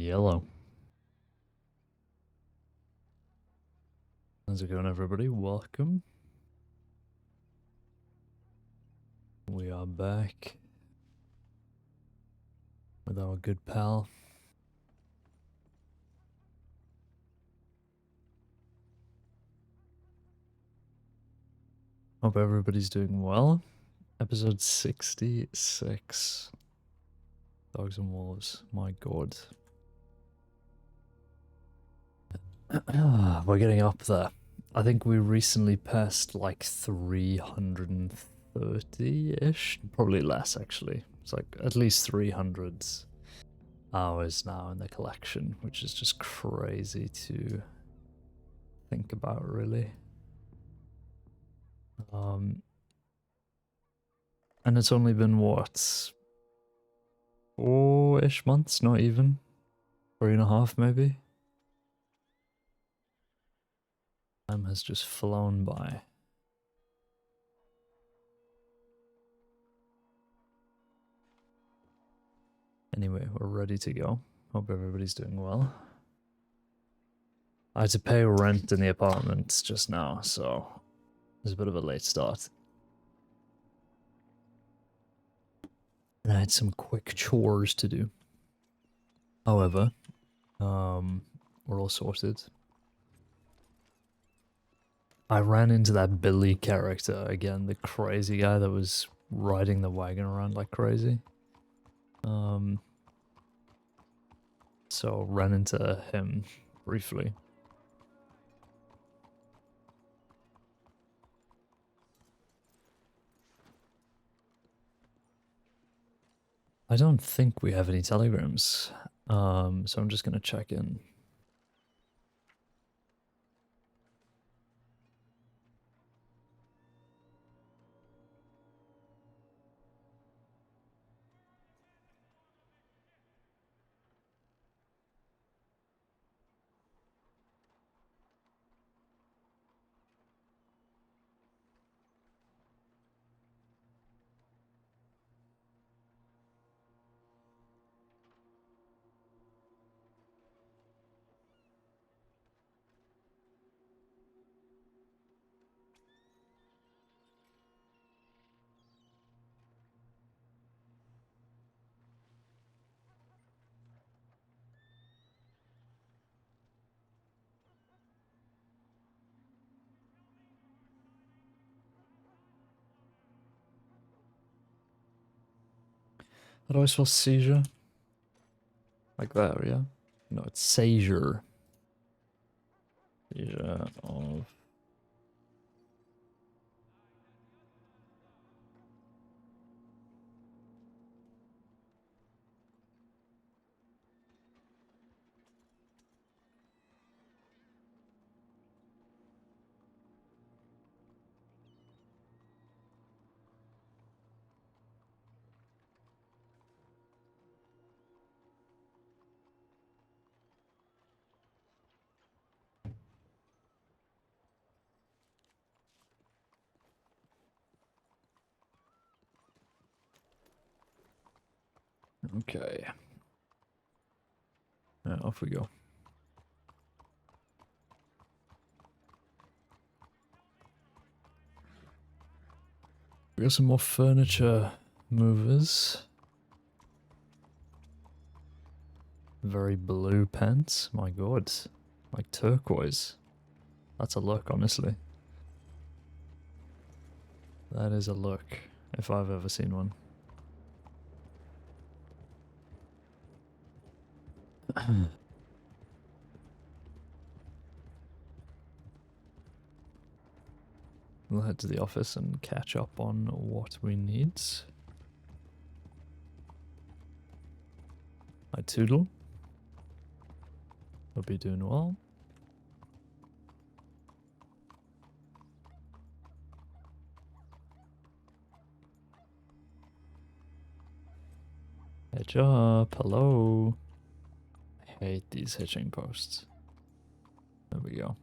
Yellow. How's it going, everybody? Welcome. We are back with our good pal. Hope everybody's doing well. Episode 66. Dogs and Wolves. My god. We're getting up there. I think we recently passed like 330-ish. Probably less, actually. It's like at least 300 hours now in the collection, which is just crazy to think about, really. And it's only been, what, 4-ish months? Not even. 3.5 maybe? Time has just flown by. Anyway, we're ready to go. Hope everybody's doing well. I had to pay rent in the apartment just now, so it's a bit of a late start. And I had some quick chores to do. However, we're all sorted. I ran into that Billy character again, the crazy guy that was riding the wagon around like crazy. So ran into him briefly. I don't think we have any telegrams, so I'm just gonna check in. How do I spell seizure? Like that, yeah? No, it's seizure. Seizure of... Okay. Yeah, off we go. We got some more furniture movers. Very blue pants. My god. Like turquoise. That's a look, honestly. That is a look, if I've ever seen one. We'll head to the office and catch up on what we need. Hi, Toodle. Hope you're doing well. Hitch up. Hello. I hate these hitching posts. There we go.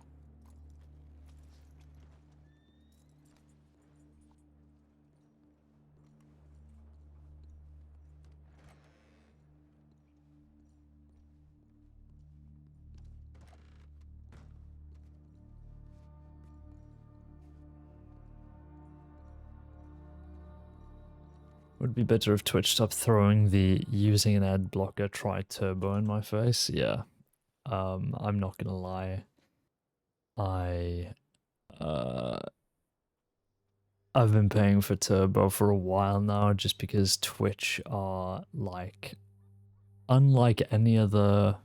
Would be better if Twitch stopped throwing the using an ad blocker try turbo in my face. Yeah. I'm not gonna lie. Uh I've been paying for turbo for a while now just because Twitch are like unlike any other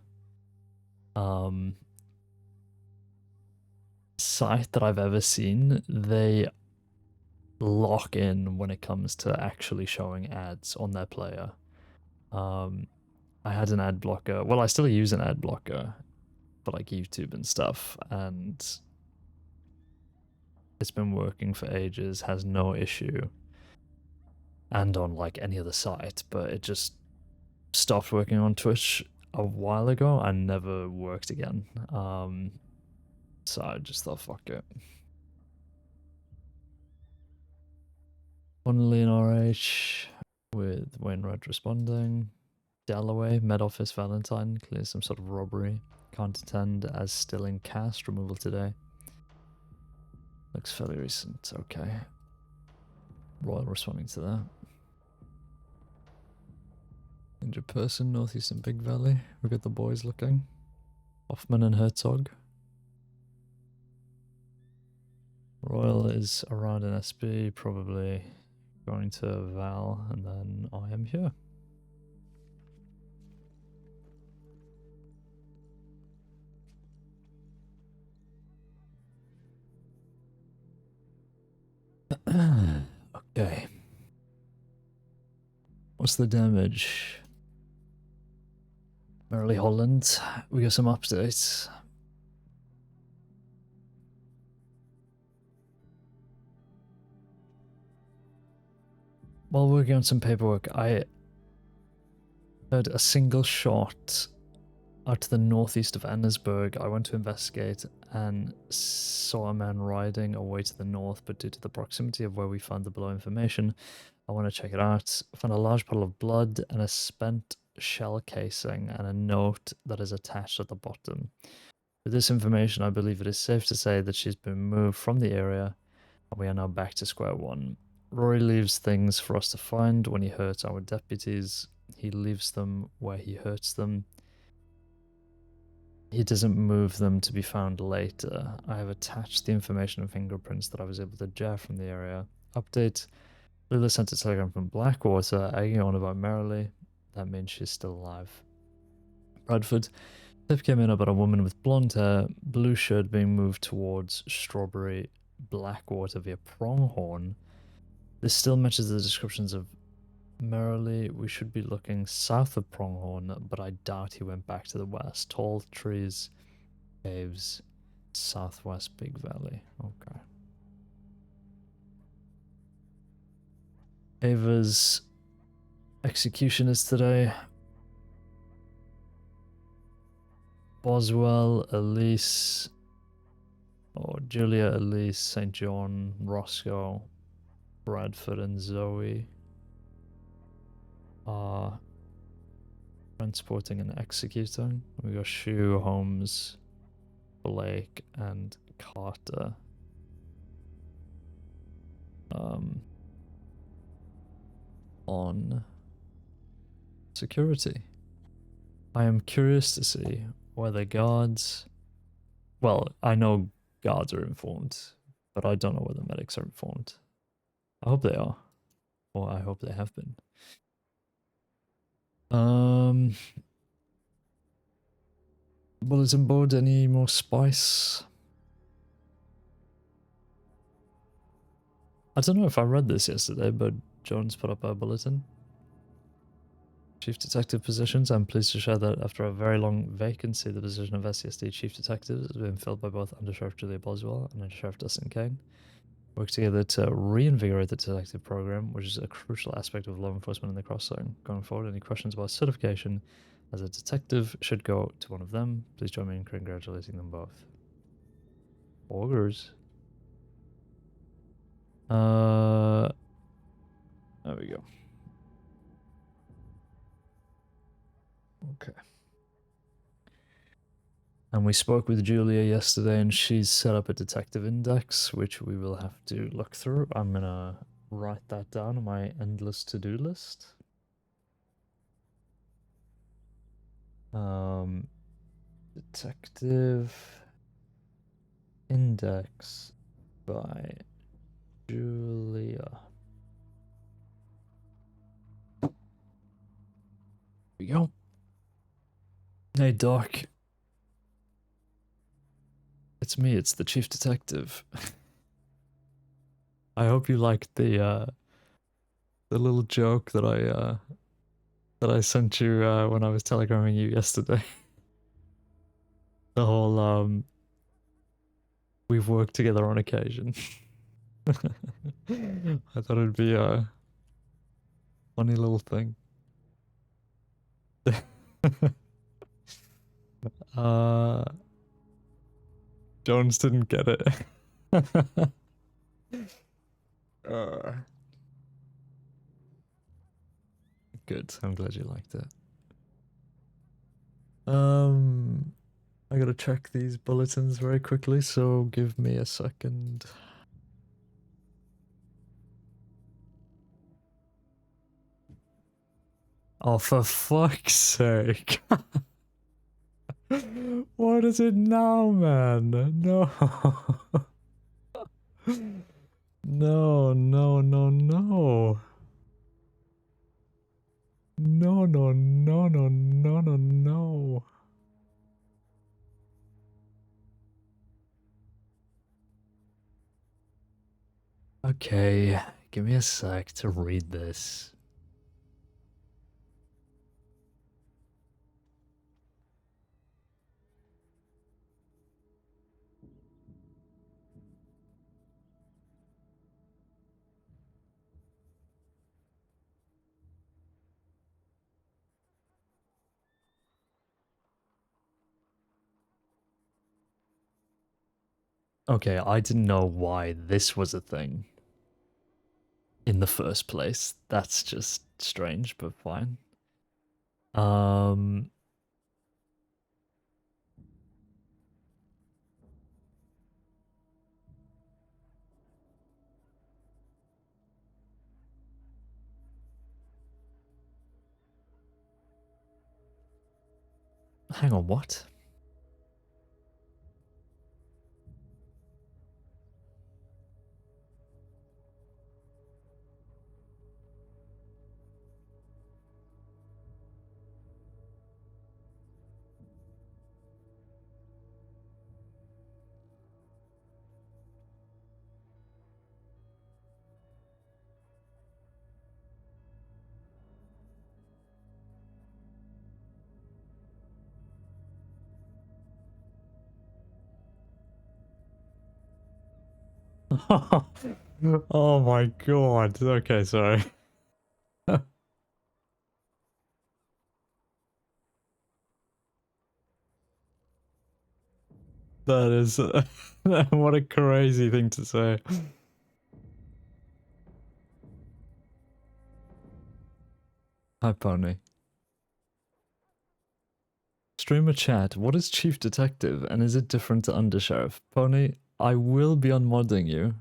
site that I've ever seen, they lock in when it comes to actually showing ads on their player. I had an ad blocker. Well, I still use an ad blocker for like YouTube and stuff, and it's been working for ages, has no issue. And on like any other site, but it just stopped working on Twitch a while ago and never worked again. So I just thought, fuck it. Funnily in RH with Wainwright responding. Dalloway, Med Office Valentine, clears some sort of robbery. Can't attend as still in cast, removal today. Looks fairly recent, okay. Royal responding to that. Injured person, northeastern Big Valley. We got the boys looking. Hoffman and Herzog. Royal is around an SB, probably going to Val, and then I am here. Okay. What's the damage? Merrily Holland. We got some updates. While working on some paperwork, I heard a single shot out to the northeast of Annesburg. I went to investigate and saw a man riding away to the north, but due to the proximity of where we found the below information, I want to check it out. I found a large puddle of blood and a spent shell casing and a note that is attached at the bottom. With this information, I believe it is safe to say that she's been moved from the area and we are now back to square one. Rory leaves things for us to find when he hurts our deputies. He leaves them where he hurts them. He doesn't move them to be found later. I have attached the information and fingerprints that I was able to jar from the area. Update. Lila sent a telegram from Blackwater, egging on about Merrily. That means she's still alive. Bradford. Tip came in about a woman with blonde hair, blue shirt being moved towards Strawberry Blackwater via Pronghorn. This still matches the descriptions of Merrily. We should be looking south of Pronghorn, but I doubt he went back to the west. Tall trees, caves, southwest Big Valley. Okay. Ava's execution is today. Boswell, Elise, or Julia, Elise, St. John, Roscoe, Bradford, and Zoe are transporting and executing. We got Shue, Holmes, Blake, and Carter. On security. I am curious to see whether guards... Well, I know guards are informed, but I don't know whether medics are informed. I hope they are. Or I hope they have been. Bulletin board, any more spice? I don't know if I read this yesterday, but Jones put up a bulletin. Chief Detective positions. I'm pleased to share that after a very long vacancy, the position of SCSD Chief Detective has been filled by both Under Sheriff Julia Boswell and Under Sheriff Dustin Caine. Work together to reinvigorate the detective program, which is a crucial aspect of law enforcement in the cross-zone. Going forward, any questions about certification as a detective should go to one of them. Please join me in congratulating them both. Augurs. There we go. Okay. And we spoke with Julia yesterday, and she's set up a detective index, which we will have to look through. I'm gonna write that down on my endless to-do list. Detective Index by Julia. Here we go. Hey, Doc. It's me, it's the chief detective. I hope you liked the little joke that I sent you when I was telegramming you yesterday. The whole we've worked together on occasion. I thought it'd be a funny little thing. Jones didn't get it. Good. I'm glad you liked it. I gotta check these bulletins very quickly, so give me a second. Oh, for fuck's sake. What is it now, man? No. No, no, no, no. No, no, no, no, no, no, no. Okay, give me a sec to read this. Okay, I didn't know why this was a thing in the first place. That's just strange, but fine. Hang on, what? Oh my god. Okay, sorry. That is what a crazy thing to say. Hi, Pony. Streamer chat, what is Chief Detective and is it different to Undersheriff? Pony, I will be unmodding you.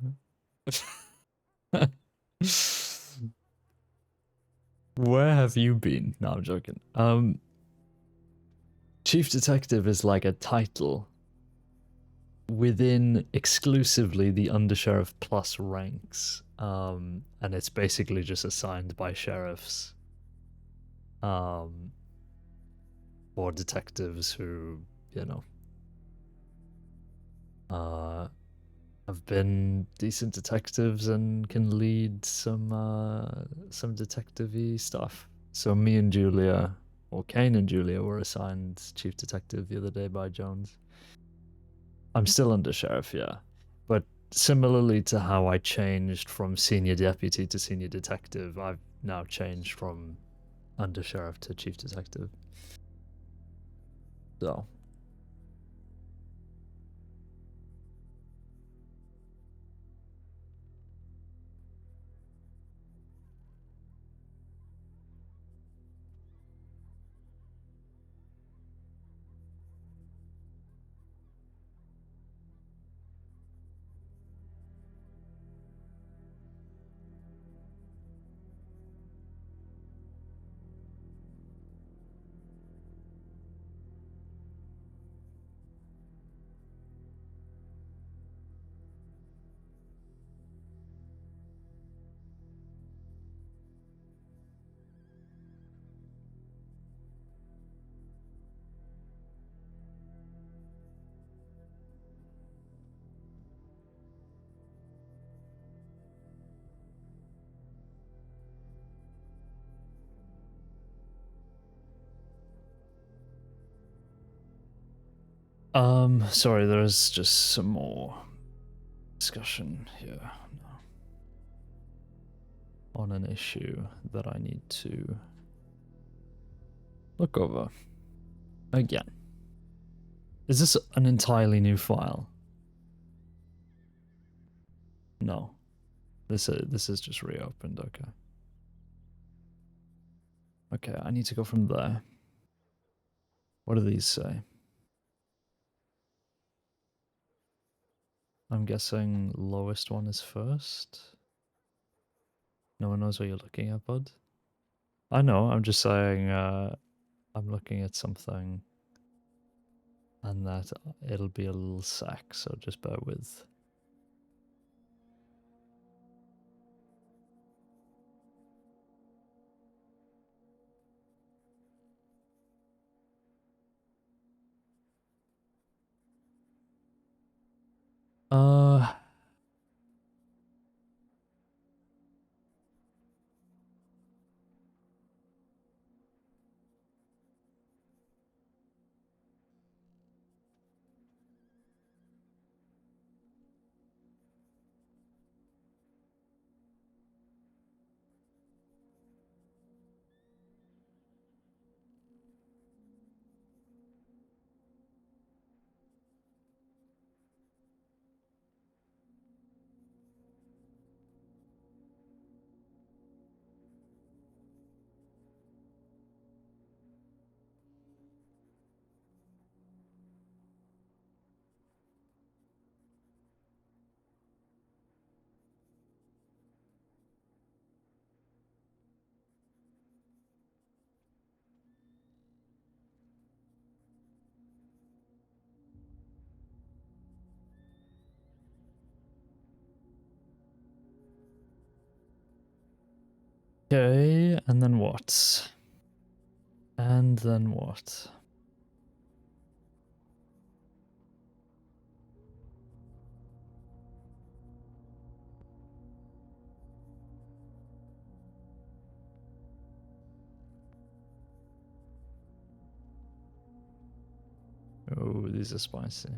Where have you been? No, I'm joking. Chief Detective is like a title within exclusively the Undersheriff Plus ranks. And it's basically just assigned by sheriffs. Or detectives who, you know, have been decent detectives and can lead some detective-y stuff. So me and Julia, or Caine and Julia, were assigned chief detective the other day by Jones. I'm still under sheriff, yeah, but similarly to how I changed from senior deputy to senior detective, I've now changed from under sheriff to chief detective. So. Sorry, there's just some more discussion here on an issue that I need to look over again. Is this an entirely new file? No. This is just reopened, okay. Okay, I need to go from there. What do these say? I'm guessing lowest one is first. No one knows what you're looking at, bud. I know, I'm just saying I'm looking at something and that it'll be a little sec, so just bear with. Uh okay, and then what? And then what? Oh, these are spicy.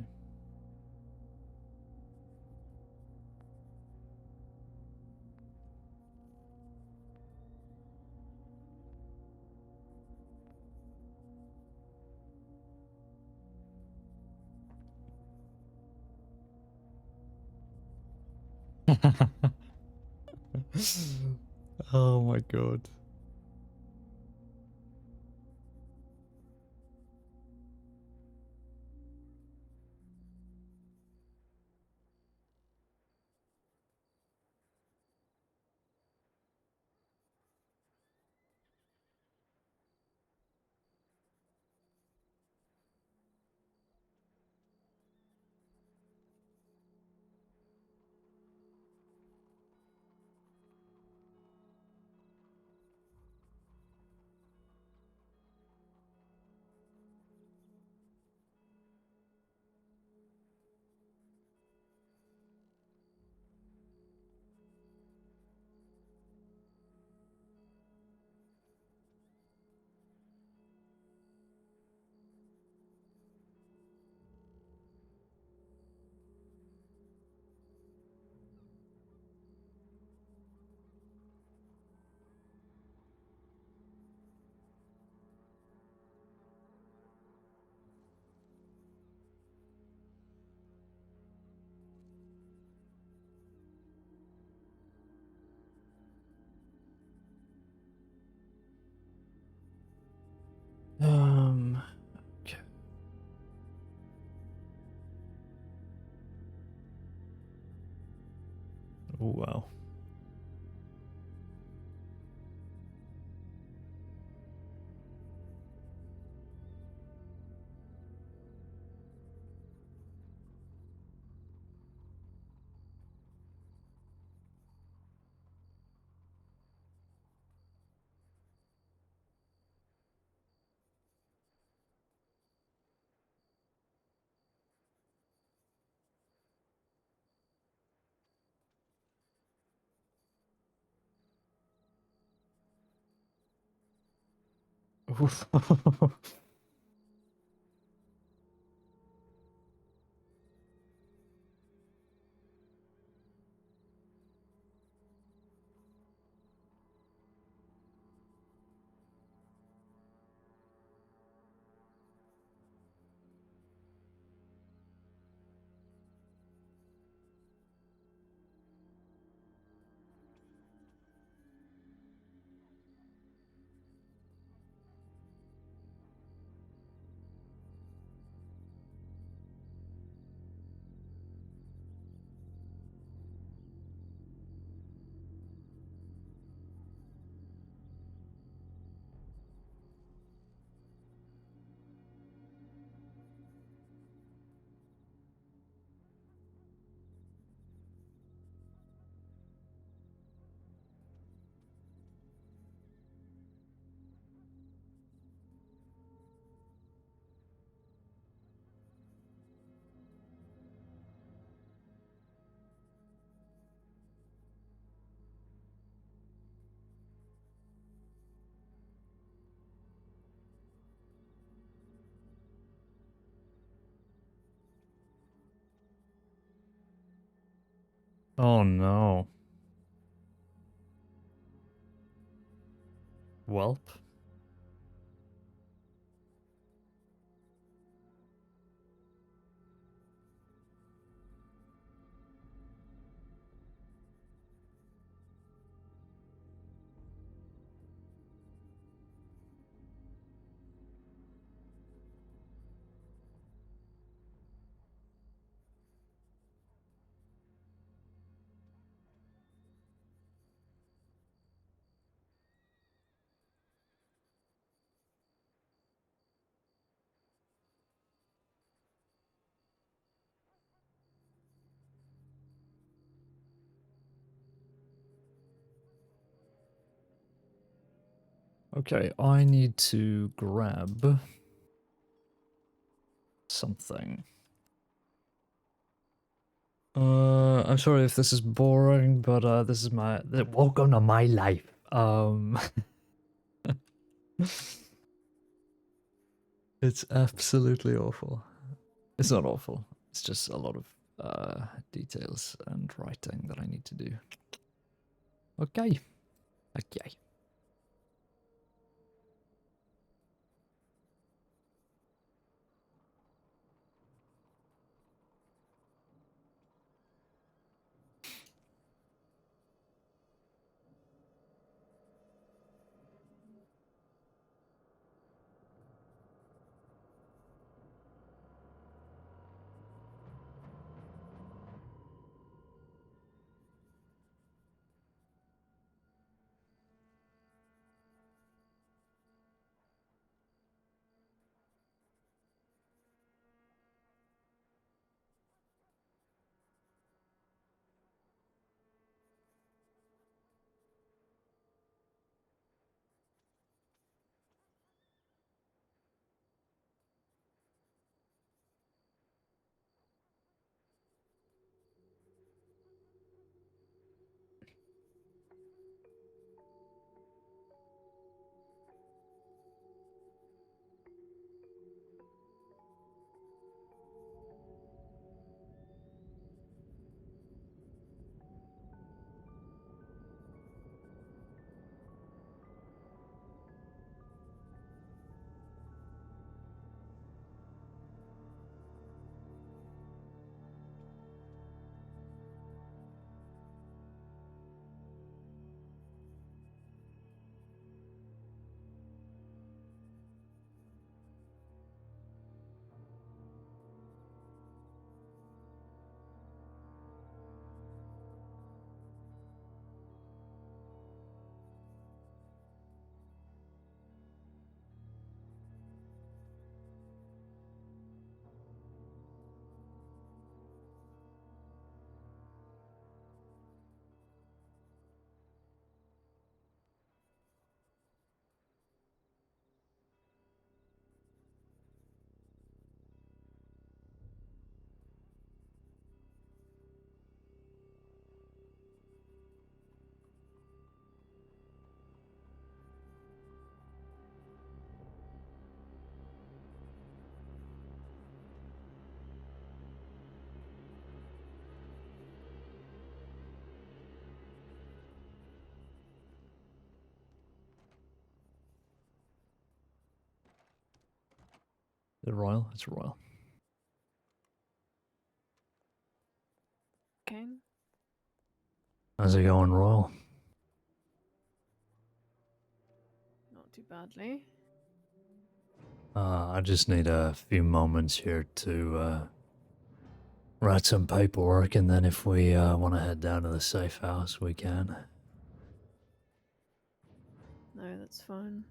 Oh my god. Okay. Oh, wow. Oh no. Welp. Okay, I need to grab something. I'm sorry if this is boring, but this is welcome to my life. It's absolutely awful. It's not awful. It's just a lot of details and writing that I need to do. Okay. Okay. Is it royal? It's royal. Caine? How's it going, royal? Not too badly. I just need a few moments here to write some paperwork, and then if we want to head down to the safe house, we can. No, that's fine.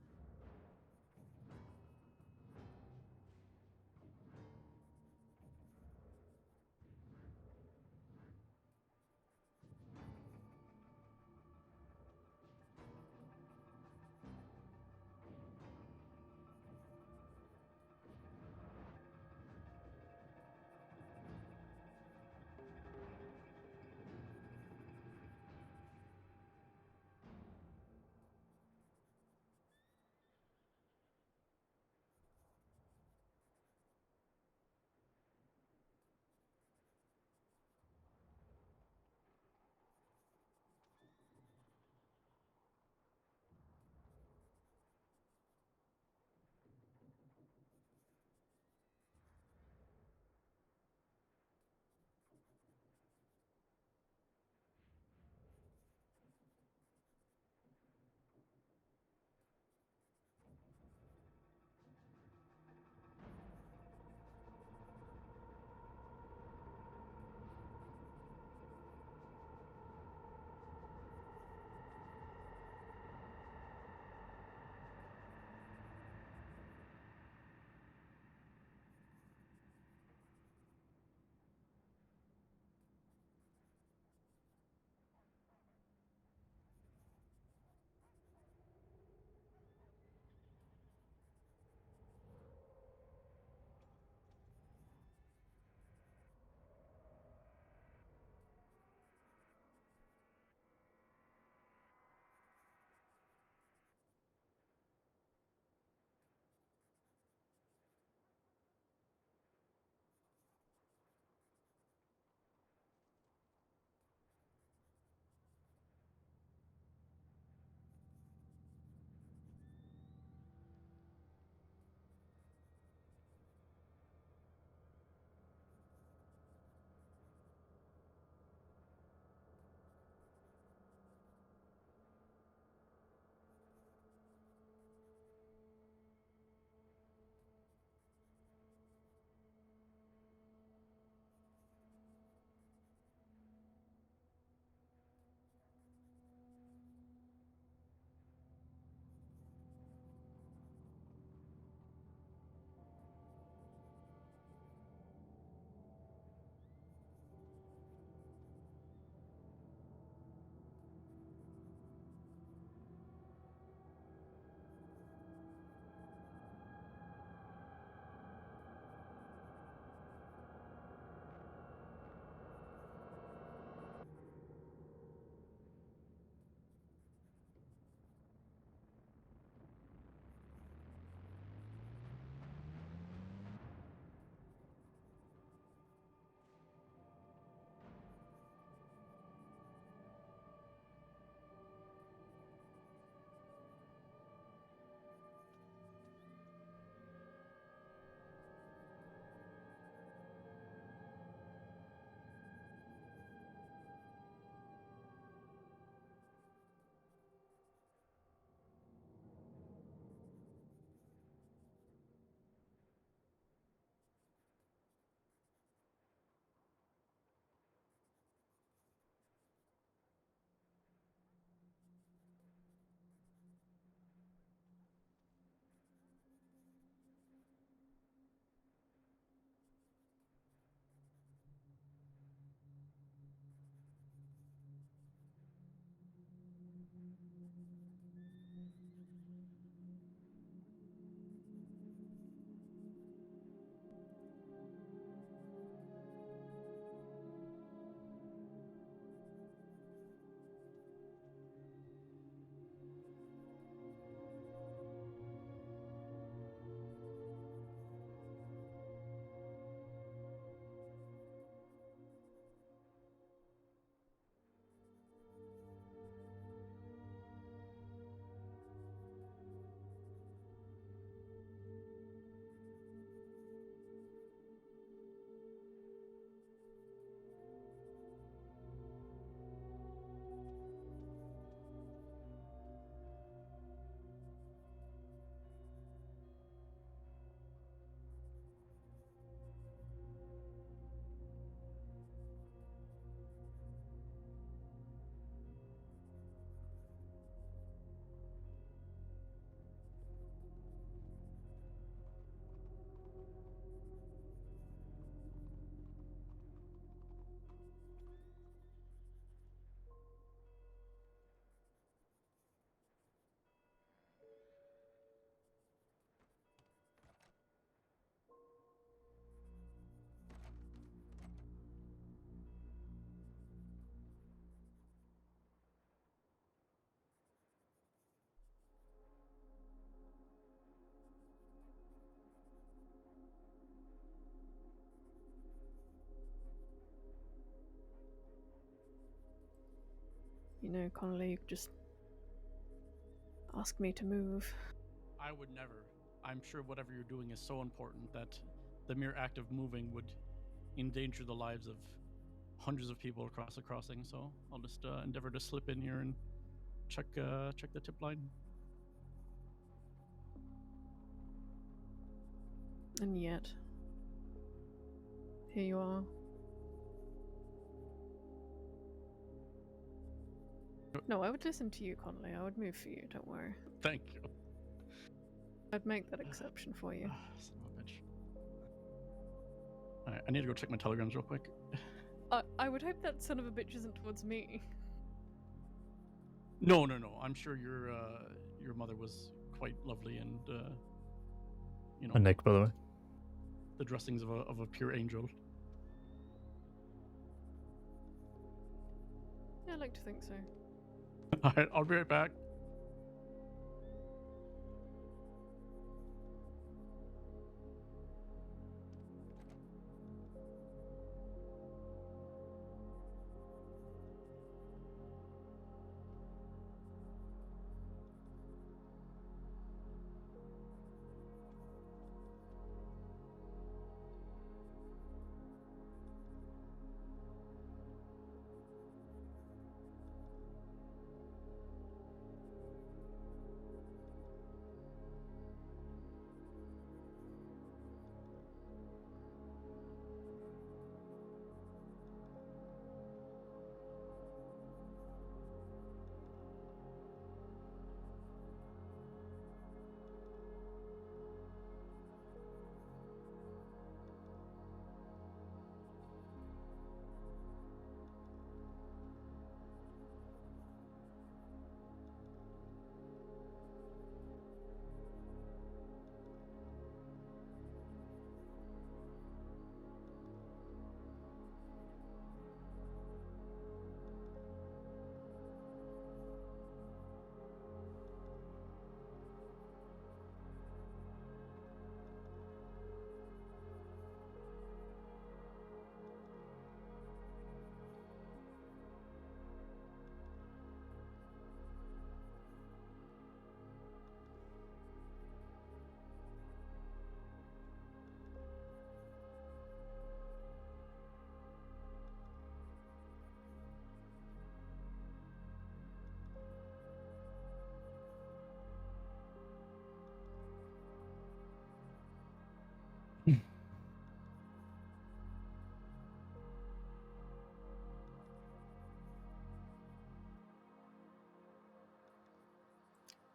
Connolly, you could just ask me to move. I would never. I'm sure whatever you're doing is so important that the mere act of moving would endanger the lives of hundreds of people across the crossing. So I'll just endeavor to slip in here and check the tip line. And yet, here you are. No, I would listen to you, Connolly. I would move for you, don't worry. Thank you. I'd make that exception for you. Son of a bitch. Alright, I need to go check my telegrams real quick. I would hope that son of a bitch isn't towards me. No. I'm sure your mother was quite lovely and And Nick, by the way. the dressings of a pure angel. Yeah, I like to think so. Alright, I'll be right back.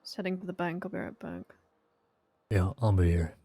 Just heading to the bank. I'll be right back. Yeah, I'll be here.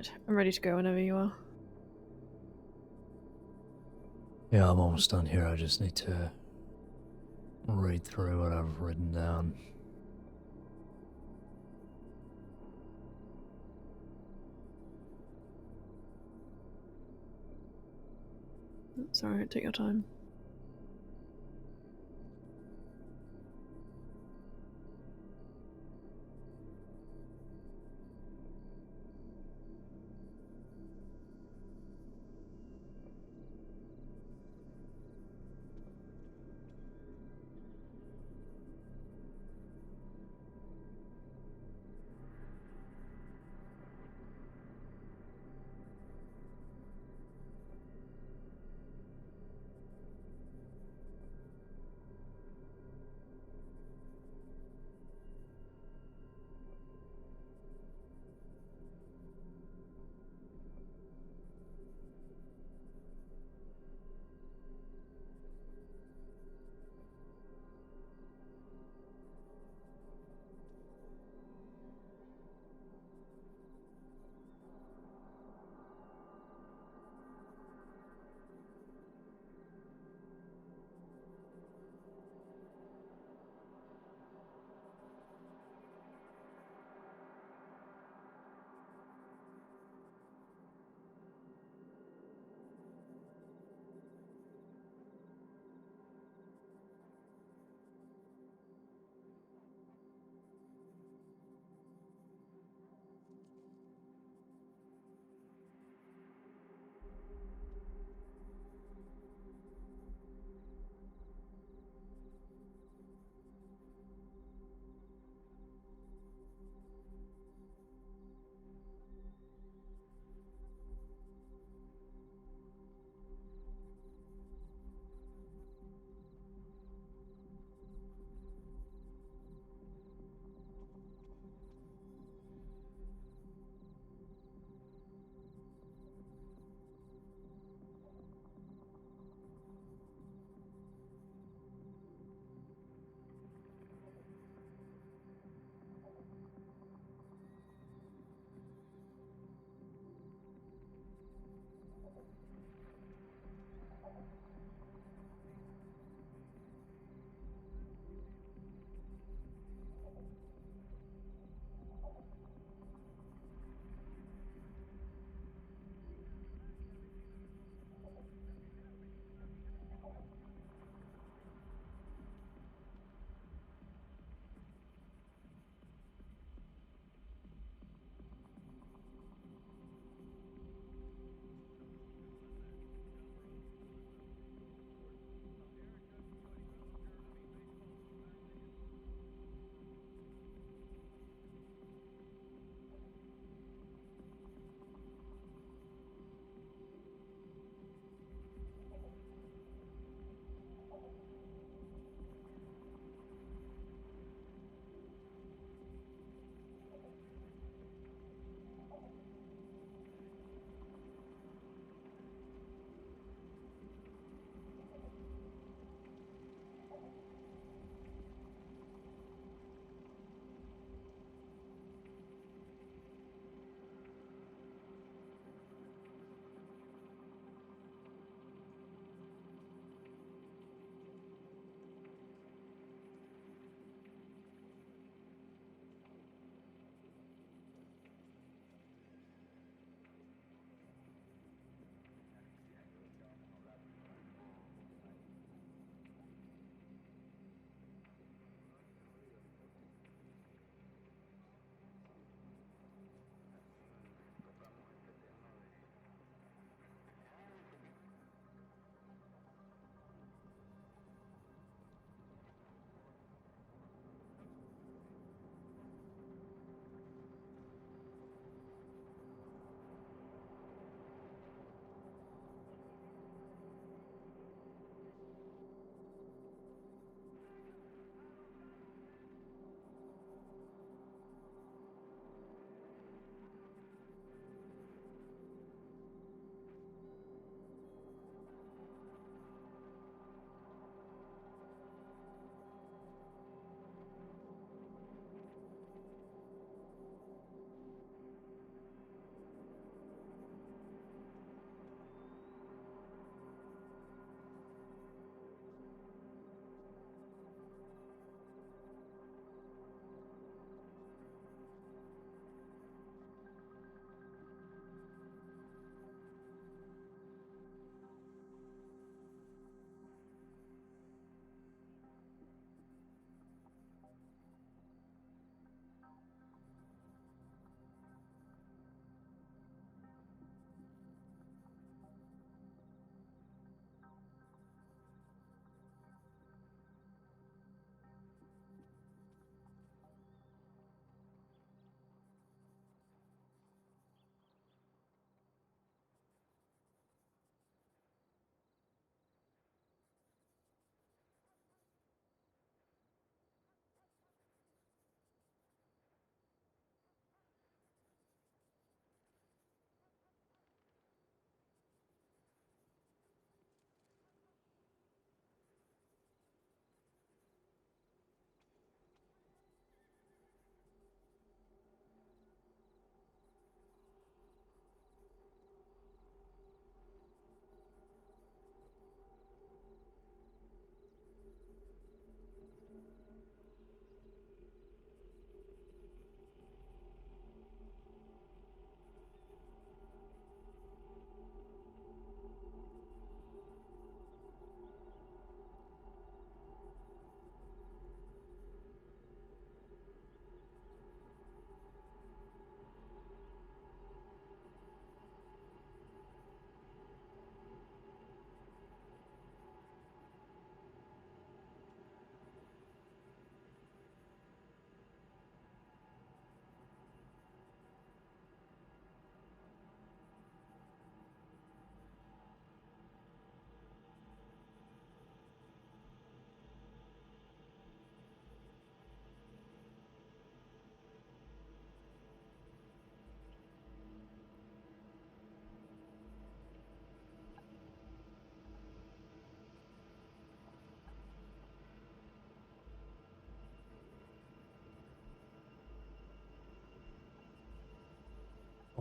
Right, I'm ready to go whenever you are. Yeah, I'm almost done here. I just need to read through what I've written down. It's alright, take your time.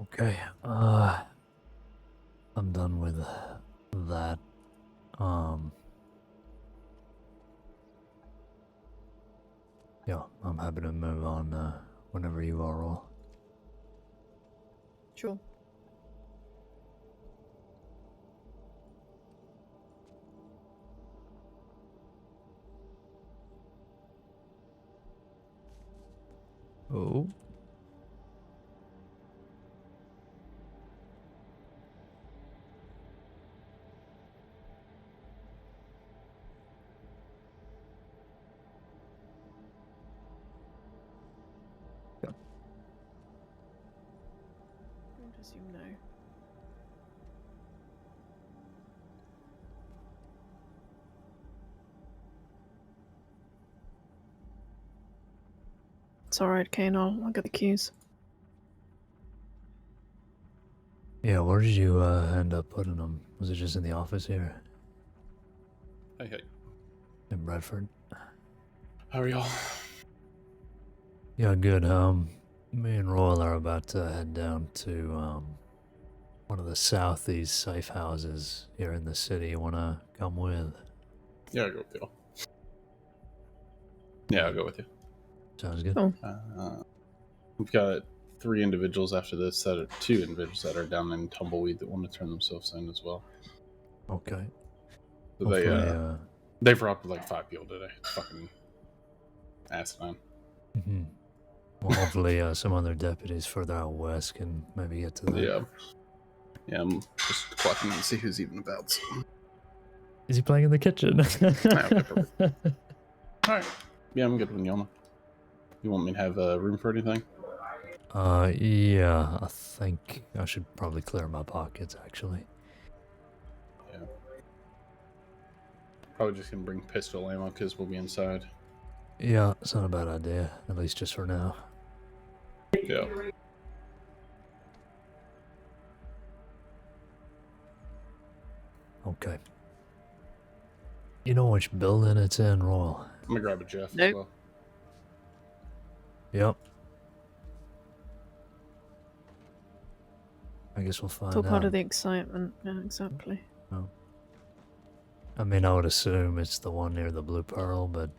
Okay. I'm done with that. Yeah, I'm happy to move on whenever you are all. Sure. Oh. Don't assume no. It's alright, Caine. I'll get the keys. Yeah, where did you end up putting them? Was it just in the office here Hey, in Bradford? how are y'all? Yeah, good. Me and Royal are about to head down to one of the southeast safe houses here in the city. You wanna come with? Yeah, I'll go with you. Yeah, I'll go with you. Sounds good. Oh. We've got two individuals that are down in Tumbleweed that want to turn themselves in as well. Okay. So Hopefully, they've robbed like 5 people today. Fucking asinine. mhm. Well, hopefully, some other deputies further out west can maybe get to them. Yeah, I'm just clocking to see who's even about. So. Is he playing in the kitchen? Okay, perfect. All right. Yeah, I'm good with Yoma. You want me to have room for anything? Yeah, I think I should probably clear my pockets, actually. Yeah. Probably just gonna bring pistol ammo because we'll be inside. Yeah, it's not a bad idea, at least just for now. Yeah. Okay. You know which building it's in, Royal? I'm gonna grab a Jeff Nope. as well. Yep. I guess we'll find It's all out. part of the excitement. Yeah, exactly. Oh. I mean, I would assume it's the one near the Blue Pearl, but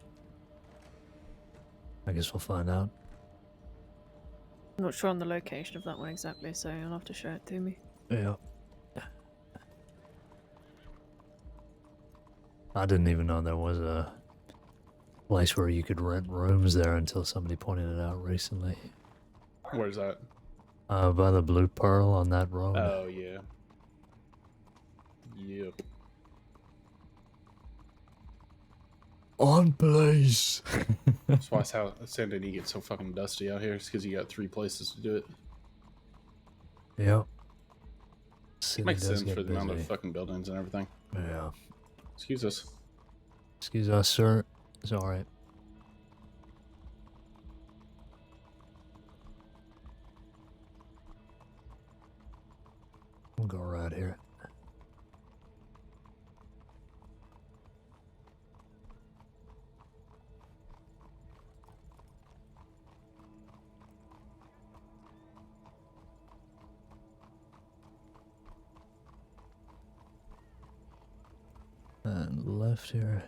I guess we'll find out. I'm not sure on the location of that one exactly, so you'll have to show it to me. Yeah. I didn't even know there was a place where you could rent rooms there until somebody pointed it out recently. Where's that? By the Blue Pearl on that road. Oh, yeah. Yep. On place. That's why San Denis gets so fucking dusty out here. It's because you got 3 places to do it. Yep. City Makes does sense get for the amount of busy. fucking buildings and everything. Yeah. Excuse us. Excuse us, sir. It's alright. We'll go right here. And left here.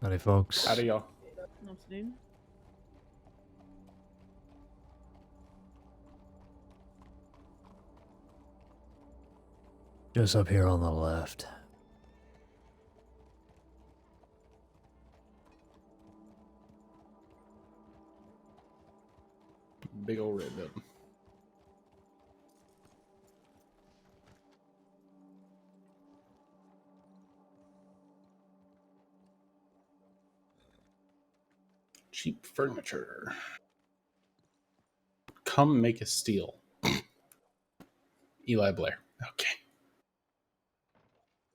Howdy, folks. Howdy, y'all. Afternoon. Just up here on the left. Big old red building. Cheap furniture. Come make a steal. Eli Blair. Okay.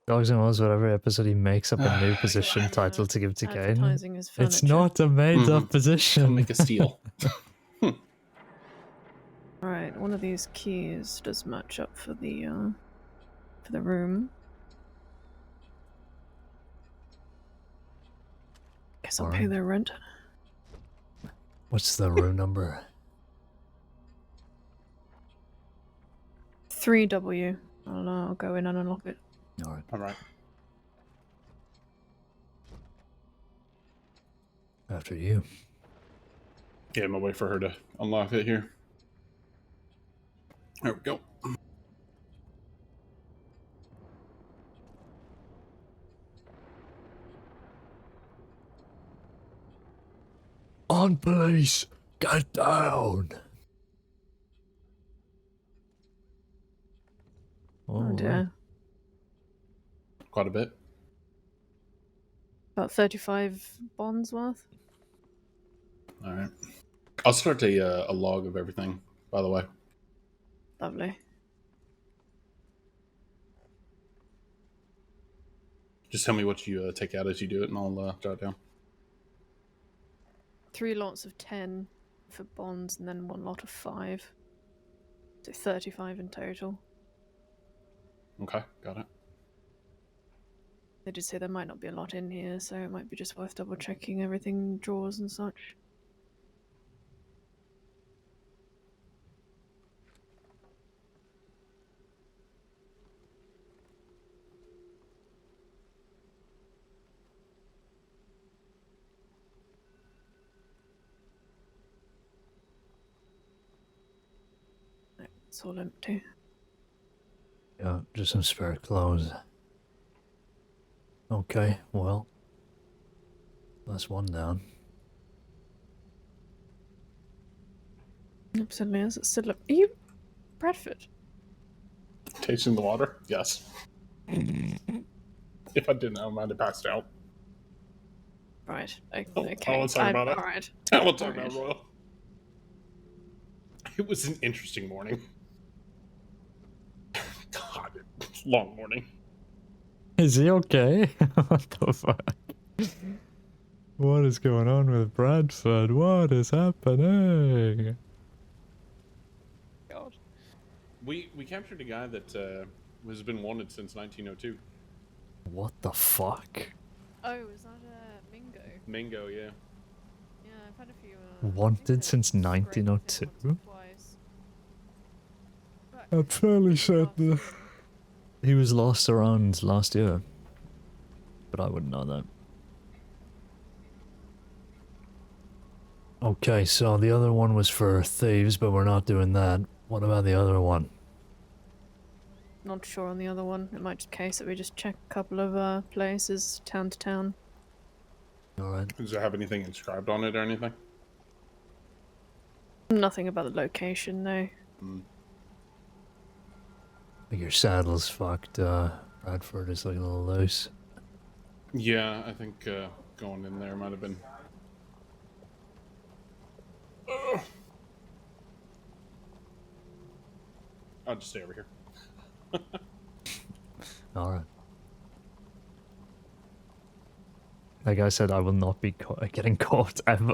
Dogs and Wolves, whatever episode he makes up a new position title to give to Caine. Advertising is furniture. It's not a made-up position. Come make a steal. Alright, one of these keys does match up for the room. Guess I'll pay Alright. their rent. What's the room number? 3W. I'll go in and unlock it. Alright. All right. After you. Yeah, I'm gonna wait for her to unlock it here. There we go. On police! Get down! Oh dear. Quite a bit. About 35 bonds worth. All right. I'll start a log of everything, by the way. Lovely. Just tell me what you take out as you do it, and I'll jot it down. 3 lots of 10 for bonds, and then 1 lot of 5. So 35 in total. Okay, got it. They did say there might not be a lot in here, so it might be just worth double checking everything, drawers and such. No, it's all empty. Yeah, just some spare clothes. Okay, well. That's one down. Absolutely, is it still up? Are you Bradford? Tasting the water? Yes. If I didn't, I might have passed out. Right. I Okay. won't talk about it. Alright. I won't talk about Alright. Royal. It was an interesting morning. God, long morning. Is he okay? What the fuck? What is going on with Bradford? What is happening? God. We captured a guy that has been wanted since 1902. What the fuck? Oh, is that Mingo? Mingo, yeah. Yeah, I've had a few. Wanted since scraped him 1902? once or twice. But I'm fairly certain last he was lost around last year. But I wouldn't know that. Okay, so the other one was for thieves, but we're not doing that. What about the other one? Not sure on the other one. It might just case that we just check a couple of places, town to town. Alright. Does it have anything inscribed on it or anything? Nothing about the location, no. Mm. I think your saddle's fucked. Bradford is like a little loose. Yeah, I think going in there might have been. I'll just stay over here. Alright. Like I said, I will not be getting caught ever.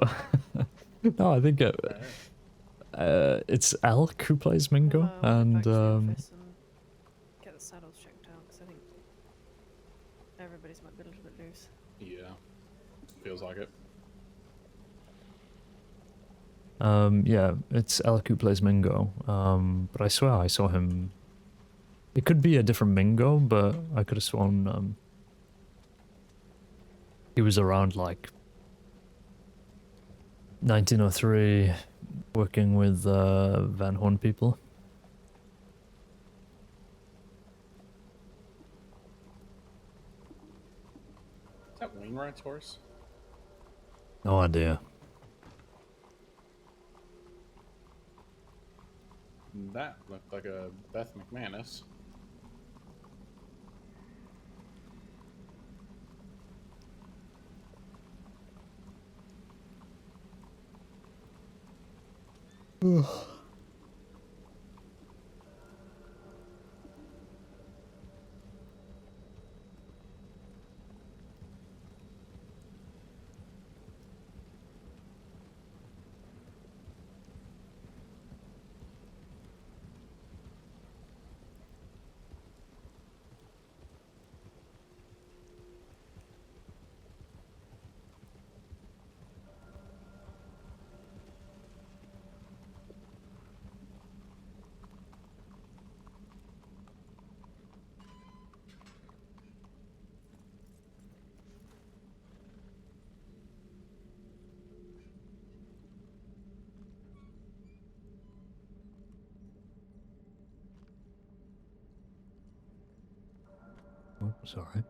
No, I think it's Elk who plays Mingo, I'll and back to the office and get the saddles checked out, because I think everybody's might be a little bit loose. Yeah, feels like it. yeah, it's Elk who plays Mingo. But I swear I saw him. It could be a different Mingo, but I could have sworn he was around like 1903, working with Van Horn people. Is that Wainwright's horse? No idea. That looked like a Beth McManus. Oh, sorry.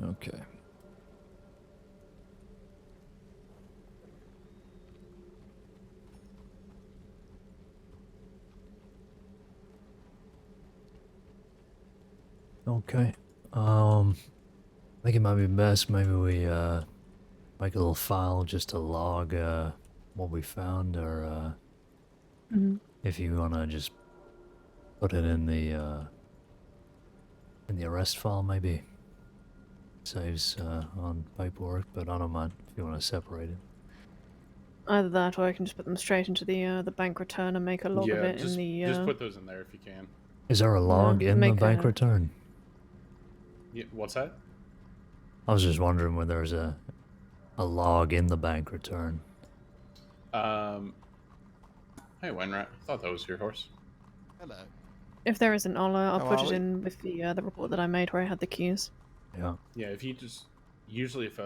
Okay. Okay. I think it might be best maybe we make a little file just to log what we found, or if you wanna just put it in the arrest file, maybe saves on paperwork. But I don't mind if you want to separate it. Either that, or I can just put them straight into the bank return and make a log of Yeah, it in the. just put those in there if you can. Is there a log in the make bank a- return? Yeah, what's that? I was just wondering whether there's a log in the bank return. Hey, Wainwright. I thought that was your horse. Hello. If there isn't, I'll How put are it we? in with the report that I made where I had the keys. Yeah. Yeah, if you just usually if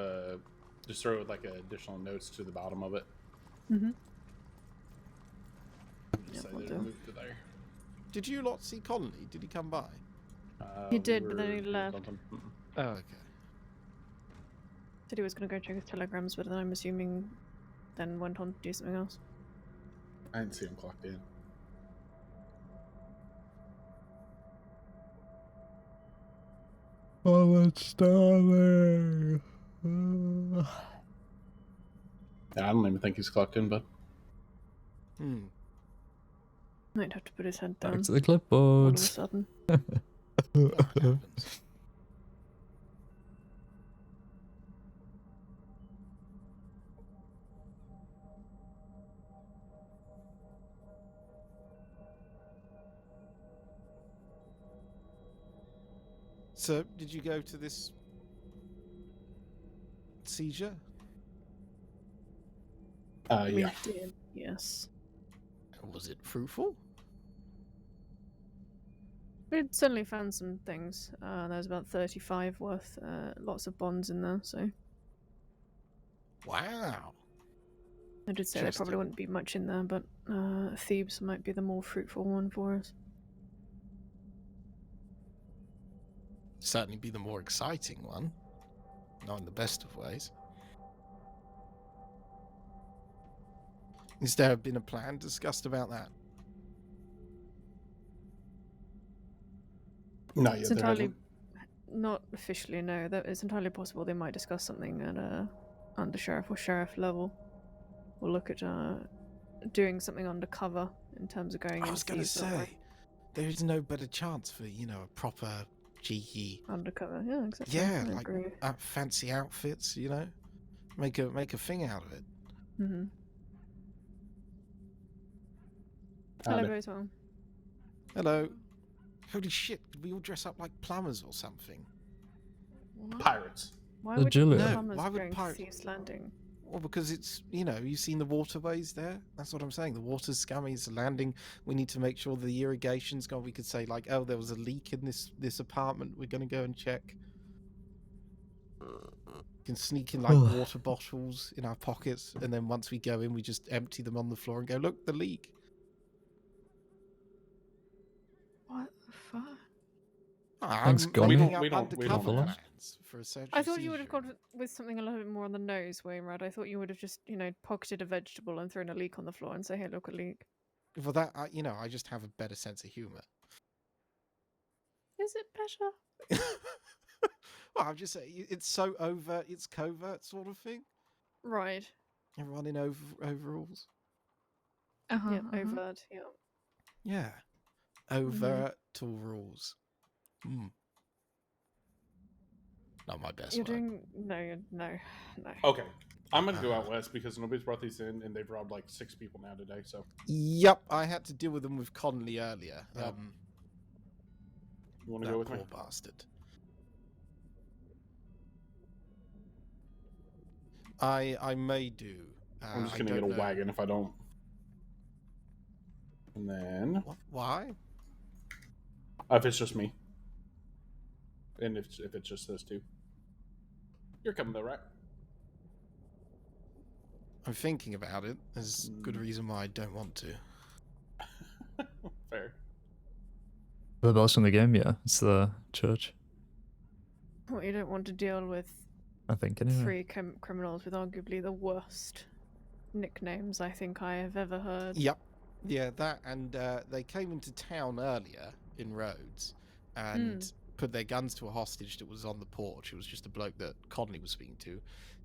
just throw like additional notes to the bottom of it. Mm-hmm. Just say will that do. it moved to there. Did you lot see Connolly? Did he come by? He We did, but then were he doing left. something. Oh, okay. Said he was going to go check his telegrams, but then I'm assuming then went on to do something else. I didn't see him clocked in. Oh, it's starving. Yeah, I don't even think he's clocked in, but Hmm. Might have to put his head down Back to the all of a clipboards. sudden. Oh, it happens. So, did you go to this seizure? We yeah. did, yes. Was it fruitful? We'd certainly found some things. There's about 35 worth, lots of bonds in there, so Wow. I did say there probably Interesting. wouldn't be much in there, but Thebes might be the more fruitful one for us. Certainly be the more exciting one. Not in the best of ways. Is there been a plan discussed about that? Not It's yet. There entirely hasn't. not officially, no. It's entirely possible they might discuss something at under sheriff or sheriff level. We'll look at doing something undercover in terms of going I was into going to these that way. say, there is no better chance for, a proper cheeky, Undercover, yeah, exactly. yeah, I like agree. fancy outfits, make a thing out of it. Mm-hmm. Hello, Boswell. Hello. Holy shit, could we all dress up like plumbers or something? Pirates. Why The would Gillette. No, plumbers why would going to pirates- Thieves Landing? Well, because it's, you've seen the waterways there. That's what I'm saying. The water's scummy. It's a landing. We need to make sure the irrigation's gone. We could say, like, oh, there was a leak in this apartment. We're going to go and check. We can sneak in, like, water bottles in our pockets. And then once we go in, we just empty them on the floor and go, look, the leak. What the fuck? Thanks, I'm Gummy. making up We don't- undercover follow. plans for a search I and thought you would have seizure. gone with something a little bit more on the nose, Wainwright. I thought you would have just, pocketed a vegetable and thrown a leek on the floor and say, hey, look, a leek. For that, I just have a better sense of humour. Is it better? Well, I'm just saying, it's so overt, it's covert sort of thing. Right. Everyone in overalls. Yeah, overt, yeah. Yeah. Overt rules. Hmm. Not my best You're one. doing... No. Okay. I'm going to go out west because nobody's brought these in and they've robbed like 6 people now today, so. Yep, I had to deal with them with Connolly earlier. Yep. You want to That go with poor me? bastard. I may do. I'm just I going to get don't a know. wagon if I don't. And then, Why? if it's just me, and if it's just those two, you're coming though, right? I'm thinking about it. There's good reason why I don't want to. Fair. The boss in the game, yeah, it's the church. Well, you don't want to deal with I think anyway. three criminals with arguably the worst nicknames I think I have ever heard. Yep. Yeah, that and they came into town earlier in Rhodes and put their guns to a hostage that was on the porch. It was just a bloke that Conley was speaking to.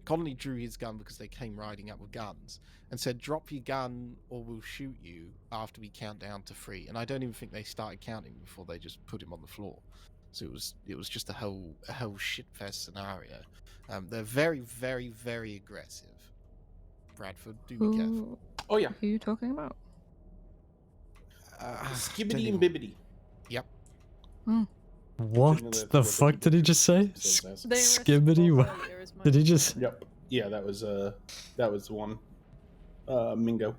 Conley drew his gun because they came riding up with guns and said, "Drop your gun or we'll shoot you after we count down to 3." And I don't even think they started counting before they just put him on the floor. So it was just a whole shitfest scenario. They're very, very, very aggressive. Bradford, do be careful. Oh yeah. Who are you talking about? Skibbity and bibbity. Yep. What that's the what fuck did he just say? says as. They arrested Skibbity? both What? earlier is my Did he just? Yep. Yeah, that was the one. Mingo.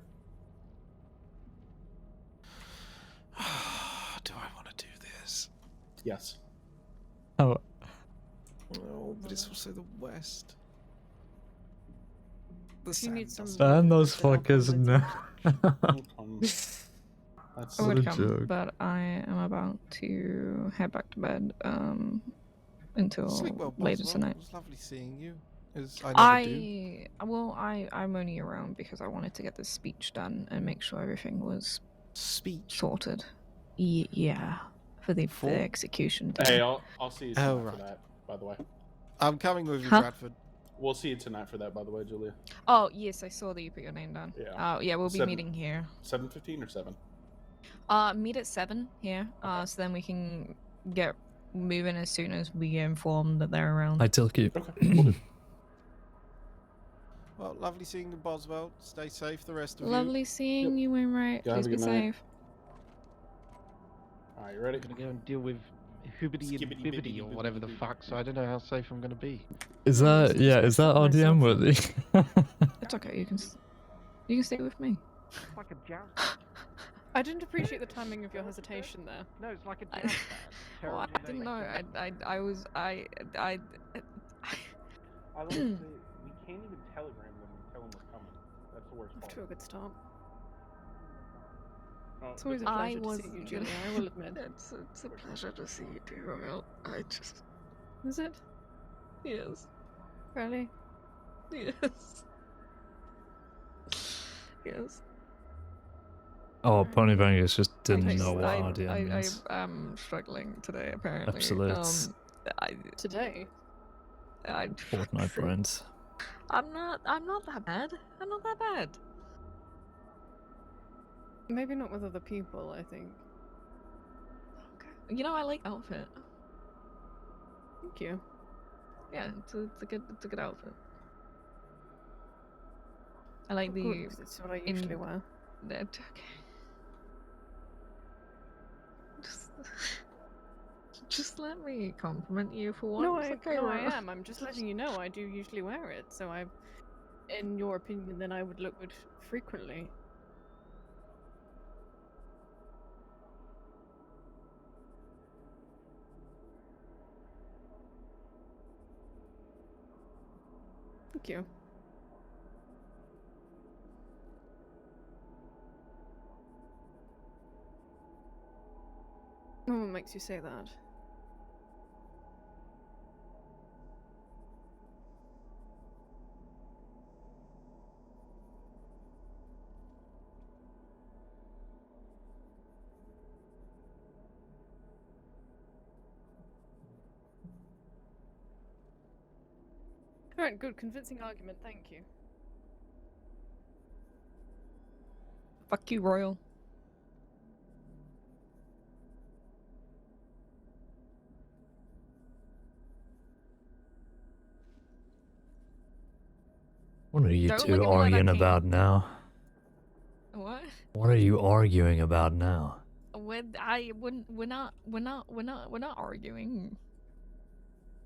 Do I want to do this? Yes. Oh, Oh, but it's also the West. The You need sand some- doesn't- ban those fuckers now. That's I What would a come, joke. but I am about to head back to bed until Sleep well, later Boswell. tonight. It was lovely seeing you. As I never do. I'm only around because I wanted to get this speech done and make sure everything was Speech. sorted. Yeah, for the For? execution. Hey, Time. I'll see you tonight Oh, for right. that. By the way, I'm coming with you, Huh? Bradford. we'll see you tonight for that. By the way, Julia. Oh yes, I saw that you put your name down. Yeah. Yeah, we'll be 7 meeting here. 7:15 or 7. Meet at 7 here. Okay. So then we can get moving as soon as we get informed that they're around. I tilk you. Okay. We'll do. Well, lovely seeing you, Boswell. Stay safe, the rest of you. Lovely seeing you, Wainwright. Yeah, have Please a be good night. safe. All right, you ready? I'm gonna go and deal with Hoobity and Skibbity Bibbity bibbity or whatever the bibbity fuck, so I don't know how safe I'm gonna be. Is No, that it's is that myself. RDM worthy? It's okay. You can stay with me. It's like a jazz. I didn't appreciate the timing of your hesitation there. No, it's like a I- jazz band. Well, I Terribly didn't late. know. I was I like to say we can't even telegram them and tell them we're coming. That's the worst Off part. to a good start. Oh, It's always a I pleasure to was see you, Julia, I will admit. It's a pleasure to see you too, Royal. I just Is it? yes, Really? yes, yes. Oh, Ponybangers just didn't Thanks. know what I RDM means. am struggling today apparently. Absolutes. Today? I Fortnite brains. I'm not that bad. I'm not that bad. Maybe not with other people, I think. Okay. You know, I like the outfit. Thank you. Yeah, it's a good outfit. I like the Good, 'cause it's what I usually wear. that. Okay. Just let me compliment you for once. No, I Ro? am. I'm just letting you know I do usually wear it, so in your opinion, then I would look good frequently. Thank you. What makes you say that? Alright, good. Convincing argument, thank you. Fuck you, Royal. What are you Don't two look at me like that, arguing Caine. about now? What? What are you arguing about now? We're not arguing.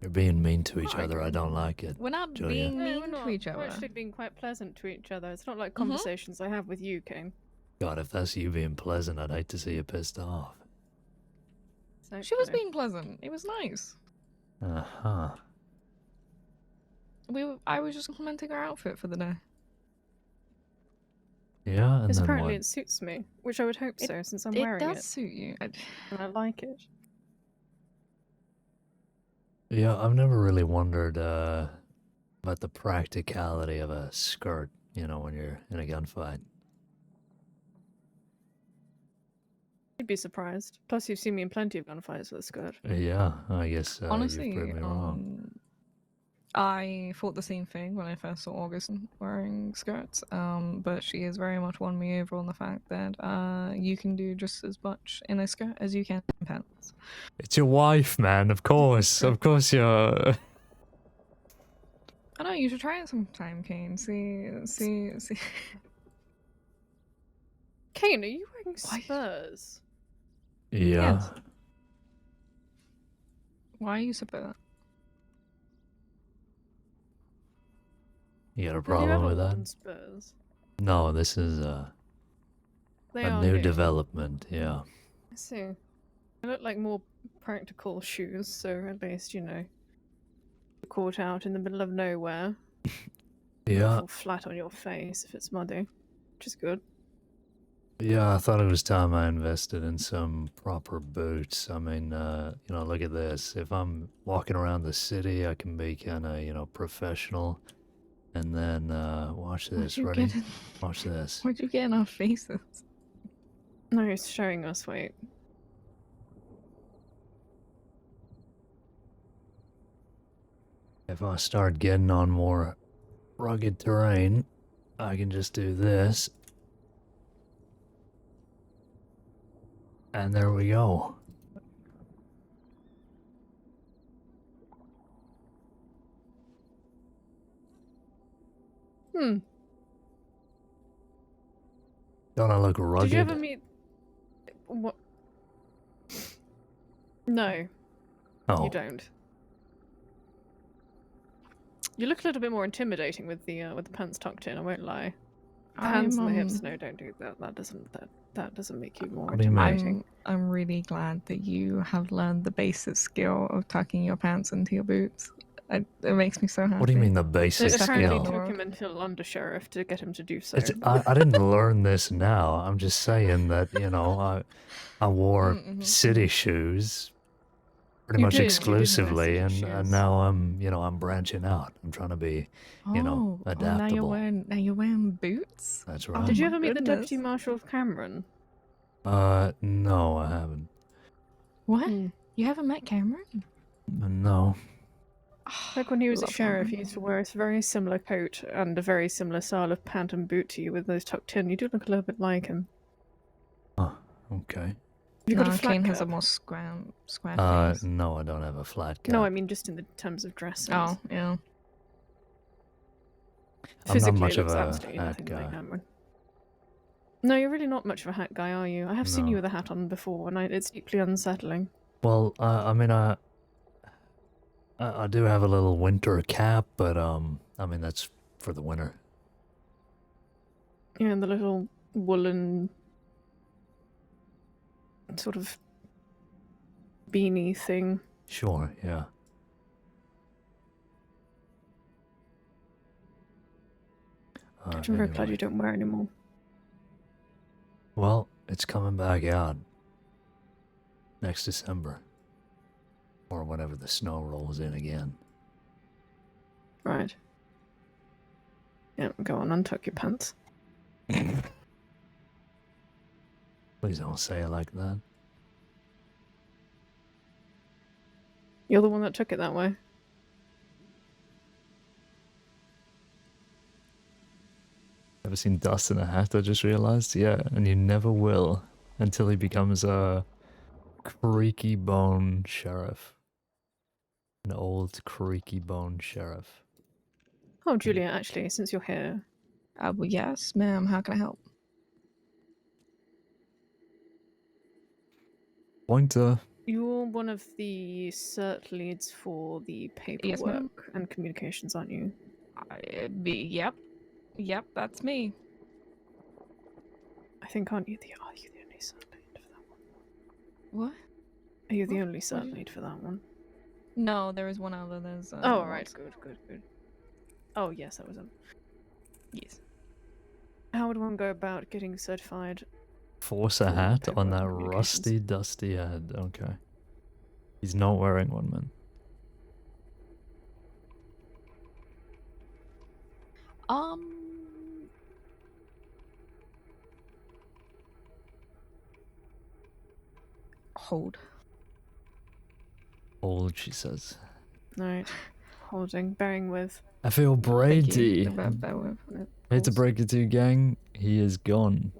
You're being mean to each Why? other. I don't like it. We're not Julia. being No, mean we're to not. each We're other. actually being quite pleasant to each other. It's not like conversations I have with you, Caine. God, if that's you being pleasant, I'd hate to see you pissed off. She was Exactly. being pleasant. It was nice. Uh-huh. I was just complimenting her outfit for the day. Yeah, and Because then apparently what? it suits me, which I would hope so, since I'm It wearing does it. suit you. And I like it. Yeah, I've never really wondered about the practicality of a skirt, you know, when you're in a gunfight. You'd be surprised. Plus, you've seen me in plenty of gunfights with a skirt. Yeah, I guess you've Honestly, proved me wrong. I thought the same thing when I first saw August wearing skirts, but she has very much won me over on the fact that you can do just as much in a skirt as you can in pants. It's your wife, man, of course. Of course you're... I know, you should try it sometime, Caine. See. Caine, are you wearing Why? spurs? Yeah. Yes. Why are you so bad? You got a Have you problem ever with that? worn spurs? No, this is They a are new new. development, yeah. I see. They look like more practical shoes, so at least, you know, you're caught out in the middle of nowhere. You Yeah, fall flat on your face if it's muddy, which is good. yeah, I thought it was time I invested in some proper boots. I mean, you know, look at this. If I'm walking around the city, I can be kind of, you know, professional. And then, watch this, ready? Watch this. What'd you get in our faces? No, he's showing us, wait. If I start getting on more rugged terrain, I can just do this. And there we go. Hmm. Don't I look rugged? Did you ever meet... What? No, Oh, you don't. You look a little bit more intimidating with the pants tucked in, I won't lie. The hands and the hips, no, don't do that. That doesn't make you more What do you mean? intimidating. I'm really glad that you have learned the basic skill of tucking your pants into your boots. It makes me so happy. what do you mean the basic It apparently skill? took him until undersheriff to get him to do so. I didn't learn this now. I'm just saying that, you know, I wore city shoes pretty You much did wear exclusively, city and shoes. now I'm branching out. I'm trying to be, you know, adaptable. Now you're wearing boots. That's Oh right. Did you my ever meet the goodness. Deputy Marshal of Cameron? No, I haven't. What? Hmm. You haven't met Cameron? No. Like when he was a Love sheriff, he Cameron. used to wear a very similar coat and a very similar style of pant and boot to you with those tucked in. You do look a little bit like him. Oh, okay. You got a No, flat Caine has a cap? more square face. No, I don't have a flat cap. No, I mean just in the terms of dressing. Oh, yeah. I'm not Physically, much it of looks a absolutely hat nothing guy. like Cameron. No, you're really not much of a hat guy, are you? I have seen No. you with a hat on before, and it's deeply unsettling. Well, I mean, I do have a little winter cap, but I mean that's for the winter. Yeah, and the little woolen sort of beanie thing. Sure, yeah. I'm very glad Anyway. you don't wear anymore. Well, it's coming back out next December, or whenever the snow rolls in again. Right. Yeah, go on, untuck your pants. Please don't say it like that. You're the one that took it that way. Ever seen dust in a hat? I just realized. Yeah, and you never will until he becomes a creaky bone sheriff. An old creaky bone sheriff. Oh, Julia, actually, since you're here, Well, yes, ma'am. How can I help? Pointer. you're one of the cert leads for the Yes, ma'am. paperwork and communications, aren't you? Yep. Yep, that's me. I think are you the only cert lead for that one? What? Are you the What? only What cert did- lead for that one? No, there is one other. There's Oh, right, lots. good. Oh, yes, that was him. Yes. How would one go about getting certified? Force a For hat on paperwork that communications. rusty, dusty head. Okay. He's not wearing one, man. Hold. Old, she says. Alright. Holding, bearing with. I feel Thank you. Brady. Bear with. Hate to Pause. break it to you, gang. He is gone.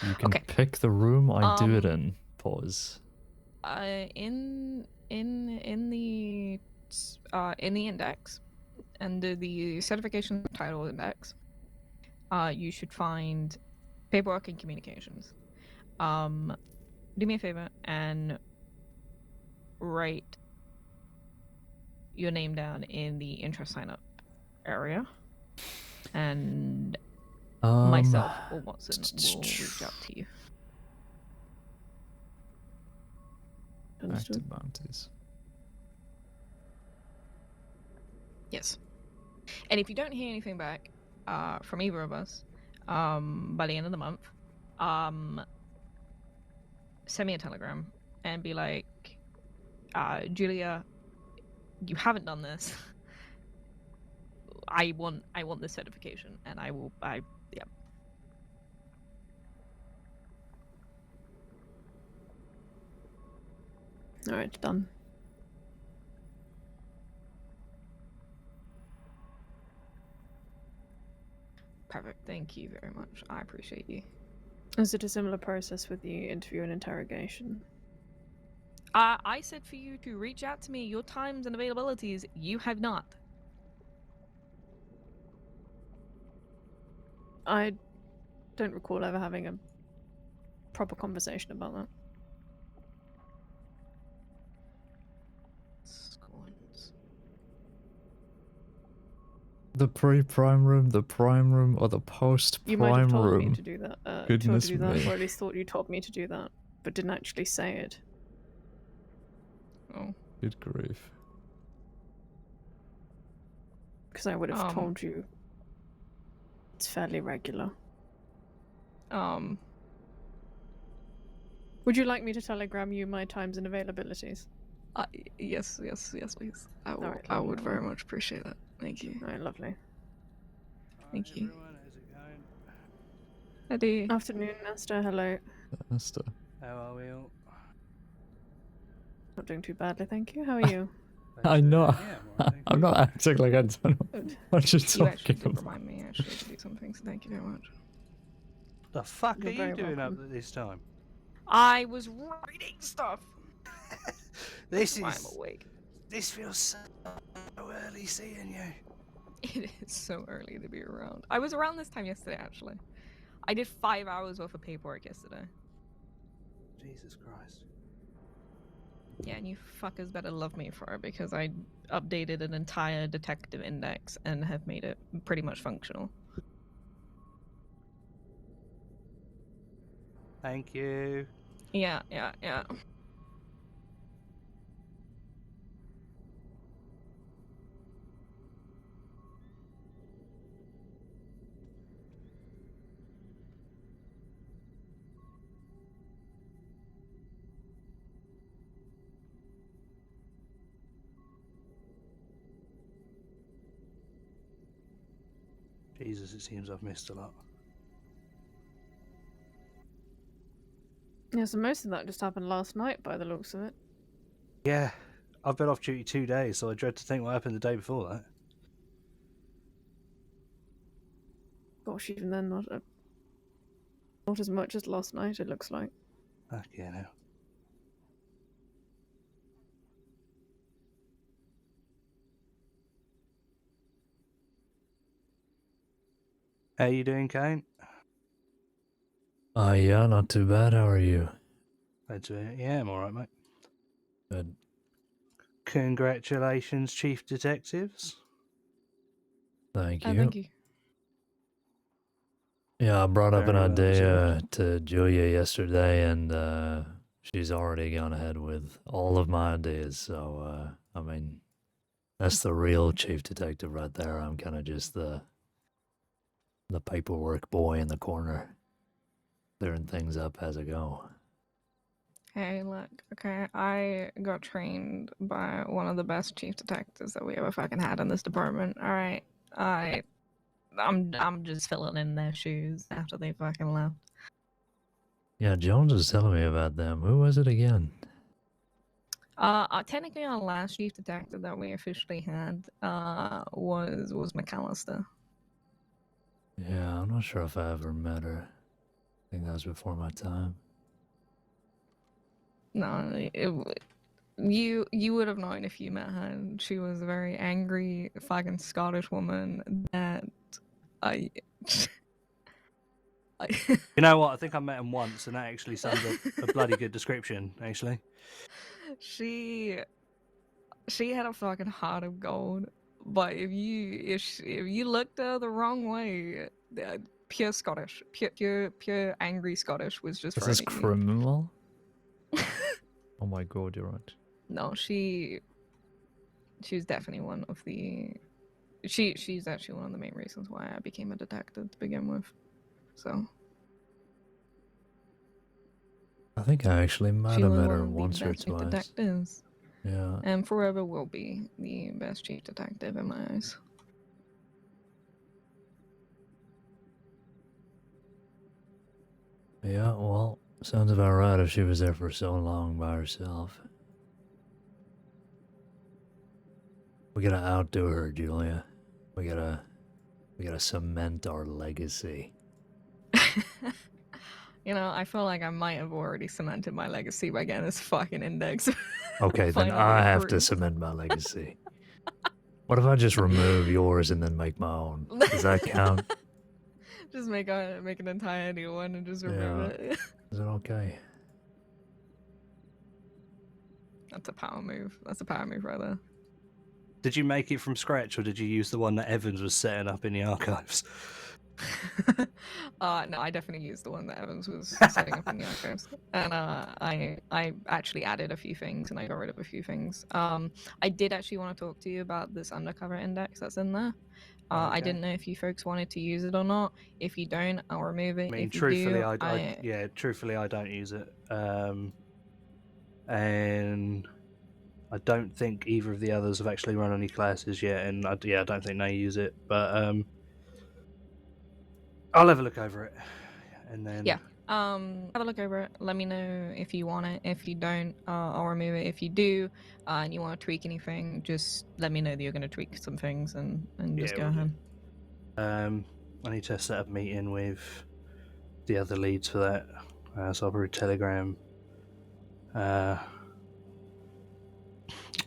You can Okay. pick the room I do it Um, in. Pause. In the index, under the certification title index, you should find paperwork and communications. Do me a favor and write your name down in the interest sign up area, and myself or Watson will reach out to you. Understood. Active bounties. Yes. And if you don't hear anything back from either of us by the end of the month, send me a telegram and be like, Julia, you haven't done this. I want this certification, and yeah. Alright, done. Perfect. Thank you very much. I appreciate you. Is it a similar process with the interview and interrogation? I said for you to reach out to me your times and availabilities. You have not. I don't recall ever having a proper conversation about that. The pre-prime room, the prime room, or the You might have post-prime told room. me to do that. Goodness to do that, me. or at least thought you told me to do that, but didn't actually say it. Oh. Good grief. Because I would have told you. It's fairly regular. Would you like me to telegram you my times and availabilities? Yes, please. Alright, I lovely. would very much appreciate that. Thank you. Alright, lovely. Thank you. Everyone, how's it going? Eddie. Afternoon, Nesta. Hello. Nesta. How are we all? Not doing too badly, thank you. How are you? I know. Yeah, I'm alright, I'm thank not acting like I don't know Good. what you're You actually talking did about. remind me actually to do something, so thank you very much. you. The fuck You're are you very doing up welcome. at this time? I was writing stuff. This That's why is. I'm awake. This feels so early seeing you. It is so early to be around. I was around this time yesterday, actually. I did 5 hours worth of paperwork yesterday. Jesus Christ. Yeah, and you fuckers better love me for it because I updated an entire detective index and have made it pretty much functional. Thank you. Yeah. Jesus, it seems I've missed a lot. Yeah, so most of that just happened last night by the looks of it. Yeah, I've been off duty 2 days, so I dread to think what happened the day before that. Gosh, even then, not as much as last night, it looks like. Fuck yeah, now. How you doing, Caine? Yeah, not too bad. How are you? Yeah, I'm alright, mate. Good. Congratulations, Chief Detectives. Thank you. Thank you. Yeah, I brought up an Very well idea observed. to Julia yesterday, and she's already gone ahead with all of my ideas. So, I mean, that's the real chief detective right there. I'm kind of just the paperwork boy in the corner, clearing things up as I go. Hey, look, okay, I got trained by one of the best chief detectives that we ever fucking had in this department. All right, I'm just filling in their shoes after they fucking left. Yeah, Jones was telling me about them. Who was it again? Technically, our last chief detective that we officially had was McAllister. Yeah, I'm not sure if I ever met her. I think that was before my time. No, you would have known if you met her. She was a very angry, fucking Scottish woman that I. You know what? I think I met him once, and that actually sums up a bloody good description. Actually, she had a fucking heart of gold, but if you looked the wrong way, pure Scottish, pure angry Scottish was just Is thrown this at you. criminal? Oh my god, you're right. No, she was definitely one of the. She's actually one of the main reasons why I became a detective to begin with. So. I think I actually might She have was met one her of the once or best chief twice. detectives. Yeah. And forever will be the best chief detective in my eyes. Yeah, well, sounds about right if she was there for so long by herself. We gotta outdo her, Julia. We gotta cement our legacy. You know, I feel like I might have already cemented my legacy by getting this fucking index. Okay, then Finally I have to approved. cement my legacy. What if I just remove yours and then make my own? Does that count? Just make an entire new one and just remove it. Is it okay? That's a power move. That's a power move right there. did you make it from scratch, or did you use the one that Evans was setting up in the archives? No, I definitely used the one that Evans was setting up in the archives, and I actually added a few things and I got rid of a few things. I did actually want to talk to you about this undercover index that's in there. I didn't know if you folks wanted to use it or not. If you don't, I'll remove it. I mean, if you truthfully, do, truthfully, I don't use it, and I don't think either of the others have actually run any classes yet, and I don't think they use it. But I'll have a look over it, and then have a look over it. Let me know if you want it. If you don't, I'll remove it. If you do, and you want to tweak anything, just let me know that you're going to tweak some things and just go we'll do. ahead. I need to set up a meeting with the other leads for that, so I'll probably telegram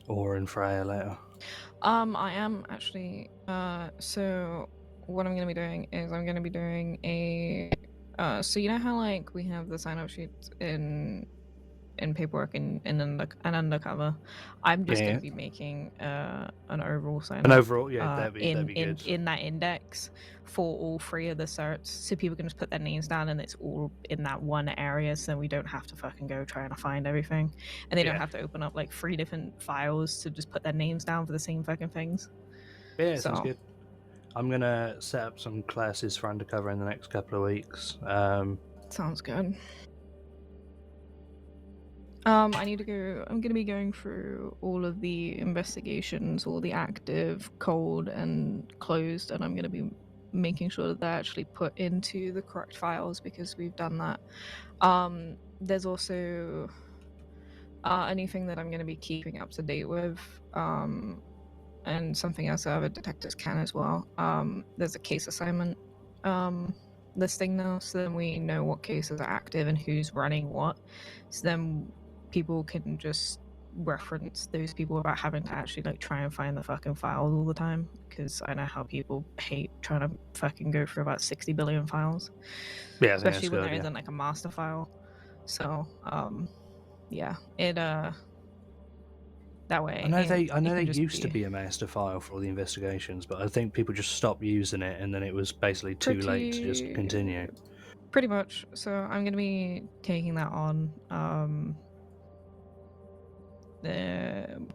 or in Freya later. I am actually. So what I'm going to be doing is I'm going to be doing a. So you know how like we have the sign up sheets in paperwork and an undercover. I'm just going to be making an overall sign up. An overall, that'd be good. In that index for all three of the certs, so people can just put their names down and it's all in that one area, so we don't have to fucking go trying to find everything, and they don't have to open up like 3 different files to just put their names down for the same fucking things. Yeah, sounds good. I'm gonna set up some classes for undercover in the next couple of weeks. Sounds good. I need to go. I'm going to be going through all of the investigations, all the active, cold, and closed, and I'm going to be making sure that they're actually put into the correct files because we've done that. There's also anything that I'm going to be keeping up to date with, and something else that other detectives can as well. There's a case assignment listing now, so then we know what cases are active and who's running what. So then people can just reference those people without having to actually like try and find the fucking files all the time, because I know how people hate trying to fucking go through about 60 billion files, especially when there isn't like a master file. So yeah, That way, I know they it can just used to be a master file for all the investigations, but I think people just stopped using it, and then it was basically too late to just continue. Pretty much. So I'm gonna be taking that on.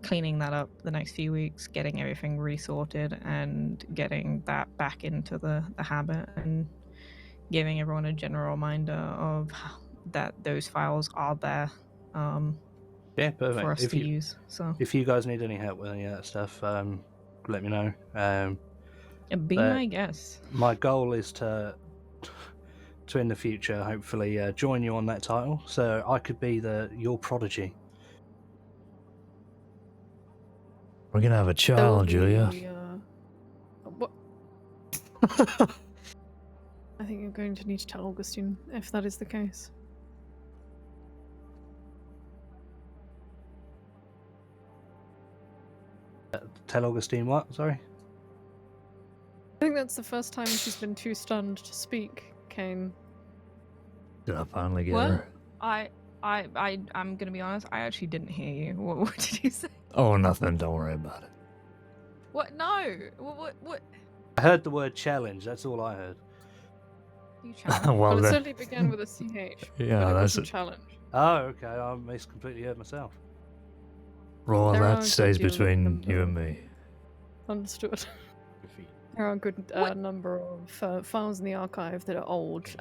Cleaning that up the next few weeks, getting everything resorted, and getting that back into the habit, and giving everyone a general reminder of that those files are there Yeah, perfect. for us to use. So if you guys need any help with any of that stuff, let me know. be my guest. My goal is to in the future, hopefully, join you on that title, so I could be your prodigy. We're gonna have a child, Julia. What? I think you're going to need to tell Augustine if that is the case. Tell Augustine what? Sorry? I think that's the first time she's been too stunned to speak, Caine. Did I finally get What? her? I'm gonna be honest. I actually didn't hear you. What did you say? Oh, nothing. Don't worry about it. What? No. What? I heard the word challenge. That's all I heard. You challenge? Well, it then- certainly began with a CH. Yeah, but it that's wasn't it. challenge. Oh, okay. I completely heard myself. Well, There are that stays good deal of between them, you though. and me. Understood. There are a good number of files in the archive that are old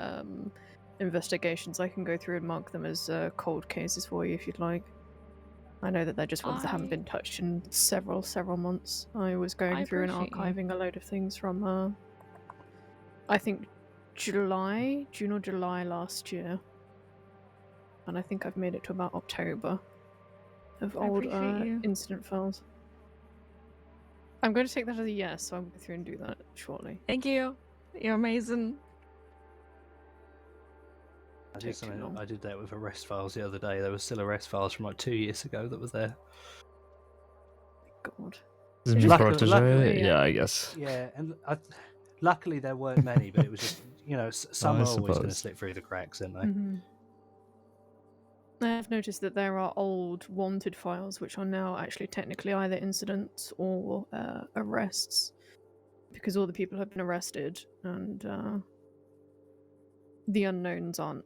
investigations. I can go through and mark them as cold cases for you if you'd like. I know that they're just ones that haven't been touched in several months. I was going through and appreciate you. archiving a load of things from, I think, June or July last year. And I think I've made it to about October of I old appreciate you. incident files. I'm going to take that as a yes, so I'll go through and do that shortly. Thank you. You're amazing. I Take did too something. long. I did that with arrest files the other day. There were still arrest files from like 2 years ago that was there. God. Is it Just my luckily- protege? Yeah, I guess. Yeah, and luckily there weren't many, but it was just some I are always going to suppose. slip through the cracks, aren't they? Mm-hmm. I have noticed that there are old wanted files which are now actually technically either incidents or arrests, because all the people have been arrested and the unknowns aren't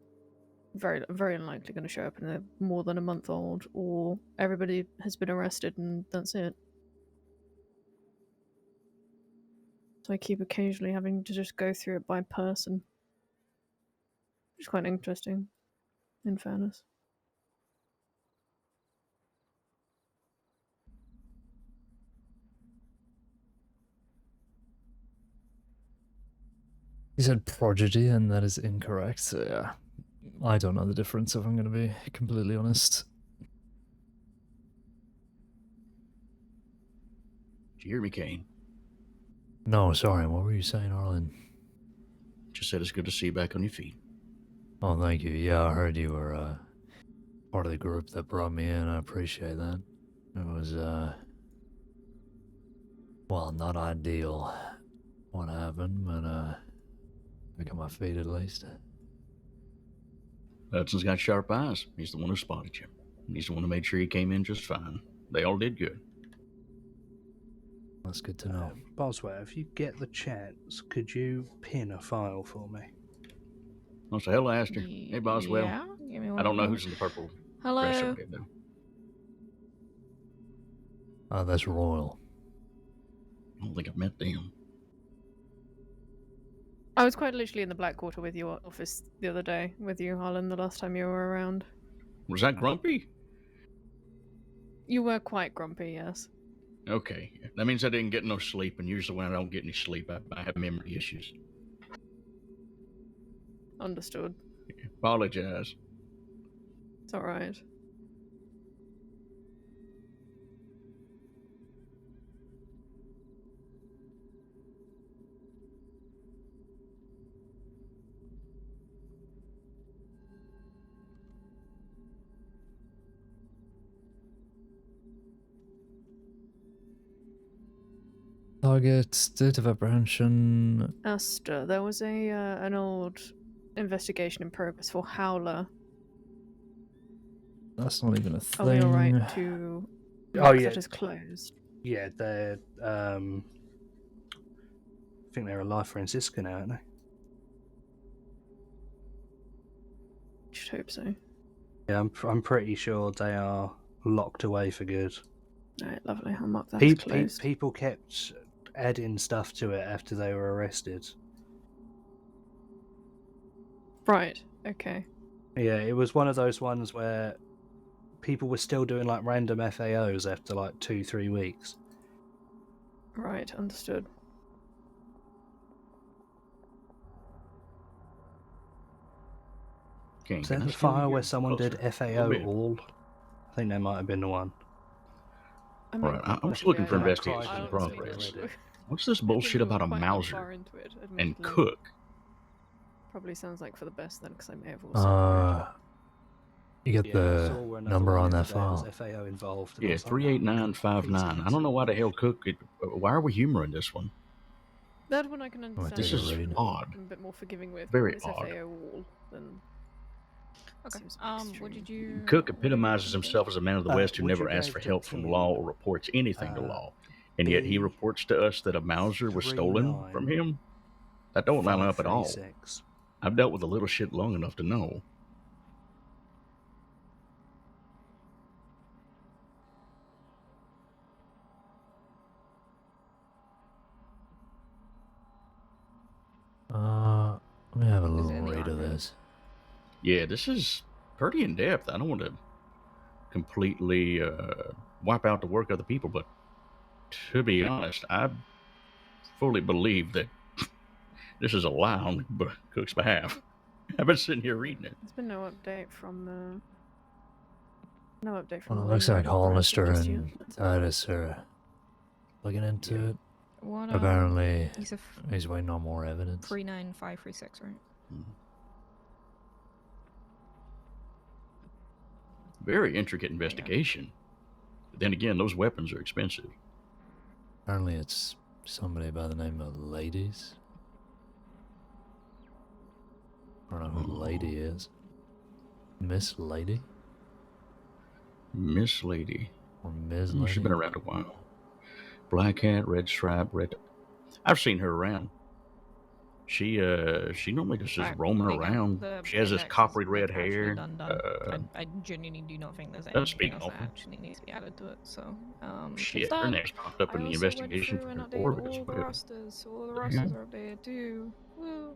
very unlikely going to show up, and they're more than a month old, or everybody has been arrested and that's it. So I keep occasionally having to just go through it by person, which is quite interesting, in fairness. You said prodigy, and that is incorrect. So yeah, I don't know the difference, if I'm going to be completely honest. Did you hear me, Caine? No, sorry. What were you saying, Arlen? Just said it's good to see you back on your feet. Oh, thank you. Yeah, I heard you were part of the group that brought me in. I appreciate that. It was, well, not ideal what happened, but back on my feet at least. Hudson's got sharp eyes. He's the one who spotted you. He's the one who made sure you came in just fine. They all did good. That's good to know. Boswell, if you get the chance, could you pin a file for me? What's the hell I asked her? Hey, Boswell. Yeah. Give me one I don't know moment. who's in the purple dress Hello. over there, though. That's Royal. I don't think I've met them. I was quite literally in the Black Quarter with your office the other day, with you, Harlan, the last time you were around. Was that Grumpy? You were quite grumpy, yes. Okay. That means I didn't get no sleep, and usually when I don't get any sleep, I have memory issues. Understood. Apologize. It's alright. Target, date of apprehension. Asta, there was an old investigation in progress for Howler. That's not even a Are we thing. alright to Oh, yeah. That is closed. Yeah, they're. I think they're alive for Francisca now, aren't they? Should hope so. Yeah, I'm pretty sure they are locked away for good. Alright, lovely. I'll mark that as closed. People kept adding stuff to it after they were arrested. Right, okay. Yeah, it was one of those ones where people were still doing like random FAOs after like 2-3 weeks. Right, understood. Caine, Is can that I the stand file here where someone did closer? FAO bit. all? I think that might have been the one. I mean, Right, I'm just possibly, looking for I- investigation I in honestly progress. don't- What's this I didn't bullshit go about a quite that far Mauser into it, and admittedly. Cook? Probably sounds like for the best then, because I may have also. You get Yeah, I the saw another number one on the that other day, file. was FAO involved. and I Yeah, was like, 38959. I don't know why the hell Cook. Why are we humoring this one? That one I can understand. This take a is read. odd. I'm a bit more forgiving with. Very When it's odd. FAO all, then. Okay. Seems What extreme. did you? Cook what epitomizes did you himself as a man of the West who would never you asks go for to help from team, law or reports anything to law, and yet he B reports to us that a Mauser was stolen from him. That don't line up at all. 536. I've dealt with a little shit long enough to know. Let me have a Is it little in the read of archive? this. Yeah, this is pretty in depth. I don't want to completely wipe out the work of the people, but to be honest, I fully believe that this is a lie on Cook's behalf. I've been sitting here reading it. There's been no update from the. No update from Well, it the. looks like Leader Hollister just yet. and Titus are looking into it. What? Apparently, He's a he's waiting on more evidence. 39536, right? Very intricate investigation. But then again, those weapons are expensive. Apparently, it's somebody by the name of Ladies. I don't know who Lady is. Miss Lady? Miss Lady. Or Ms. Lady? She's been around a while. Black hat, red stripe, red. I've seen her around. She normally just is roaming around. She has this coppery red hair. I genuinely do not think there's Doesn't speak anything else that often. actually needs to be added to it. So, Shit, there's her that. name's popped up I in the also investigation went through and report updated as all the well. rosters, so all the rosters are updated too. Woo.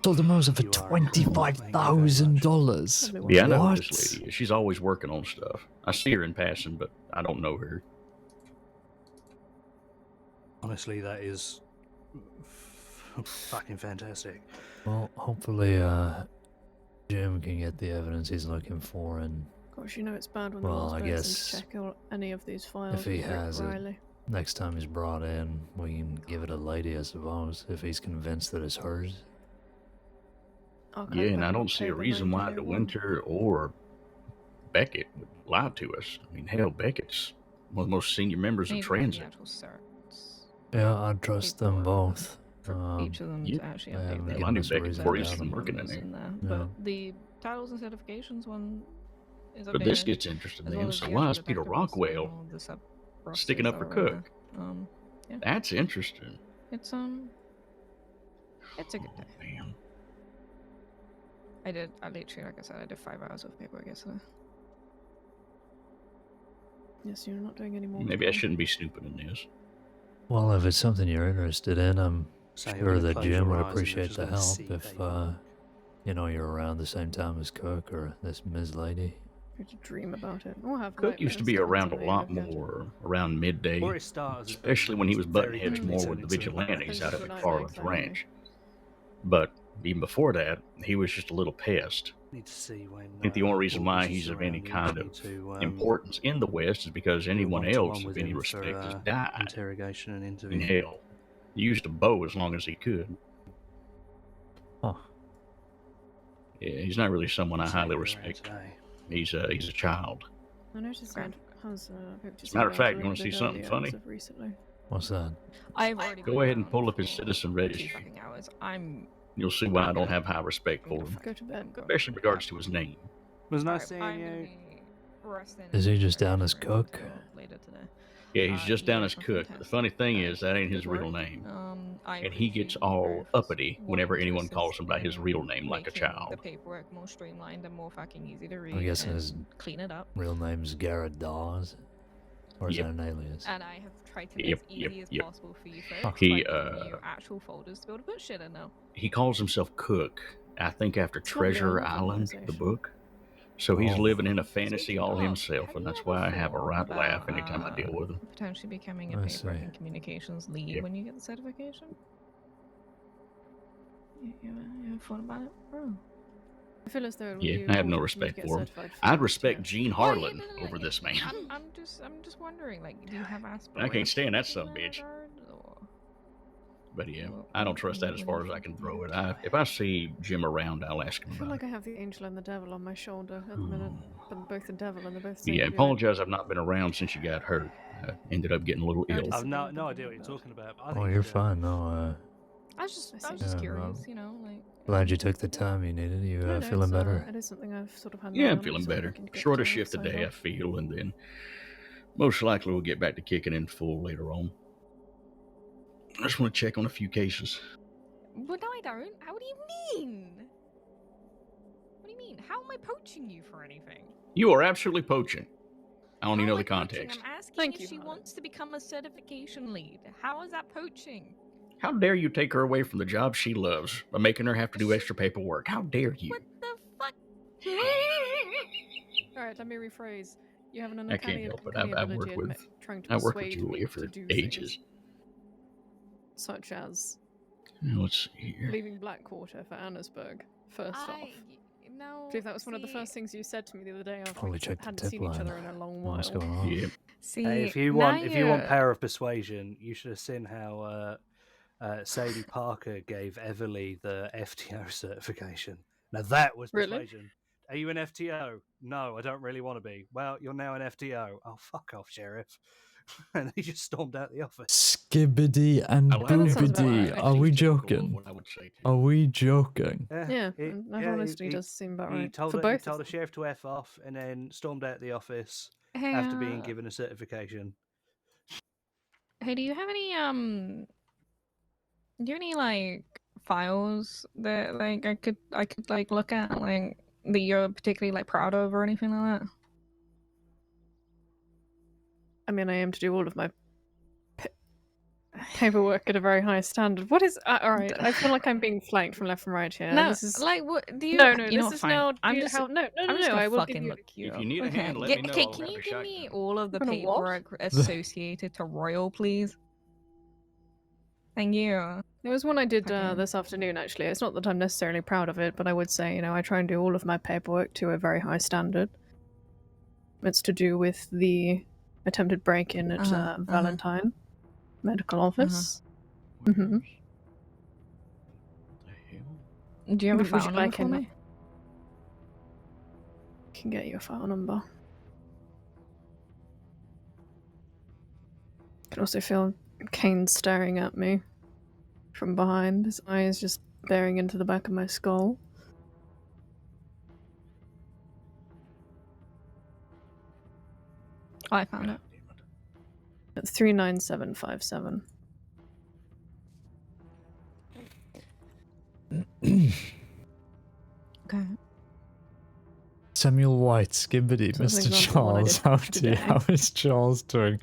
Sold the Moser for You are cool. Thank you very much. $25,000. Yeah, I know who What? this lady is. She's always working on stuff. I see her in passing, but I don't know her. Honestly, that is fucking fantastic. Well, hopefully, Jim can get the evidence he's looking for, and Gosh, you know it's bad when Well, the I last person guess to check any of these files. if he is Rick has it, Riley. next time he's brought in, we can give it a lady, I suppose, if he's convinced that it's hers. Archive Yeah, and back I in don't see a October reason why 1901. DeWinter or Beckett would lie to us. I mean, hell, Beckett's one of the most senior members of Need to have the Transit. actual certs. Yeah, I trust them Paperwork both. For each of them yeah, to actually I update haven't their given I knew us a Beckett reason before to he doubt started them. working in numbers there. there. Yeah. But the titles and certifications one is updated. But this gets interesting as then. well as So the why actual is Peter detective roster and Rockwell all the sub-rosters sticking up that for are in Cook? there. That's interesting. It's a good day. Man. I literally, like I said, I did 5 hours of paperwork yesterday. Yes, you're not doing any more. Maybe I today. shouldn't be snooping in this. Well, if it's something you're interested in, I'm So you're sure gonna that close Jim your would eyes and appreciate you're just the gonna help see if, paperwork. you're around the same time as Cook or this Ms. Lady. Try to dream about it. Or have Cook used to be nightmares, around a depends on lot how you look at it. more around midday, Or it started as a especially when he was very butting heads quickly more turned with the into a vigilantes out at Good night, McFarland's Max, I ranch. But even before that, he was just a little pest. Need to see when. I think the only reason why August is he's of any around, you kind need of to, importance in the West is because do a anyone one-to-one else of with any him respect for, has died interrogation and in interview. hell. He used a bow as long as he could. Huh. Yeah, he's not really someone I So highly you're around respect. today. He's a child. I noticed Okay. Ed has As a matter of fact, you want to see something funny? Recently. What's that? I've already Go been ahead and around pull up his for citizen 2 registry. fucking hours. I'm You'll see why I don't have high respect for him, Go to bed. especially in regards to his name. It was nice Alright, seeing I'm you. gonna be resting. Is he in just down as preparation cook? until later today. Yeah, he's just down as cook. The Fantastic. funny thing is, that ain't Good his work. real name. I And he appreciate gets you all both uppity whenever wanting to anyone calls assist him by his in real name like a making child. the paperwork more streamlined and more fucking easy to I'm read guessing and his clean it up. real name's Garrett Dawes, or is Yep. that an alias? And I have tried to make Yep, it as easy yep, as yep. possible for you folks Fuck. by He, giving you actual folders to be able to put shit in now. He calls himself Cook, I think after It's probably Treasure an Island, the organisation. book. So he's Oh. living in a fantasy Speaking all of, himself, have and you that's ever why I have a thought right laugh about, anytime I deal with him. potentially becoming a I paperwork see. and communications lead Yep. when you get the certification? You ever thought about it, bro? I feel as though Yeah, you I have all no just need to respect get for him. certified I'd first, respect yeah. Gene Well, yeah, Harlan no, over this man. I'm just wondering, like, do you have aspirations? I can't stand that in son of a bitch. regard, or- But yeah, Well, I don't trust that what as do far you as I can think? throw it. If I see Jim around, I'll ask him I feel about like it. I have the angel and the devil on my shoulder at the minute. But both the devil and they're both saying Yeah, to be apologize. I've not been around since you got hurt. I ended up getting a little Oh, ill. just- I've no something I'm idea what thinking you're about. talking about. But I Oh, think you're fine. No, I was just Yeah, curious, you know, like. glad you took the time you needed. You No, feeling it's, better? It is something I've sort of had. Yeah, my I'm eye on, feeling so I'm better. looking to get Shorter the shift side today, I off. feel, and then most likely we'll get back to kicking in full later on. I just want to check on a few cases. Well, no, I don't. What do you mean? What do you mean? How am I poaching you for anything? You are absolutely poaching. I don't even know How the am I poaching? context. I'm asking Thank if you, she Harlan. wants to become a certification lead. How is that poaching? How dare you take her away from the job she loves by making her have to do extra paperwork? How dare you? What the fuck? Alright, let me rephrase. You have an I can't uncanny, help it. uncanny I've ability worked at with trying to I worked with persuade Julia me for to do ages. things, such as Let's see here. leaving Blackwater for Annesburg. First off, No. I believe that was one of the first things you said to me the other day after Probably we check the hadn't tip seen each line. other in a long Know while. what's going on? Yeah. See, Hey, if you now want power of persuasion, you should have seen how Sadie Parker gave Everly the FTO certification. Now that was Really? persuasion. Are you an FTO? No, I don't really want to be. Well, you're now an FTO. Oh, fuck off, Sheriff. And he just stormed out the office. Skibbity and I like that sounds about boobity. right. Are we Seems typical of joking? what I would say too. Are we joking? Yeah, he- that yeah, honestly he- does seem about He right. told For he both told the of them. sheriff to F off and then stormed out the office Hey, after being given a certification. Hey, do you have any do you have any like files that like I could like look at, like that you're particularly like proud of or anything like that? I mean, I aim to do all of my paperwork at a very high standard. What is... Alright, I feel like I'm being flanked from left and right here. No, This is... like what do you? No, you know this what, is fine. now... I'm do just how... No, I'm just gonna I will fucking give you... look you If up. you need a Okay. hand, let Yeah, me know. okay, I'll can grab you a give me shotgun. all of the You're gonna what? paperwork associated to Royal, please? Thank you. It was one I did Okay. this afternoon, actually. It's not that I'm necessarily proud of it, but I would say, you know, I try and do all of my paperwork to a very high standard. It's to do with the attempted break-in at Valentine Medical Office. Mm-hmm. What the hell? Do you have a Would you file number like for him? me? Can get you a file number. Can also feel Caine staring at me from behind, his eyes just bearing into the back of my skull. Oh, I found it. At 39757. Okay. Samuel White, Skibbity, So that's an Mr. example of what I Charles, did how today. how is Charles doing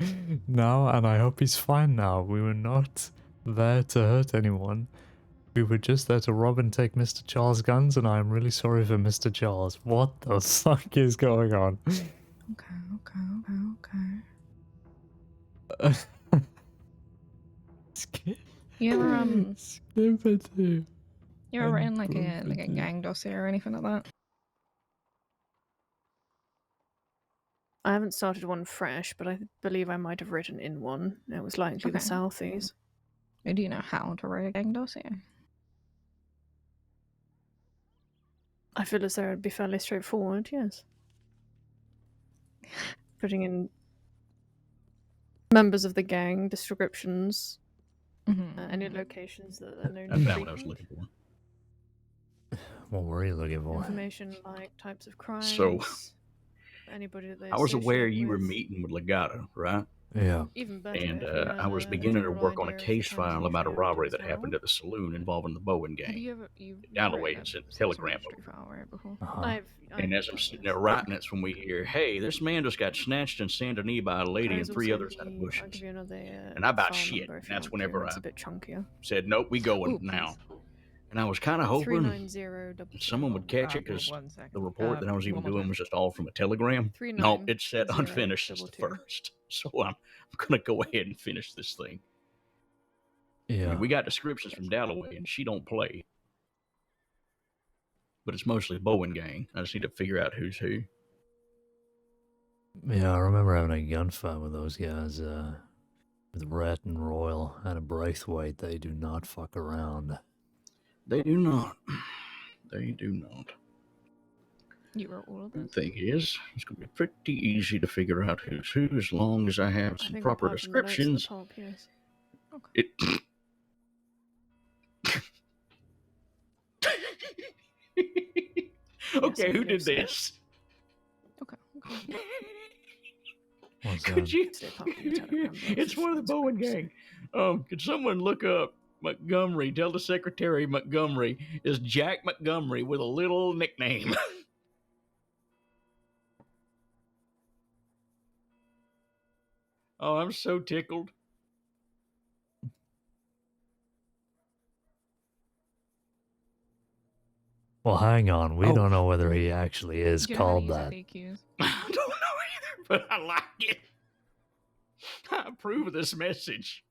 now? And I hope he's fine now. We were not there to hurt anyone. We were just there to rob and take Mr. Charles' guns, and I'm really sorry for Mr. Charles. What the fuck is going on? Okay. You ever Skibbity. you ever And in like a Boobity. gang dossier or anything like that? I haven't started one fresh, but I believe I might have written in one. It was likely the Okay. Southies. Or do you know how to write a gang dossier? I feel as though it'd be fairly straightforward, yes. Putting in members of the gang, descriptions, any locations that are known I to found what I was frequent. looking for. What were you looking for? Information like types of crimes. So, anybody that they I was aware associate you were with. meeting with Legato, right? Yeah. Even better And if we had I was a beginning to general work on a idea of the case kinds of file about a things we robbery have to that as happened well. at the saloon involving the Bowen Have gang. you ever you've Galloway written had sent a a telegram mystery over. file, right, before? Uh-huh. And as I'm sitting there writing, it's when we hear, "Hey, this man just got snatched in Saint Denis by a lady and There's 3 also others out of I'll bushes." give you another And I about file shit. number And if you that's want to, whenever and I it's a bit chunkier. said, "Nope, we going Ooh, now." please. And I was kind of hoping 390 someone would catch it because 1 second. the report that I was even one more doing time. was just all from a telegram. No, it said 390 unfinished since the 22. first. So I'm going to go ahead and finish this thing. I Yeah. mean, we got descriptions from Dalloway, and she don't play. But it's mostly Bowen gang. I just need to figure out who's who. Yeah, I remember having a gunfight with those guys, with Rhett and Royal and a Braithwaite. They do not fuck around. They do not. They do not. You wrote all of The this? thing is, it's going to be pretty easy to figure out who's who as long as I have I some think proper apart from the notes at the descriptions. top, yes. It. Okay, I who believe did so. this? Okay. What's Could that? you? Stay apart from the telegram, though, It's for one of the Bowen transcript's gang. Could someone look up Montgomery? Tell the secretary Montgomery is Jack Montgomery with a little nickname. Oh, I'm so tickled. Well, hang on. We Oh. don't know whether he actually is You know how to called use that. FAQs? I don't know either, but I like it. I approve of this message.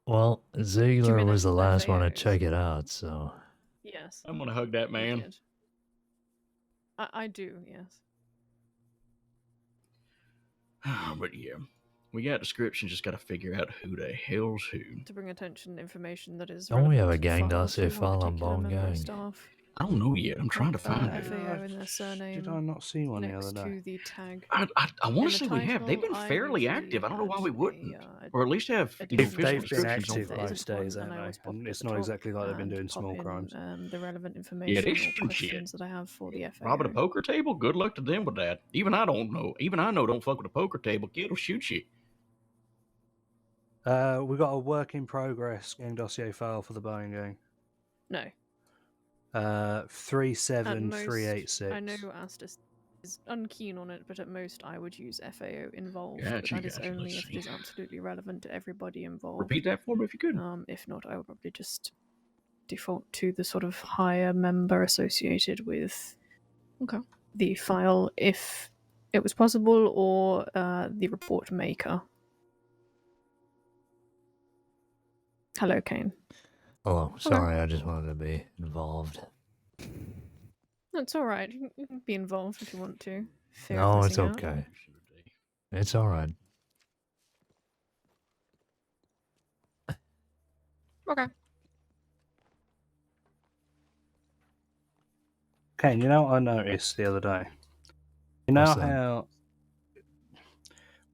Well, Ziegler mean was the last one to FAOs? check it out, so. Yes. I'm gonna hug that he man. did. I do, yes. But yeah, we got descriptions. Just got to figure out who the hell's who. To bring attention to information that is Don't we have relevant a to the gang file dossier to one file on particular Bone member of Gang? staff. I don't know yet. I'm trying to find it. FAO in their surname. Did I not see one the next other day? to the tag. I In want the to say we have. They've been title, I fairly usually active. I don't know why add we wouldn't, a, or at least have a you know, different They've physical been description descriptions on active that file. isn't most days, one, and haven't I they? always pop And it at it's the not top exactly like they've been and doing pop small in, crimes. the relevant information they or shooting shit. questions that I have for the FAO. Robbing a poker table? Good luck to them with that. Even I don't know. Even I know don't fuck with a poker table. Kid will shoot you. We got a work in progress gang dossier file for the Boeing gang. No. 37386. I know Astus is unkeen on it, but at most I would use FAO involved. Gotcha, but that is gotcha. only Let's if it see. is absolutely relevant to everybody involved. Repeat that for me if you could. If not, I would probably just default to the sort of higher member associated with the file if it was possible, or the report maker. Hello, Caine. Oh, sorry, I just wanted to be involved. That's all right. You can be involved if you want to. Fear of No, it's missing out. okay. It's alright. Okay. Caine, you know what I noticed the other day? You know What's that? how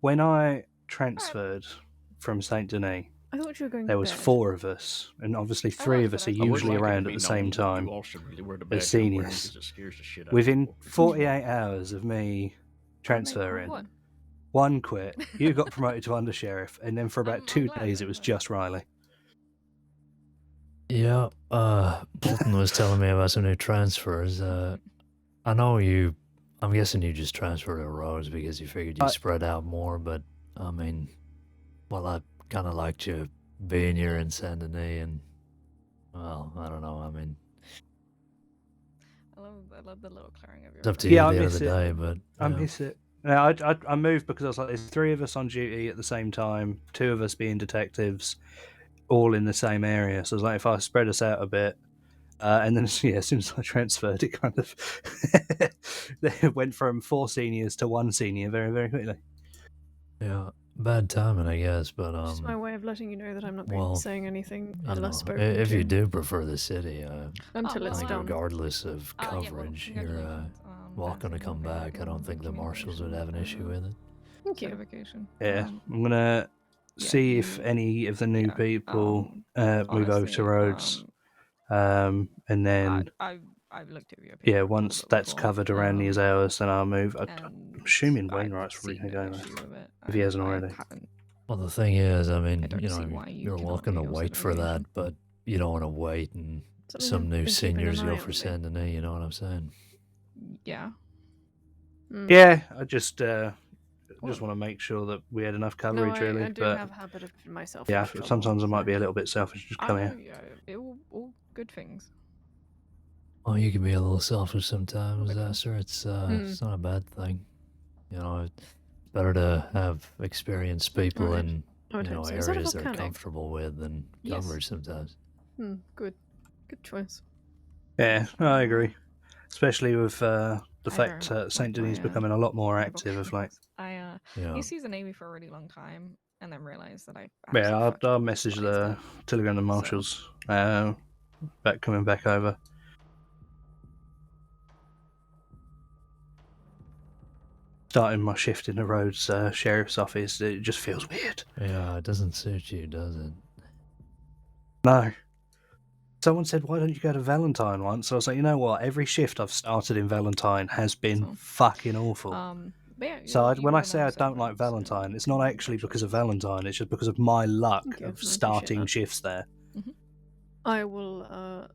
when I transferred from Saint Denis, I thought you were going there to was bed. 4 of us, and obviously 3 of us are I would usually like it to around be at the known same that time you all should really wear the as badge I'm wearing seniors. 'cause it scares the shit out of Within people. 48 hours of me transferring, What? one quit, you got promoted to undersheriff, and then for about 2 days it was just Riley. Yeah, Bolton was telling me about some new transfers. I know I'm guessing you just transferred to Rhodes because you figured you'd spread out more, but, I mean, well, I kind of liked you being here in Saint Denis, and, well, I don't know, I mean, I love the little clearing of your it's up to you Yeah, at I the end of miss the it. day, but, I yeah. miss it. No, I moved because I was like, there's 3 of us on duty at the same time, 2 of us being detectives, all in the same area. So I was like, if I spread us out a bit, and then yeah, as soon as I transferred, it kind of it went from 4 seniors to 1 senior very, very quickly. Yeah, bad timing, I guess, but, Just my way of letting you know that I'm not going to well, be saying anything I don't unless know. spoken If to. you do prefer the city, Until I it's think done. regardless of Yeah, well, coverage, you're congratulations, welcome to come back. I don't think the marshals would have an issue with it. Thank you. certification. Yeah, I'm gonna see if any of the new people move over to honestly, Rhodes, and then I I've looked at your Yeah, paperwork a once little bit that's before, covered around these hours, then I'll move. I'm and assuming I've Wainwright's probably seen going to no go there, issue with it. if he hasn't I already. haven't. Well, the thing is, I mean, don't you see know, why you you're cannot welcome do to your wait for that, segregation. but you don't want to wait and Something some I've new been keeping seniors an go eye for on, Saint Denis, you know what I'm saying? Yeah. Yeah, I just want Well, to make sure that we had enough No, coverage, really. I do but have a habit of putting myself yeah, into trouble. sometimes I might so- be a little bit selfish. Just come here. it all good things. Oh, you can be a little selfish sometimes, Okay. sir. It's not a bad thing. You know, it's better to have experienced people Right. in I would you know hope so. Is that a areas they're volcanic? comfortable with than Yes. coverage sometimes. Good choice. Yeah, I agree. Especially with the I very fact much Saint like Denis my, becoming a lot more my active of volcanics. late. I Yeah. used to use the Navy for a really long time, and then realized that I Yeah, absolutely I'll message despised the it. Telegram and Marshals coming back over. Starting my shift in the Rhodes Sheriff's Office, it just feels weird. Yeah, it doesn't suit you, does it? No. Someone said, why don't you go to Valentine once? I was like, you know what? Every shift I've started in Valentine has been So, fucking awful. But yeah, So you when I will say now I serve don't like Rhodes, Valentine, it's not actually because of Valentine. It's just because of my luck Thank you, I of appreciate starting that. shifts there. I will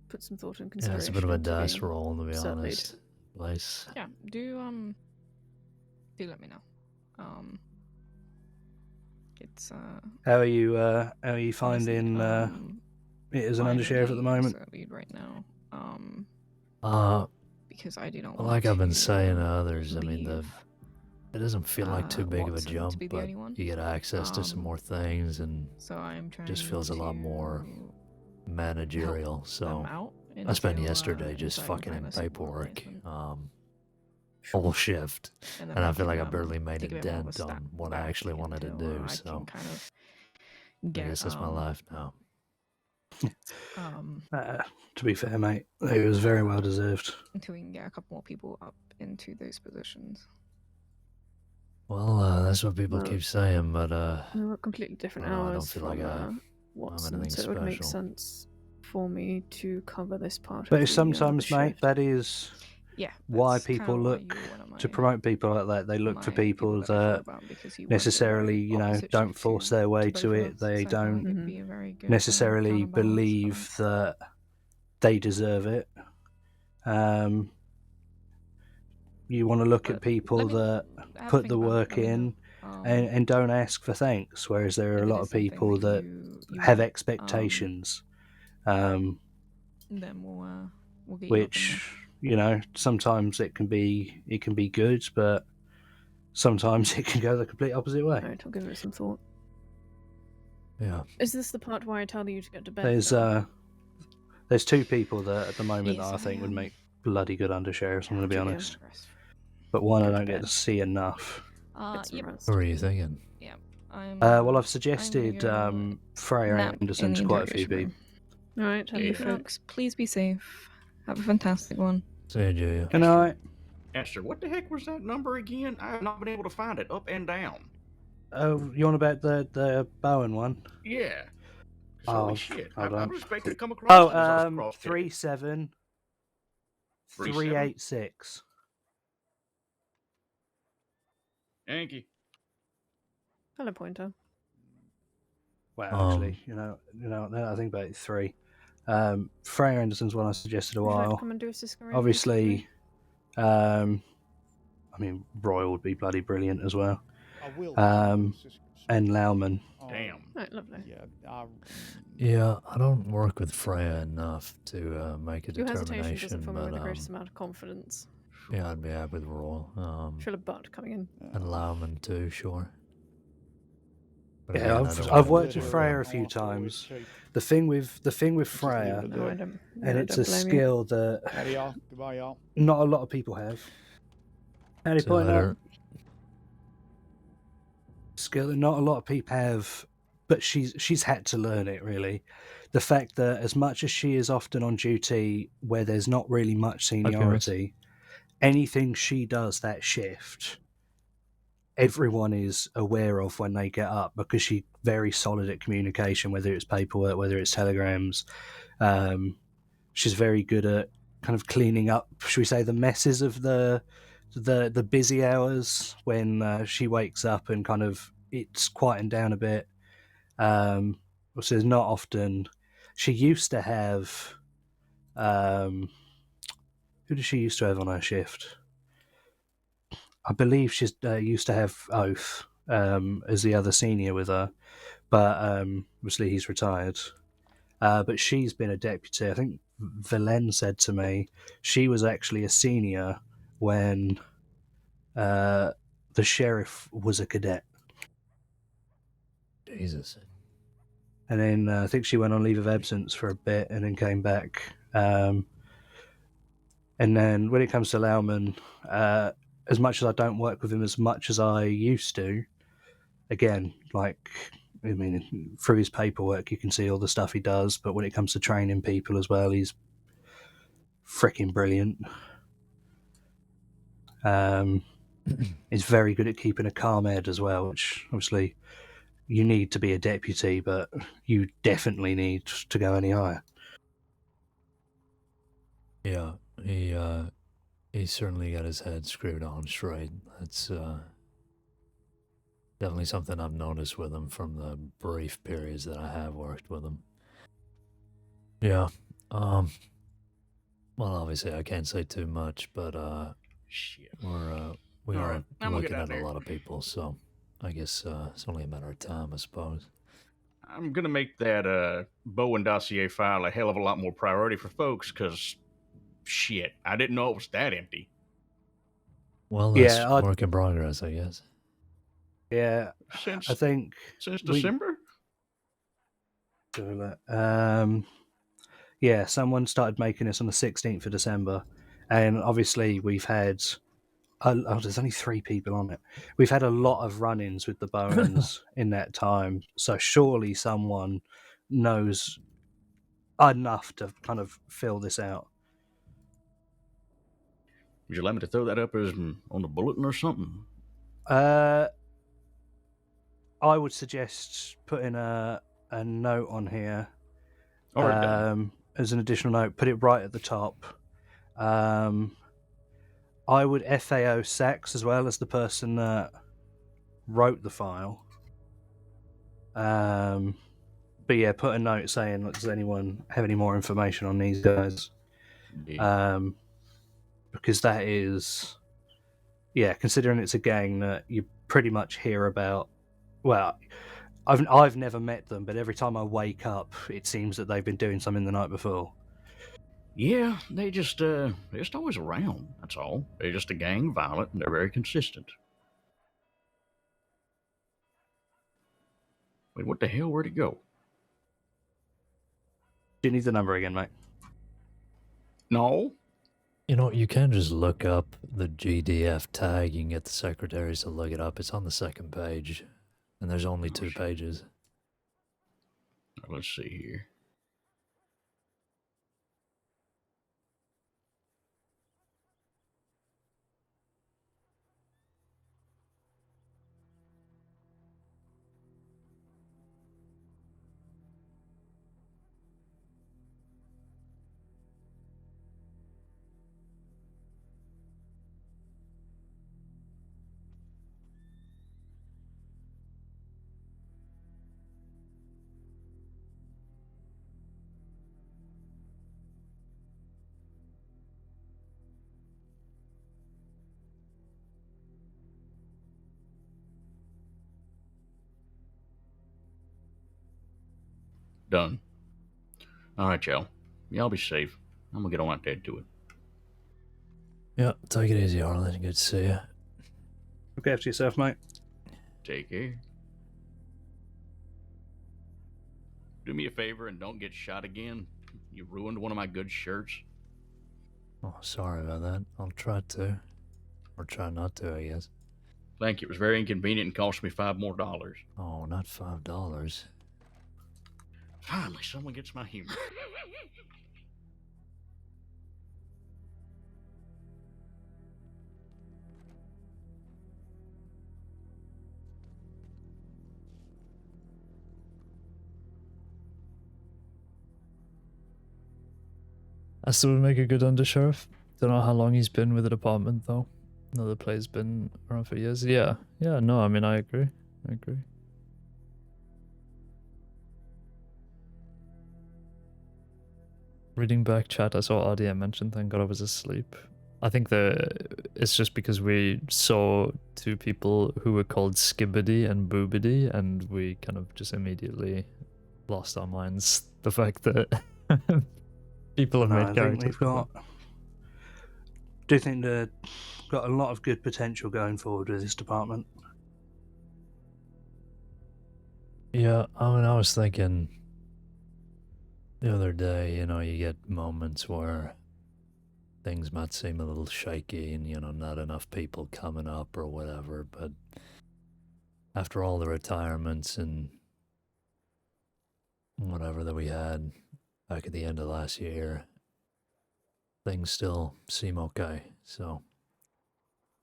put some thought and Yeah, consideration. it's a bit of a into dice being roll, to be set lead. honest. Place. Yeah, do let me know. It's How are you finding honestly, it as an I'm undersheriff at the a moment? set lead right now. Because I do not want Like I've been to saying to others, I mean, leave, it doesn't feel like too big of a Watson to jump, be the but only one. you get access to some more things, and So I'm trying just feels a lot more managerial. them So out I spent into, yesterday just inside fucking in kind of simple paperwork, replacement. full shift, And and then I feel like I can, barely made take a a bit more of a dent step on what I back actually wanted to until, do. I So can kind of I get, guess that's my life now. To be fair, mate, it was very well deserved. until we can get a couple more people up into those positions. Well, that's what people Well, keep saying, but we work completely different I don't know, I hours don't feel like from I'm Watson, anything so it would make special. sense for me to cover this part But of sometimes, the mate, shift. that is why people look to promote people like that. They look for people that necessarily, you know, don't force their way to it. They don't necessarily believe that they deserve it. You want to look at people that put the work in and don't ask for thanks, whereas there are a lot of people that have expectations, then we'll get which, you know, sometimes it can be good, but sometimes it can go the complete opposite way. Alright, I'll give it some thought. Yeah. Is this the part where I tell you to get to bed? There's two people that at the moment that I think would make bloody good undersheriffs, I'm going to be honest. But one I don't get to see enough. Who are you thinking? Yeah. Well, I've suggested Freya Anderson to quite a few people. Alright, Hey, folks, please be safe. Have a fantastic one. See you, Julia. Good night. Esther, what the heck was that number again? I have not been able to find it up and down. Oh, you on about the Bowen one? Yeah. Oh, Holy shit. I hold on. was expecting to come across this on a cross 37386. Yankee. Hello, Pointer. Well, actually, you know, now that I think about it, 3. Freya Anderson's one I suggested a Would you like to while. come and do a Cisco Obviously, I mean, Roy would be bloody brilliant as well. I will. And Lauman. Damn. Right, lovely. Yeah, I don't work with Freya enough to make a Your hesitation determination, doesn't fill me with the but greatest amount of confidence. yeah, I'd be happy with Royal. Feel a butt coming in. And Lauman too, sure. But Yeah, again, I've worked with Freya a few times. The thing with Freya, and it's a skill that not a lot of people have. How do you point out? Skill that not a lot of people have, but she's had to learn it, really. The fact that as much as she is often on duty where there's not really much seniority, anything she does that shift, everyone is aware of when they get up, because she's very solid at communication, whether it's paperwork, whether it's telegrams. She's very good at kind of cleaning up, should we say, the messes of the busy hours when she wakes up and kind of it's quieting down a bit. So it's not often. She used to have. Who did she used to have on her shift? I believe she's used to have Oath as the other senior with her, but obviously he's retired. But she's been a deputy. I think Velen said to me she was actually a senior when the sheriff was a cadet. Jesus. And then I think she went on leave of absence for a bit and then came back. And then when it comes to Lauman, as much as I don't work with him as much as I used to, again, like, I mean, through his paperwork, you can see all the stuff he does, but when it comes to training people as well, he's freaking brilliant. He's very good at keeping a calm head as well, which obviously you need to be a deputy, but you definitely need to go any higher. Yeah, he certainly got his head screwed on straight. That's definitely something I've noticed with him from the brief periods that I have worked with him. Yeah. Well, obviously I can't say too much, but Shit. we are Alright, I'm gonna looking get out at a there. lot of people, so I guess it's only a matter of time, I suppose. I'm gonna make that Bowen dossier file a hell of a lot more priority for folks, because shit, I didn't know it was that empty. Well, that's Yeah, work in progress, I guess. yeah. Since I think December? Yeah, someone started making this on the 16th of December, and obviously we've had. There's only 3 people on it. We've had a lot of run-ins with the Bowens in that time, so surely someone knows enough to kind of fill this out. Would you like me to throw that up as on the bulletin or something? I would suggest putting a note on here as an additional note. Put it right at the top. I would FAO Sachs as well as the person that wrote the file. But yeah, put a note saying, does anyone have any more information on these guys? Yeah. Because that is, considering it's a gang that you pretty much hear about. Well, I've never met them, but every time I wake up, it seems that they've been doing something the night before. Yeah, they're just always around, that's all. They're just a gang, violent, and they're very consistent. Wait, what the hell? Where'd it go? Do you need the number again, mate? No. You know, you can just look up the GDF tag. You can get the secretaries to look it up. It's on the second page, and there's only 2 pages. Let's see here. Done. All right, y'all. Y'all be safe. I'm gonna get on out there and do it. Yeah, take it easy, Arlen. Good to see you. Look after yourself, mate. Take care. Do me a favor and don't get shot again. You ruined one of my good shirts. Oh, sorry about that. I'll try to. Or try not to, I guess. Thank you. It was very inconvenient and cost me $5 more. Oh, not $5. Finally, someone gets my humor. Asta would make a good undersheriff. Don't know how long he's been with the department though. Another play's been around for years. Yeah, no, I mean I agree. Reading back chat, I saw RDM mention, thank God I was asleep. I think it's just because we saw two people who were called Skibbity and Boobity, and we kind of just immediately lost our minds. The fact that people have made I think characters. we've got. Do think they've got a lot of good potential going forward with this department. Yeah, I mean, I was thinking the other day, you know, you get moments where things might seem a little shaky and, you know, not enough people coming up or whatever, but after all the retirements and whatever that we had back at the end of last year, things still seem okay. So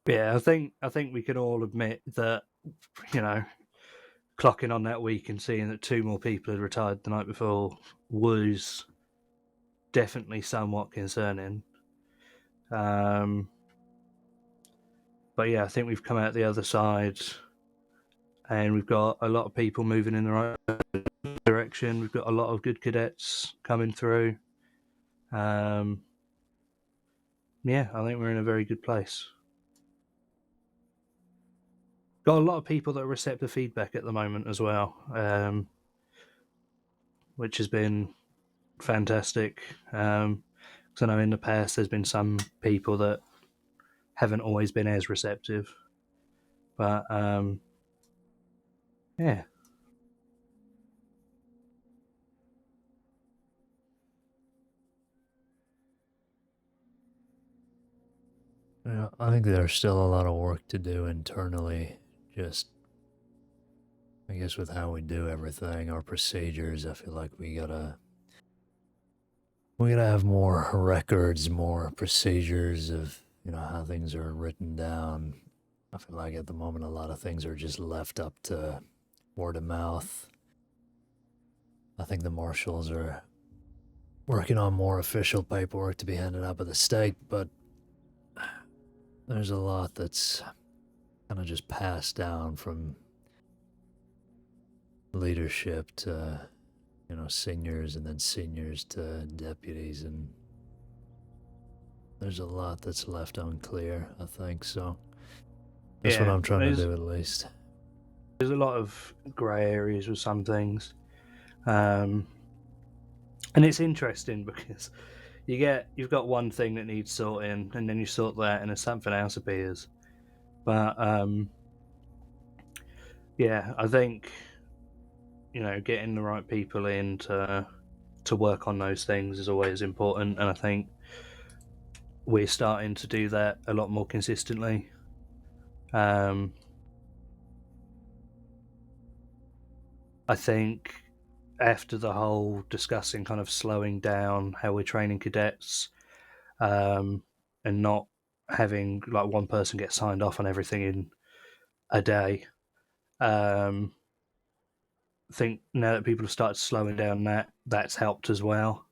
yeah, I think we can all admit that, you know, clocking on that week and seeing that 2 more people had retired the night before was definitely somewhat concerning. But yeah, I think we've come out the other side and we've got a lot of people moving in the right direction. We've got a lot of good cadets coming through. Yeah, I think we're in a very good place. Got a lot of people that are receptive feedback at the moment as well, which has been fantastic. Because I know in the past there's been some people that haven't always been as receptive, but yeah. yeah, I think there's still a lot of work to do internally. Just, I guess, with how we do everything, our procedures. I feel like we gotta have more records, more procedures of, you know, how things are written down. I feel like at the moment a lot of things are just left up to word of mouth. I think the marshals are working on more official paperwork to be handed out by the state, but there's a lot that's kind of just passed down from leadership to, you know, seniors, and then seniors to deputies, and there's a lot that's left unclear, I think. So that's what I'm trying to do, at least. There's a lot of grey areas with some things, and it's interesting because you've got one thing that needs sorting, and then you sort that, and then something else appears. But yeah, I think, you know, getting the right people in to work on those things is always important, and I think we're starting to do that a lot more consistently. I think after the whole discussing kind of slowing down how we're training cadets, and not having like one person get signed off on everything in a day, I think now that people have started slowing down, that's helped as well.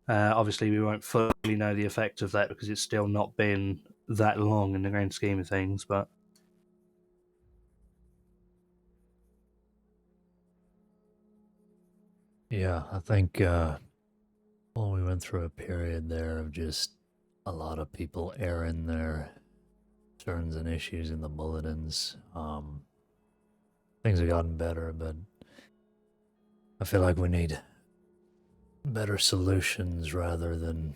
Obviously, we won't fully know the effect of that because it's still not been that long in the grand scheme of things, but yeah, I think well, we went through a period there of just a lot of people airing their concerns and issues in the bulletins. Things have gotten better, but I feel like we need better solutions rather than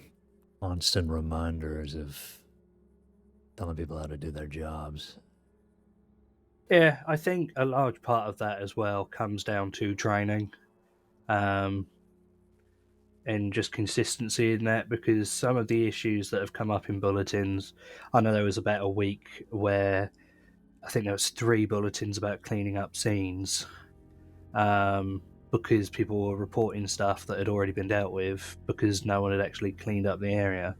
constant reminders of telling people how to do their jobs. yeah, I think a large part of that as well comes down to training, and just consistency in that, because some of the issues that have come up in bulletins, I know there was about a week where I think there was 3 bulletins about cleaning up scenes, because people were reporting stuff that had already been dealt with because no one had actually cleaned up the area.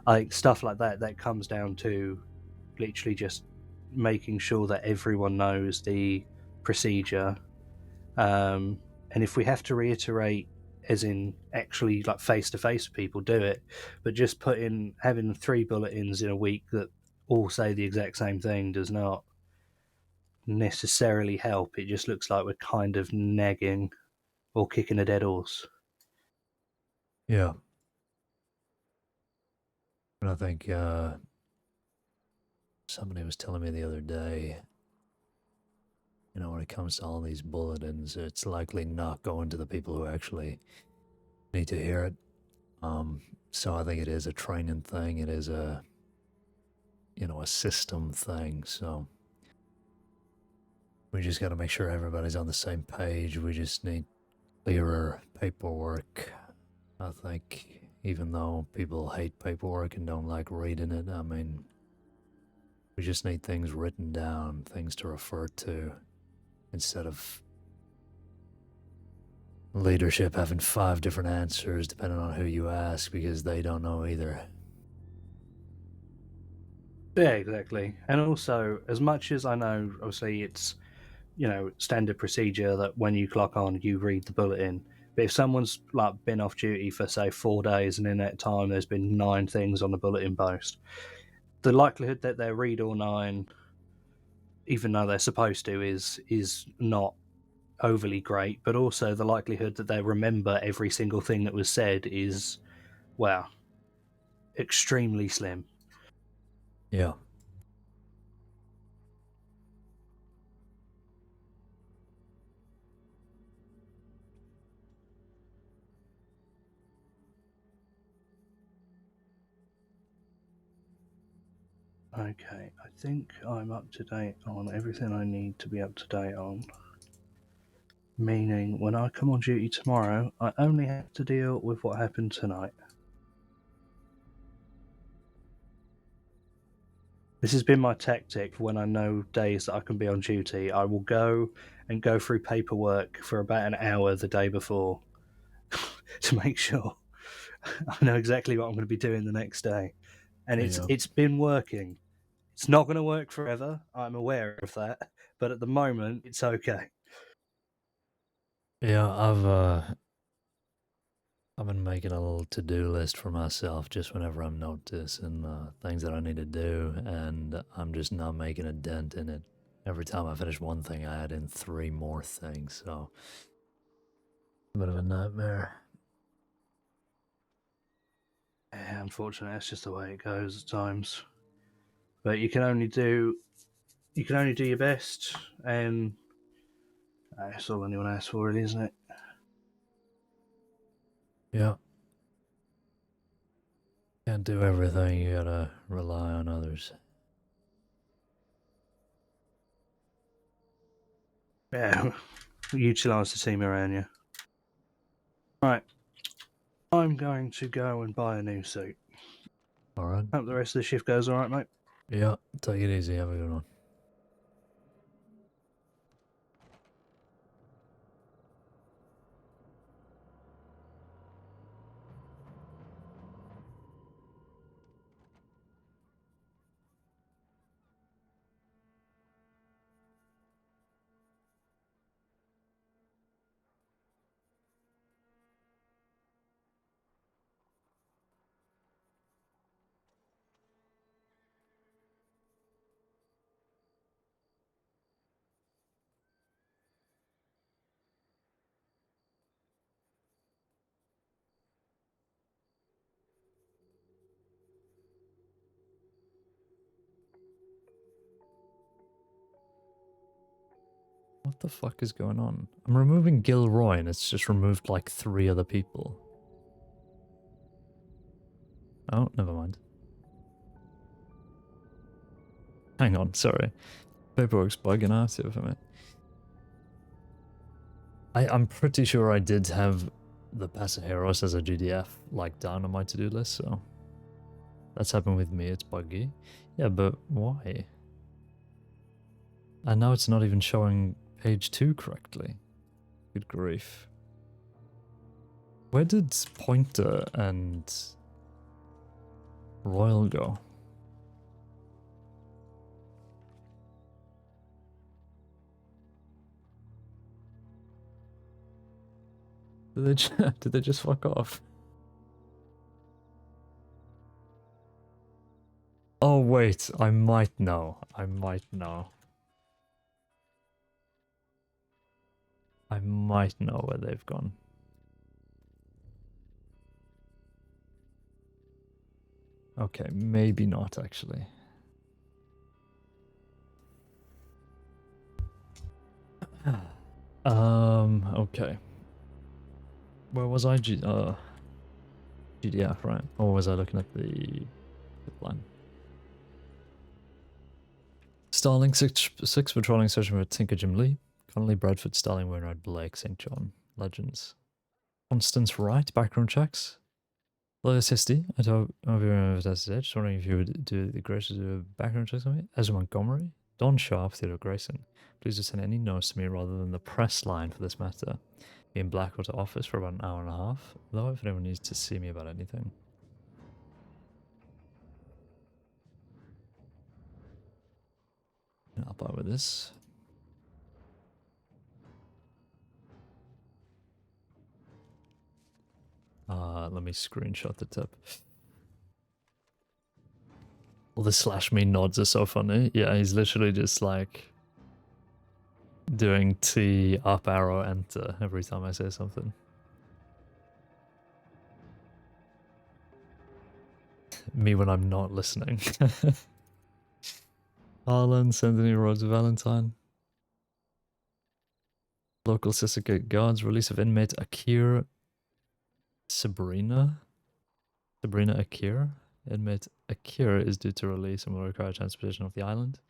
Like stuff like that comes down to literally just making sure that everyone knows the procedure, and if we have to reiterate as in actually like face to face with people, do it. But just having 3 bulletins in a week that all say the exact same thing does not necessarily help. It just looks like we're kind of nagging or kicking a dead horse. Yeah. And I think somebody was telling me the other day, you know, when it comes to all these bulletins, it's likely not going to the people who actually need to hear it. So I think it is a training thing. It is a, you know, a system thing. So we just got to make sure everybody's on the same page. We just need clearer paperwork. I think, even though people hate paperwork and don't like reading it, I mean, we just need things written down, things to refer to, instead of leadership having 5 different answers depending on who you ask because they don't know either. Yeah, exactly. And also, as much as I know, obviously, it's, you know, standard procedure that when you clock on, you read the bulletin. But if someone's like been off duty for say 4 days, and in that time there's been 9 things on the bulletin post, the likelihood that they read all 9, even though they're supposed to, is not overly great. But also the likelihood that they remember every single thing that was said is, well, extremely slim. Yeah. Okay, I think I'm up to date on everything I need to be up to date on. Meaning, when I come on duty tomorrow, I only have to deal with what happened tonight. This has been my tactic for when I know days that I can be on duty. I will go through paperwork for about an hour the day before to make sure I know exactly what I'm going to be doing the next day. And it's been working. It's not going to work forever. I'm aware of that. But at the moment, it's okay. Yeah, I've been making a little to-do list for myself just whenever I'm noticing things that I need to do, and I'm just not making a dent in it. Every time I finish one thing, I add in 3 more things, so a bit of a nightmare. Yeah, unfortunately, that's just the way it goes at times. But you can only do your best, and that's all anyone asks for, really, isn't it? Yeah. Can't do everything, you gotta rely on others. Yeah, utilise the team around you. Right, I'm going to go and buy a new suit. Alright. Hope the rest of the shift goes alright, mate. Yeah, take it easy, have a good one. What the fuck is going on? I'm removing Gilroy and it's just removed like 3 other people. Oh, never mind. Hang on, sorry. Paperwork's bugging out here for me. I'm pretty sure I did have the Pasajeros as a GDF like down on my to-do list, so that's happened with me, it's buggy. Yeah, but why? And now it's not even showing page 2 correctly. Good grief. Where did Pointer and Royal go? Did they just fuck off? Oh wait, I might know. I might know. I might know where they've gone. Okay, maybe not actually. Okay. Where was I? GDF, right? Or was I looking at the line? Starling 6 patrolling session with Tinker Jim Lee. Connolly, Bradford, Starling, Wainwright, Blake, St. John. Legends. Constance Wright, background checks. Hello, SSD. I hope you remember that today. Just wondering if you would do the grace to do a background check on me. Ezra Montgomery. Don Sharp, Theodore Grayson. Please just send any notes to me rather than the press line for this matter. Be in Blackwater office for about an hour and a half, though, if anyone needs to see me about anything. I'll help out with this. Let me screenshot the tip. All the slash me nods are so funny. Yeah, he's literally just like doing T, up arrow, enter every time I say something. Me when I'm not listening. Harlan, send any roads of Valentine. Local Sissica guards, release of inmate Akir Sabrina Akir. Inmate Akir is due to release and will require transportation off the island.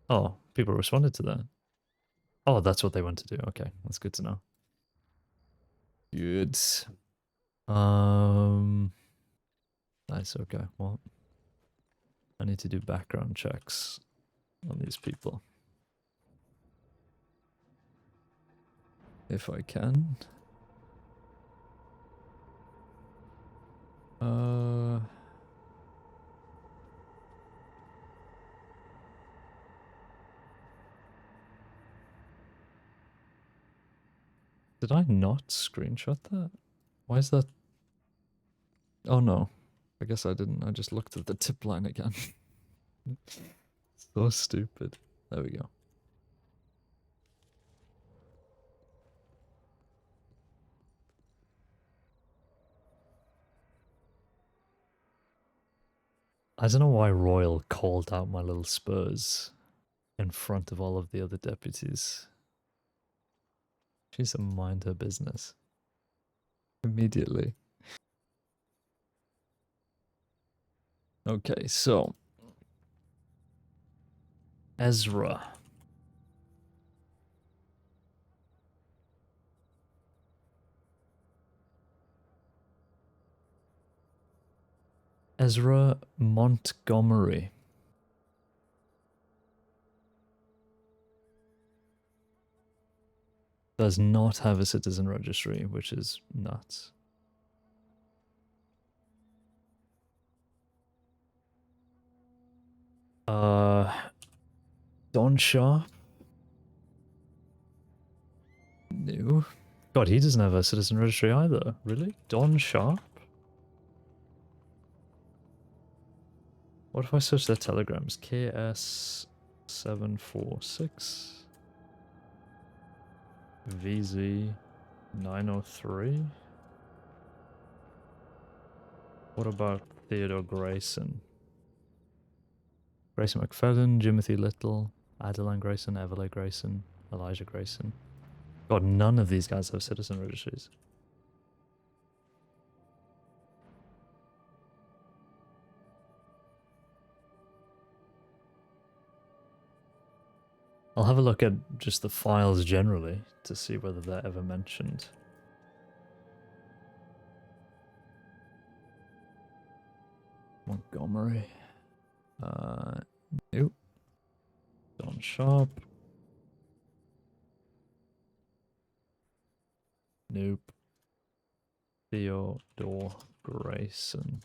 Oh, people responded to that. Oh, that's what they want to do. Okay, that's good to know. Good. Nice, okay. Well, I need to do background checks on these people. If I can. Did I not screenshot that? Why is that? Oh no. I guess I didn't. I just looked at the tip line again. So stupid. There we go. I don't know why Royal called out my little spurs in front of all of the other deputies. She needs to mind her business. Immediately. Okay, so. Ezra. Ezra Montgomery. Does not have a citizen registry, which is nuts. Don Sharp? No. God, he doesn't have a citizen registry either. Really? Don Sharp? What if I search their telegrams? KS746 VZ903. What about Theodore Grayson? Grayson McFadden, Jimothy Little, Adeline Grayson, Everleigh Grayson, Elijah Grayson. God, none of these guys have citizen registries. I'll have a look at just the files generally to see whether they're ever mentioned. Montgomery. Nope. Don Sharp. Nope. Theodore Grayson.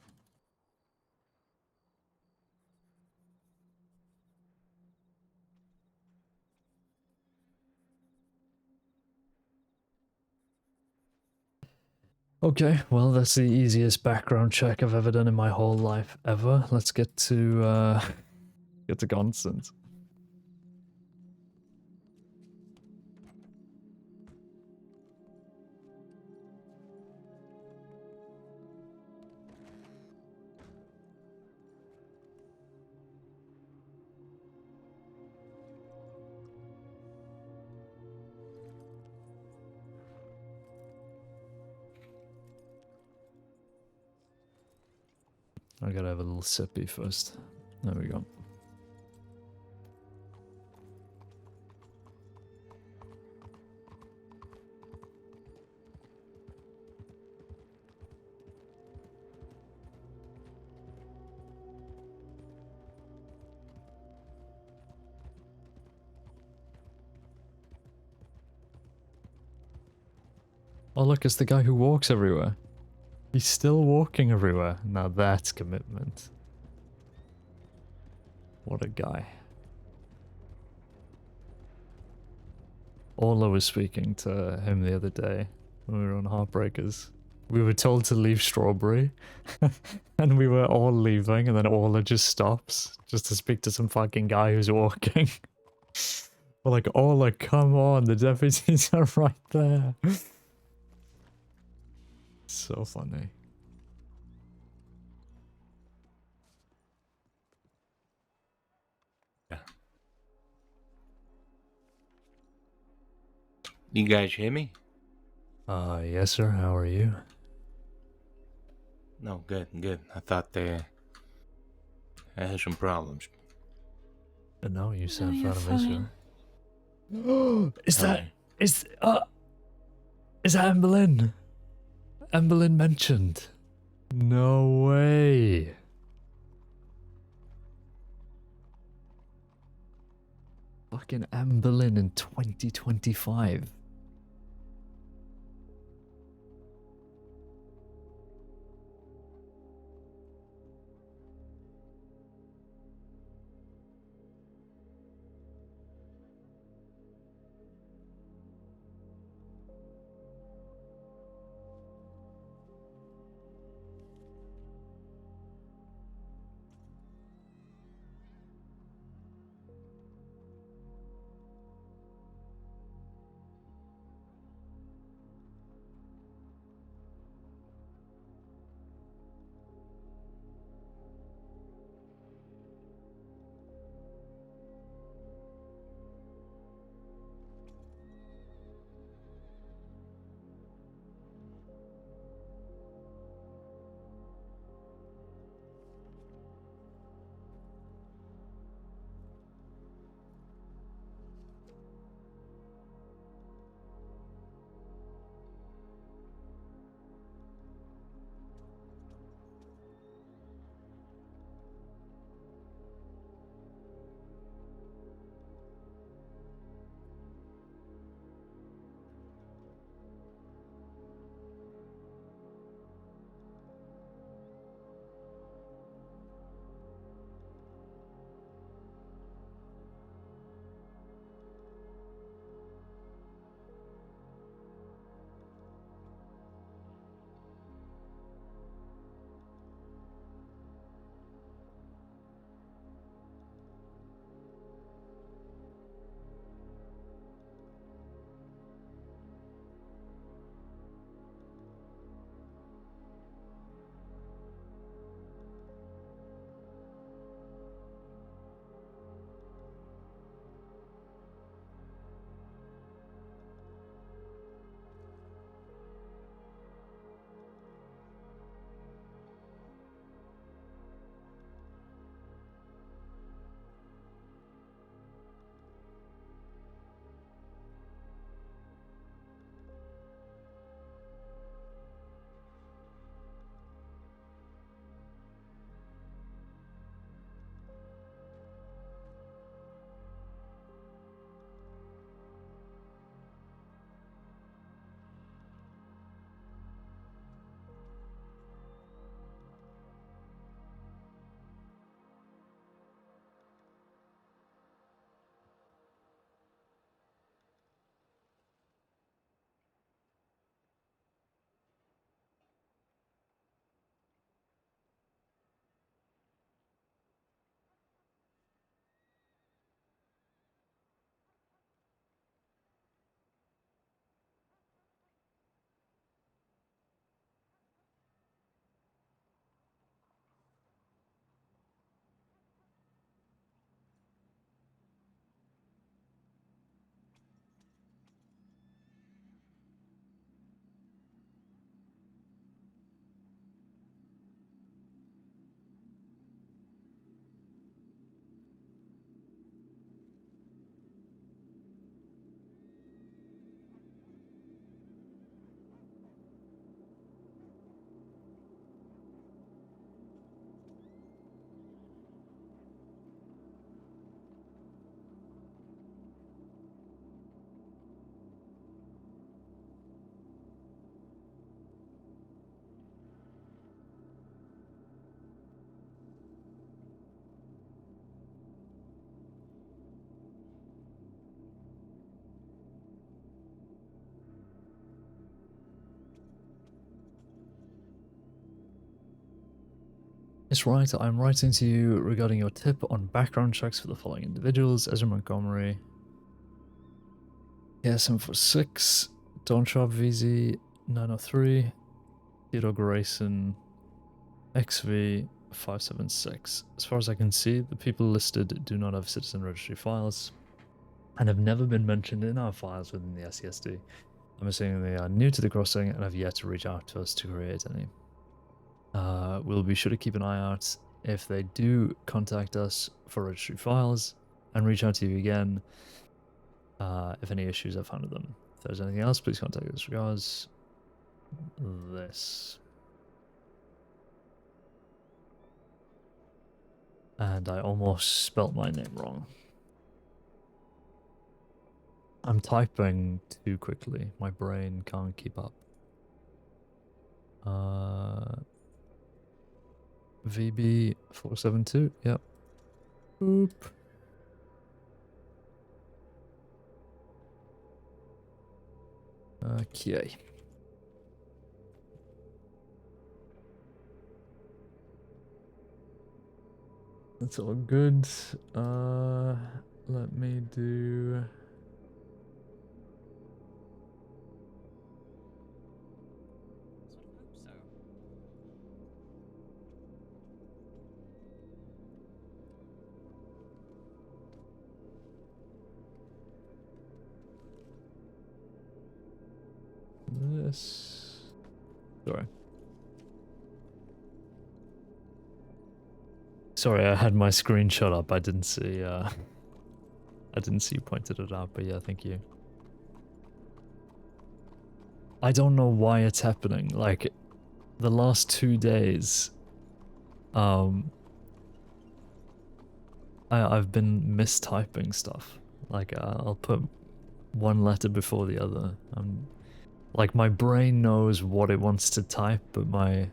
Okay, well that's the easiest background check I've ever done in my whole life ever. Let's get to get to Constance. I gotta have a little sippy first. There we go. Oh look, it's the guy who walks everywhere. He's still walking everywhere. Now that's commitment. What a guy. Orla was speaking to him the other day when we were on Heartbreakers. We were told to leave Strawberry, and we were all leaving, and then Orla just stops just to speak to some fucking guy who's walking. We're like, Orla, come on, the deputies are right there. So funny. You guys hear me? Yes sir, how are you? No, good, good. I thought I had some problems. No, you sound you're fine to me, fine. sir. Is Tell that me. is that Emberlyn? Emberlyn mentioned. No way. Fucking Emberlyn in 2025. It's right, I'm writing to you regarding your tip on background checks for the following individuals: Ezra Montgomery, KSM46, Don Sharp VZ 903, Theodore Grayson, XV 576. As far as I can see, the people listed do not have citizen registry files and have never been mentioned in our files within the SESD. I'm assuming they are new to the crossing and have yet to reach out to us to create any. We'll be sure to keep an eye out if they do contact us for registry files and reach out to you again if any issues are found with them. If there's anything else, please contact us. Regards, this. And I almost spelt my name wrong. I'm typing too quickly. My brain can't keep up. VB472, yep. Oop. Okay. That's all good. Let me do... this. Sorry. Sorry, I had my screenshot up. I didn't see you pointed it out, but yeah, thank you. I don't know why it's happening. Like, the last 2 days, I've been mistyping stuff. Like, I'll put one letter before the other. Like, my brain knows what it wants to type, but I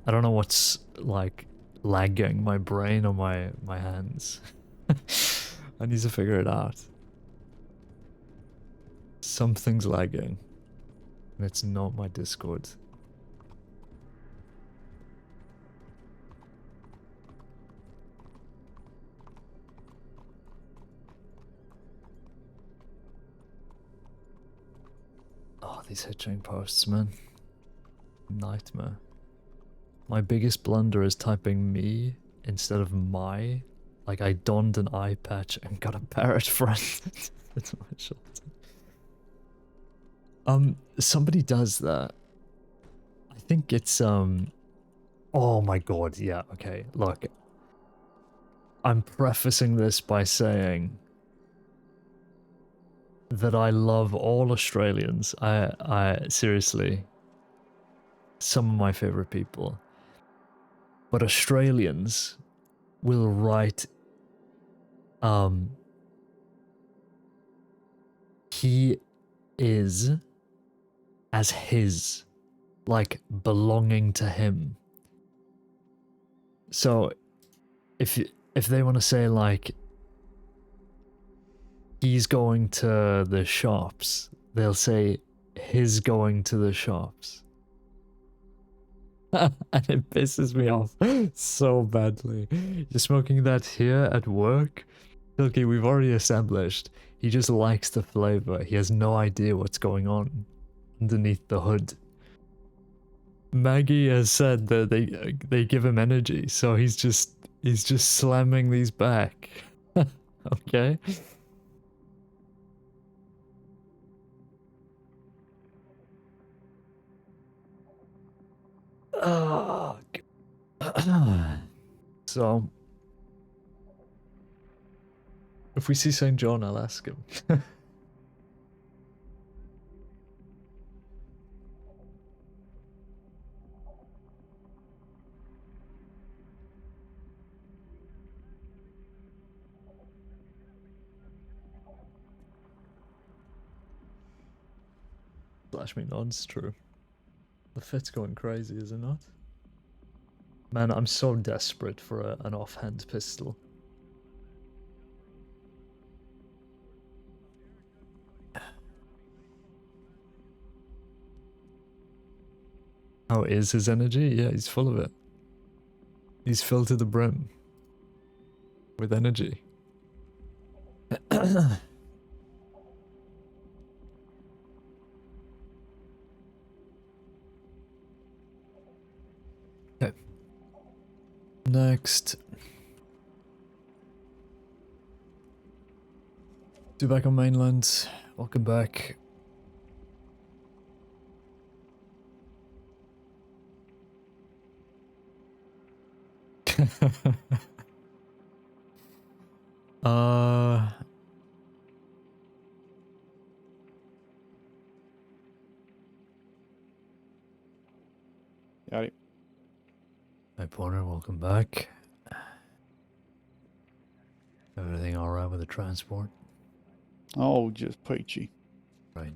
don't know what's, like, lagging, my brain or my hands. I need to figure it out. Something's lagging. And it's not my Discord. Oh, these hitching posts, man. Nightmare. My biggest blunder is typing me instead of my. Like, I donned an eye patch and got a parrot friend into my shoulder. Somebody does that. I think it's, oh my god, yeah, okay, look. I'm prefacing this by saying that I love all Australians. I seriously, some of my favorite people. But Australians will write, he is as his, like belonging to him. So if they want to say like he's going to the shops, they'll say his going to the shops. And it pisses me off so badly. You're smoking that here at work? Okay, we've already established he just likes the flavor. He has no idea what's going on underneath the hood. Maggie has said that they give him energy, so he's just slamming these back. Okay? Oh, so if we see St. John, I'll ask him. Flash me nods, true. The fit's going crazy, is it not? Man, I'm so desperate for an offhand pistol. How is his energy? Yeah, he's full of it. He's filled to the brim with energy. Okay. Next. Do back on mainland. Welcome back. uh Got it. Hi Porter, welcome back. Everything alright with the transport? Oh, just peachy. Right.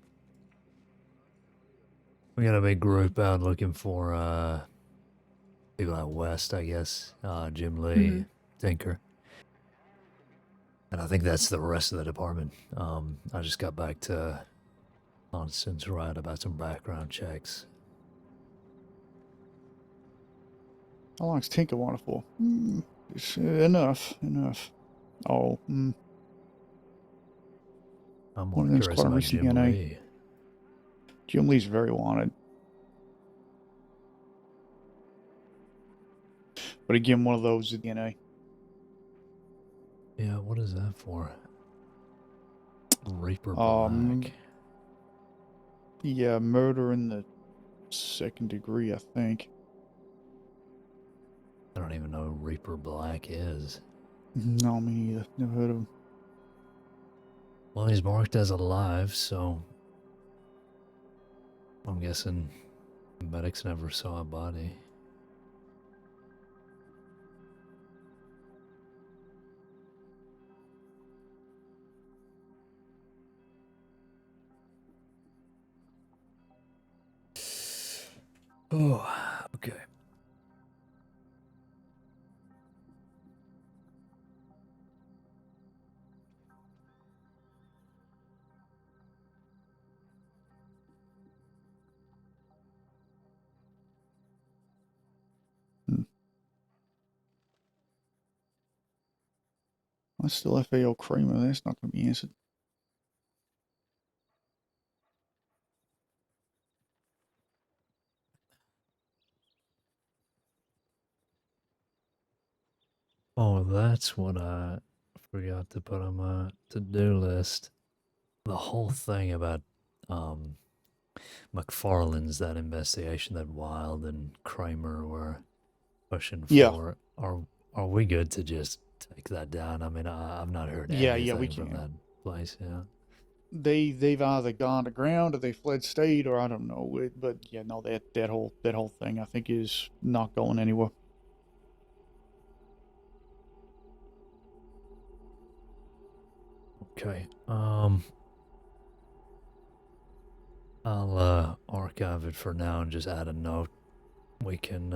We got a big group out looking for people out west, I guess. Jim Lee, Tinker. And I think that's the rest of the department. I just got back to Constance right about some background checks. How long's Tinker wanted for? It's, enough. Oh, I'm more one of them's curious quite a about recent Jim DNA. Lee. Jim Lee's very wanted. But again, one of those is DNA. Yeah, what is that for? Reaper Black. Yeah, murder in the second degree, I think. I don't even know who Reaper Black is. No, me neither. Never heard of him. Well, he's marked as alive, so I'm guessing medics never saw a body. Oh, okay. That's still FAO Kramer. That's not going to be answered. Oh, that's what I forgot to put on my to-do list. The whole thing about McFarlane's, that investigation that Wild and Kramer were pushing Yeah. for. Are we good to just take that down? I mean, I've not heard Yeah, anything we from can. that place. Yeah. They've either gone to ground or they fled state or I don't know. But yeah, no, that whole thing I think is not going anywhere. Okay. I'll archive it for now and just add a note. We can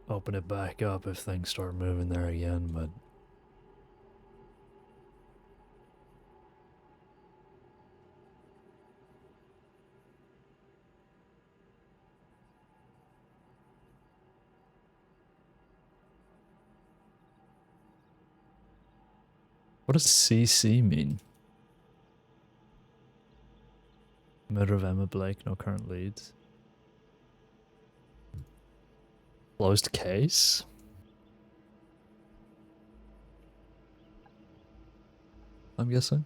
open it back up if things start moving there again, but what does CC mean? Murder of Emma Blake, no current leads. Closed case? I'm guessing.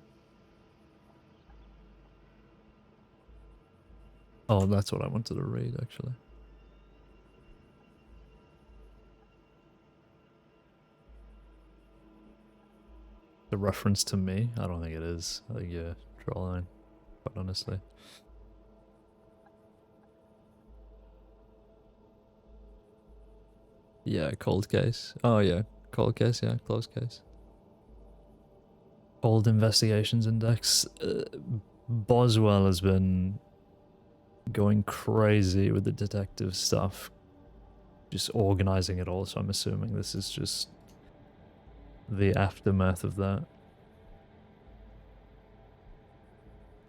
Oh, that's what I wanted to read, actually. The reference to me? I don't think it is. I think, yeah, draw a line, quite honestly. Yeah, cold case. Oh, yeah, cold case, yeah, closed case. Cold Investigations Index. Boswell has been going crazy with the detective stuff. Just organizing it all, so I'm assuming this is just the aftermath of that.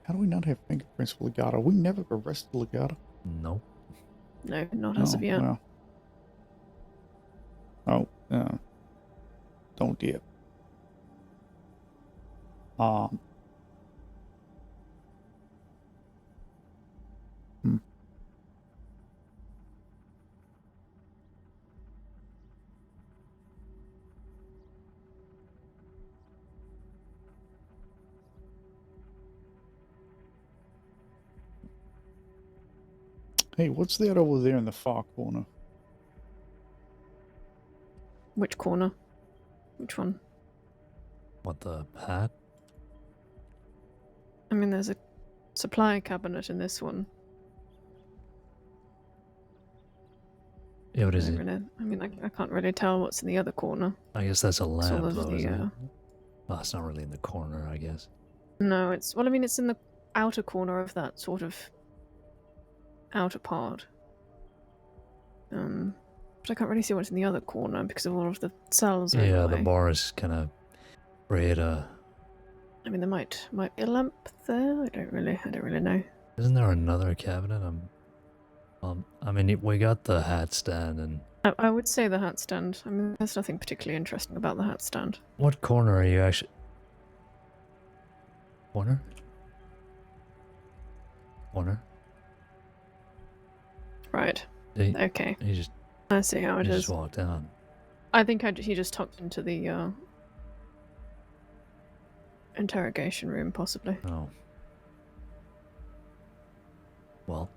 How do we not have fingerprints for Legato? We never arrested Legato. No. No, not as of yet. Well. Oh, don't dip. Hmm. Hey, what's that over there in the far corner? Which corner? Which one? What, the hat? I mean, there's a supply cabinet in this one. Yeah, what is it? I mean, I can't really tell what's in the other corner. I guess that's a It's all lab, of though, the, isn't it? Well, it's not really in the corner, I guess. No, it's... Well, I mean, it's in the outer corner of that sort of outer part. But I can't really see what's in the other corner because of all of the cells over Yeah, the the way. bars kind of create a... I mean, there might be a lamp there. I don't really know. Isn't there another cabinet? I mean, we got the hat stand, and I would say the hat stand. I mean, there's nothing particularly interesting about the hat stand. what corner are you actually? Corner? Corner? Right. He, Okay. He just. I see how it he is. just walked down. I think he just tucked into the interrogation room, possibly. Oh. Well.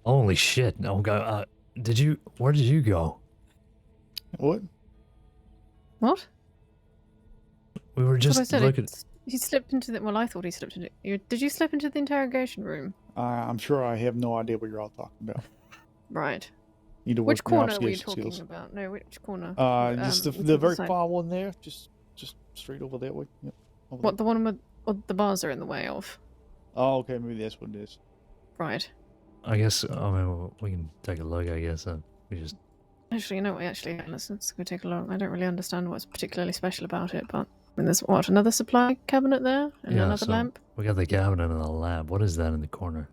Holy shit! No, go. Where did you go? What? What? We were That's what I just said. looking. He slipped into the... Well, I thought he slipped into... Did you slip into the interrogation room? I'm sure I have no idea what you're all talking about. Right. Need to Which work my corner were you obfuscation talking skills. about? No, which corner? Just the the very side. far one there. Just straight over that way. Yep. Over What, there. the one with the bars are in the way of? Oh, okay. Maybe that's what it is. Right. I guess. I mean, we can take a look. I guess. We just. Actually, you know what? Actually, let's go take a look. I don't really understand what's particularly special about it, but... I mean, there's, what, another supply cabinet there? And Yeah. another So lamp? we got the cabinet in the lab. What is that in the corner?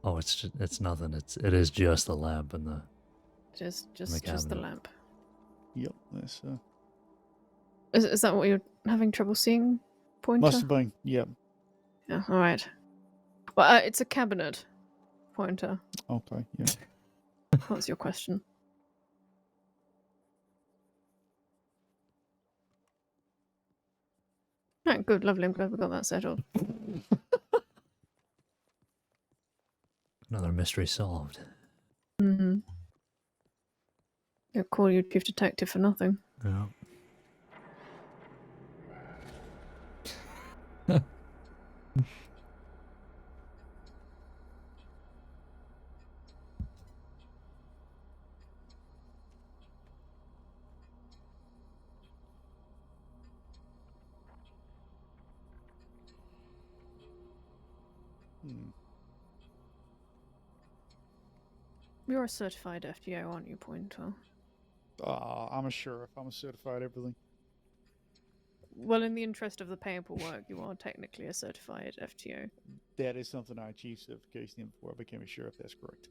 Oh, it's nothing. It is just the lamp and the. Just the the cabinet. lamp. Yep. That's Is that what you're having trouble seeing, Pointer? must have been. Yep. Yeah, alright. Well, it's a cabinet, Pointer. Okay. Yeah. What's your question? Right, good, lovely. I'm glad we got that settled. Another mystery solved. Mm-hmm. You'll call you chief detective for nothing. Yeah. You're a certified FGO, aren't you, Pointer? I'm a sheriff. I'm a certified everything. Well, in the interest of the paperwork, you are technically a certified FTO. That is something I achieved certification in before I became a sheriff. That's correct.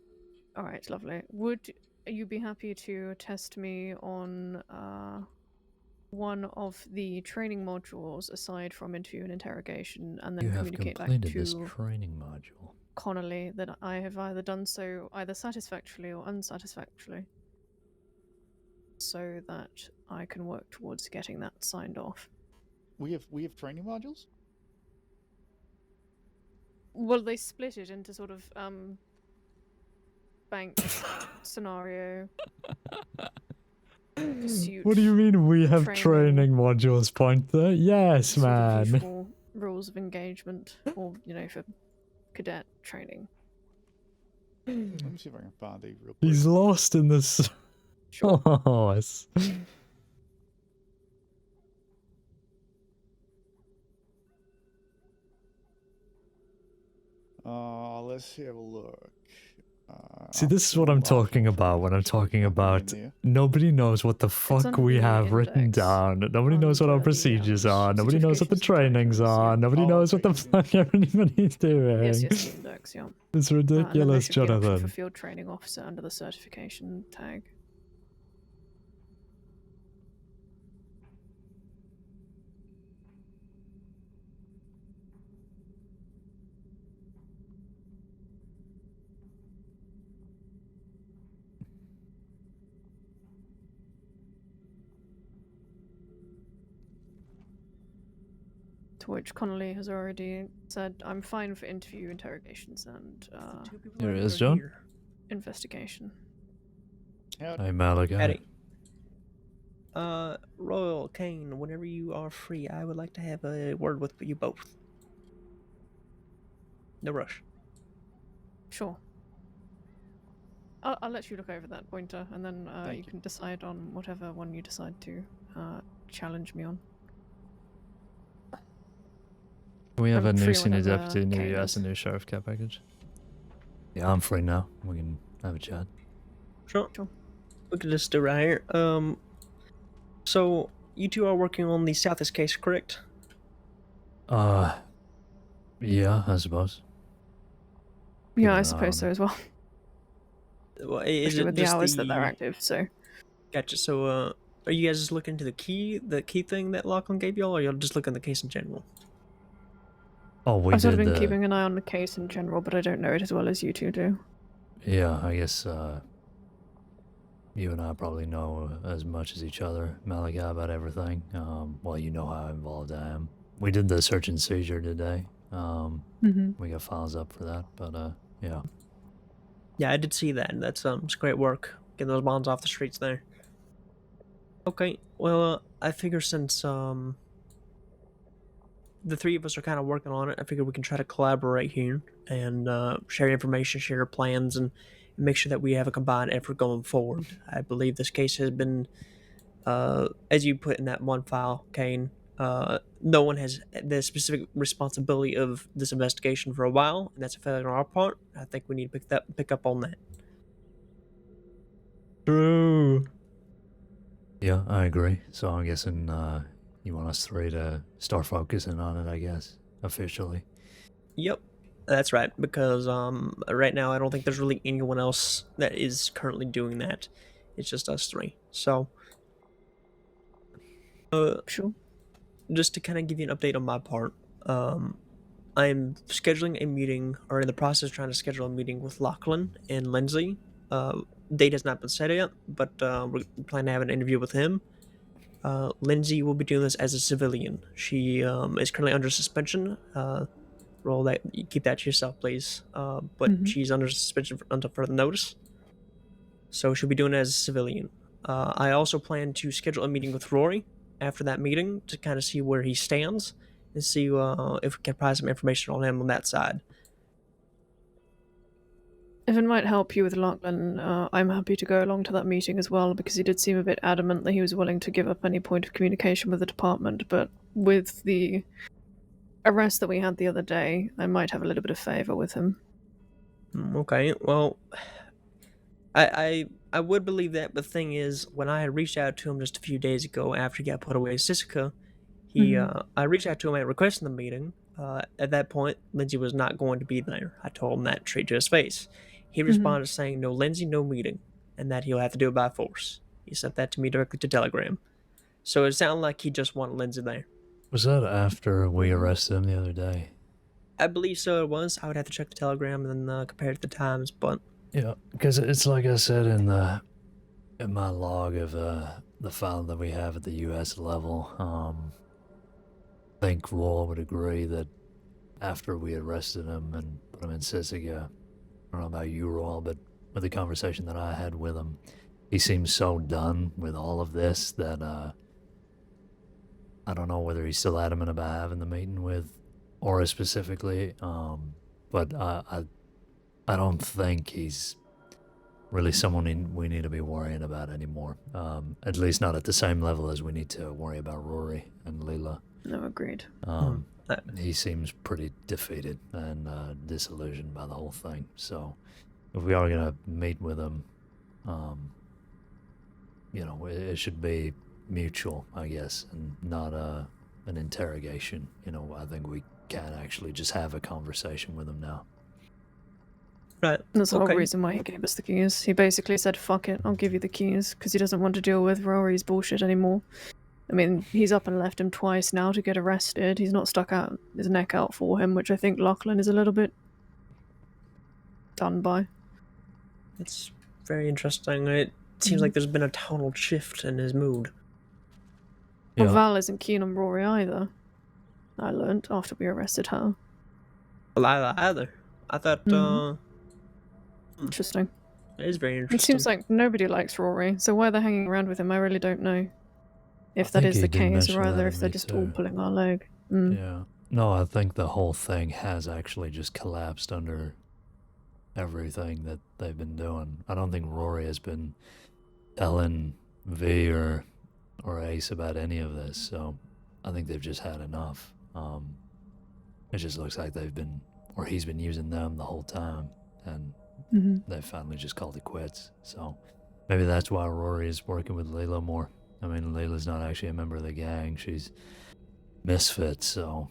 All right, lovely. Would you be happy to test me on one of the training modules aside from interview and interrogation, and then You have communicate back completed this to training module. Connolly that I have either done so either satisfactorily or unsatisfactorily, so that I can work towards getting that signed off. We have training modules. Well, they split it into sort of bank scenario. Pursuit, What do you mean we have training modules, Pointer? Yes, sort of man. usual rules of engagement, or for cadet training. Let me see if I can find these real quick. He's lost in this. Sure. Oh, let's have a look. See, this is what I'm talking about when I'm talking about nobody knows what the fuck under we the have written index, down. Nobody knows what our under the, procedures are. Nobody knows what the certifications and trainings are. Nobody knows what the fuck everybody's doing. Yes, the index, yeah. It's And then there ridiculous, should be an option for Jonathan. field training officer under the certification tag. To which Connolly has already said, I'm fine for interview, interrogations, and Here it is, John. investigation. Hey, Malaga. Howdy. Royal, Caine, whenever you are free, I would like to have a word with you both. No rush. Sure. I'll let you look over that pointer, and then you can decide on whatever one you decide to challenge me on. We have I'm a new free senior whenever deputy, new Caine US, is. and new sheriff care package. Yeah, I'm free now. We can have a chat. Sure. We can just do right here. So you two are working on the Southeast case, correct? Yeah, I suppose. Yeah, I Keeping an eye suppose so on as well. Well, is Especially it with the just hours that they're active, so. Gotcha. So, are you guys just looking into the key thing that Lachlan gave y'all, or y'all just looking at the case in general? Oh, we I've sort of did been the. keeping an eye on the case in general, but I don't know it as well as you two do. Yeah, I guess you and I probably know as much as each other, Malaga, about everything. Well, you know how involved I am. We did the search and seizure today. We got files up for that, but yeah. Yeah, I did see that. That's it's great work getting those bonds off the streets there. Okay, well, I figure since the three of us are kind of working on it, I figure we can try to collaborate here and share information, share plans, and make sure that we have a combined effort going forward. I believe this case has been, as you put in that one file, Caine, no one has the specific responsibility of this investigation for a while, and that's a failure on our part. I think we need to pick up on that. True. Yeah, I agree. So I'm guessing you want us three to start focusing on it, I guess, officially. Yep, that's right, because right now I don't think there's really anyone else that is currently doing that. It's just us three. So, sure. Just to kind of give you an update on my part, I'm scheduling a meeting, or in the process of trying to schedule a meeting with Lachlan and Lindsay. Date has not been set yet, but we're planning to have an interview with him. Lindsay will be doing this as a civilian. She is currently under suspension. Roll that. You keep that to yourself, please. But she's under suspension until further notice. So she'll be doing it as a civilian. I also plan to schedule a meeting with Rory after that meeting to kind of see where he stands and see if we can provide some information on him on that side. If it might help you with Lachlan, I'm happy to go along to that meeting as well, because he did seem a bit adamant that he was willing to give up any point of communication with the department, but with the arrest that we had the other day, I might have a little bit of favour with him. Okay, well, I would believe that, but the thing is, when I had reached out to him just a few days ago after he got put away at Sisica, I reached out to him and requested the meeting. At that point, Lindsay was not going to be there. I told him that straight to his face. He responded saying, no Lindsay, no meeting, and that he'll have to do it by force. He sent that to me directly to Telegram. So it sounded like he just wanted Lindsay there. Was that after we arrested him the other day? I believe so. It was. I would have to check the telegram and then compare it to the times, but Yeah, because it's like I said in my log of the file that we have at the U.S. level. I think Roy would agree that after we arrested him and put him in Seizure, I don't know about you, Roy, but with the conversation that I had with him, he seems so done with all of this that I don't know whether he's still adamant about having the meeting with Aura specifically, but I don't think he's really someone we need to be worrying about anymore. At least not at the same level as we need to worry about Rory and Leela. No, agreed. He seems pretty defeated and disillusioned by the whole thing. So if we are going to meet with him, you know, it should be mutual, I guess, and not an interrogation. You know, I think we can actually just have a conversation with him now. Right. That's the okay. whole reason why he gave us the keys. He basically said, fuck it, I'll give you the keys, because he doesn't want to deal with Rory's bullshit anymore. I mean, he's up and left him twice now to get arrested. He's not stuck out his neck out for him, which I think Lachlan is a little bit done by. It's very interesting. It seems like there's been a tonal shift in his mood. Well, Val isn't keen on Rory either. I learnt after we arrested her. Well, either. I thought, Interesting. It is very It interesting. seems like nobody likes Rory, so why they're hanging around with him, I really don't know. If I that think is he the did case, mention or that rather to if they're me just all too. pulling our leg. Yeah. No, I think the whole thing has actually just collapsed under everything that they've been doing. I don't think Rory has been telling V or Ace about any of this, so I think they've just had enough. It just looks like he's been using them the whole time, and they finally just called it quits. So maybe that's why Rory is working with Leela more. I mean, Leela's not actually a member of the gang. She's misfit, so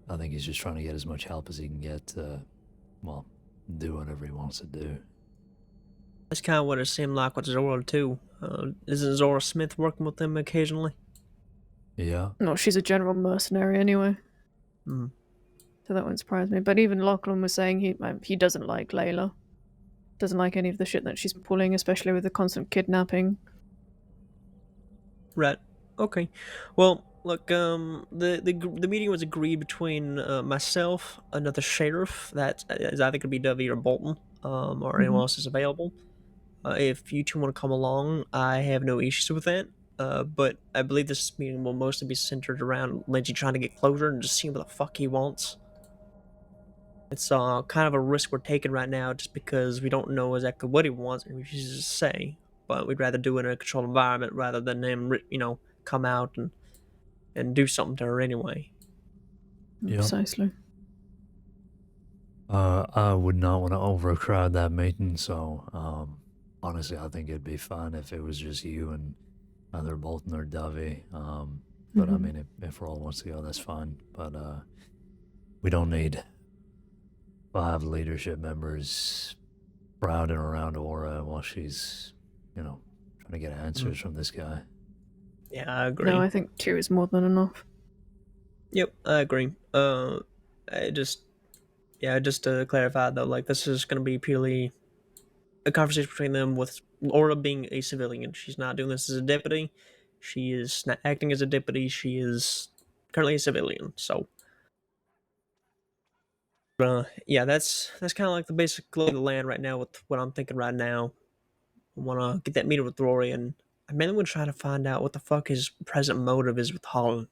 I think he's just trying to get as much help as he can get to, well, do whatever he wants to do. That's kind of what it seemed like with Zora, too. Isn't Zora Smith working with them occasionally? Yeah. No, she's a general mercenary anyway. So that wouldn't surprise me. But even Lachlan was saying he doesn't like Layla. Doesn't like any of the shit that she's pulling, especially with the constant kidnapping. Right. Okay. Well, look, the meeting was agreed between myself, another sheriff that is either going to be Dovey or Bolton, or anyone else is available. If you two want to come along, I have no issues with that. But I believe this meeting will mostly be centered around Lindsay trying to get closure and just seeing what the fuck he wants. It's kind of a risk we're taking right now just because we don't know exactly what he wants and refuses to say. But we'd rather do it in a controlled environment rather than him, come out and do something to her anyway. Yeah. Precisely. I would not want to overcrowd that meeting, so honestly, I think it'd be fine if it was just you and either Bolton or Dovey. But I mean, if Roll wants to go, that's fine. But we don't need 5 leadership members crowding around Aura while she's, trying to get answers from this guy. Yeah, I agree. No, I think 2 is more than enough. Yep, I agree. Just to clarify though, like this is going to be purely a conversation between them with Aura being a civilian. She's not doing this as a deputy. She is not acting as a deputy. She is currently a civilian. So, yeah, that's kind of like the basic lay of the land right now with what I'm thinking right now. I want to get that meeting with Rory, and I mainly want to try to find out what the fuck his present motive is with Holland.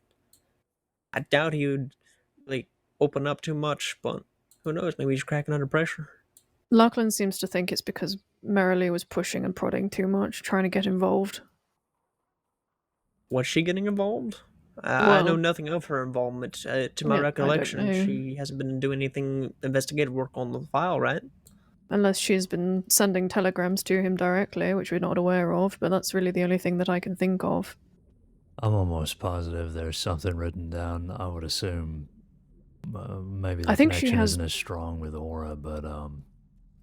I doubt he would open up too much, but who knows? Maybe he's cracking under pressure. Lachlan seems to think it's because Merrily was pushing and prodding too much, trying to get involved. Was she getting involved? I know nothing of her involvement. To my recollection, she hasn't been doing anything investigative work on the file, right? Unless she's been sending telegrams to him directly, which we're not aware of, but that's really the only thing that I can think of. I'm almost positive there's something written down. I would assume maybe the connection isn't as strong with Aura, but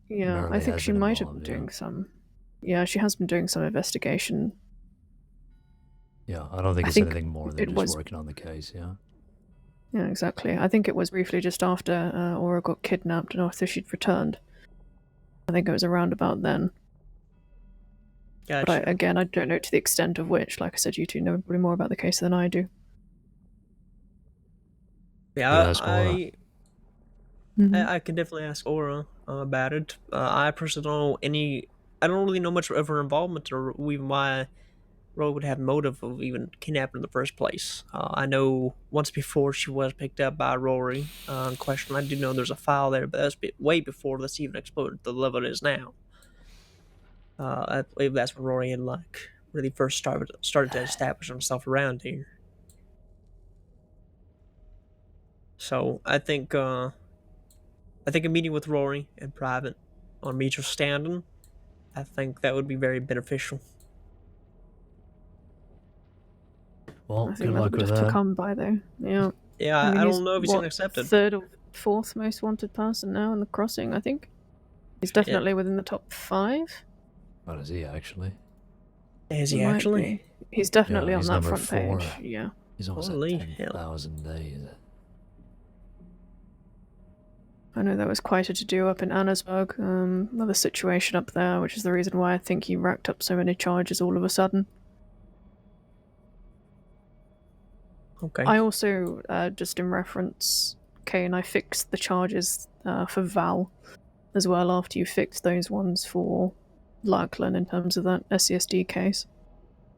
yeah, Merrily I think has she been might have involved, been doing some. Yeah, she has been doing some investigation. Yeah, I don't think I it's think anything more than it just was- working on the case. Yeah. Yeah, exactly. I think it was briefly just after Aura got kidnapped and after she'd returned. I think it was around about then. Gotcha. But I don't know to the extent of which. Like I said, you two know probably more about the case than I do. Yeah, ask Aura. Mhm. I can definitely ask Aura about it. I personally don't know any. I don't really know much of her involvement or even why Roy would have motive of even kidnapping in the first place. I know once before she was picked up by Rory in question. I do know there's a file there, but that's way before this even exploded to the level it is now. I believe that's when Rory had like really first started to establish himself around here. So I think a meeting with Rory in private on mutual standing, I think that would be very beneficial. Well, I good think that'll luck be with tough to that. come by, though. Yeah. Yeah, I mean, I he's, don't know if he's gonna accept it. third or fourth most wanted person now in the crossing, I think. He's definitely within the top 5. What is he actually? Is he Might actually? be. He's definitely Yeah, on he's that number front 4. page. Yeah. He's almost Holy at hell. 10,000 days. I know there was quite a to-do up in Annesburg, another situation up there, which is the reason why I think he racked up so many charges all of a sudden. Okay. I also, just in reference, Caine, I fixed the charges for Val as well after you fixed those ones for Lachlan in terms of that SCSD case.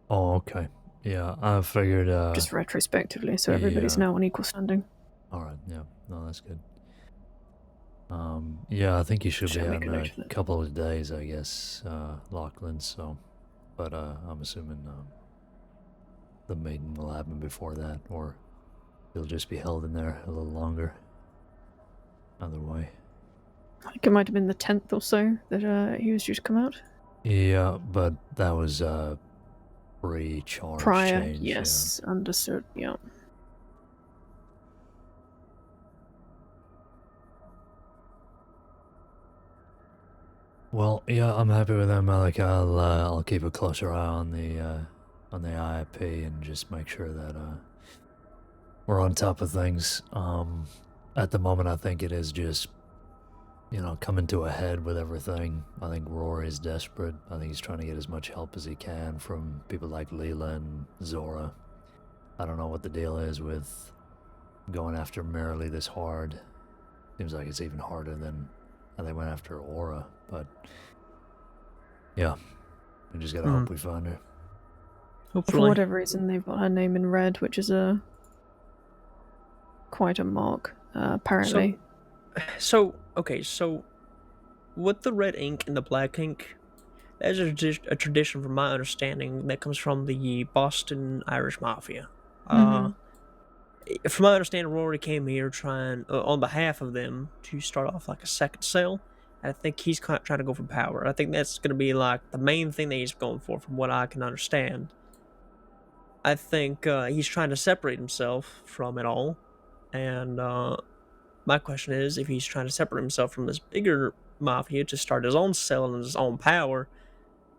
Oh, okay. Yeah, I figured. Just retrospectively, so everybody's now on equal standing. All right. Yeah. No, that's good. Yeah, I think you should Shall be make on a a note of it. couple of days, I guess, Lachlan. So, but I'm assuming the meeting will happen before that, or he'll just be held in there a little longer. Either way. I think it might have been the 10th or so that he was due to come out. Yeah, but that was pre-charge Prior, change. yes, understood, yeah. Well, yeah, I'm happy with that, Malik. I'll keep a closer eye on the IIP and just make sure that we're on top of things. At the moment, I think it is just, coming to a head with everything. I think Rory is desperate. I think he's trying to get as much help as he can from people like Leela and Zora. I don't know what the deal is with going after Merrily this hard. Seems like it's even harder than how they went after Aura, but yeah, we just gotta hope we find her. Hopefully. For whatever reason, they've got her name in red, which is quite a mark, apparently. So with the red ink and the black ink, there's a tradition, from my understanding, that comes from the Boston Irish Mafia. From my understanding, Rory came here trying, on behalf of them, to start off like a second cell. And I think he's trying to go for power. I think that's going to be like the main thing that he's going for, from what I can understand. I think he's trying to separate himself from it all. And my question is, if he's trying to separate himself from this bigger mafia to start his own cell and his own power,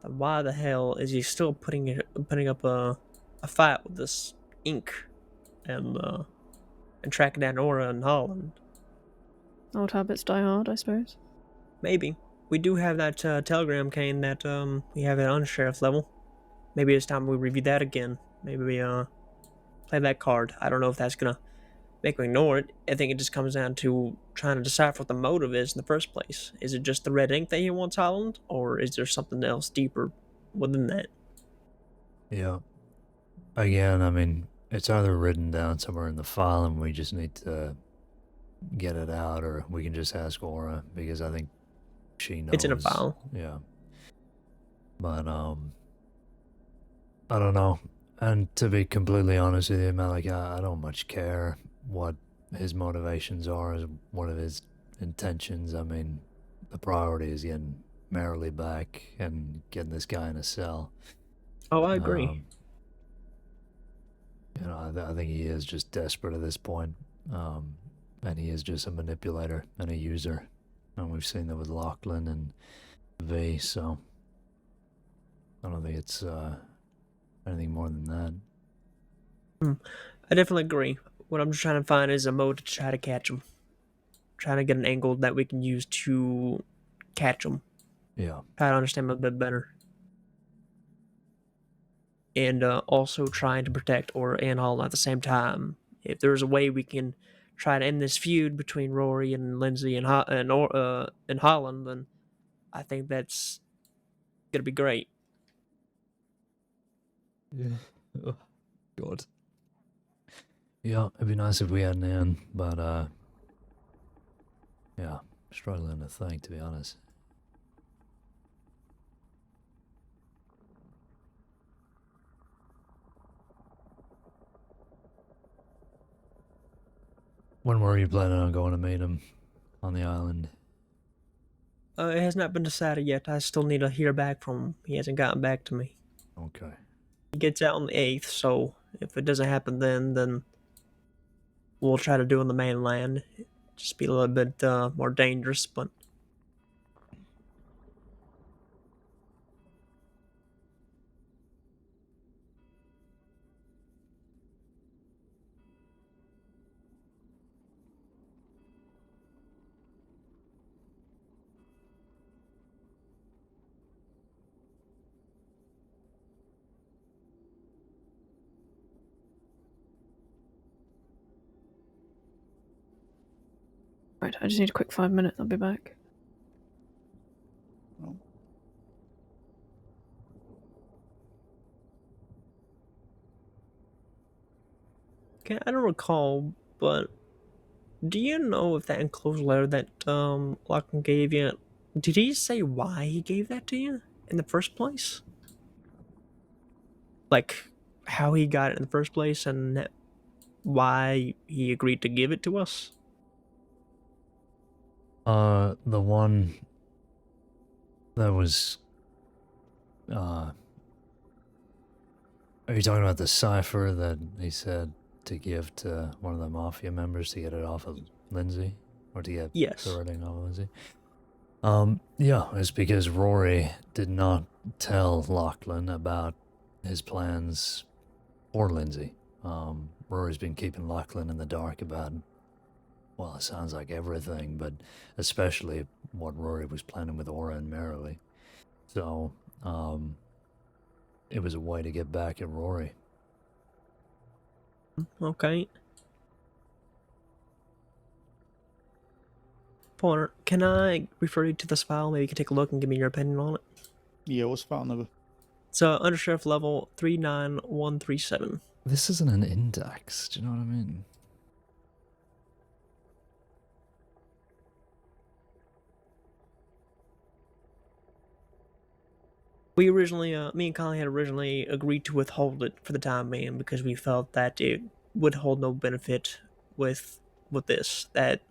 then why the hell is he still putting up a fight with this ink and tracking down Aura in Holland? Old habits die hard, I suppose. Maybe. We do have that telegram, Caine, that we have at Unsheriff level. Maybe it's time we review that again. Maybe we play that card. I don't know if that's gonna make me ignore it. I think it just comes down to trying to decipher what the motive is in the first place. Is it just the red ink that he wants Holland, or is there something else deeper within that? Yeah. Again, I mean, it's either written down somewhere in the file and we just need to get it out, or we can just ask Aura, because I think she knows. It's in a file. Yeah. But, I don't know. And to be completely honest with you, Malik, I don't much care what his motivations are, as one of his intentions. I mean, the priority is getting Merrily back and getting this guy in a cell. Oh, I agree. I think he is just desperate at this point. And he is just a manipulator and a user. And we've seen that with Lachlan and V, so I don't think it's anything more than that. I definitely agree. What I'm just trying to find is a mode to try to catch them. Trying to get an angle that we can use to catch them. Yeah. Try to understand them a bit better. And also trying to protect or and Holland at the same time. If there's a way we can try to end this feud between Rory and Lindsay and Holland, then I think that's gonna be great. Yeah. Oh, God. Yeah, it'd be nice if we had an in, but yeah, struggling to think, to be honest. When were you planning on going to meet him on the island? It has not been decided yet. I still need to hear back from him. He hasn't gotten back to me. Okay. He gets out on the 8th, so if it doesn't happen then we'll try to do it on the mainland. Just be a little bit more dangerous, but Right, I just need a quick 5 minutes. I'll be back. Well, okay, I don't recall, but do you know if that enclosed letter that Lachlan gave you, did he say why he gave that to you in the first place? Like, how he got it in the first place and why he agreed to give it to us? The one that was, are you talking about the cipher that he said to give to one of the mafia members to get it off of Lindsay? Or to get Yes. the writing off of Lindsay? Yeah, it's because Rory did not tell Lachlan about his plans for Lindsay. Rory's been keeping Lachlan in the dark about, well, it sounds like everything, but especially what Rory was planning with Aura and Merrily. So, it was a way to get back at Rory. Okay. Porter, can I refer you to this file? Maybe you can take a look and give me your opinion on it. yeah, what's file number? So, Undersheriff level 39137. This isn't an index, do you know what I mean? We originally, me and Colin had originally agreed to withhold it for the time being because we felt that it would hold no benefit with this. That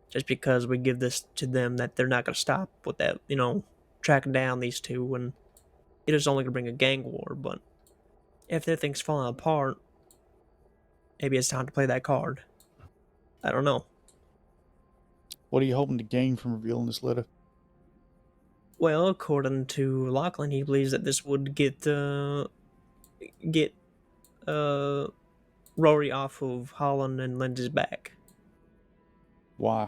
just because we give this to them, that they're not going to stop with that, tracking down these two, and it is only going to bring a gang war. But if everything's falling apart, maybe it's time to play that card. I don't know. What are you hoping to gain from revealing this letter? Well, according to Lachlan, he believes that this would get Rory off of Holland and Lindsay's back. Why?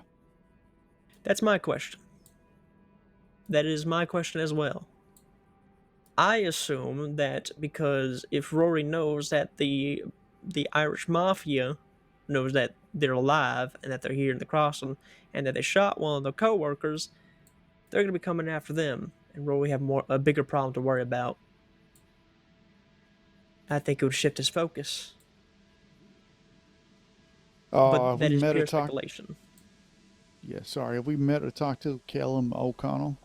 That's my question. That is my question as well. I assume that because if Rory knows that the Irish Mafia knows that they're alive and that they're here in the crossing and that they shot one of their co-workers, they're going to be coming after them, and Rory have a bigger problem to worry about. I think it would shift his focus. But that is pure speculation. Yeah, sorry. Have we met or talked to Callum O'Connell?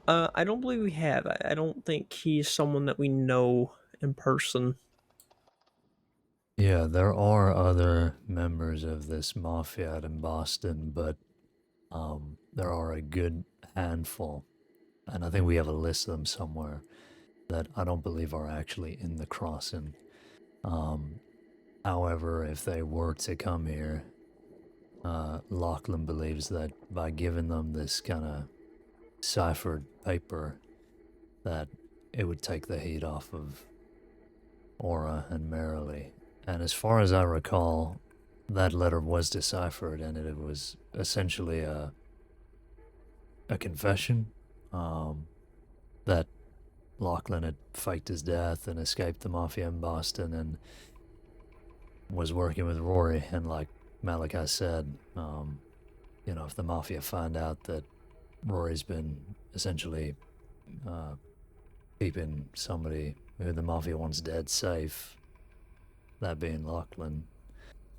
I don't believe we have. I don't think he's someone that we know in person. Yeah, there are other members of this mafia out in Boston, but there are a good handful, and I think we have a list of them somewhere that I don't believe are actually in the crossing. However, if they were to come here, Lachlan believes that by giving them this kind of ciphered paper, that it would take the heat off of Aura and Merrily. And as far as I recall, that letter was deciphered, and it was essentially a confession that Lachlan had faked his death and escaped the Mafia in Boston and was working with Rory. And like Malachi said, you know, if the Mafia find out that Rory's been essentially keeping somebody who the Mafia wants dead safe, that being Lachlan,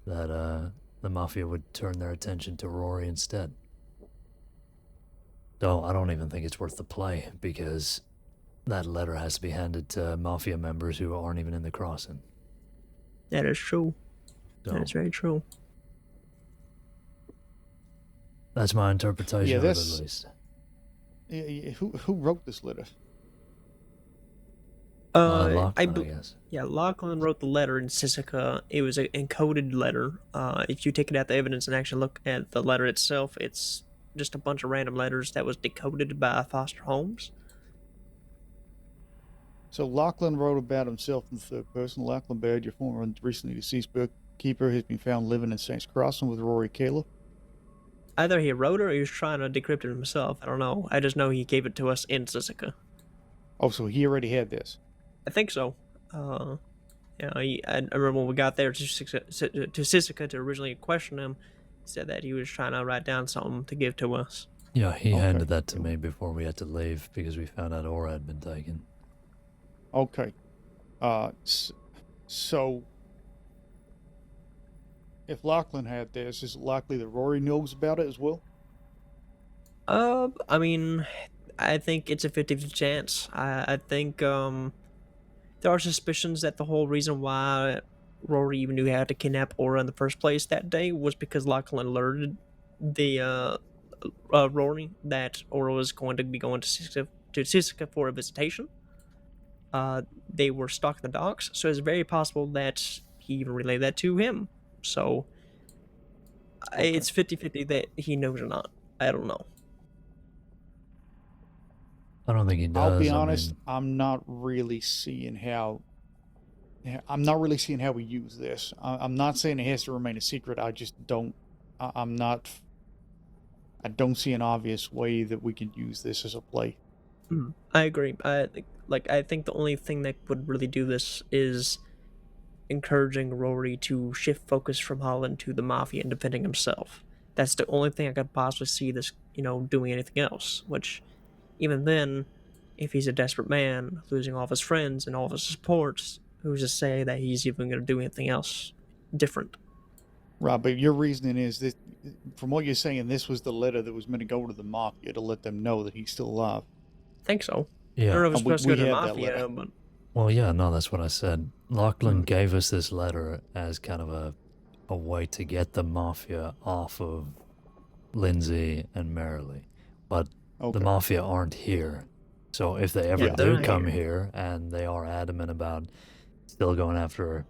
that the Mafia would turn their attention to Rory instead. So I don't even think it's worth the play, because that letter has to be handed to Mafia members who aren't even in the crossing. That is true. So That is very true. that's my interpretation Yeah, of it, at that's least. who wrote this letter? Lachlan, I guess. Yeah, Lachlan wrote the letter in Sisika. It was an encoded letter. If you take it out the evidence and actually look at the letter itself, it's just a bunch of random letters that was decoded by Foster Holmes. So Lachlan wrote about himself in the third person. Lachlan Baird, your former and recently deceased bookkeeper, has been found living in Saints Crossing with Rory Caleb. Either he wrote it or he was trying to decrypt it himself. I don't know. I just know he gave it to us in Sisika. Oh, so he already had this. I think so. Yeah, I remember when we got there to Sisika to originally question him, he said that he was trying to write down something to give to us. Yeah, he handed that to me before we had to leave because we found out Aura had been taken. Okay. So if Lachlan had this, is it likely that Rory knows about it as well? I mean, I think it's a 50-50 chance. I think there are suspicions that the whole reason why Rory even knew how to kidnap Aura in the first place that day was because Lachlan alerted the Rory that Aura was going to be going to Sisika for a visitation. They were stalking the docks, so it's very possible that he even relayed that to him. So it's 50-50 that he knows or not. I don't know. I don't think he does. I'll be honest, I'm not really seeing how we use this. I'm not saying it has to remain a secret. I just don't. I don't see an obvious way that we can use this as a play. I agree. I think the only thing that would really do this is encouraging Rory to shift focus from Holland to the Mafia and defending himself. That's the only thing I could possibly see this, doing anything else. Which, even then, if he's a desperate man, losing all of his friends and all of his supports, who's to say that he's even going to do anything else different? Right, but your reasoning is that, from what you're saying, this was the letter that was meant to go to the Mafia to let them know that he's still alive. I think so. Yeah. I don't know if it's supposed to go to the Mafia, but... Well, yeah, no, that's what I said. Lachlan gave us this letter as kind of a way to get the Mafia off of Lindsay and Merrily. But the Mafia aren't here. So if they ever do come here and they are adamant about still going after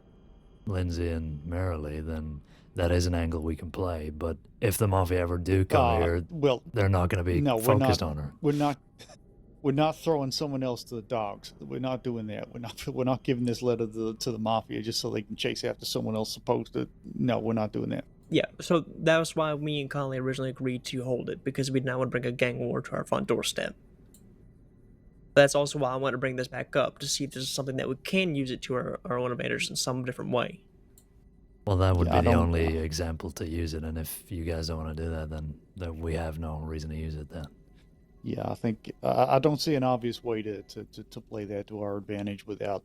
Lindsay and Merrily, then that is an angle we can play. But if the Mafia ever do come here, they're not going to be focused on her. We're not throwing someone else to the dogs. We're not doing that. We're not giving this letter to the Mafia just so they can chase after someone else supposed to. No, we're not doing that. Yeah, so that was why me and Conley originally agreed to hold it, because we did not want to bring a gang war to our front doorstep. That's also why I want to bring this back up, to see if there's something that we can use it to our own advantage in some different way. Well, that would be the only example to use it, and if you guys don't want to do that, then we have no reason to use it then. Yeah, I think I don't see an obvious way to play that to our advantage without,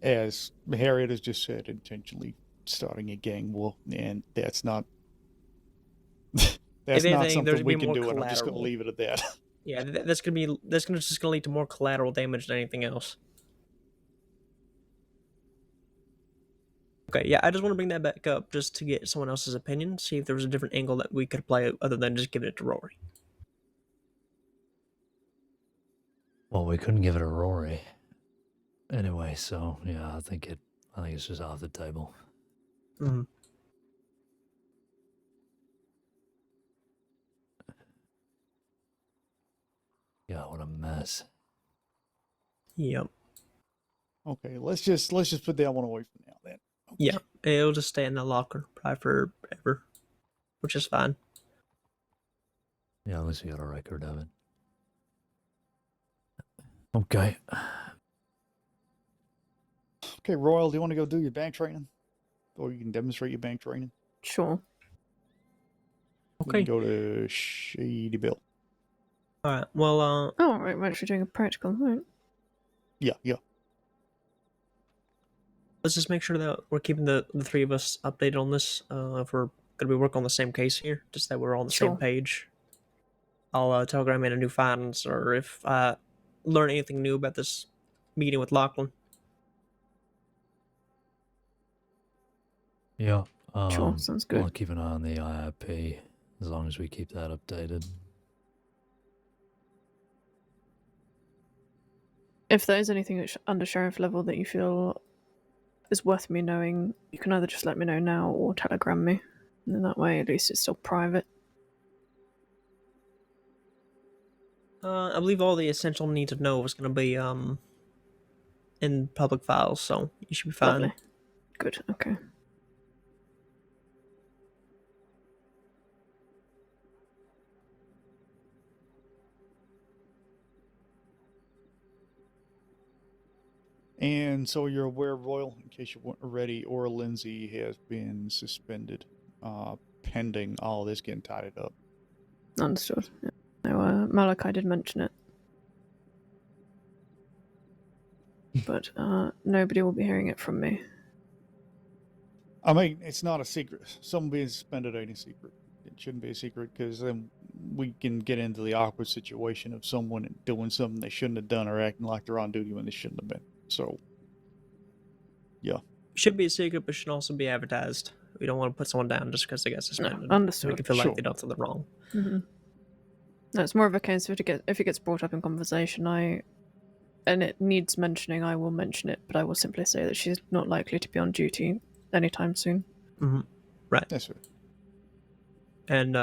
as Harriet has just said, intentionally starting a gang war, and that's not not something we can do, and I'm just going to leave it at that. Yeah, that's just gonna lead to more collateral damage than anything else. Okay, yeah, I just want to bring that back up just to get someone else's opinion, see if there was a different angle that we could play other than just giving it to Rory. Well, we couldn't give it to Rory anyway, so yeah, I think it's just off the table. Mm-hmm. Yeah, what a mess. Yep. Okay, let's just put that one away for now then. Okay. Yeah, it'll just stay in the locker probably forever, which is fine. Yeah, at least we got a record of it. Okay. Okay, Royal, do you want to go do your bank training? Or you can demonstrate your bank training? Sure. We Okay. can go to Shady Bill. All right. Well, Oh, right, we're actually doing a practical, right? Yeah. let's just make sure that we're keeping the three of us updated on this. If we're gonna be working on the same case here, just that we're on the Sure. same page. I'll telegram in a new findings, or if I learn anything new about this meeting with Lachlan. Yeah. Sure, sounds good. I'll keep an eye on the IIP as long as we keep that updated. If there is anything under sheriff level that you feel is worth me knowing, you can either just let me know now or telegram me. And then that way, at least it's still private. I believe all the essential need to know was going to be in public files, so you should be fine. Lovely. Good, okay. And so you're aware, Royal, in case you weren't already, or Lindsay has been suspended, pending all this getting tidied up. Understood. Yeah. No, Malachi did mention it. But nobody will be hearing it from me. I mean, it's not a secret. Someone being suspended ain't a secret. It shouldn't be a secret because then we can get into the awkward situation of someone doing something they shouldn't have done or acting like they're on duty when they shouldn't have been. So, yeah. Should be a secret, but should also be advertised. We don't want to put someone down just because they got suspended. No, understood. Make it feel Sure. like they done something wrong. Mm-hmm. No, it's more of a case if it gets brought up in conversation, and it needs mentioning, I will mention it, but I will simply say that she's not likely to be on duty anytime soon. Mm-hmm. Right. That's right. And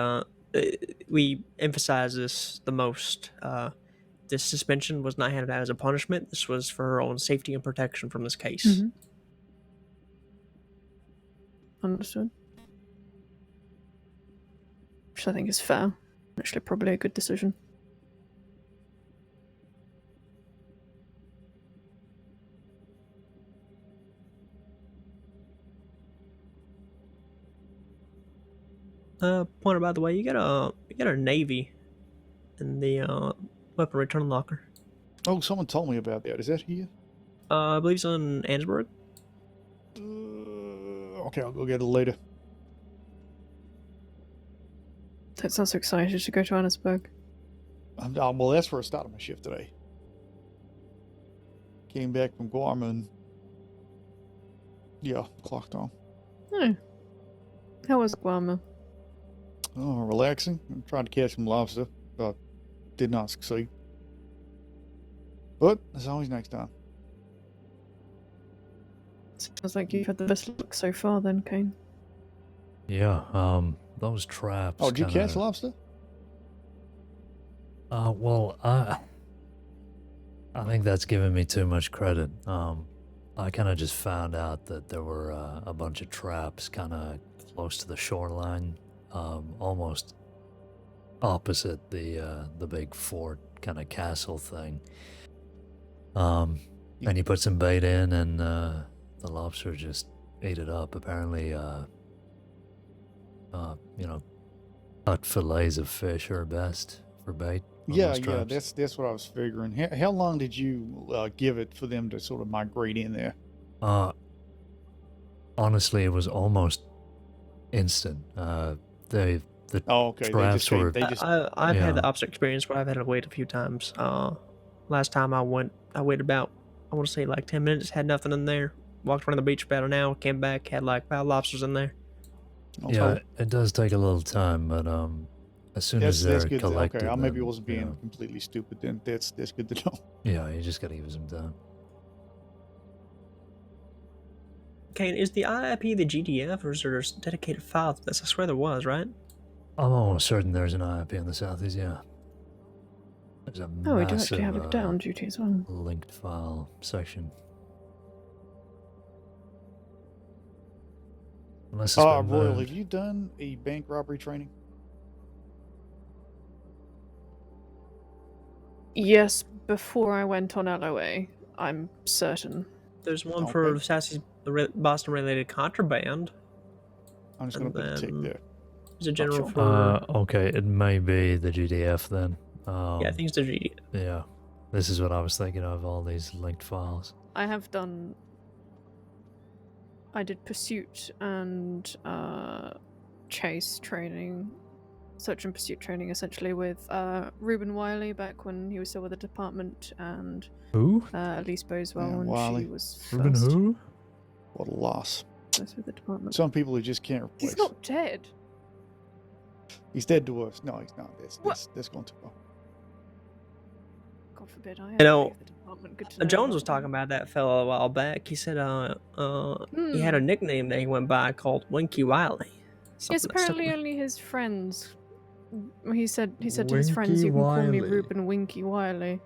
we emphasize this the most. This suspension was not handed out as a punishment. This was for her own safety and protection from this case. Mm-hmm. Understood. Which I think is fair. Actually, probably a good decision. Pointer, by the way, you got a Navy in the weapon return locker. Oh, someone told me about that. Is that here? I believe it's in Ansburg. Okay, I'll go get it later. Don't sound so excited to go to Annisburg. Well, that's where I started my shift today. Came back from Guam and clocked on. Oh. How was Guam? Oh, relaxing. I'm trying to catch some lobster, but did not succeed. But there's always next time. Sounds like you've had the best luck so far then, Caine. Yeah, those traps. Oh, did you catch lobster? Well, I think that's giving me too much credit. I kind of just found out that there were a bunch of traps kind of close to the shoreline, almost opposite the big fort kind of castle thing. And you put some bait in, and the lobster just ate it up. Apparently, cut fillets of fish are best for bait. Yeah, that's what I was figuring. How long did you give it for them to sort of migrate in there? Honestly, it was almost instant. The traps were. I've had the opposite experience where I've had to wait a few times. Last time I waited about, I want to say like 10 minutes, had nothing in there. Walked around the beach about an hour, came back, had like 5 lobsters in there. Yeah, it does take a little time, but as soon as they're good collected, okay, I maybe wasn't being completely stupid then. That's good to know. Yeah, you just gotta give them time. Caine, is the IIP the GDF, or is there a dedicated file to this? I swear there was, right? I'm almost certain there's an IIP in the Southeast, yeah. There's a we do actually massive, have it down duty as well. linked file section. Unless it's been Royal, moved. have you done a bank robbery training? Yes, before I went on LOA, I'm certain. There's one Okay. for Sassy's Boston-related contraband. I'm just going to put a tick then there. There's a Not general sure. for... Okay, it may be the GDF then. yeah, I think it's the GD. Yeah, this is what I was thinking of, all these linked files. I have done. I did pursuit and chase training, search and pursuit training, essentially with Ruben Wiley back when he was still with the department, and Who? Elise Boswell Yeah, when Wiley. she was Ruben first who? What a loss. with the department. Some people who just can't replace. He's not dead. He's dead to us. No, he's not. What? That's going too far. God forbid I You ever know, leave the department. Good to know Jones about was talking him. about that fellow a while back. He said he had a nickname that he went by called Winky Wiley. Yes, Something that stuck apparently with me. only his friends. He said to his friends, Winky "You can call me Wiley. Ruben Winky Wiley."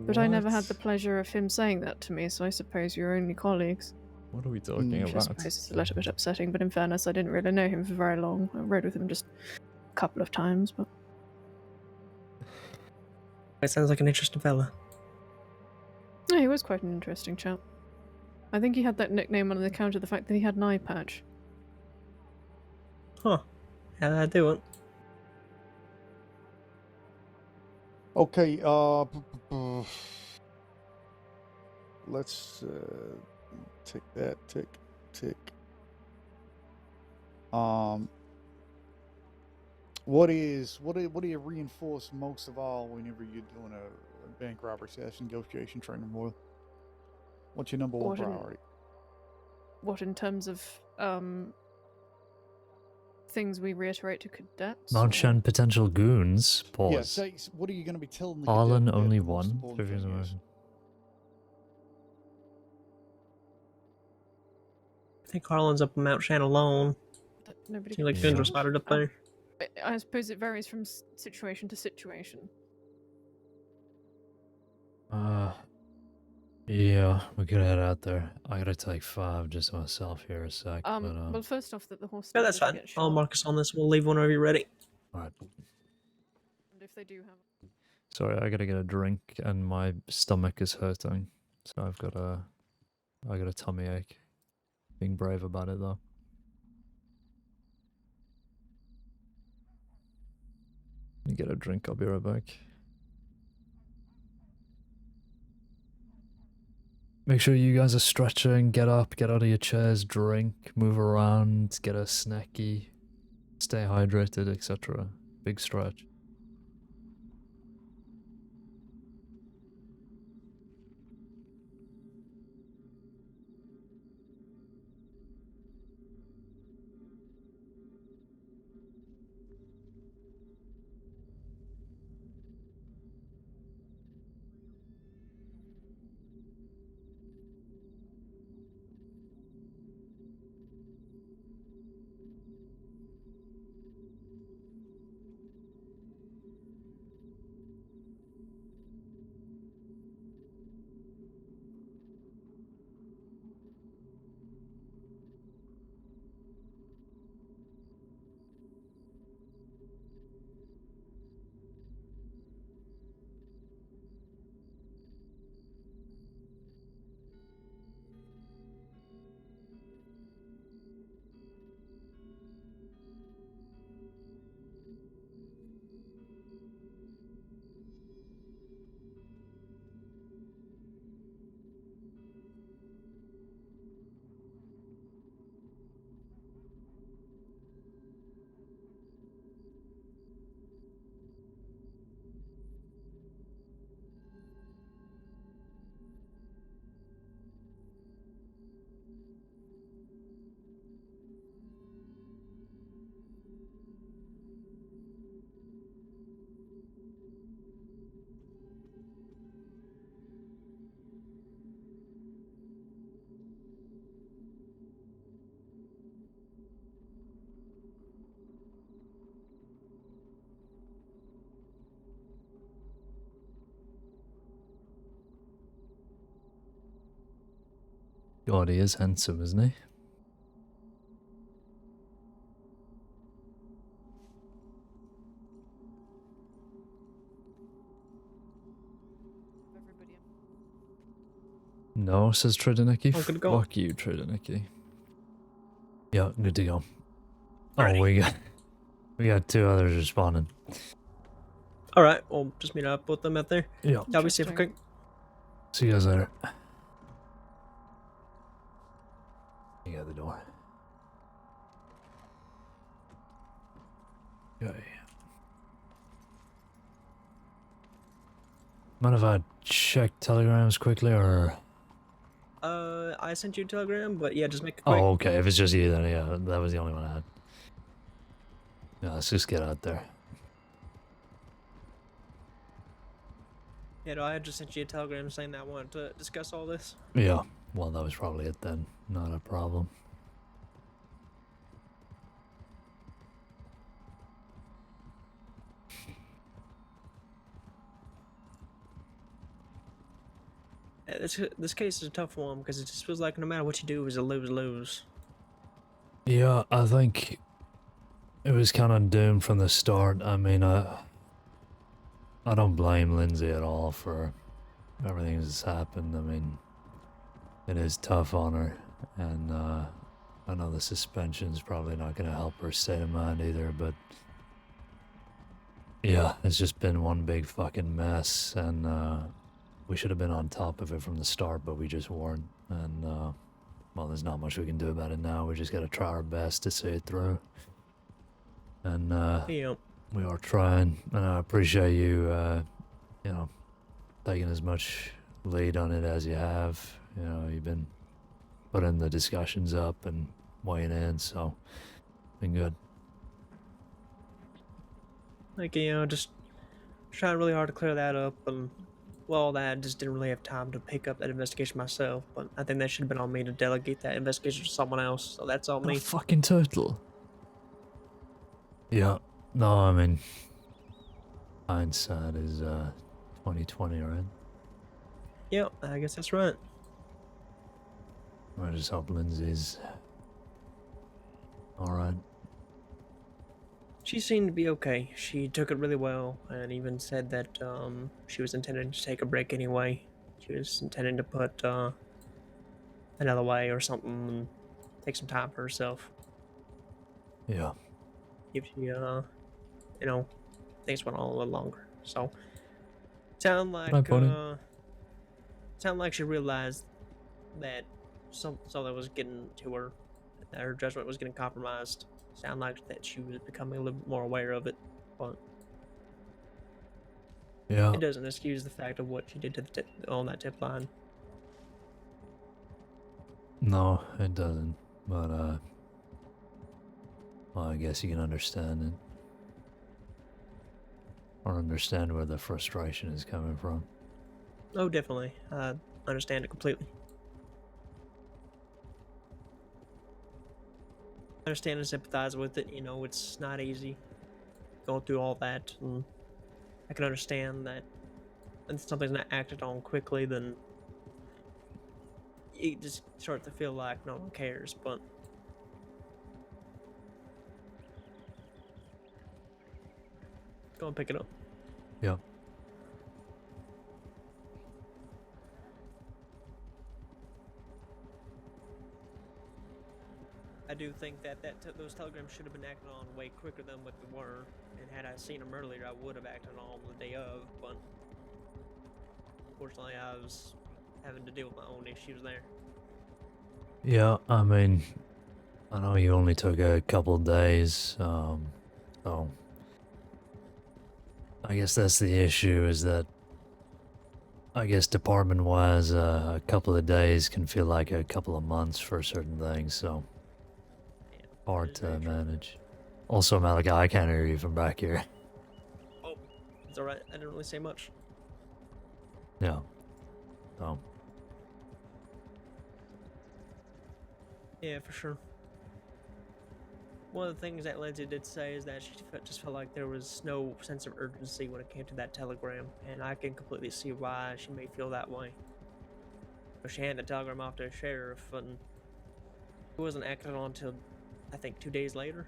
But I never had the What? pleasure of him saying that to me, so I suppose you're only colleagues. What are we talking Which I about? suppose is a little bit upsetting, but in fairness, I didn't really know him for very long. I rode with him just a couple of times, but It sounds like an interesting fella. yeah, he was quite an interesting chap. I think he had that nickname on account of the fact that he had an eye patch. Huh. How did I do it? Okay, let's tick that, tick. What do you reinforce most of all whenever you're doing a bank robbery / negotiation training with? What's your number one priority? What in terms of things we reiterate to cadets? Mention potential goons. Yeah, Pause. say, what are you going to be telling the Harlan cadet that only the most one. important thing is? I think Harlan's up in Mount Shannon alone. Nobody Seems like Yeah. goons are spotted up there. I suppose it varies from situation to situation. Yeah, we could head out there. I gotta take 5 just myself here a sec. Well, first off, that the horse. Yeah, that's fine. I'll mark us on this. We'll leave whenever you're ready. Alright. And if they do have. Sorry, I gotta get a drink and my stomach is hurting. So I got a tummy ache. Being brave about it though. Let me get a drink, I'll be right back. Make sure you guys are stretching, get up, get out of your chairs, drink, move around, get a snacky, stay hydrated, etc. Big stretch. God, he is handsome, isn't he? No, says Tridanicki. Oh, good to go. Fuck you, Tridanicki. Yeah, good to go. Alrighty. Oh, we got 2 others responding. All right, we'll just meet up with them out there. Yeah. Y'all be safe, okay? See you guys later. You got the door. Okay. Mind if I check telegrams quickly, or? I sent you a telegram, but yeah, just make it quick. Oh, okay. If it's just you, then yeah, that was the only one I had. Yeah, let's just get out there. Yeah, no, I had just sent you a telegram saying that I wanted to discuss all this. Yeah. Well, that was probably it then. Not a problem. This case is a tough one because it just feels like no matter what you do, it's a lose-lose. Yeah, I think it was kind of doomed from the start. I mean, I don't blame Lindsay at all for everything that's happened. I mean, it is tough on her, and I know the suspension's probably not going to help her state of mind either, but yeah, it's just been one big fucking mess, and we should have been on top of it from the start, but we just weren't, and well, there's not much we can do about it now. We just got to try our best to see it through, and Yep. we are trying, and I appreciate you, you know, taking as much lead on it as you have. You know, you've been putting the discussions up and weighing in, so been good. Like, you know, just trying really hard to clear that up, and well, that I just didn't really have time to pick up that investigation myself. But I think that should have been on me to delegate that investigation to someone else. So that's on me. Fucking total. Yeah. No, I mean, hindsight is 2020, right? Yep, I guess that's right. I just hope Lindsay's all right. She seemed to be okay. She took it really well, and even said that she was intending to take a break anyway. She was intending to put another way or something and take some time for herself. Yeah. If she, you know, things went on a little longer. So, sound like she realized that something was getting to her. That her judgment was getting compromised. Sound like that she was becoming a little bit more aware of it, but yeah, it doesn't excuse the fact of what she did to the on that tip line. No, it doesn't. But well, I guess you can understand it, or understand where the frustration is coming from. Oh, definitely. I understand it completely. I understand and sympathize with it. You know, it's not easy going through all that, and I can understand that when something's not acted on quickly, then you just start to feel like no one cares, but go and pick it up. Yeah. I do think that those telegrams should have been acted on way quicker than what they were, and had I seen them earlier, I would have acted on them the day of, but unfortunately I was having to deal with my own issues there. Yeah, I mean, I know you only took a couple days, so I guess that's the issue, is that I guess department-wise, a couple of days can feel like a couple of months for certain things, so hard to manage. Also, Malachi, I can't hear you from back here. Oh, it's alright. I didn't really say much. Yeah. Oh. Yeah, for sure. One of the things that Lindsay did say is that she just felt like there was no sense of urgency when it came to that telegram, and I can completely see why she may feel that way. But she handed the telegram off to a sheriff, and it wasn't acted on until, I think, 2 days later.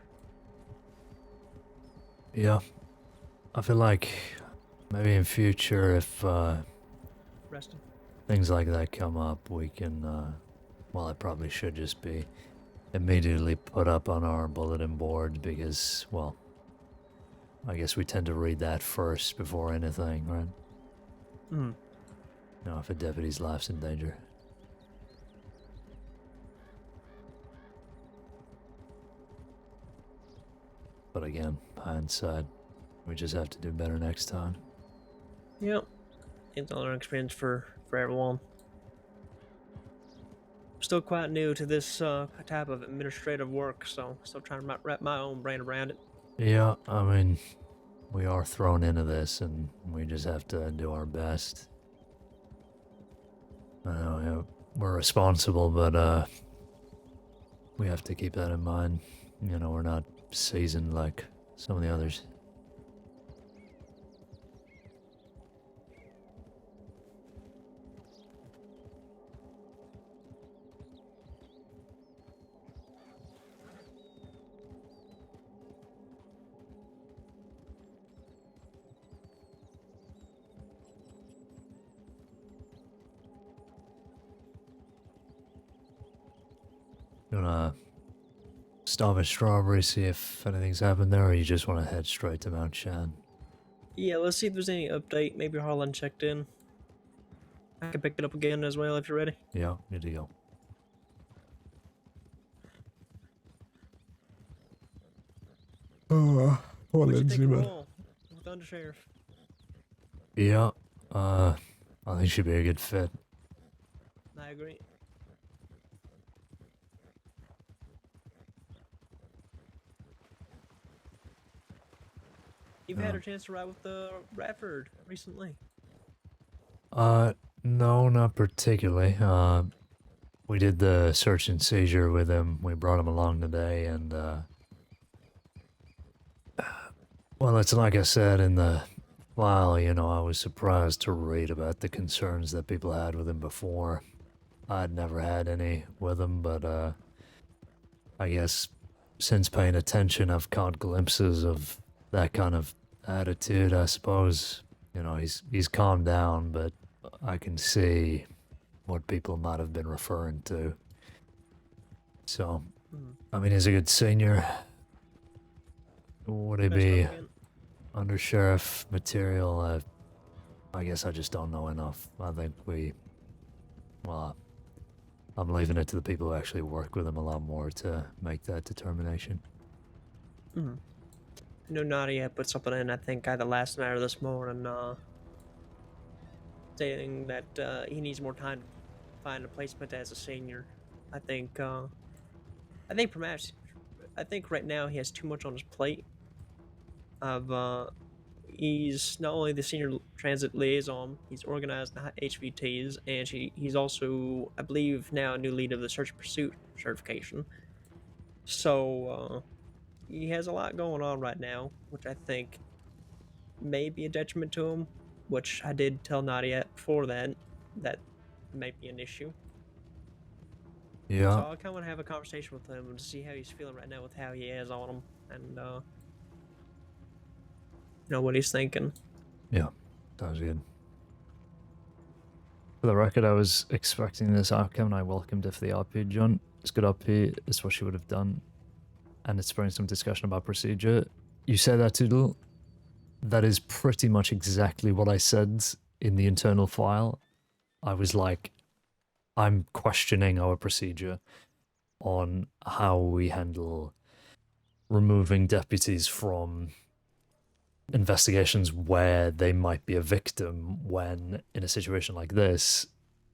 Yeah. I feel like maybe in future, if Reston. things like that come up, we can, well, it probably should just be immediately put up on our bulletin board because, well, I guess we tend to read that first before anything, right? Hmm. You know, if a deputy's life's in danger. But again, hindsight, we just have to do better next time. Yep. It's a learning experience for everyone. Still quite new to this type of administrative work, so still trying to wrap my own brain around it. Yeah, I mean, we are thrown into this and we just have to do our best. I know, yeah, we're responsible, but we have to keep that in mind. You know, we're not seasoned like some of the others. You wanna stop at Strawberry, see if anything's happened there, or you just want to head straight to Mount Shan? Yeah, let's see if there's any update. Maybe Harlan checked in. I can pick it up again as well if you're ready. Yeah, good to go. What you think of all with Undersheriff? Yeah, I think she'd be a good fit. I agree. You've had a chance to ride with Radford recently. No, not particularly. We did the search and seizure with him. We brought him along today, and well, it's like I said in the file, you know, I was surprised to read about the concerns that people had with him before. I'd never had any with him, but I guess since paying attention, I've caught glimpses of that kind of attitude, I suppose. You know, he's calmed down, but I can see what people might have been referring to. So, I mean, he's a good senior. Would he be under sheriff material? I guess I just don't know enough. I think well, I'm leaving it to the people who actually work with him a lot more to make that determination. I know Nadia put something in, I think, either last night or this morning, stating that he needs more time to find a placement as a senior. I think perhaps, I think right now he has too much on his plate. He's not only the senior transit liaison, he's organized the HVTs, and he's also, I believe, now a new lead of the search and pursuit certification. So, he has a lot going on right now, which I think may be a detriment to him, which I did tell Nadia before that might be an issue. Yeah. So I kind of want to have a conversation with him to see how he's feeling right now with how he is on him, and you know, what he's thinking. Yeah, sounds good. For the record, I was expecting this outcome and I welcomed it for the RP, John. It's good RP, it's what she would have done. And it's spurring some discussion about procedure. You said that, Toodle. That is pretty much exactly what I said in the internal file. I was like, I'm questioning our procedure on how we handle removing deputies from investigations where they might be a victim when, in a situation like this,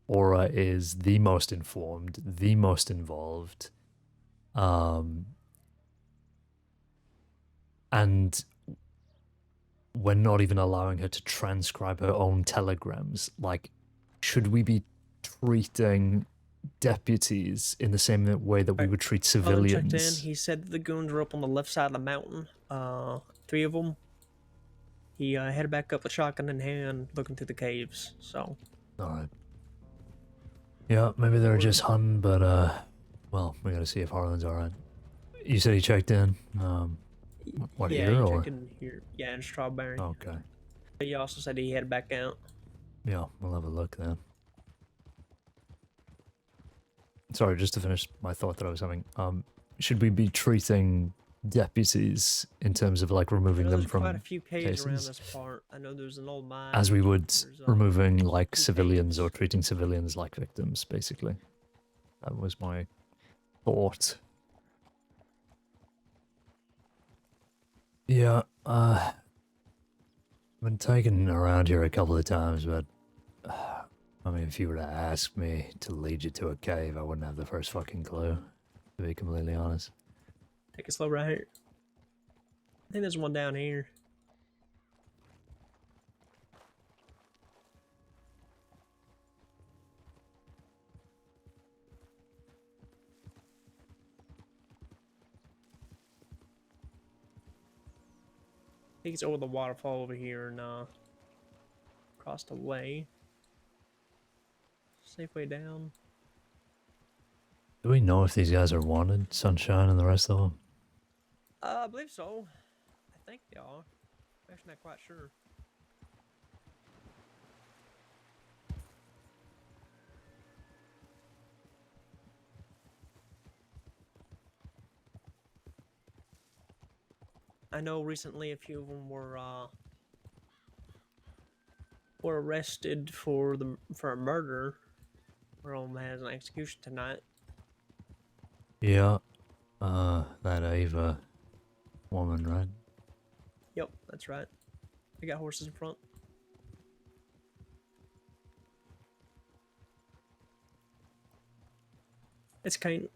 Aura is the most informed, the most involved, and we're not even allowing her to transcribe her own telegrams. Like, should we be treating deputies in the same way that we would treat civilians? Checked in. He said that the goons were up on the left side of the mountain. 3 of them. He headed back up with shotgun in hand, looking through the caves. So. All right. Yeah, maybe they're just hunting, but well, we gotta see if Harlan's all right. You said he checked in. What, yeah, here he or? checked in here. Yeah, in Strawberry. Okay. But he also said he headed back out. Yeah, we'll have a look then. sorry, just to finish my thought that I was having. Should we be treating deputies in terms of like I removing know them there's quite a from few caves around cases this part. I know there's an old mine. as we would There's, removing like some civilians or caves. treating civilians like victims, basically? That was my thought. Yeah, I've been taken around here a couple of times, but I mean, if you were to ask me to lead you to a cave, I wouldn't have the first fucking clue, to be completely honest. Take it slow right here. I think there's one down here. I think it's over the waterfall over here and across the way. Safe way down. Do we know if these guys are wanted, Sunshine and the rest of them? I believe so. I think they are. I'm actually not quite sure. I know recently a few of them were arrested for a murder. One of them has an execution tonight. Yeah, that Ava woman, right? Yep, that's right. They got horses in front. It's Caine.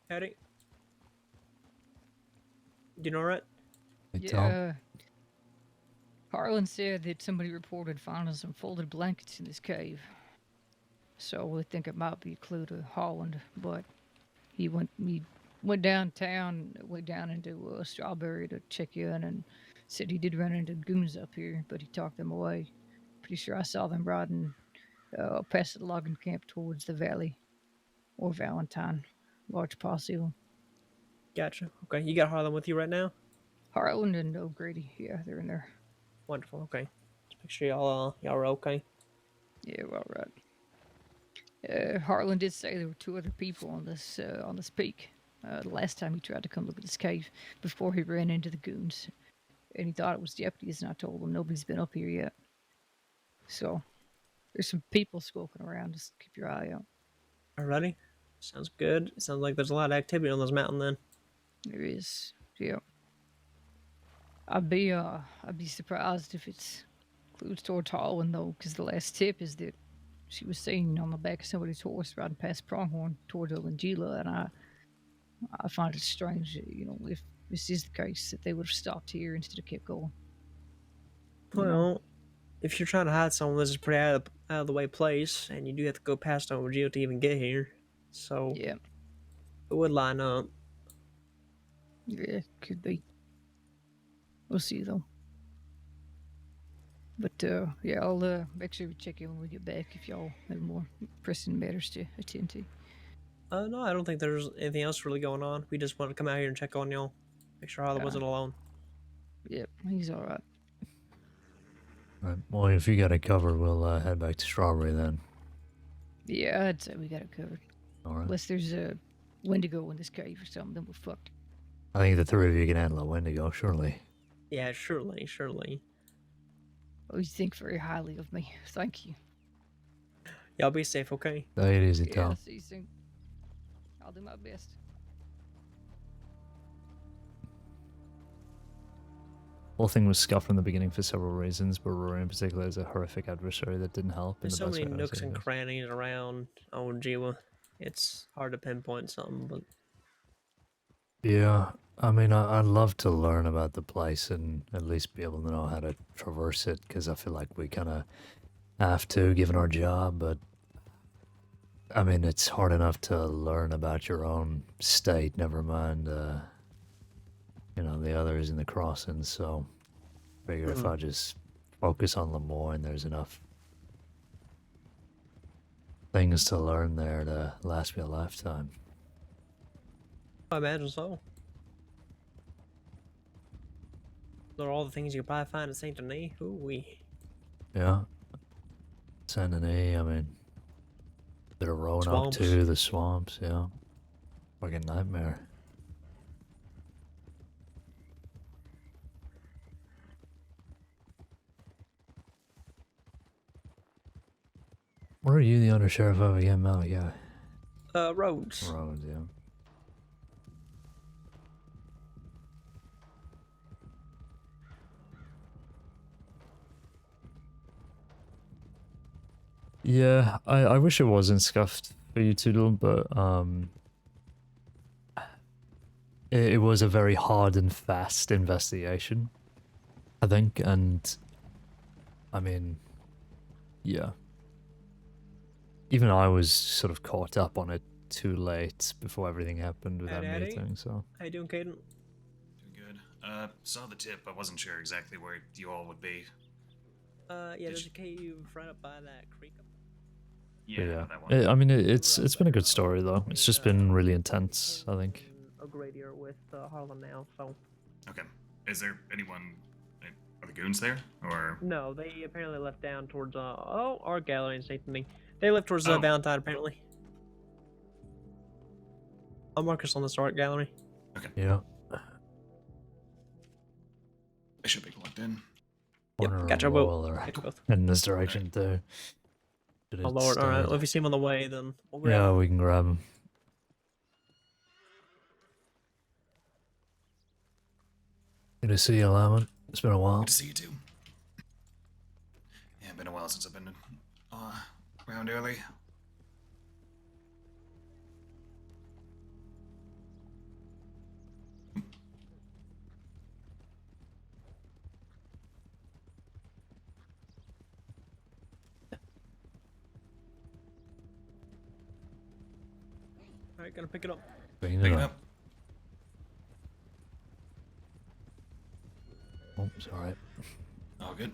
Howdy. You know right? Hey, Tom. Yeah. Harlan said that somebody reported finding some folded blankets in this cave. So we think it might be a clue to Holland, but he went downtown, went down into Strawberry to check in and said he did run into goons up here, but he talked them away. Pretty sure I saw them riding past the logging camp towards the valley or Valentine. Large posse. Gotcha. Okay, you got Harlan with you right now? Harlan and O'Grady, yeah, they're in there. Wonderful. Okay, just make sure y'all are okay. Yeah, we're all right. Harlan did say there were 2 other people on this peak. The last time he tried to come look at this cave before he ran into the goons, and he thought it was deputies, and I told him nobody's been up here yet. So there's some people skulking around. Just keep your eye out. Alrighty, sounds good. Sounds like there's a lot of activity on this mountain then. There is, yeah. I'd be surprised if it's clues towards Harlan though, because the last tip is that she was seen on the back of somebody's horse riding past Pronghorn towards Olangila, and I find it strange that, you know, if this is the case, that they would have stopped here instead of kept going. Well, if you're trying to hide someone, this is a pretty out of the way place, and you do have to go past Olangila to even get here. So yeah, it would line up. Yeah, could be. We'll see though. But yeah, I'll make sure we check in when we get back if y'all have more pressing matters to attend to. No, I don't think there's anything else really going on. We just wanted to come out here and check on y'all, make sure Harlan wasn't alone. Yep, he's all right. Right. Well, if you got it covered, we'll head back to Strawberry then. Yeah, I'd say we got it covered. All right. Unless there's a Wendigo in this cave or something, then we're fucked. I think the 3 of you can handle a Wendigo, surely. Yeah, surely. Oh, you think very highly of me. Thank you. Y'all be safe, okay? Take it easy, Yeah, Tom. see you soon. I'll do my best. Whole thing was scuffed from the beginning for several reasons, but Rory in particular is a horrific adversary that didn't help. There's so in the best many way I nooks say and it. crannies around Ojiwa. It's hard to pinpoint something, but Yeah, I mean, I'd love to learn about the place and at least be able to know how to traverse it, because I feel like we kind of have to, given our job, but I mean, it's hard enough to learn about your own state, never mind, you know, the others in the crossings, so I figure if I just focus on Lemoyne, there's enough things to learn there to last me a lifetime. I imagine so. Those are all the things you could probably find in Saint Denis. Ooh wee. Yeah. Saint Denis, I mean, bit of Roanoke Swamps. too, the swamps, yeah. Fucking nightmare. Where are you the undersheriff of again, Mel? Yeah. Roads. Roads, yeah. Yeah, I wish it wasn't scuffed for you, Toodle, but it was a very hard and fast investigation, I think, and I mean, yeah. Even I was sort of caught up on it too late before everything happened with that Howdy. meeting, so. How you doing, Caden? Doing good. Saw the tip. I wasn't sure exactly where you all would be. Yeah, there's a cave right up by that creek. Yeah, I mean, it's been a good story though. It's just been really intense, I think. O'Grady are with Harlan now, so. Okay. Is there anyone? Are the goons there, or? No, they apparently left down towards art gallery and St. Denis. They left towards Oh. Valentine apparently. I'll mark us on this art gallery. Okay. Yeah. They should be plugged in. Corner gotcha, of we'll wall or get both. in this direction too. Oh Lord, alright, well, if you see him on the way, then we'll grab Yeah, him. we can grab him. Good to see you, Lamont. It's been a while. Good to see you too. Yeah, been a while since I've been around early. Alright, gonna pick it up. Pick it up. Oh, sorry. All good.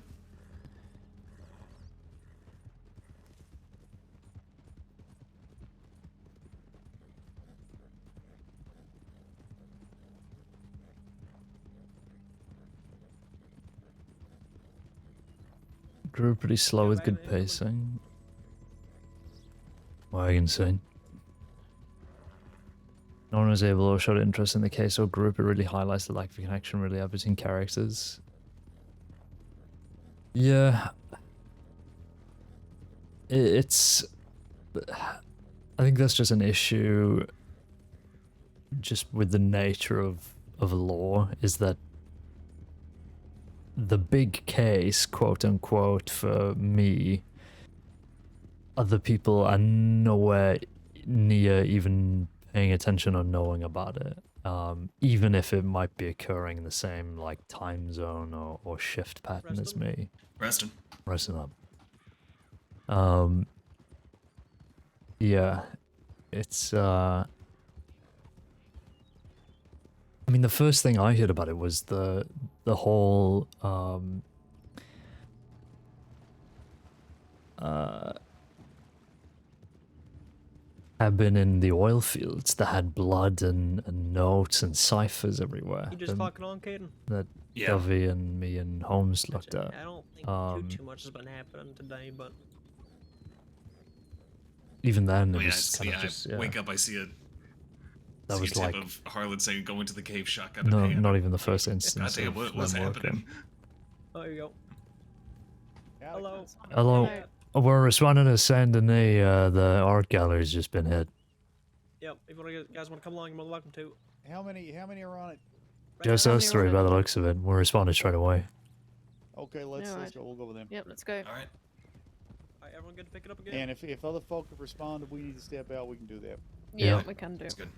Grew pretty slow with good pacing. Wagon scene. No one was able to show interest in the case or group. It really highlights the lack of connection really between characters. Yeah. It's... I think that's just an issue just with the nature of law, is that the big case, quote unquote, for me, other people are nowhere near even paying attention or knowing about it, even if it might be occurring in the same like time zone or shift pattern as me. Resting. Resting up. Yeah, it's I mean, the first thing I heard about it was the whole cabin in the oil fields that had blood and notes and ciphers everywhere. You just fucking on, Caden? That Yeah. Dovey and me and Holmes looked at. I don't think too much has been happening today, but Even then, Oh, it yeah, was kind of just, I wake up, I see a that was tip like of Harlan saying go into the cave, shotgun no, in hand. not even the first instance Goddamn, of what was them happening? working. oh, there you go. Hello. Hello, we're responding to Saint Denis. The art gallery's just been hit. Yep. If you guys want to come along, you're more than welcome to. How many are on it? Just us three by the looks of it. We're responding straight away. Okay, let's Alright. go. We'll go with them. Yep, let's go. All right. Alright, everyone good to pick it up again? And if other folk have responded, we need to step out. We can do that. Yeah, Yeah. we can do. That's good.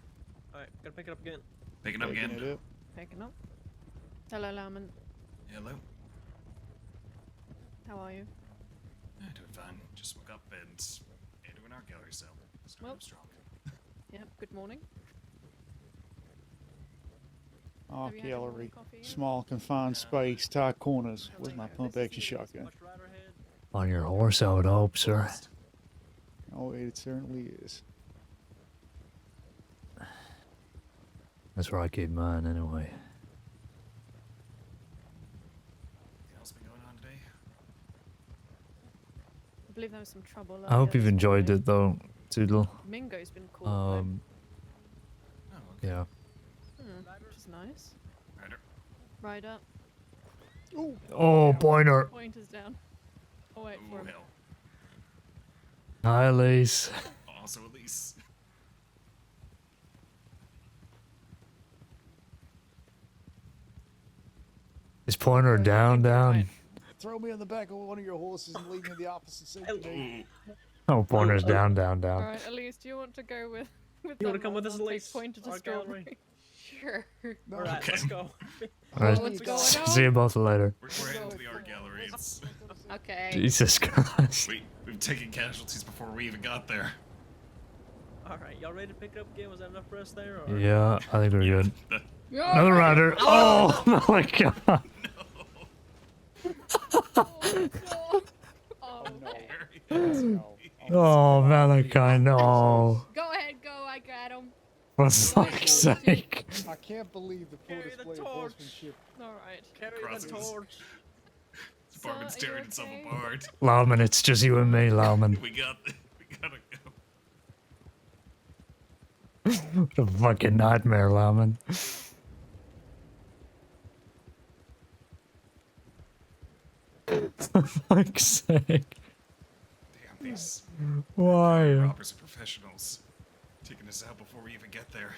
Alright, gotta pick it up again. Picking up Picking again. it up. Picking up. Hello, Lamont. Hello. How are you? Yeah, doing fine. Just woke up and into an art gallery, so starting Well. up strong. Yep, good morning. Art Have you had your morning gallery. coffee yet? Small confined space, tight corners. Where's my pump action shotgun? On your horse, I would hope, sir. Oh, it certainly is. That's where I keep mine, anyway. Anything else been going on today? believe there was some trouble. I hope earlier you've this enjoyed morning. it though, Toodle. Mingo's been caught. Yeah. Which is nice. Rider. Rider. Oh, pointer. Pointer's down. Oh wait for him. Hell. Hi, Elise. Also, Elise. Is pointer down? Throw me on the back of one of your horses and leave me the opposite seat today. Oh, pointer's down. Alright, Elise, do you want to go with You want to come with us, Elise? Pointer to Our strawberry. gallery? Sure. Alright, let's go. Alright, What's going on? see you both later. We're heading to the art gallery. It's... Okay. Jesus Christ. We've taken casualties before we even got there. Alright, y'all ready to pick it up again? Was that enough for us there? Or? Yeah, I think we're good. Yeah. Another rider. Oh my god. Oh, Malachi, no. Go ahead, go. I got him. For fuck's sake. I can't believe the poor display of horsemanship. All right. Carry Crosses. the torch. Department's tearing itself apart. Lauman, it's just you and me, Lauman. We gotta go. What a fucking nightmare, Lauman. For fuck's sake. Damn, these Why? robbers are professionals. Taking us out before we even get there.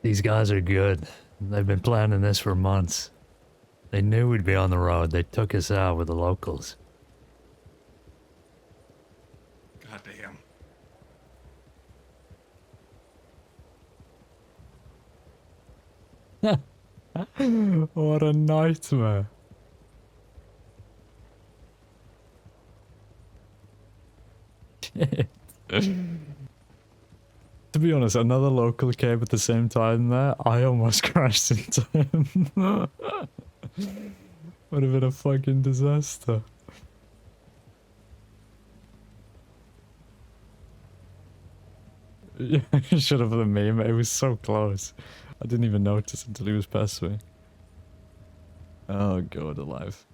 These guys are good. They've been planning this for months. They knew we'd be on the road. They took us out with the locals. God damn. What a nightmare. Shit. To be honest, another local came at the same time there. I almost crashed into him. Would have been a fucking disaster. Yeah, I should have been me. It was so close. I didn't even notice until he was past me. Oh god, alive.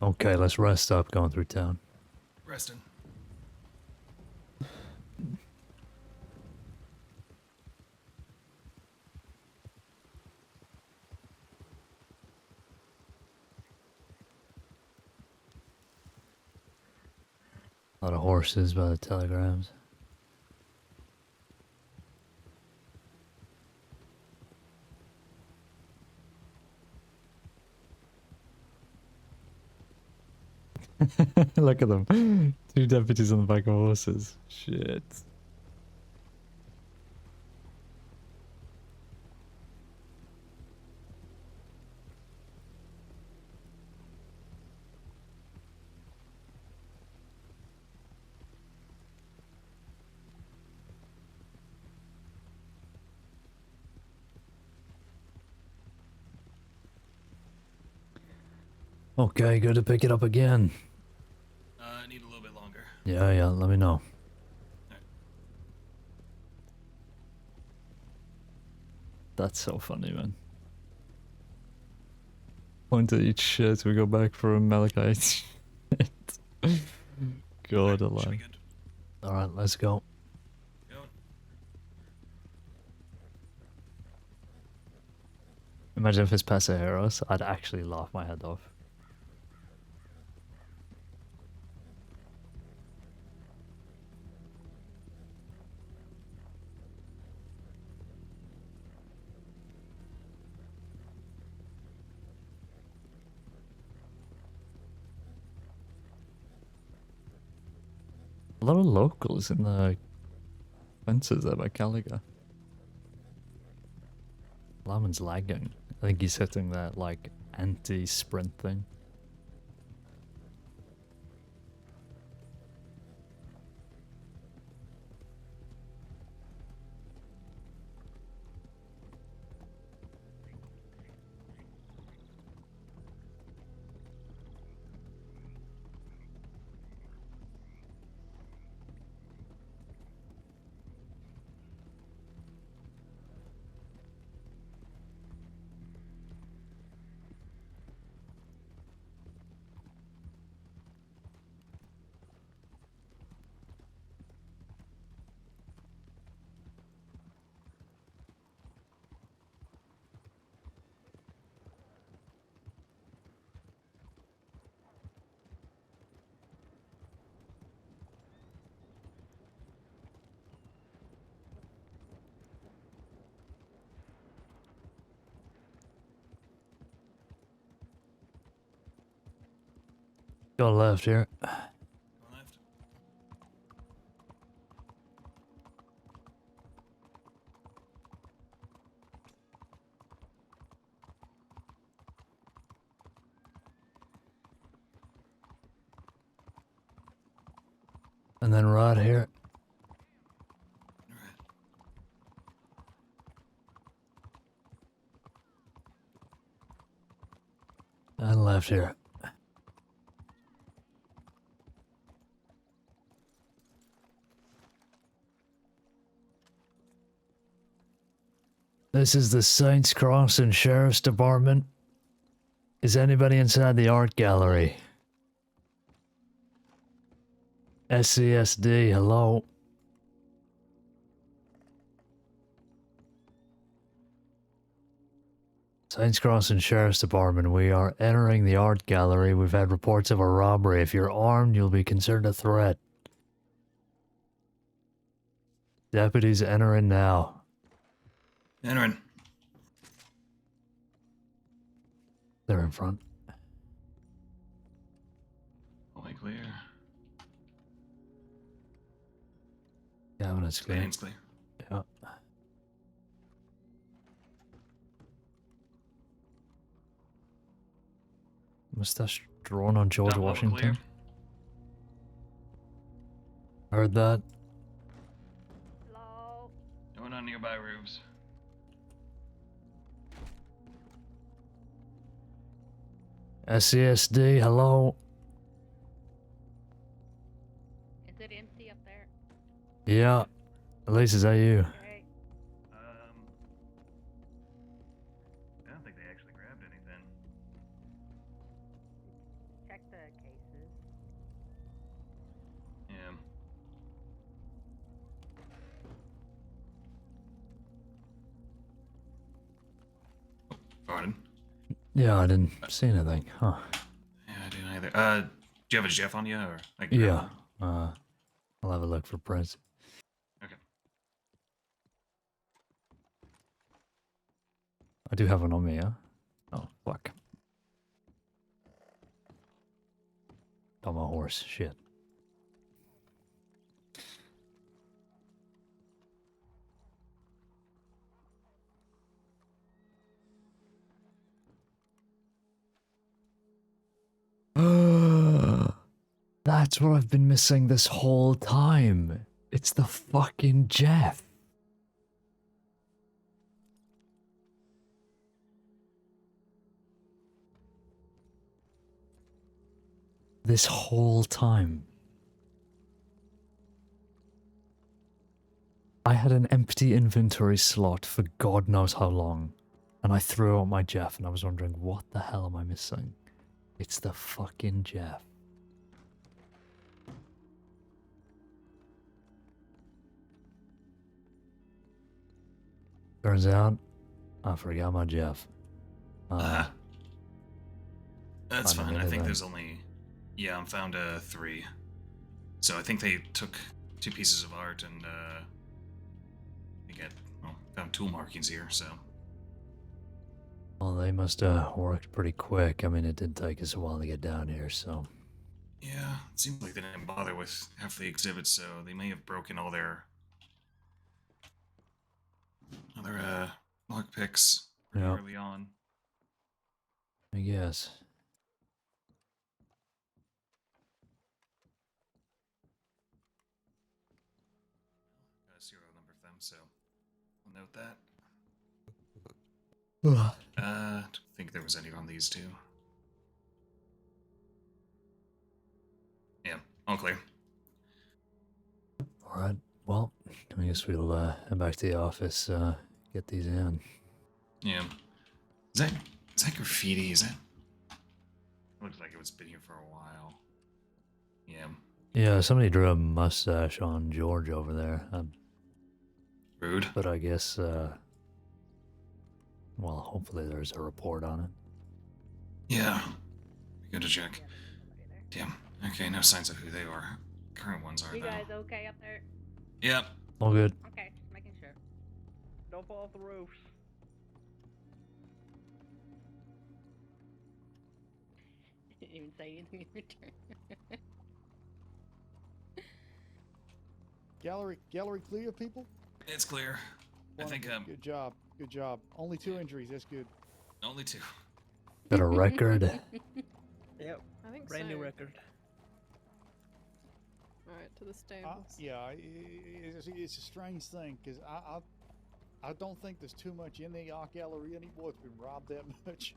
Okay, let's rest up going through town. Reston. A lot of horses by the telegrams. Look at them. 2 deputies on the back of horses. Shit. Okay, good to pick it up again. I need a little bit longer. Yeah, let me know. That's so funny, man. Point at each shit, we go back for a Malachite. God alive. Alright, let's go. Imagine if it's Pasajeros, I'd actually laugh my head off. A lot of locals in the fences there by Caliga. Laman's lagging. I think he's hitting that, like, anti-sprint thing. Go left here. Left. And then right here. And left here. This is the Saints Crossing Sheriff's Department. Is anybody inside the art gallery? SCSD, hello. Saints Crossing Sheriff's Department, we are entering the art gallery. We've had reports of a robbery. If you're armed, you'll be considered a threat. Deputies entering now. Entering. They're in front. Hallway clear. Cabinet's clear. Cabinet's clear. Yeah. Mustache drawn on George Top level Washington. clear. Heard that. Going on nearby roofs. SCSD, hello. Is it empty up there? Yeah. Elise, is that you? Okay. I don't think they actually grabbed anything. Check the cases. Yeah. Pardon? Yeah, I didn't see anything. Huh. Yeah, I didn't either. Do you have a Jeff on you, or like? Yeah. I'll have a look for prints. Okay. I do have one on me, yeah? Oh, fuck. On my horse. Shit. That's what I've been missing this whole time. It's the fucking Jeff. This whole time. I had an empty inventory slot for God knows how long. And I threw out my Jeff and I was wondering, what the hell am I missing? It's the fucking Jeff. Turns out, I forgot my Jeff. That's Find fine. I another think then. there's only. Yeah, I found 3. So I think they took 2 pieces of art and they found tool markings here. So Well, they must have worked pretty quick. I mean, it did take us a while to get down here, so. yeah, it seems like they didn't bother with half the exhibits. So they may have broken all their other lockpicks pretty Yeah. early on. I guess. Got a serial number of them, so I'll note that. Ugh. Don't think there was any on these 2. Yeah, all clear. Alright, well, I guess we'll head back to the office, get these in. Yeah. Is that graffiti? Is that? Looks like it was been here for a while. Yeah. Yeah, somebody drew a mustache on George over there. Rude. But I guess, well, hopefully there's a report on it. Yeah. Be good to check. Damn. Okay, no signs of who they are. Current ones are You though. guys okay up there? Yep. All good. Okay, just making sure. Don't fall off the roofs. even say anything in return. Gallery clear, people? It's clear. I think Good job. Good job. Only 2 injuries. That's good. only 2. Got a record. Yep. I think Brand new so. record. Alright, to the stables. Yeah, it's a strange thing because I don't think there's too much in the art gallery anymore. It's been robbed that much.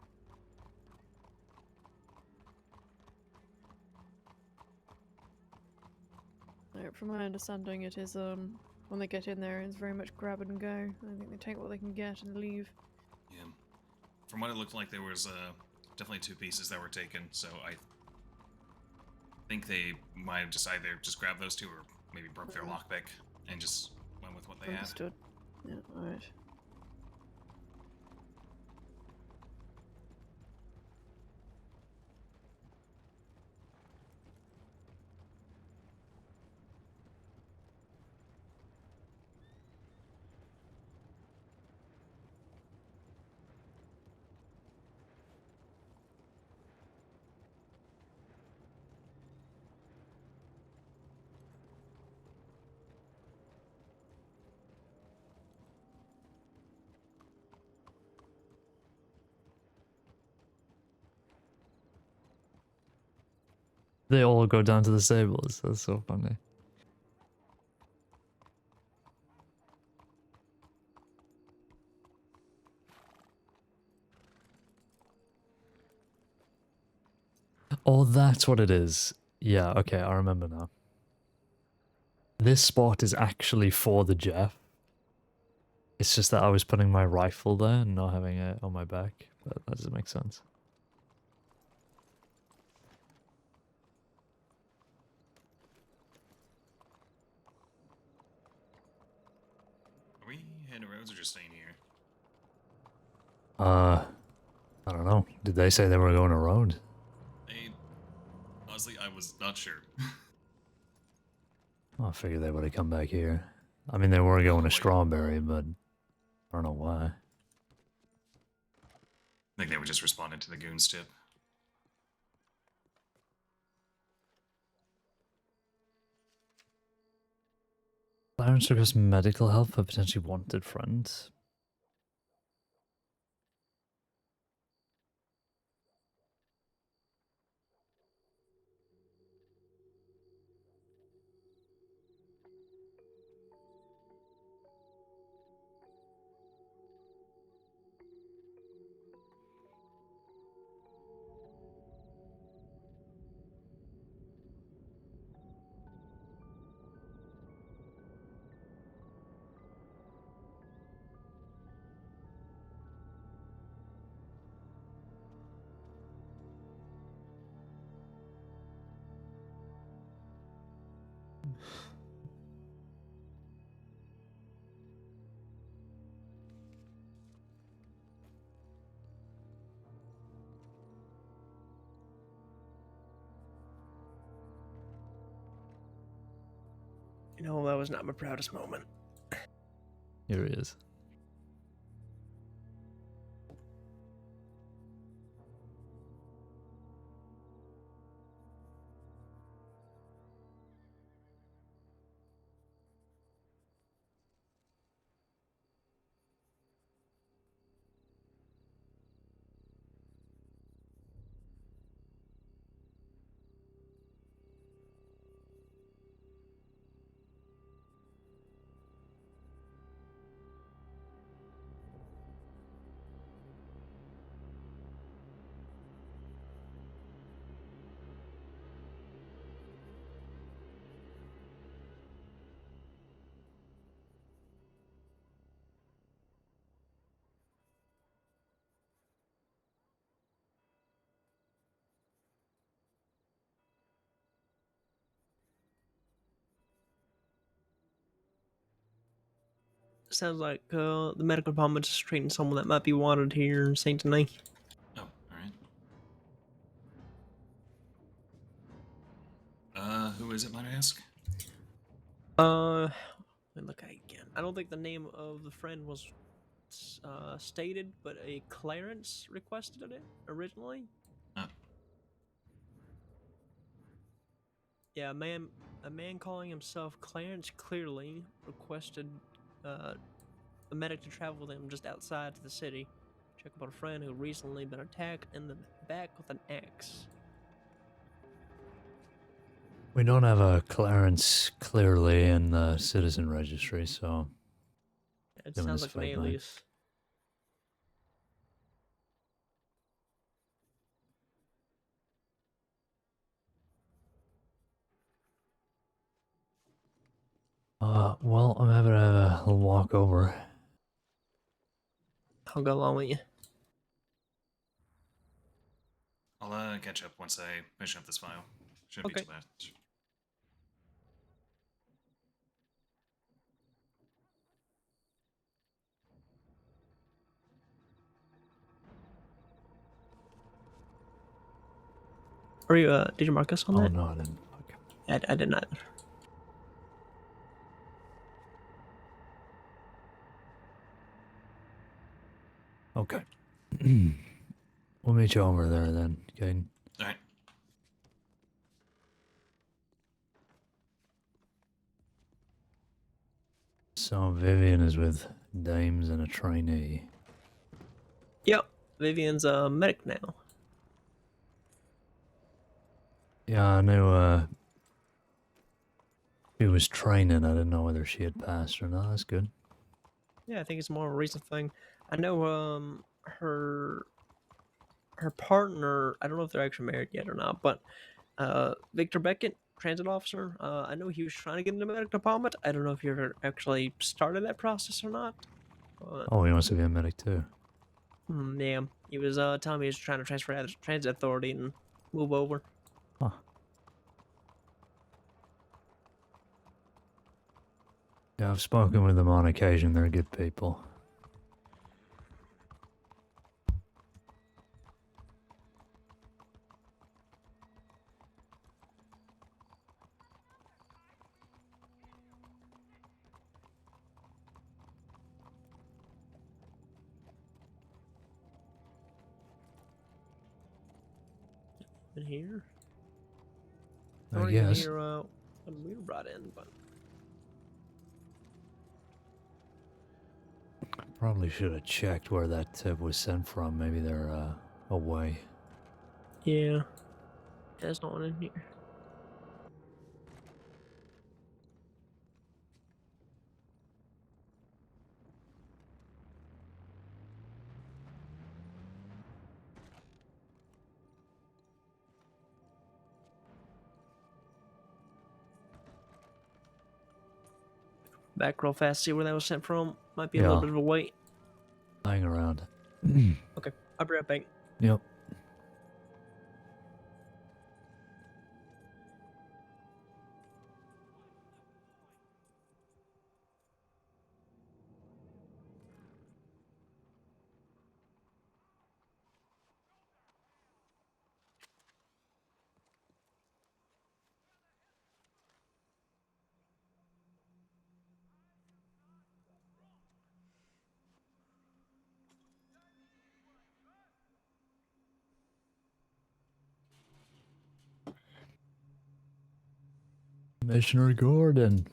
From my understanding, it is when they get in there, it's very much grab and go. I think they take what they can get and leave. Yeah. From what it looked like, there was definitely 2 pieces that were taken. So I think they might have just either just grabbed those 2 or maybe broke their lockpick and just went with what they Understood. Yeah. All right. They all go down to the stables. That's so funny. Oh, that's what it is. Yeah, okay, I remember now. This spot is actually for the Jeff. It's just that I was putting my rifle there and not having it on my back, but that doesn't make sense. Are we heading to roads or just staying here? I don't know. Did they say they were going around? Honestly, I was not sure. I figured they would have come back here. I mean, they were going to Strawberry, but I don't know why. I think they were just responding to the goons tip. Clarence requests medical help for potentially wanted friends. You know, that was not my proudest moment. Here he is. Sounds like the medical department's just treating someone that might be wanted here in Saint Denis. Oh, alright. Who is it, might I ask? Let me look at it again. I don't think the name of the friend was stated, but a Clarence requested it originally. Oh. Yeah, a man calling himself Clarence clearly requested a medic to travel with him just outside to the city. Check about a friend who recently been attacked in the back with an axe. We don't have a Clarence clearly in the citizen registry, so. It Given sounds his like an fake name. alias. Well, I'm having a little walk over. I'll go along with you. I'll catch up once I finish up this file. Shouldn't be Okay. too bad. Are you, did you mark us on Oh, that? no, I didn't. I did not. Okay. We'll meet you over there then, Caine. Alright. So Vivian is with dames and a trainee. Yep. Vivian's a medic now. Yeah, I knew she was training. I didn't know whether she had passed or not. That's good. Yeah, I think it's more of a recent thing. I know her partner, I don't know if they're actually married yet or not, but Victor Beckett, transit officer, I know he was trying to get into the medic department. I don't know if you ever actually started that process or not. But, Oh, he wants to be a medic too. yeah, he was telling me he was trying to transfer out of the transit authority and move over. Huh. Yeah, I've spoken with them on occasion. They're good people. In here? I don't even guess. hear when we were brought in, but Probably should have checked where that tip was sent from. Maybe they're away. yeah, there's no one in here. Back real fast, see where that was sent from. Might be a little Yeah. bit of a wait. Hang around. Okay, I'll be right back. Yep. Commissioner Gordon.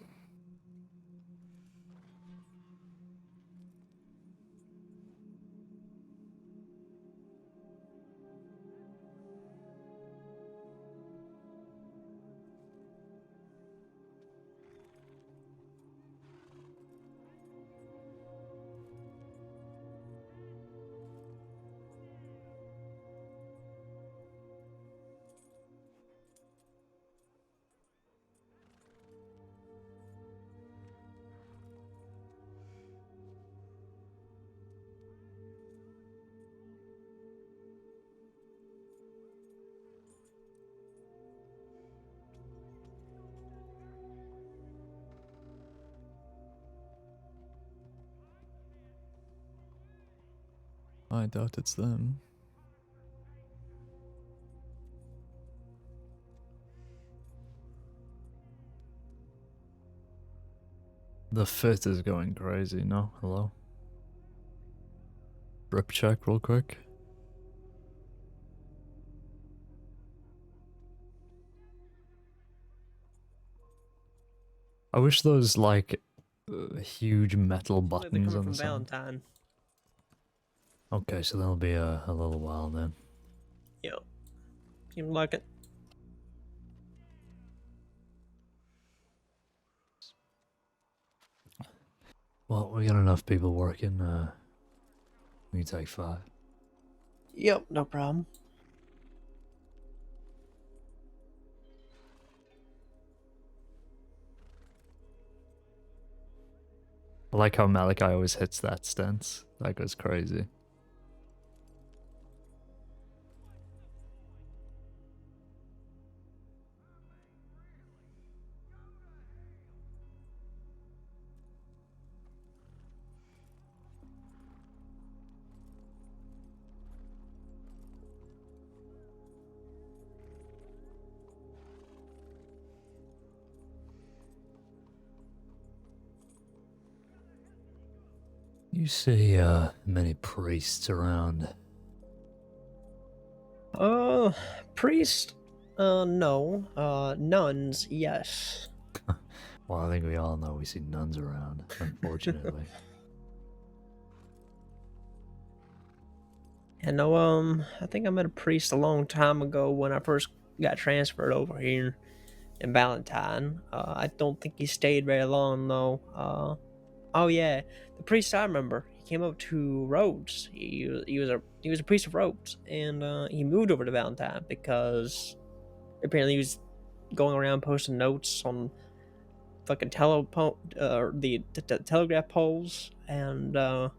I doubt it's them. The fit is going crazy, no? Hello? Rip check real quick. I wish those like huge metal Looks like they're buttons coming on from the side. Valentine. Okay, so that'll be a little while then. Yep. Seems like it. Well, we got enough people working. We can take 5. Yep, no problem. I like how Malachi always hits that stance. That goes crazy. You see many priests around. Priest? No. Nuns, yes. Well, I think we all know we see nuns around, unfortunately. I know, I think I met a priest a long time ago when I first got transferred over here in Valentine. I don't think he stayed very long, though. Oh yeah, the priest I remember, he came up to Rhodes. He was a priest of Rhodes, and he moved over to Valentine because apparently he was going around posting notes on fucking telegraph poles and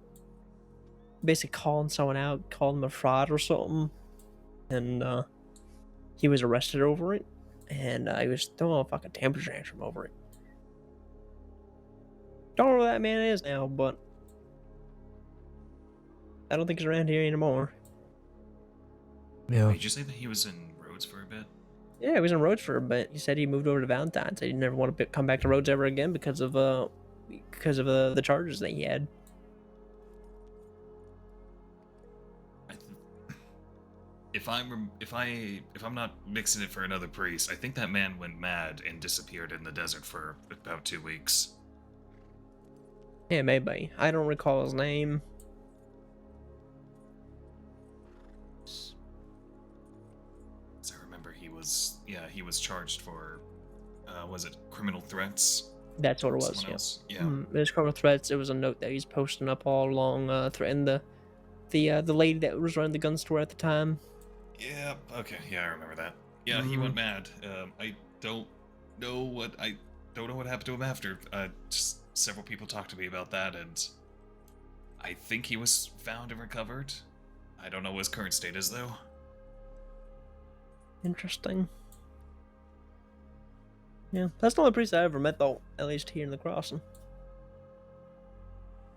basically calling someone out, calling him a fraud or something, and he was arrested over it, and he was throwing a fucking temper tantrum over it. Don't know who that man is now, but I don't think he's around here anymore. Yeah. Wait, did you say that he was in Rhodes for a bit? Yeah, he was in Rhodes for a bit. He said he moved over to Valentine. Said he didn't ever want to come back to Rhodes ever again because of the charges that he had. If I'm not mixing it for another priest, I think that man went mad and disappeared in the desert for about 2 weeks. Yeah, maybe. I don't recall his name. As I remember, he was charged for was it criminal threats? That's what it was. Someone Yeah. else? Yeah. It was criminal threats. It was a note that he's posting up all along, threatening the lady that was running the gun store at the time. Yeah. Okay. Yeah, I remember that. Yeah, he went mad. I don't know what happened to him after. Just several people talked to me about that, and I think he was found and recovered. I don't know what his current state is, though. Interesting. Yeah, that's the only priest I ever met, though. At least here in the crossing.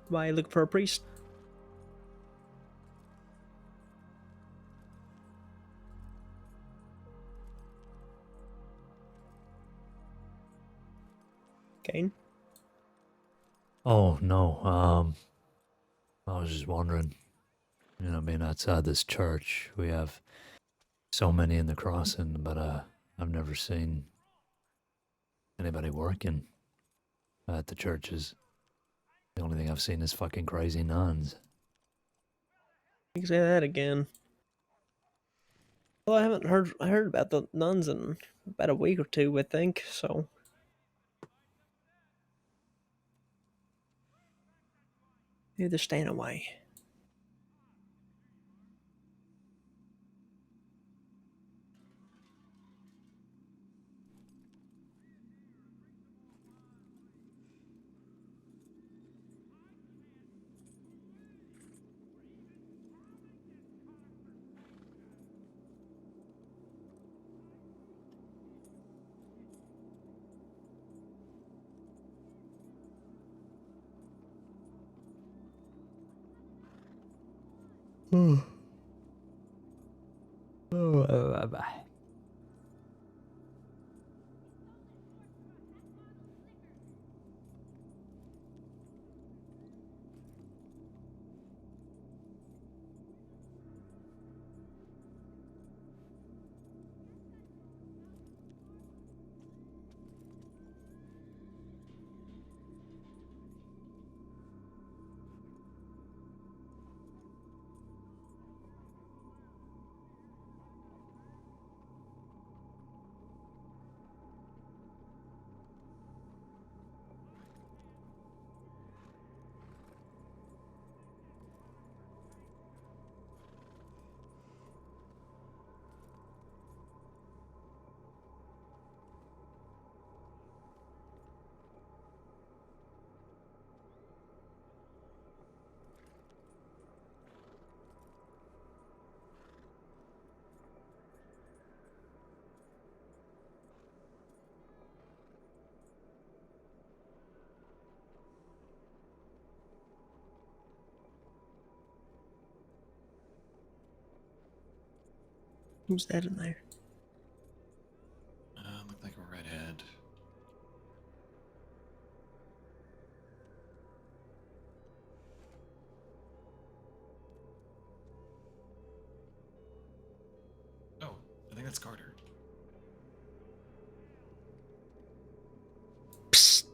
Why you looking for a priest? Caine? Oh no. I was just wondering. You know, being outside this church, we have so many in the crossing, but I've never seen anybody working at the churches. The only thing I've seen is fucking crazy nuns. You can say that again. Well, I heard about the nuns in about a week or two, I think, so. Maybe they're staying away. Bye. Who's that in there? Look like a redhead. Oh, I think that's Carter. Psst.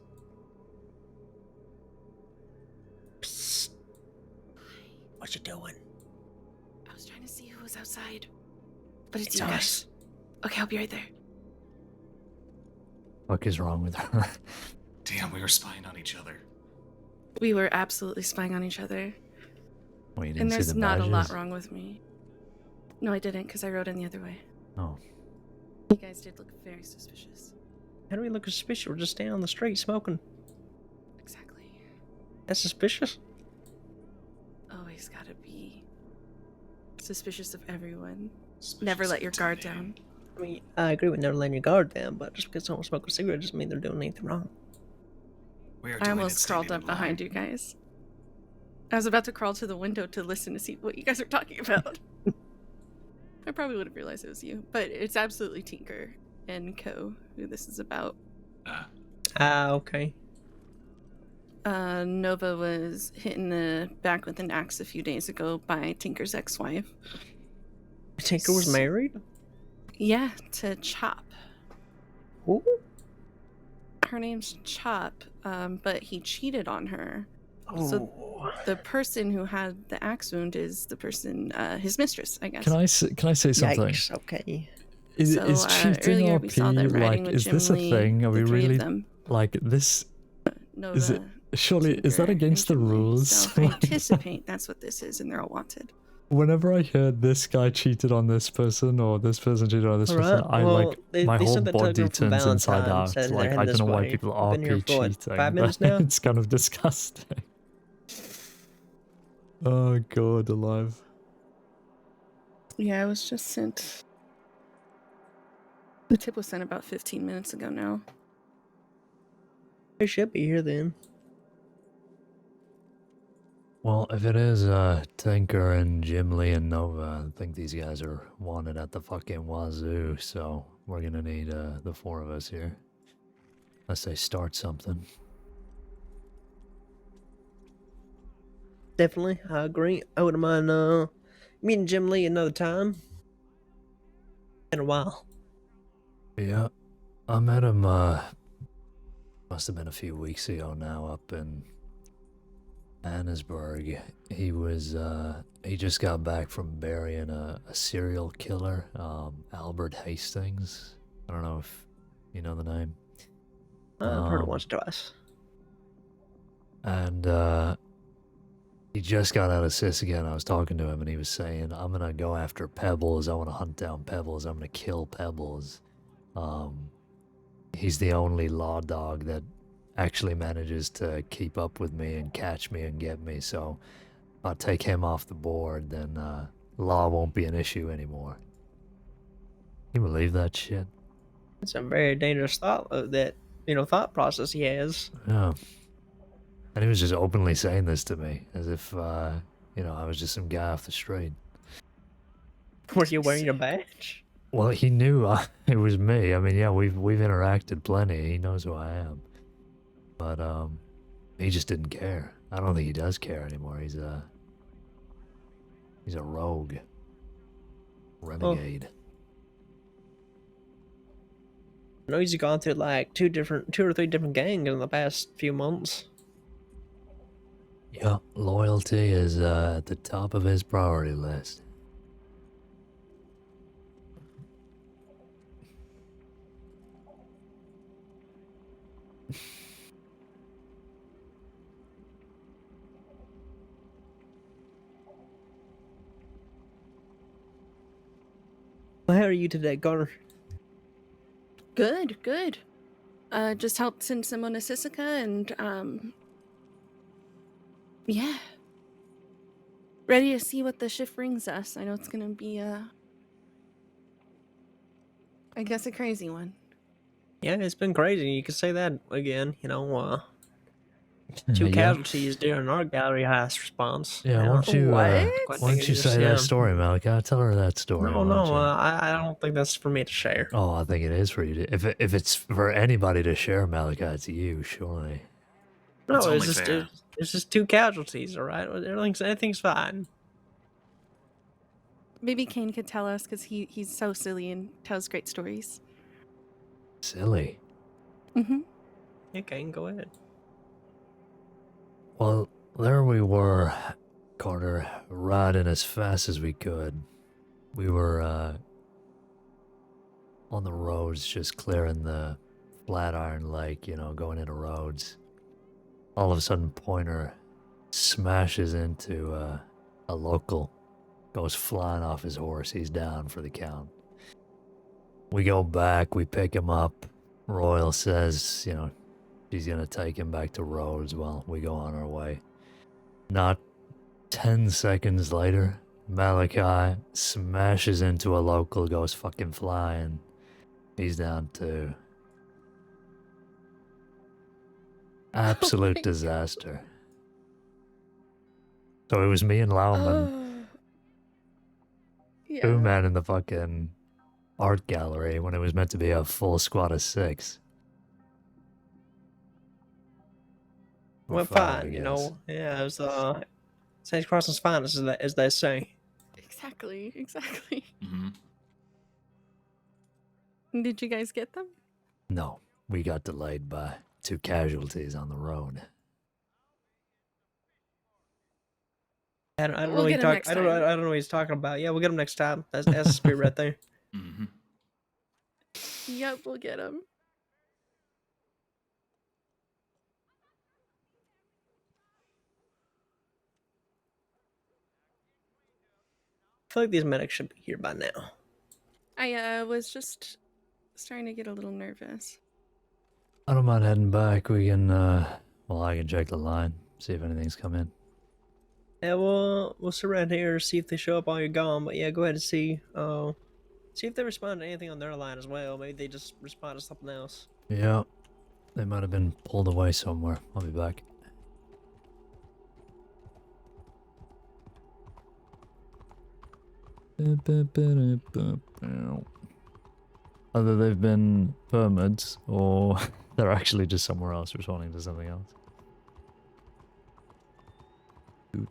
Psst. What you doing? I was trying to see who was outside. But it's It's you us. guys. Okay, I'll be right there. What is wrong with her? Damn, we were spying on each other. We were absolutely spying on each other. Well, you didn't And see there's the not a lot badges? wrong with me. No, I didn't, because I rode in the other way. Oh. You guys did look very suspicious. How do we look suspicious? We're just standing on the street smoking. Exactly. That's suspicious? Always gotta be suspicious of everyone. Never let your guard down. I mean, I agree with never letting your guard down, but just because someone smokes a cigarette doesn't mean they're doing anything wrong. I almost crawled up behind you guys. I was about to crawl to the window to listen to see what you guys are talking about. I probably would have realized it was you, but it's absolutely Tinker and Co. who this is about. Okay. Nova was hit in the back with an axe a few days ago by Tinker's ex-wife. Tinker was married? Yeah, to Chop. Who? Her name's Chop, but he cheated on her. So the person who had the axe wound is the person, his mistress, I guess. Can I say something? Yikes, okay. Is So, cheating earlier we saw them RP, riding like, with is this a Jim Lee, thing? Are the we three of really, them. like, this, Nova, is it, surely, is that against the rules? So I anticipate that's what this is, and they're all wanted. Whenever I heard this guy cheated on this person, or this person cheated on this person, I, well, like, my they whole sent the body telegram from turns inside Valentine out. saying they're Like, I heading don't know this why way. people We've been here RP for, what, cheating. 5 minutes but now? It's kind of disgusting. Oh, God, alive. Yeah, I was just sent. The tip was sent about 15 minutes ago now. They should be here then. Well, if it is Tinker and Jim Lee and Nova, I think these guys are wanted at the fucking wazoo, so we're gonna need the four of us here. Unless they start something. Definitely, I agree. I wouldn't mind meeting Jim Lee another time. In a while. Yeah, I met him, must have been a few weeks ago now up in Annesburg. He was, he just got back from burying a serial killer, Albert Hastings. I don't know if you know the name. I've heard it once or twice. And, he just got out of Sis again. I was talking to him and he was saying, I'm gonna go after Pebbles. I want to hunt down Pebbles. I'm gonna kill Pebbles. He's the only law dog that actually manages to keep up with me and catch me and get me. So if I take him off the board, then law won't be an issue anymore. Can you believe that shit? It's a very dangerous thought thought process he has. Yeah. And he was just openly saying this to me, as if, I was just some guy off the street. Were you wearing your badge? Well, he knew it was me. I mean, yeah, we've interacted plenty. He knows who I am. But, he just didn't care. I don't think he does care anymore. He's a rogue. Renegade. I know he's gone through like two or three different gangs in the past few months. Yeah, loyalty is at the top of his priority list. Well, how are you today, Garner? Good, good. Just helped send someone to Sisica and, yeah. Ready to see what the shift brings us. I know it's gonna be, I guess a crazy one. Yeah, it's been crazy. You could say that again, Two Yeah. casualties during our gallery heist response. Yeah, why don't you, Quite why don't you negative, say yeah. that story, Malachi? Tell her that story. No, why don't no, you? I don't think that's for me to share. Oh, I think it is for you. If it's for anybody to share, Malachi, it's you, surely. No, it's just two casualties, all right? Everything's fine. Maybe Caine could tell us because he's so silly and tells great stories. Silly. Mm-hmm. Yeah, Caine, go ahead. Well, there we were, Carter, riding as fast as we could. We were on the roads, just clearing the Flatiron Lake, you know, going into roads. All of a sudden, Pointer smashes into a local, goes flying off his horse. He's down for the count. We go back, we pick him up. Royal says, you know, she's gonna take him back to Rhodes while we go on our way. Not 10 seconds later, Malachi smashes into a local, goes fucking flying. He's down too. Absolute disaster. So it was me and Lauman, Yeah. two men in the fucking art gallery when it was meant to be a full squad of 6. Or Well, 5, I fine, you guess. know. Yeah, it was Saints Crossing's finest, as they say. Exactly. Exactly. Mm-hmm. Did you guys get them? No, we got delayed by 2 casualties on the road. I don't know We'll what get he's him next I don't know what he's talking about. Yeah, we'll get him next time. That's the spirit right there. Mm-hmm. Yep, we'll get them. I feel like these medics should be here by now. I was just starting to get a little nervous. I don't mind heading back. We can, well, I can check the line, see if anything's come in. Yeah, we'll surround here, see if they show up while you're gone. But yeah, go ahead and see. See if they respond to anything on their line as well. Maybe they just respond to something else. Yeah, they might have been pulled away somewhere. I'll be back. Either they've been permits or they're actually just somewhere else responding to something else. Do.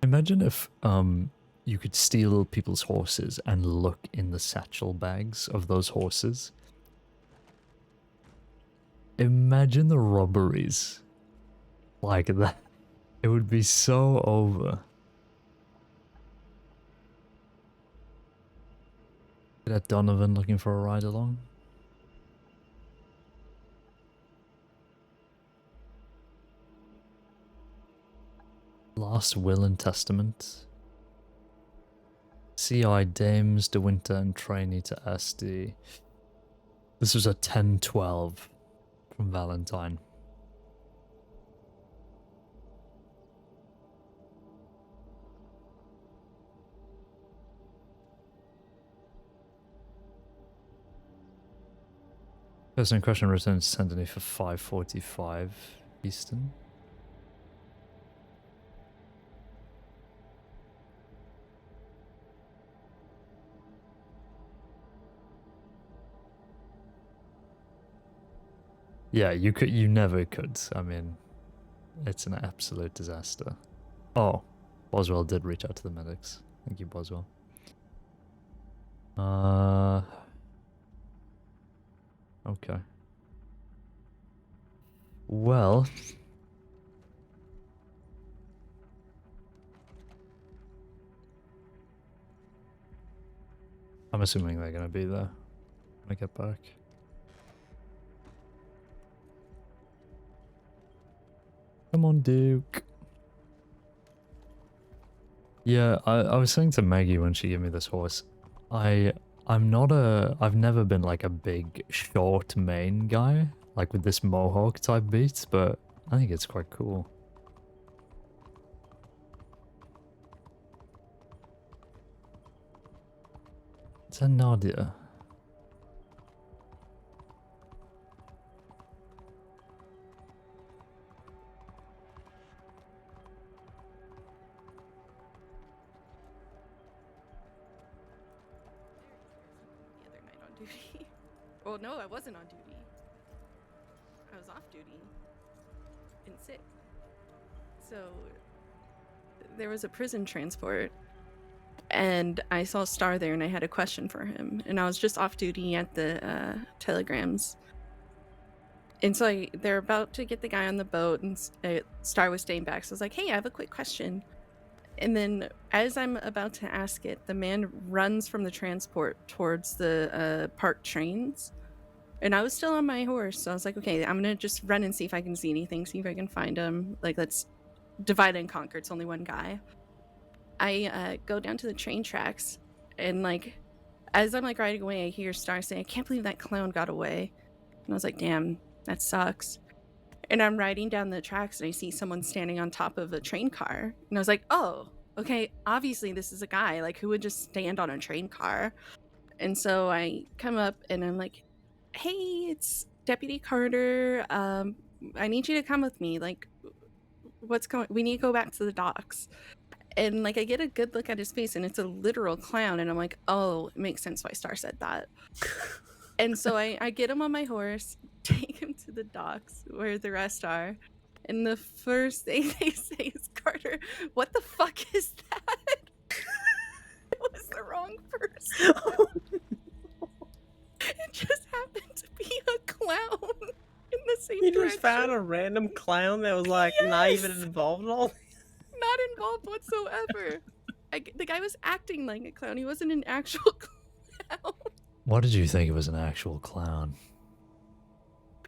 Imagine if you could steal people's horses and look in the satchel bags of those horses. Imagine the robberies like that. It would be so over. Is that Donovan looking for a ride along? Last Will and Testament. CI Dames, De Winter and Trainee to SD. This was a 10-12 from Valentine. Person in question returns to Sendony for 5:45 Eastern. Yeah, you never could. I mean, it's an absolute disaster. Oh, Boswell did reach out to the medics. Thank you, Boswell. Okay. Well, I'm assuming they're gonna be there when I get back. Come on, Duke. Yeah, I was saying to Maggie when she gave me this horse, I've never been like a big short mane guy, like with this mohawk type beat, but I think it's quite cool. Is that Nadia? The other night on duty. Well, no, I wasn't on duty. I was off duty and sick. So there was a prison transport, and I saw Star there, and I had a question for him. And I was just off duty at the telegrams. And so they're about to get the guy on the boat, and Star was staying back. So I was like, hey, I have a quick question. And then as I'm about to ask it, the man runs from the transport towards the parked trains. And I was still on my horse. So I was like, okay, I'm going to just run and see if I can see anything, see if I can find him. Like, let's divide and conquer. It's only one guy. I go down to the train tracks, and like, as I'm like riding away, I hear Star say, I can't believe that clown got away. And I was like, damn, that sucks. And I'm riding down the tracks, and I see someone standing on top of a train car. And I was like, oh, okay, obviously this is a guy. Like, who would just stand on a train car? And so I come up, and I'm like, hey, it's Deputy Carter. I need you to come with me. Like, we need to go back to the docks. And like, I get a good look at his face, and it's a literal clown. And I'm like, oh, it makes sense why Star said that. And so I get him on my horse, take him to the docks where the rest are. And the first thing they say is, Carter, what the fuck is that? It was the wrong person. It just happened to be a clown in the same You direction. just found a random clown that was like not even involved at all? Not involved whatsoever. The guy was acting like a clown. He wasn't an actual clown. What did you think it was an actual clown?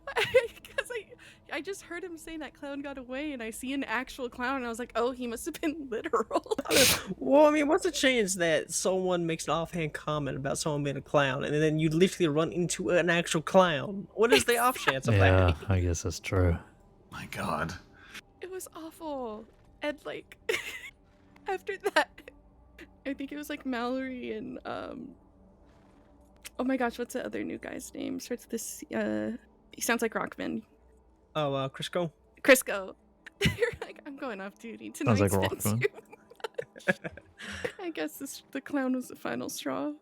Because I just heard him say that clown got away, and I see an actual clown, and I was like, oh, he must have been literal. Well, I mean, what's the chance that someone makes an offhand comment about someone being a clown, and then you literally run into an actual clown? What is the off chance of Yeah, that? I guess that's true. My God. It was awful. And like, after that, I think it was like Mallory and oh my gosh, what's the other new guy's name? Starts with this he sounds like Rockman. Oh, Crisco. Crisco. You're like, I'm going off duty tonight. Sounds like Rockman. I guess the clown was the final straw.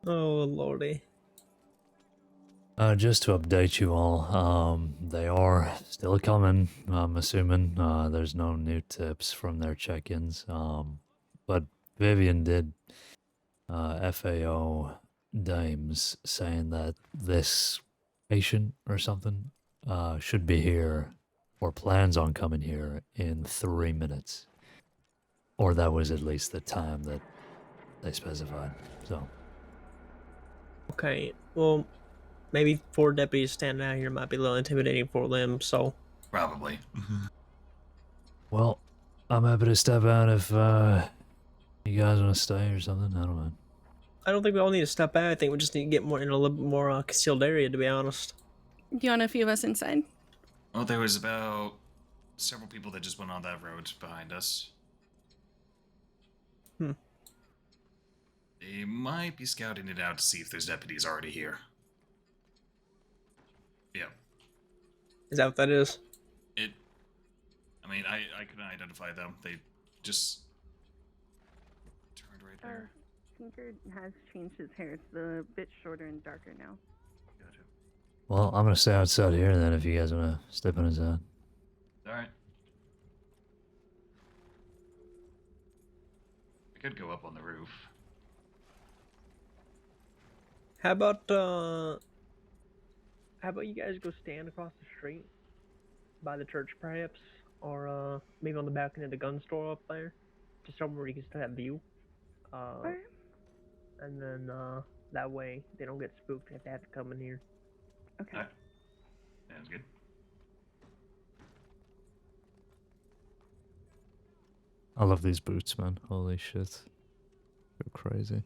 Oh lordy. Just to update you all, they are still coming. I'm assuming there's no new tips from their check-ins. But Vivian did FAO Dames saying that this patient or something should be here or plans on coming here in 3 minutes. Or that was at least the time that they specified. So. Okay, well, maybe 4 deputies standing out here might be a little intimidating for them, so... Probably. Well, I'm happy to step out if you guys want to stay or something. I don't know. I don't think we all need to step out. I think we just need to get more in a little bit more concealed area, to be honest. Do you want a few of us inside? Well, there was about several people that just went on that road behind us. They might be scouting it out to see if there's deputies already here. Yeah. Is that what that is? I mean, I couldn't identify them. They just turned right there. Tinker has changed his hair. It's a bit shorter and darker now. Gotcha. Well, I'm gonna stay outside here then if you guys wanna step on inside. Alright. I could go up on the roof. How about you guys go stand across the street by the church, perhaps, or maybe on the balcony of the gun store up there, just somewhere where you can still have view. And then that way they don't get spooked if they have to come in here. Okay. Alright. Sounds good. I love these boots, man. Holy shit. Go crazy.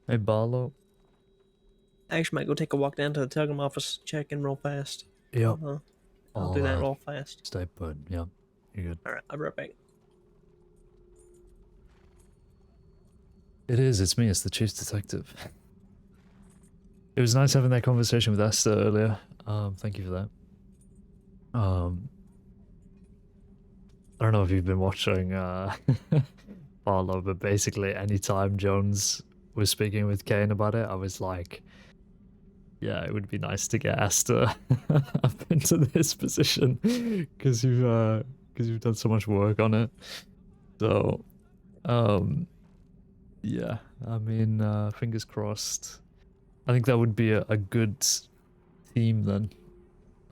Hey, Barlow. I actually might go take a walk down to the telegram office, check in real fast. Yep. I'll do that real fast. Stay put. Yep. You're good. Alright, I'll be right back. It is. It's me. It's the chief detective. It was nice having that conversation with Esther earlier. Thank you for that. I don't know if you've been watching Barlow, but basically anytime Jones was speaking with Caine about it, I was like, yeah, it would be nice to get Esther up into this position because you've done so much work on it. So, yeah, I mean, fingers crossed. I think that would be a good team then,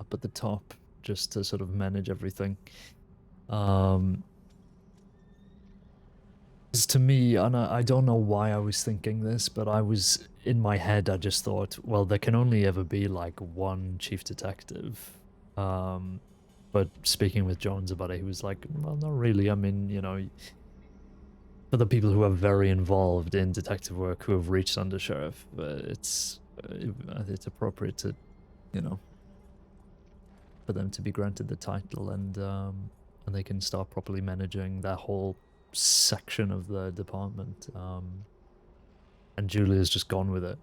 up at the top, just to sort of manage everything. Because to me, and I don't know why I was thinking this, but I was, in my head, I just thought, well, there can only ever be like one chief detective. But speaking with Jones about it, he was like, well, not really. I mean, you know, for the people who are very involved in detective work who have reached undersheriff, it's appropriate to, you know, for them to be granted the title, and they can start properly managing that whole section of the department. And Julia's just gone with it,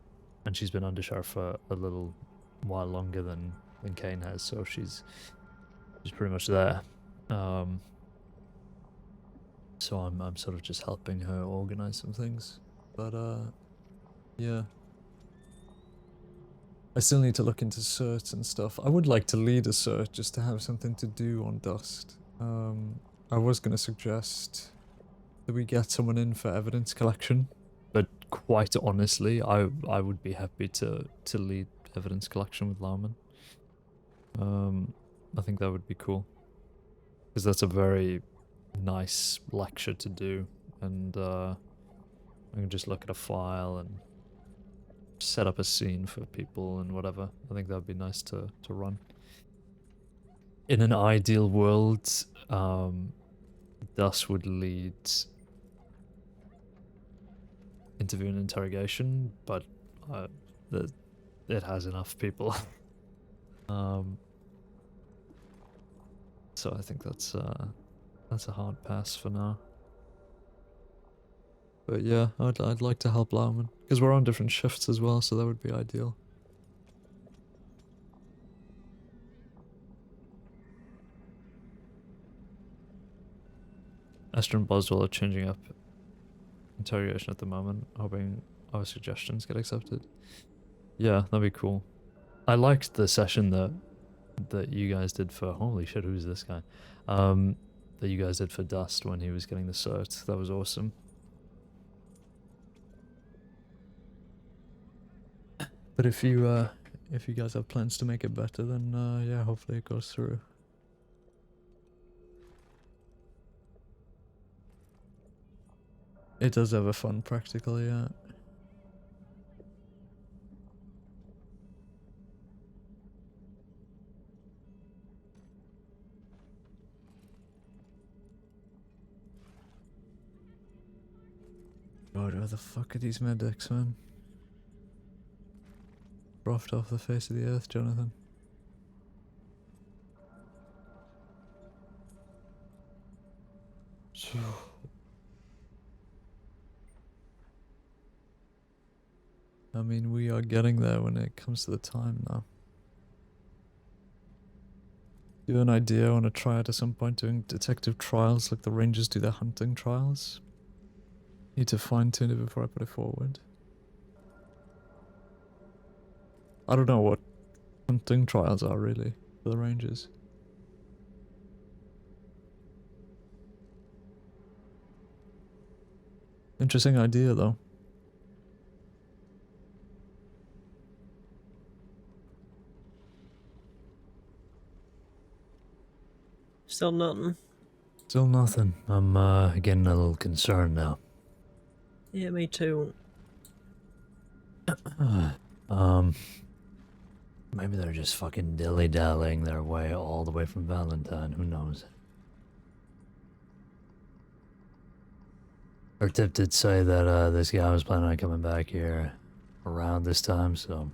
and she's been undersheriff for a little while longer than Caine has, so she's pretty much there. So I'm sort of just helping her organize some things, but yeah. I still need to look into certs and stuff. I would like to lead a cert just to have something to do on Dust. I was going to suggest that we get someone in for evidence collection, but quite honestly, I would be happy to lead evidence collection with Lauman. I think that would be cool, because that's a very nice lecture to do, and I can just look at a file and set up a scene for people and whatever. I think that would be nice to run. In an ideal world, Dust would lead interview and interrogation, but it has enough people. So I think that's a hard pass for now. But yeah, I'd like to help Lauman, because we're on different shifts as well, so that would be ideal. Esther and Boswell are changing up interrogation at the moment, hoping our suggestions get accepted. Yeah, that'd be cool. I liked the session that you guys did for, holy shit, who's this guy? That you guys did for Dust when he was getting the cert. That was awesome. But if you guys have plans to make it better, then yeah, hopefully it goes through. It does have a fun practical, yeah. God, where the fuck are these medics, man? Roughed off the face of the earth, Jonathan. I mean, we are getting there when it comes to the time now. Do you have an idea? I want to try it at some point, doing detective trials like the Rangers do their hunting trials. Need to fine-tune it before I put it forward. I don't know what hunting trials are really for the Rangers. Interesting idea though. Still nothing. Still nothing. I'm getting a little concerned now. Yeah, me too. Maybe they're just fucking dilly-dallying their way all the way from Valentine, who knows? Our tip did say that this guy was planning on coming back here around this time, so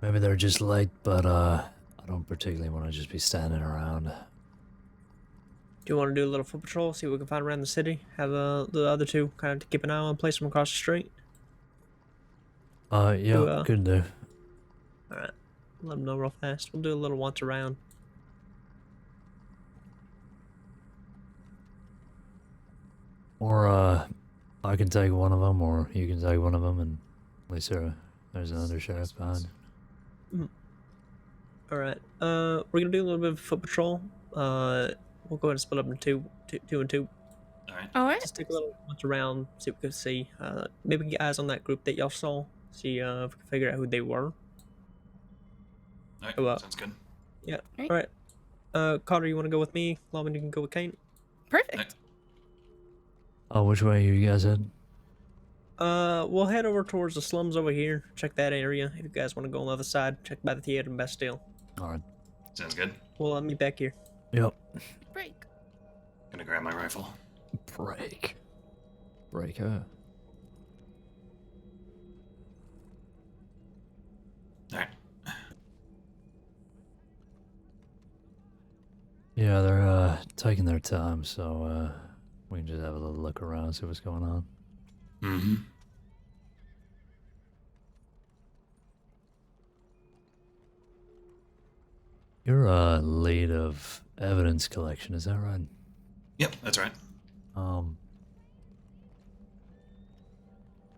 Maybe they're just late, but I don't particularly want to just be standing around. Do you want to do a little foot patrol, see what we can find around the city? Have the other two kind of keep an eye on, place them across the street? Yeah, could do. Alright. Let them know real fast. We'll do a little once around. Or, I can take one of them, or you can take one of them, and at least there's another sheriff behind. Alright. We're gonna do a little bit of foot patrol. We'll go ahead and split up into two and two. Alright. Just take a little once around, see what we can see. Maybe get eyes on that group that y'all saw. See if we can figure out who they were. Alright, sounds good. Yeah. Alright. Carter, you want to go with me? Lawman, you can go with Caine. Perfect. Oh, which way you guys head? We'll head over towards the slums over here. Check that area. If you guys want to go on the other side, check by the theater and Bastille. Alright. Sounds good. We'll meet back here. Yep. Break. Gonna grab my rifle. Break. Break her. Alright. Yeah, they're taking their time, so we can just have a little look around, see what's going on. Mm-hmm. You're lead of evidence collection, is that right? Yep, that's right.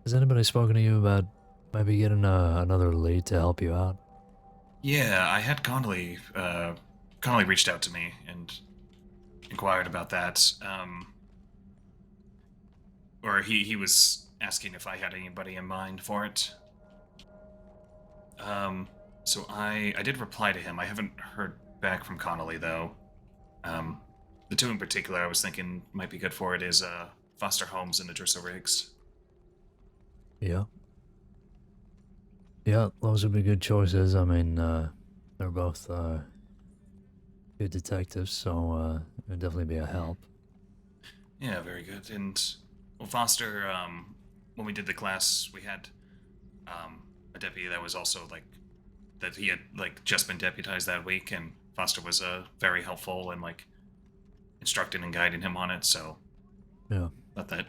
Has anybody spoken to you about maybe getting another lead to help you out? Yeah, I had Connolly. Connolly reached out to me and inquired about that. Or he was asking if I had anybody in mind for it. So I did reply to him. I haven't heard back from Connolly though. The two in particular I was thinking might be good for it is Foster Holmes and Idrissa Riggs. Yeah. Yeah, those would be good choices. I mean, they're both good detectives, so it would definitely be a help. Yeah, very good. And well, Foster, when we did the class, we had a deputy that was also that he had just been deputized that week, and Foster was very helpful and instructing and guiding him on it. So yeah, thought that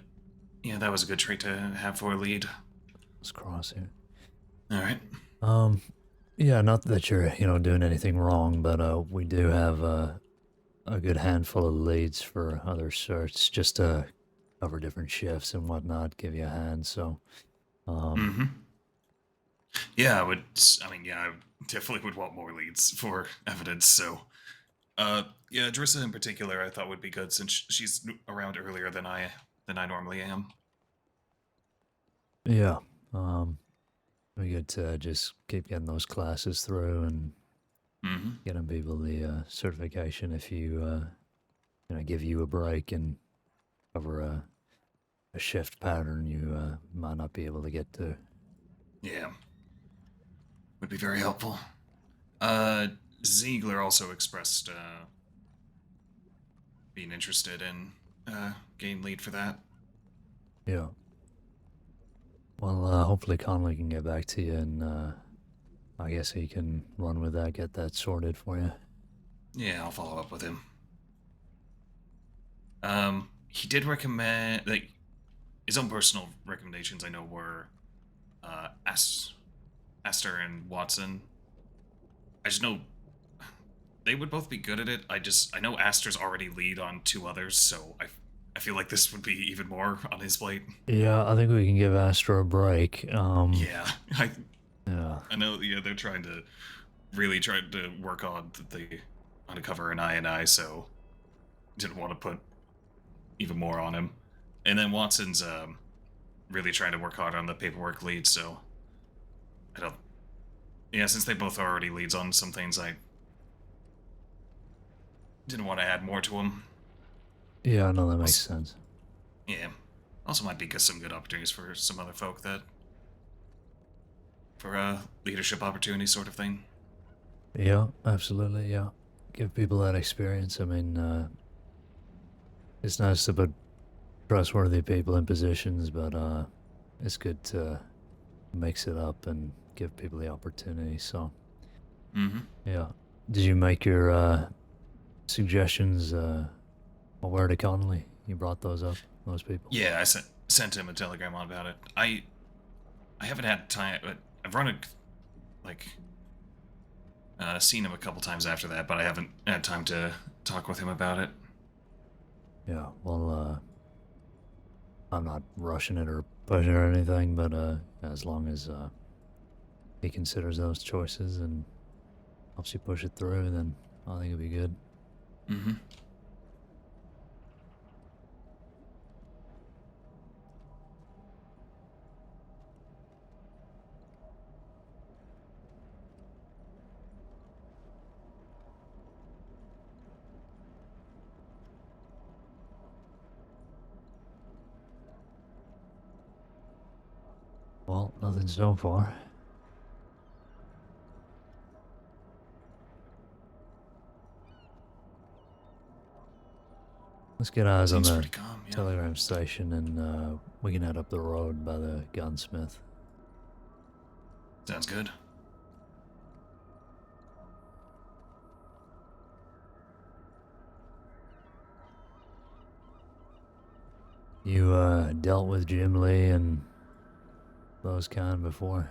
was a good trait to have for a lead. Let's cross here. All right. Yeah, not that you're doing anything wrong, but we do have a good handful of leads for other certs, just to cover different shifts and whatnot, give you a hand. So, yeah, I definitely would want more leads for evidence. So, yeah, Idrissa in particular, I thought would be good since she's around earlier than I normally am. Yeah, we good to just keep getting those classes through and getting people the certification. If you give you a break and cover a shift pattern you might not be able to get to. Yeah, would be very helpful. Ziegler also expressed being interested in getting lead for that. Yeah. Well, hopefully Connolly can get back to you, and I guess he can run with that, get that sorted for you. Yeah, I'll follow up with him. He did recommend, his own personal recommendations I know were Astor and Watson. I just know they would both be good at it. I know Astor's already lead on two others, so I feel like this would be even more on his plate. Yeah, I think we can give Astor a break. Yeah, I know. Yeah, they're really trying to work on the undercover and I, so didn't want to put even more on him. And then Watson's really trying to work hard on the paperwork lead, so since they both are already leads on some things, I didn't want to add more to them. Yeah, I know that makes sense. Yeah. Also might be some good opportunities for some other folk for leadership opportunity sort of thing. Yeah, absolutely, yeah. Give people that experience. I mean, it's nice to put trustworthy people in positions, but it's good to mix it up and give people the opportunity. So, Mm-hmm. yeah. Did you make your suggestions aware to Connolly? You brought those up, those people? Yeah, I sent him a telegram on about it. I haven't had time, but I've run seen him a couple times after that, but I haven't had time to talk with him about it. Yeah, well, I'm not rushing it or pushing it or anything, but as long as he considers those choices and helps you push it through, then I think it'll be good. Mm-hmm. Well, nothing so far. Let's get eyes on Seems the pretty calm, yeah. telegram station, and we can head up the road by the gunsmith. Sounds good. You dealt with Jim Lee and those kind before?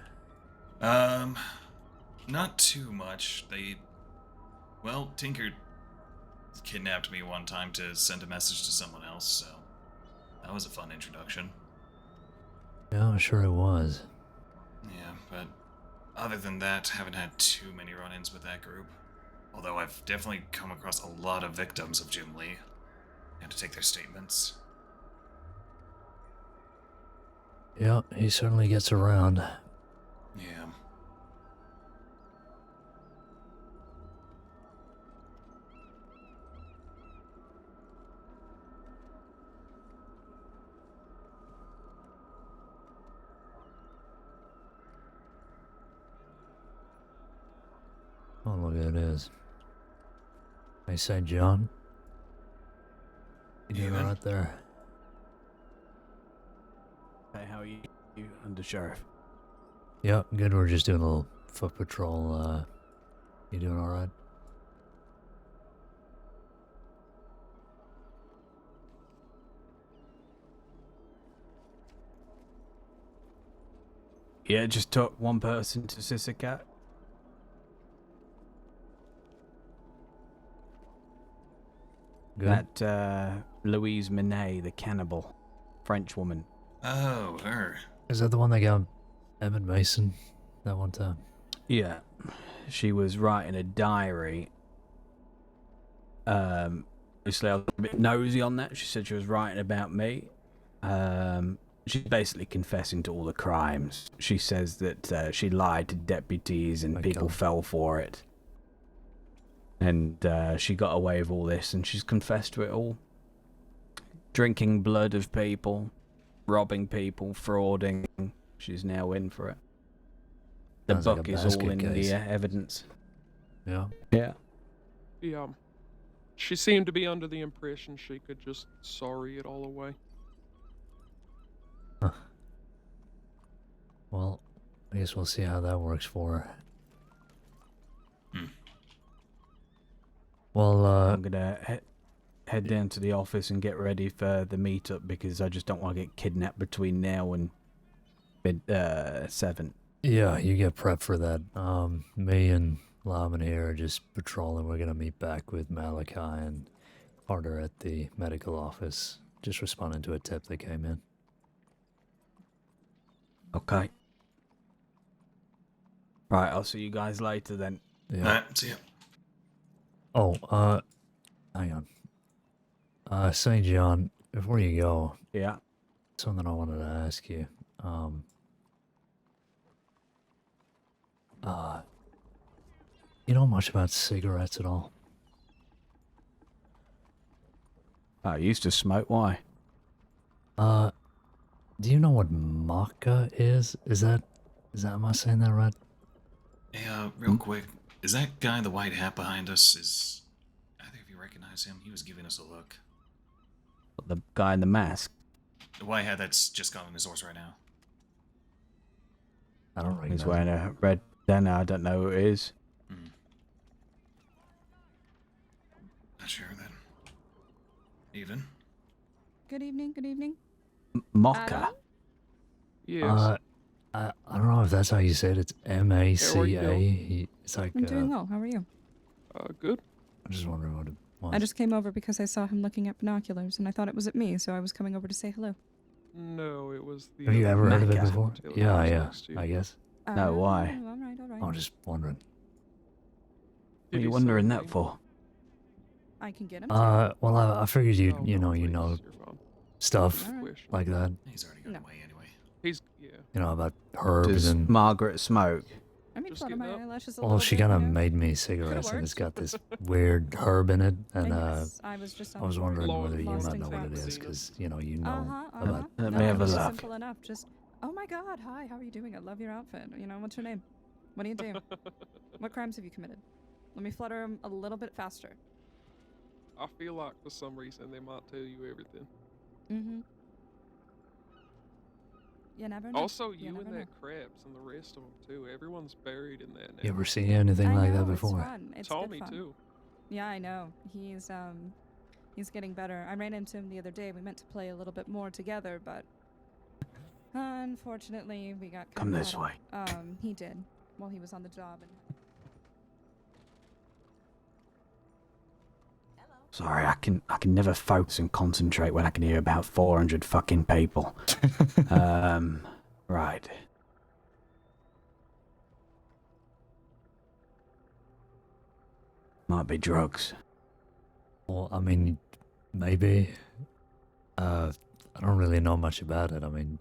Not too much. Tinker kidnapped me one time to send a message to someone else, so that was a fun introduction. Yeah, I'm sure it was. Yeah, but other than that, haven't had too many run-ins with that group. Although I've definitely come across a lot of victims of Jim Lee. Had to take their statements. Yeah, he certainly gets around. Yeah. Oh, look, it is. Hey, St. John? You doing alright there? Hey, how are you, Under Sheriff? Yep, good. We're just doing a little foot patrol. You doing alright? Yeah, just took one person to Sissicat. Good. That Louise Minet, the cannibal, French woman. Oh, her. Is that the one that got Emmett Mason that one time? Yeah, she was writing a diary. Obviously, I was a bit nosy on that. She said she was writing about me. She's basically confessing to all the crimes. She says that she lied to deputies and people fell for it. And she got away with all this, and she's confessed to it all. Drinking blood of people, robbing people, frauding. She's now in for it. The Sounds like book a is all basket in case. the evidence. Yeah. Yeah. Yeah. She seemed to be under the impression she could just sorry it all away. Huh. Well, I guess we'll see how that works for her. Well, I'm gonna head down to the office and get ready for the meetup because I just don't want to get kidnapped between now and 7. yeah, you get prepped for that. Me and Laman here are just patrolling. We're gonna meet back with Malachi and Carter at the medical office. Just responding to a tip that came in. Okay. Right, I'll see you guys later then. Yeah. Alright, see ya. Oh, hang on. St. John, before you go. Yeah. Something I wanted to ask you. You know much about cigarettes at all? I used to smoke. Why? Do you know what maca is? Is that, am I saying that right? Hey, real quick, is that guy in the white hat behind us? Is either of you recognize him? He was giving us a look. The guy in the mask. The white hat that's just got on his horse right now. I don't recognize He's wearing a red bandana. I don't know who it is. Not sure then. Even. Good evening. Good evening. Mocha. Yes. I don't know if that's how you say it. It's M-A-C-A. doing? It's like, I'm doing well. How are you? Good. I'm just wondering what it was. I just came over because I saw him looking at binoculars, and I thought it was at me, so I was coming over to say hello. No, it was the. Have you ever heard of it before? Taylor Yeah, was yeah, next to you. I guess. No, why? All right, all right. I'm just wondering. What are you wondering that for? I can get him. too. Well, I figured you know stuff like that. He's already gone away anyway. He's You know about herbs Does and. Margaret smoke? I mean, flutter my eyelashes a Well, little she bit, kind of you know? made me cigarettes, and it's got this weird herb in it, and Yes, I was just on I was the board wondering whether you lost might in know what it tracks. is, because you know about. Let No, me have a it's look. Simple enough. Just, oh my God, hi, how are you doing? I love your outfit. You know, what's your name? What do you do? What crimes have you committed? Let me flutter him a little bit faster. I feel like for some reason they might tell you everything. Mm-hmm. You never know. Also, You you never and know. that Krebs and the rest of them too. Everyone's buried in that now. You ever seen anything I like know, that it's before? fun. It's Tommy good fun. too. Yeah, I know. He's getting better. I ran into him the other day. We meant to play a little bit more together, but unfortunately, we got Come kinda this caught way. up. He did while he was on the job. And Sorry, I can never focus and concentrate when I can hear about 400 fucking people. Right. Might be drugs. Well, I mean, maybe. I don't really know much about it. I mean,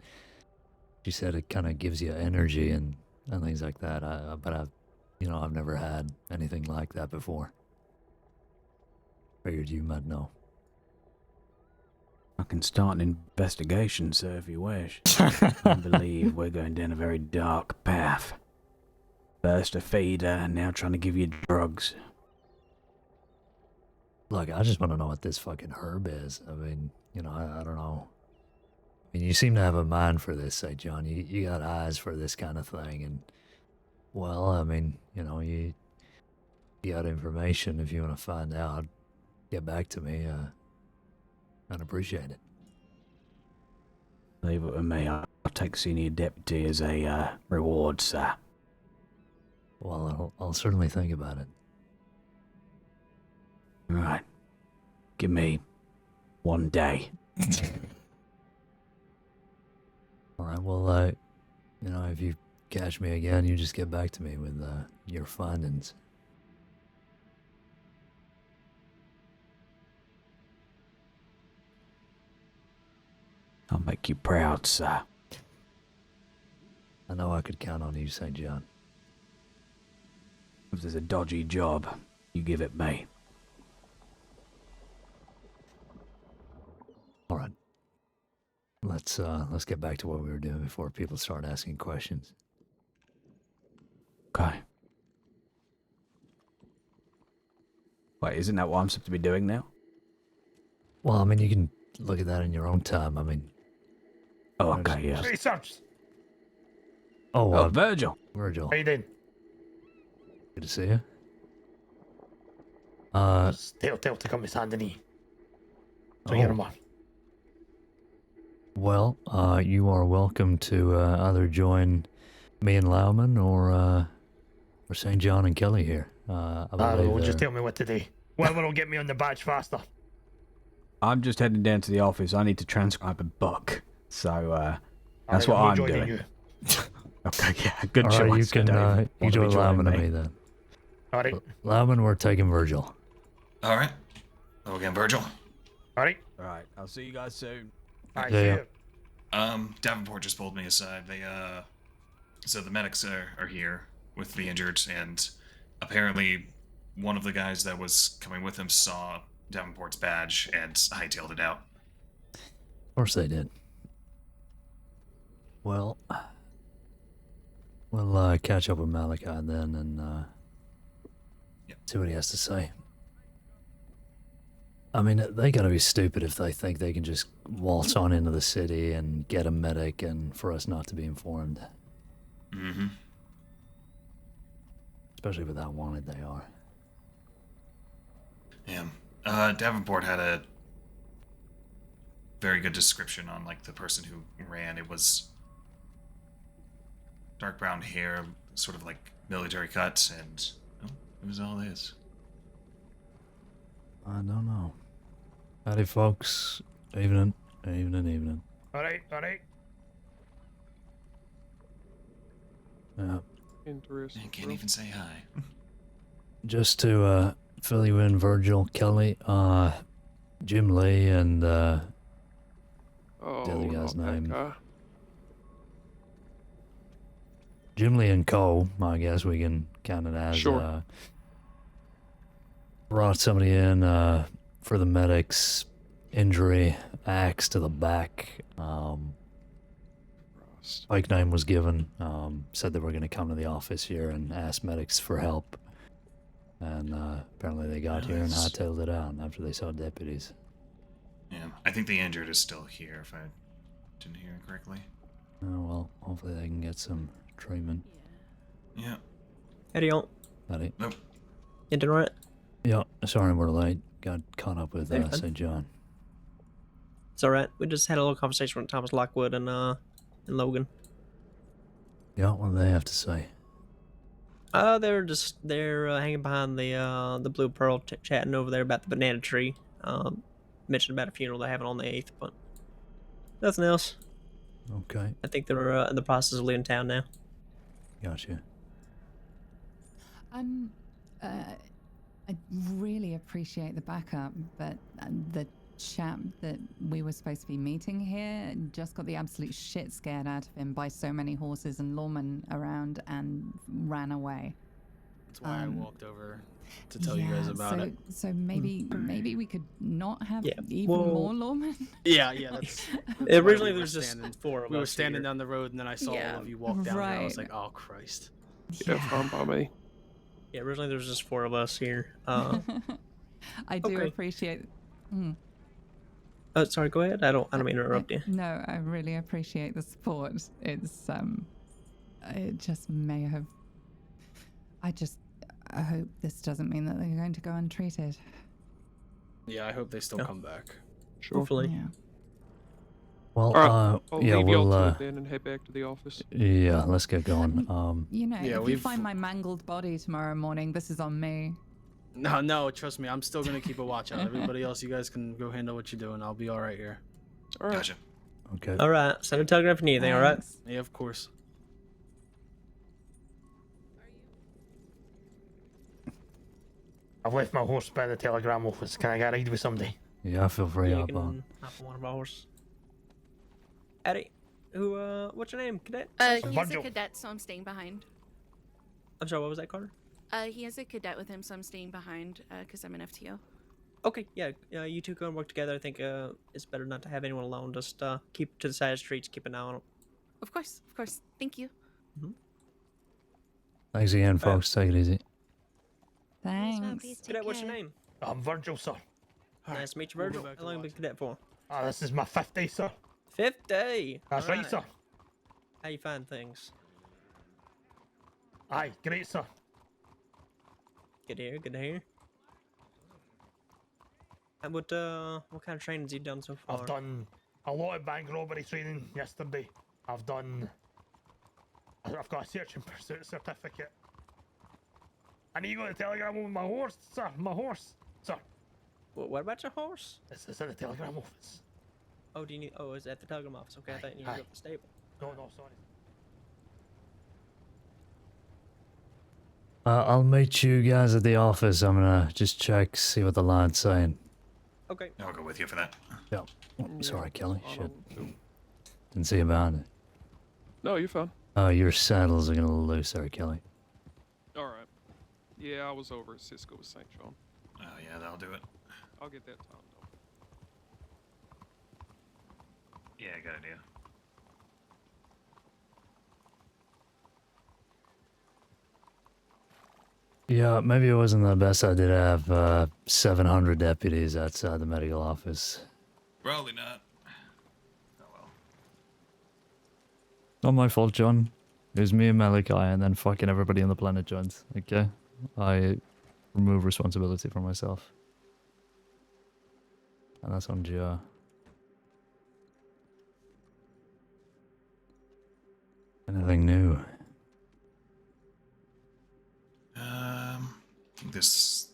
she said it kind of gives you energy and things like that. But I've never had anything like that before. Figured you might know. I can start an investigation, sir, if you wish. I believe we're going down a very dark path. First a feeder, and now trying to give you drugs. Look, I just want to know what this fucking herb is. I mean, I don't know. I mean, you seem to have a mind for this, say, John. You got eyes for this kind of thing, and well, I mean, you got information. If you want to find out, get back to me. I'd appreciate it. Leave it with me. I'll take senior deputy as a reward, sir. Well, I'll certainly think about it. Right. Give me 1 day. All right. Well, if you catch me again, you just get back to me with your findings. I'll make you proud, sir. I know I could count on you, St. John. If there's a dodgy job, you give it me. All right. Let's get back to what we were doing before people start asking questions. Okay. Wait, isn't that what I'm supposed to be doing now? Well, I mean, you can look at that in your own time. I mean. Oh, okay, yeah. Research. Oh, Virgil. Virgil. How you doing? Good to see you. Tell to come with Anthony. So you're man. Well, you are welcome to either join me and Lauman or St. John and Kelly here. I believe just tell me what to do. Whatever will get me on the badge faster. I'm just heading down to the office. I need to transcribe a book. So, that's what I'm doing. You. Okay, yeah, good All choice. right, you can you join Lauman and me me then. All right. Lauman, we're taking Virgil. All right. Hello again, Virgil. All right. All right, I'll see you guys soon. All right, Yeah, see yeah. you. Davenport just pulled me aside. So the medics are here with the injured, and apparently one of the guys that was coming with him saw Davenport's badge and hightailed it out. Of course they did. Well, we'll catch up with Malachi then and see what he has to say. I mean, they gotta be stupid if they think they can just waltz on into the city and get a medic and for us not to be informed. Mm-hmm. Especially with how wanted they are. Yeah. Davenport had a very good description on like the person who ran. It was dark brown hair, sort of like military cuts, and it was all this. I don't know. Howdy, folks. Evening. Evening. Alright. Yeah. Interesting. I can't even say hi. Just to fill you in, Virgil, Kelly, Jim Lee, and the other guy's name. Jim Lee and Cole, I guess we can count it as. Sure. Brought somebody in for the medics. Injury, axe to the back. Spike name was given. Said they were going to come to the office here and ask medics for help. And apparently they got here and hightailed it out after they saw deputies. Yeah, I think the injured is still here, if I didn't hear it correctly. Oh, well, hopefully they can get some treatment. Yeah. Eddie, on. Eddie. Nope. You doing alright? Yeah, sorry we're late. Got caught up with Hey, fun. St. John. It's alright. We just had a little conversation with Thomas Lockwood and Logan. Yeah, what do they have to say? They're hanging behind the Blue Pearl, chatting over there about the banana tree. Mentioned about a funeral they're having on the 8th, but nothing else. Okay. I think they're in the process of leaving town now. Gotcha. I really appreciate the backup, but the chap that we were supposed to be meeting here just got the absolute shit scared out of him by so many horses and lawmen around and ran away. That's why I walked over to tell you guys about it. So maybe we could not have even well- more lawmen. Yeah, that's Originally why there's just standing- 4 of We were us standing here. down the road, and then I saw Yeah, all of you walk down here. I was right. like, oh, Christ. Yeah, fine by me. Yeah, originally there was just 4 of us here. I do Okay. appreciate. Oh, sorry. Go ahead. I don't mean to interrupt you. No, I really appreciate the support. It's it just may have. I hope this doesn't mean that they're going to go untreated. Yeah, I hope they still come back. Sure. Hopefully. Yeah. Well, Alright, I'll yeah, leave y'all we'll, to it then and head back to the office. yeah, let's get going. You know, Yeah, if you we've- find my mangled body tomorrow morning, this is on me. No, trust me. I'm still going to keep a watch out. Everybody else, you guys can go handle what you're doing. I'll be all right here. All right. Gotcha. Okay. All right. Send a telegram if you need anything. All right. Thanks. Yeah, of course. I've left my horse by the telegram office. Can I get a ride with somebody? Yeah, feel free, You hop can on. hop on one of our horses. Eddie, what's your name, cadet? He has a Virgil. cadet, so I'm staying behind. I'm sorry. What was that, Carter? He has a cadet with him, so I'm staying behind because I'm an FTO. Okay. Yeah. You two go and work together. I think it's better not to have anyone alone. Just keep to the side of the streets. Keep an eye on them. Of course. Thank you. Thanks again, folks. Take it easy. Thanks. Cadet, what's your name? I'm Virgil, sir. Nice to meet you, We'll go Virgil. back How to long have you been cadet for? This is my 5th day, sir. 5th day. That's right, sir. How you find things? Aye, great, sir. Good to hear. Good to hear. And what kind of training have you done so far? I've done a lot of bank robbery training yesterday. I've got a search and pursuit certificate. I need to go to the telegram with my horse, sir. My horse, sir. What about your horse? It's in the telegram office. Oh, do you need? Oh, is it at the telegram office? Okay, I thought you needed to go to the stable. No, sorry. I'll meet you guys at the office. I'm gonna just check, see what the line's saying. Okay. I'll go with you for that. Yeah. Oh, sorry, Kelly. I Shit. don't- Didn't see you behind it. No, you're fine. Your saddles are gonna loose there, Kelly. All right. Yeah, I was over at Cisco with St. John. Oh yeah, that'll do it. I'll get that time though. Yeah, good idea. Yeah, maybe it wasn't the best idea to have 700 deputies outside the medical office. Probably not. Not my fault, John. It was me and Malachi, and then fucking everybody on the planet joined. Okay, I remove responsibility from myself, and that's on Joe. Anything new? I think this.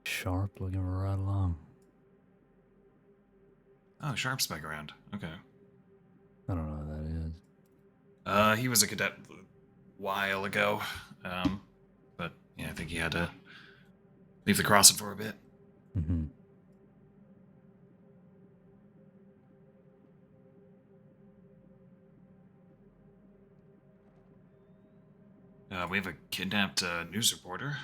Sharp looking right along. Oh, Sharp's back around. Okay. I don't know what that is. He was a cadet a while ago. But yeah, I think he had to leave the crossing for a bit. Mm-hmm. We have a kidnapped news reporter.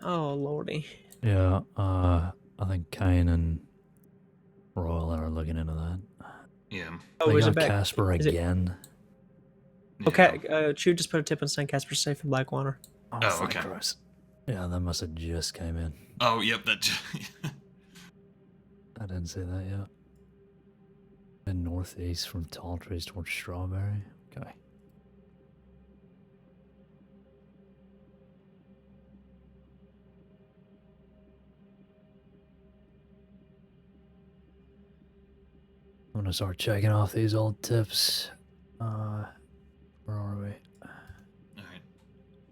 Oh lordy. Yeah, I think Caine and Royal are looking into that. Yeah. Oh, They is got it back? Casper Is it- again. Okay, Chew just put a tip on saying Casper's safe in Blackwater. Oh, Oh, thank okay. Christ. Yeah, that must have just came in. Oh, yep, that. I didn't see that yet. In northeast from tall trees towards Strawberry. Okay. I'm gonna start checking off these old tips. Where are we?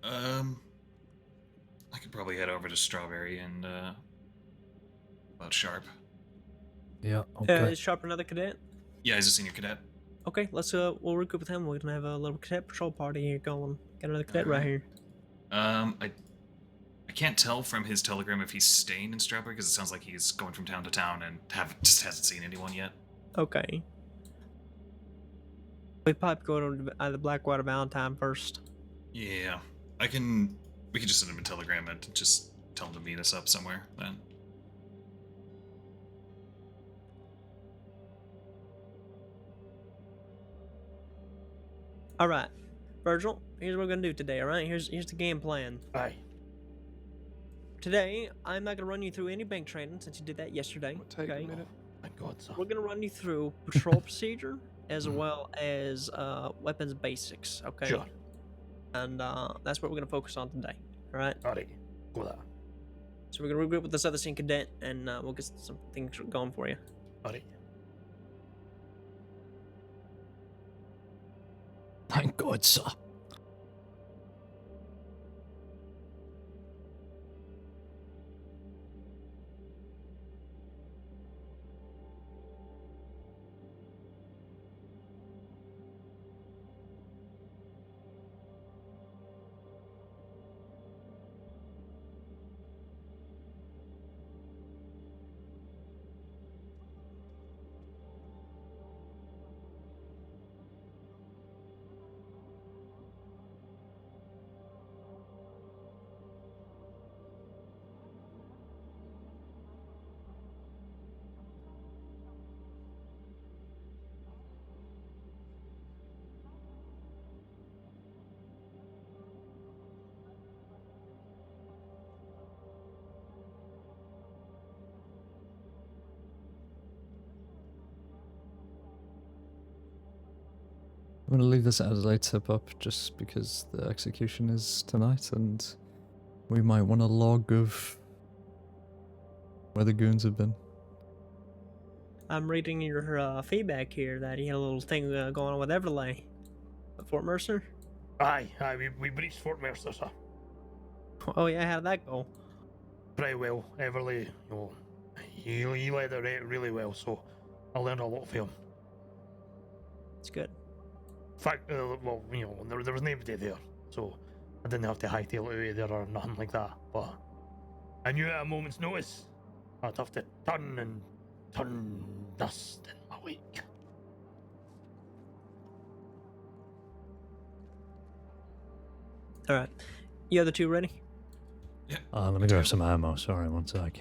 Alright. I could probably head over to Strawberry and, about Sharp. Yeah, okay. Is Sharp another cadet? Yeah, he's a senior cadet. Okay, we'll regroup with him. We're gonna have a little cadet patrol party here going. Got another cadet right here. I can't tell from his telegram if he's staying in Strawberry because it sounds like he's going from town to town and just hasn't seen anyone yet. Okay. We probably go to the Blackwater Valentine first. Yeah, we can just send him a telegram and just tell him to meet us up somewhere then. All right, Virgil. Here's what we're gonna do today. All right. Here's the game plan. Aye. Today, I'm not gonna run you through any bank training since you did that yesterday. Take okay? a minute. Thank God, sir. We're gonna run you through patrol procedure as well as weapons basics. Okay. Sure. And that's what we're gonna focus on today. All right. Alright. Go there. So we're gonna regroup with this other senior cadet, and we'll get some things going for you. Alright. Thank God, sir. I'm gonna leave this as a late tip up just because the execution is tonight and we might want a log of where the goons have been. I'm reading your feedback here that you had a little thing going on with Everlay at Fort Mercer. Aye, we breached Fort Mercer, sir. Oh yeah, how'd that go? Pretty well. Everly, he led the raid really well, so I learned a lot from him. It's good. In fact, well, there was nobody there, so I didn't have to hightail it out there or nothing like that. But I knew at a moment's notice I'd have to turn dust in my wake. All right, you other two ready? Yeah. Let me grab some ammo. Sorry, one sec.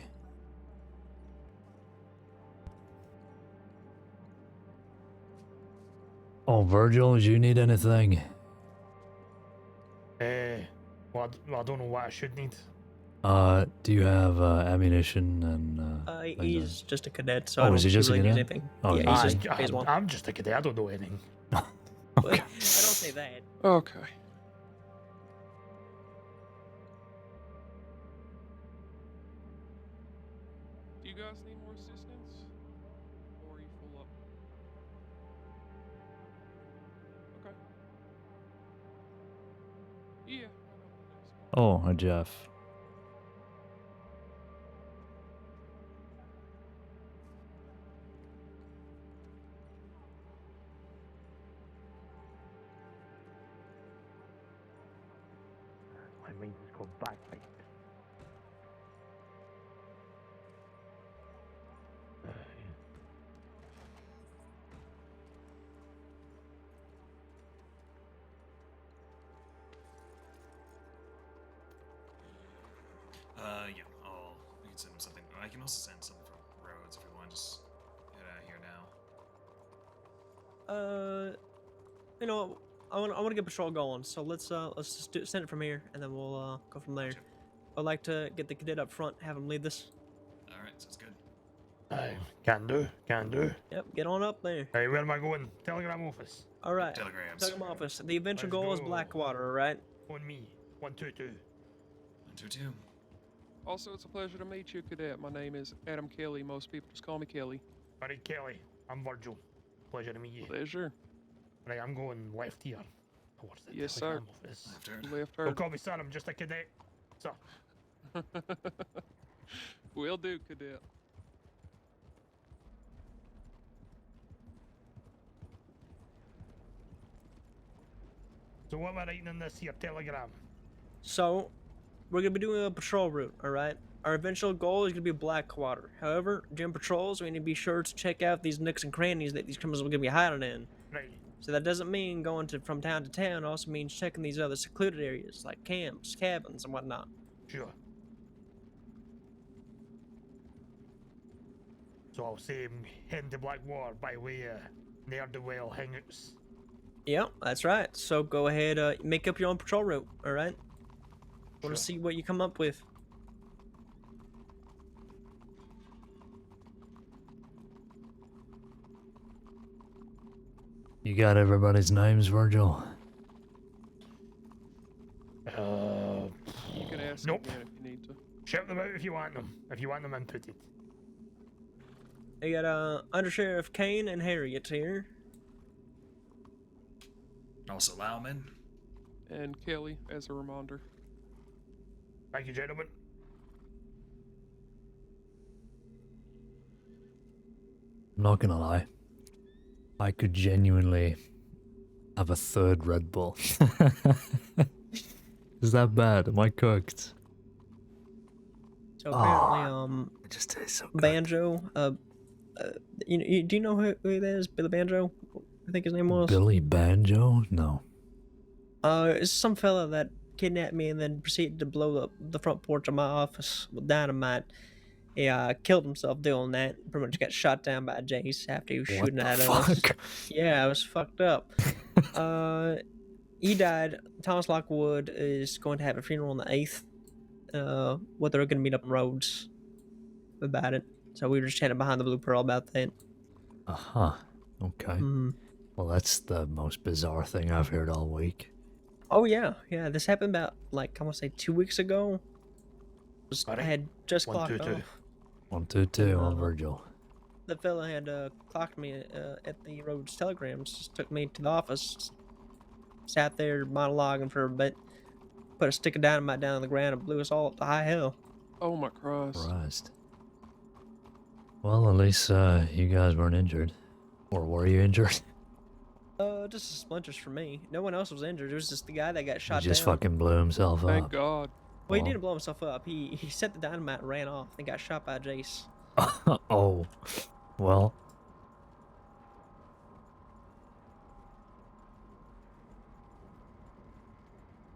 Oh, Virgil, do you need anything? Well, I don't know what I should need. Do you have ammunition and? He's just a cadet, so Oh, I don't is he think just a really needs cadet? anything. Oh, yeah, he's he's just- just phase one. I'm just a cadet. I don't know anything. Well, I don't say that. Okay. Do you guys need more assistance? Or are you full up? Okay. Yeah. Oh, hi Jeff. My mind is going back, mate. Yeah, I can send him something. I can also send something from Rhodes if you want. Just head out here now. You know, I want to get patrol going, so let's just send it from here, and then we'll go from there. I'd like to get the cadet up front, have him lead this. All right, sounds good. Can do. Yep, get on up there. Hey, where am I going? Telegram office. All right. Telegrams. Telegram office. The eventual Let's goal is go. Blackwater, all right? On me. 122. 122. Also, it's a pleasure to meet you, Cadet. My name is Adam Kelly. Most people just call me Kelly. Alright, Kelly. I'm Virgil. Pleasure to meet you. Pleasure. Right, I'm going left here. Towards the Yes, sir. telegram office. Left Don't turn. call me son, I'm just a cadet. So, Will do, Cadet. so what am I writing in this here telegram? So, we're gonna be doing a patrol route, all right? Our eventual goal is gonna be Blackwater. However, during patrols, we need to be sure to check out these nooks and crannies that these criminals are gonna be hiding in. Right. So that doesn't mean going from town to town. It also means checking these other secluded areas like camps, cabins, and whatnot. Sure. So I'll say I'm heading to Blackwater by way of Ne'er-do-well hangouts. Yep, that's right. So go ahead, make up your own patrol route, all right? Want to see what you come up with. You got everybody's names, Virgil? You can ask Nope. again if you need to. Shout them out if you want them. If you want them inputted. You got Under Sheriff Caine and Harriet here. Also, Lauman. And Kelly as a reminder. Thank you, gentlemen. I'm not gonna lie. I could genuinely have a third Red Bull. Is that bad? Am I cooked? So apparently, it just tastes so Banjo, do you know who that is? Billy Banjo? I think his name was. Billy Banjo? No. It's some fella that kidnapped me and then proceeded to blow up the front porch of my office with dynamite. He killed himself doing that. Pretty much got shot down by Jace after he was shooting at us. Yeah, it was fucked up. He died. Thomas Lockwood is going to have a funeral on the 8th. What they're going to meet up in Rhodes about it. So we were just chatting behind the Blue Pearl about that. Uh-huh. Okay. Well, that's the most bizarre thing I've heard all week. Oh yeah, this happened about I want to say 2 weeks ago. I had just clocked off. 122 on Virgil. The fella had clocked me at the Rhodes Telegrams. Just took me to the office. Sat there monologuing for a bit. Put a stick of dynamite down on the ground and blew us all up to high hell. Oh my Christ. Well, at least you guys weren't injured. Or were you injured? Just the splinters for me. No one else was injured. It was just the guy that got He shot just down. fucking blew himself Thank up. God. Well, he didn't blow himself up. He set the dynamite and ran off and got shot by Jace. Oh. Well.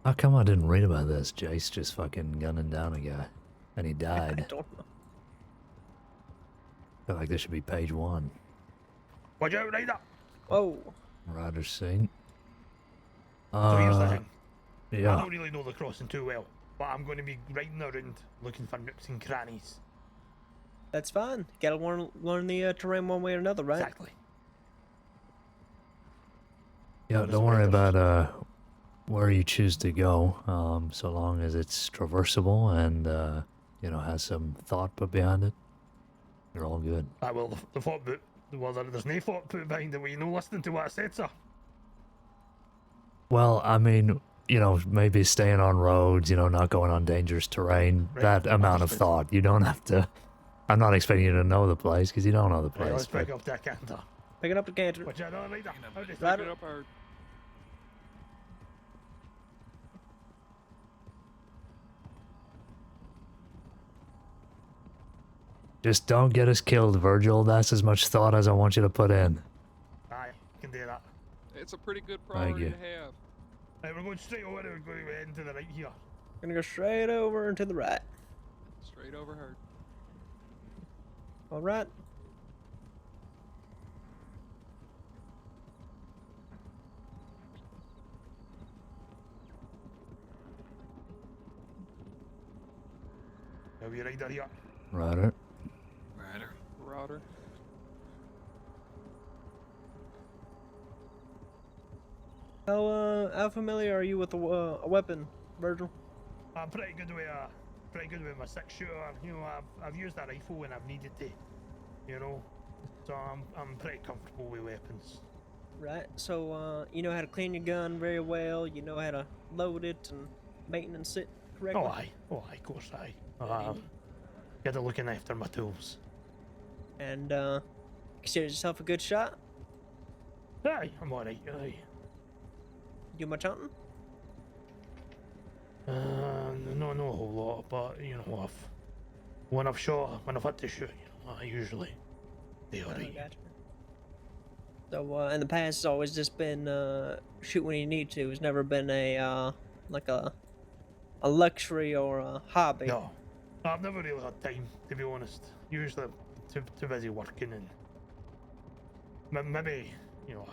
How come I didn't read about this? Jace just fucking gunning down a guy. And he died. I don't know. Feel like this should be page 1. Watch out, Ryder! Whoa. Rider's scene. So here's the thing. Yeah. I don't really know the crossing too well. but I'm going to be riding around looking for nooks and crannies. That's fine. Gotta learn the terrain one way or another, right? Exactly. Yeah, don't worry about where you choose to go, so long as it's traversable and you know, has some thought put behind it. You're all good. Ah, well, the thought put, well, there's no thought put behind it. Were you no listening to what I said, sir? Well, I mean, you know, maybe staying on roads, you know, not going on dangerous terrain. Right, That amount of understood. thought. You don't have to. I'm not expecting you to know the place because you don't know the Right, let's place. pick up that canter. Picking up the canter. Which I don't like that. Right. Pick it up hard. Just don't get us killed, Virgil. That's as much thought as I want you to put in. Aye, can do that. It's a pretty good Thank priority you. to have. Right, we're going straight over. We're going to head into the right here. Gonna go straight over and to the right. Straight overheard. All right. Now we rider here. Rider. Rider. Router. How familiar are you with a weapon, Virgil? I'm pretty good with my 6-shooter. You know, I've used that rifle when I've needed to. You know, so I'm pretty comfortable with weapons. Right. So you know how to clean your gun very well. You know how to load it and maintenance it correctly. Of course aye. Get to looking after my tools. And consider yourself a good shot. Aye, I'm alright. Aye. Do much hunting? No, a whole lot, but you know, when I've had to shoot, you know, I usually do alright. Gotcha. So in the past, it's always just been shoot when you need to. It's never been a like a luxury or a hobby. No, I've never really had time, to be honest. Usually I'm too busy working, and maybe, you know,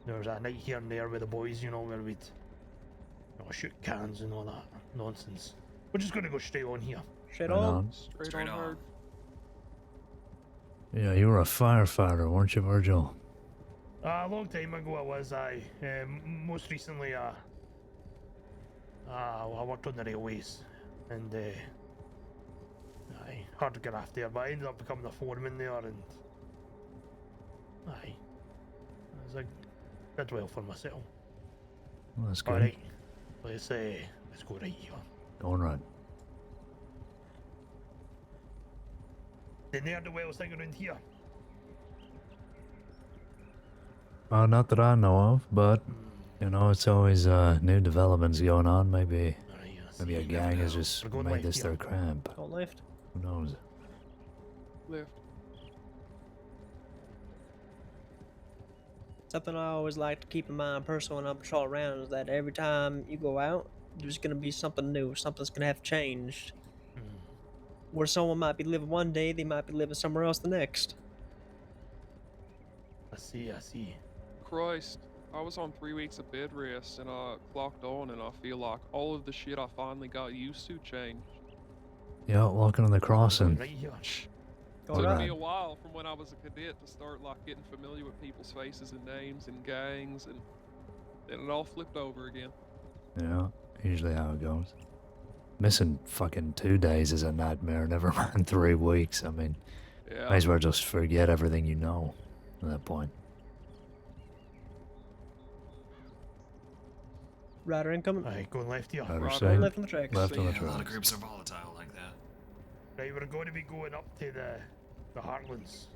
there's a night here and there with the boys, you know, where we'd, you know, shoot cans and all that nonsense. We're just gonna go straight on here. Straight Right on. on. Straight on hard. Yeah, you were a firefighter, weren't you, Virgil? A long time ago I was. Most recently I worked on the railways, and hard to get off there, but I ended up becoming a foreman there, and I did well for myself. Well, that's good. Alright, let's go right here. Going right. The ne'er-do-wells thing around here. Not that I know of, but you know, it's always new developments going on. Maybe a gang has just made this their camp. Don't lift. Who knows? Lift. Something I always like to keep in mind personally when I patrol around is that every time you go out, there's gonna be something new. Something's gonna have changed. Where someone might be living one day, they might be living somewhere else the next. I see. Christ. I was on 3 weeks of bed rest and I clocked on and I feel like all of the shit I finally got used to changed. Yeah, walking on the crossing. Right here. It took Right. me a while from when I was a cadet to start like getting familiar with people's faces and names and gangs, and then it all flipped over again. Yeah, usually how it goes. Missing fucking 2 days is a nightmare, never mind 3 weeks. I mean, Yeah. might as well just forget everything you know at that point. Rider incoming. Alright, going left here. Rider side. Left on the tracks. Left on the A lot of tracks. groups are volatile like that. Right, we're going to be going up to the Heartlands.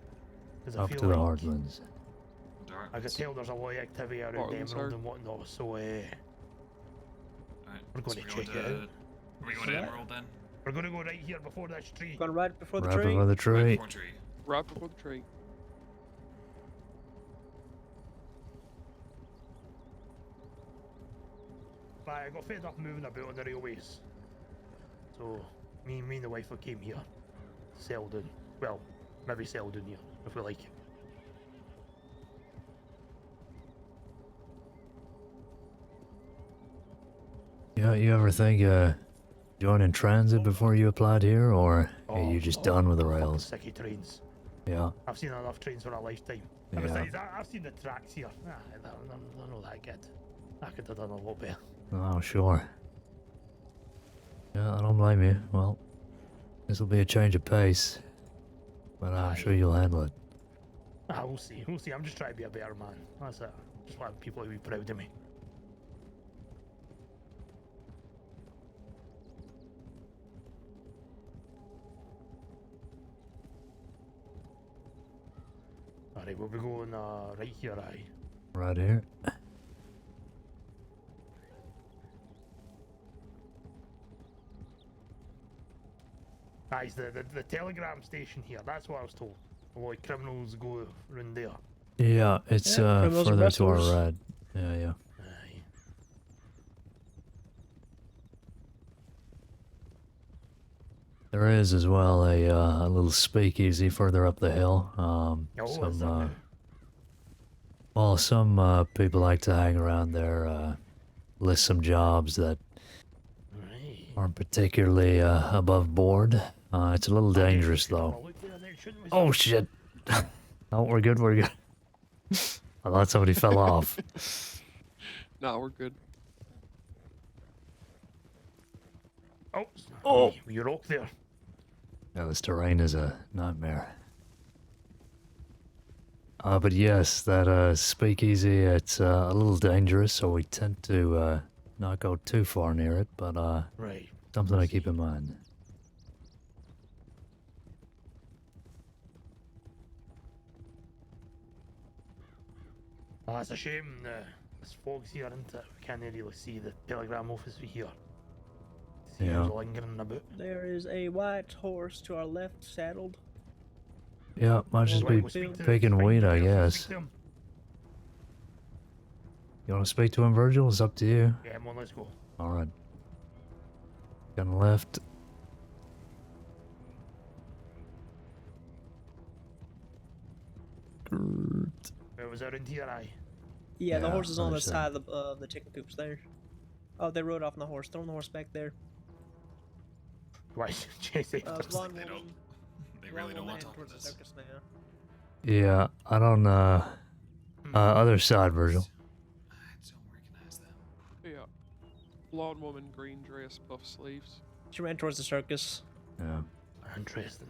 'Cause I Up feel to the like Heartlands. I can tell there's a lot of activity around Heartlands Emerald hard. and whatnot, so Alright, we're going so to check it out. Are we going to Emerald then? We're going to go right here before this tree. Gonna right before the Right tree. before the tree. Before tree. Right before the tree. I got fed up moving about on the railways. So, me and the wife came here. Selden. Well, maybe Selden here, if we like it. Yeah, you ever think join in transit before you applied here, or are you just done with the fucking rails? sick of trains. Yeah. I've seen enough trains for a lifetime. And Yeah. besides, I've seen the tracks here. They're not that good. I could have done a lot better. Oh, sure. Yeah, I don't blame you. Well, this will be a change of pace, but I'm sure you'll handle it. We'll see. We'll see. I'm just trying to be a better man. That's it. Just want people to be proud of me. Alright, we'll be going right here, aye. Right here. Aye, it's the telegram station here. That's what I was told. A lot of criminals go round there. Yeah, it's criminals and further to our wrestlers. right. Yeah. There is as well a little speakeasy further up the hill. Some people like to hang around there, list some jobs that aren't particularly above board. It's a little dangerous though. Oh shit! Oh, we're good. We're good. I thought somebody fell off. Nah, we're good. Oh, you rock there. Yeah, this terrain is a nightmare. But yes, that speakeasy, it's a little dangerous, so we tend to not go too far near it, but Right. something to keep in mind. Oh, it's a shame this fog's here, isn't it? We can't really see the telegram office we here. See Yeah. who's lingering about. There is a white horse to our left, saddled. Yeah, might just be picking weed, I guess. You want to speak to him, Virgil? It's up to you. Yeah, come on, let's go. Alright. Gun left. Where was out in here, aye? Yeah, the Yeah, horse is on the other side of the chicken coops there. Oh, they rode off on the horse. Throw the horse back there. Why, Jesse? Blonde They woman. don't. They really don't want to talk towards about the this. circus now. Yeah, I don't, other side, Virgil. Yeah. Blonde woman, green dress, puff sleeves. She ran towards the circus. Yeah. Interesting.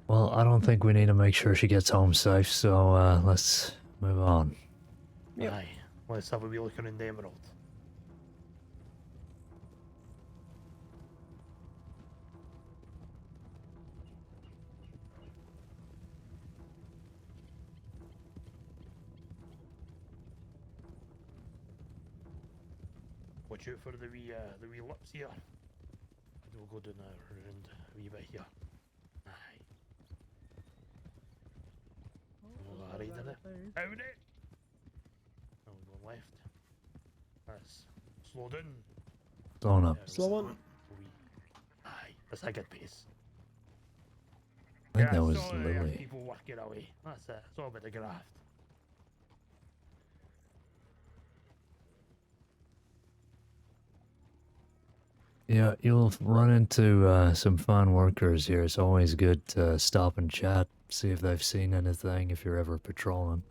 Well, I don't think we need to make sure she gets home safe, so let's move on. Yep. Aye. Let's have a wee look around the emerald. Watch out for the wee lips here. We'll go down around a wee bit here. Aye. We'll go right in it. Out it! Now we're going left. That's slow down. Slowing up. Slow on. Aye, that's a good pace. I think that was it's all Lily. people working away. That's it. It's all about the graft. Yeah, you'll run into some fine workers here. It's always good to stop and chat, see if they've seen anything if you're ever patrolling.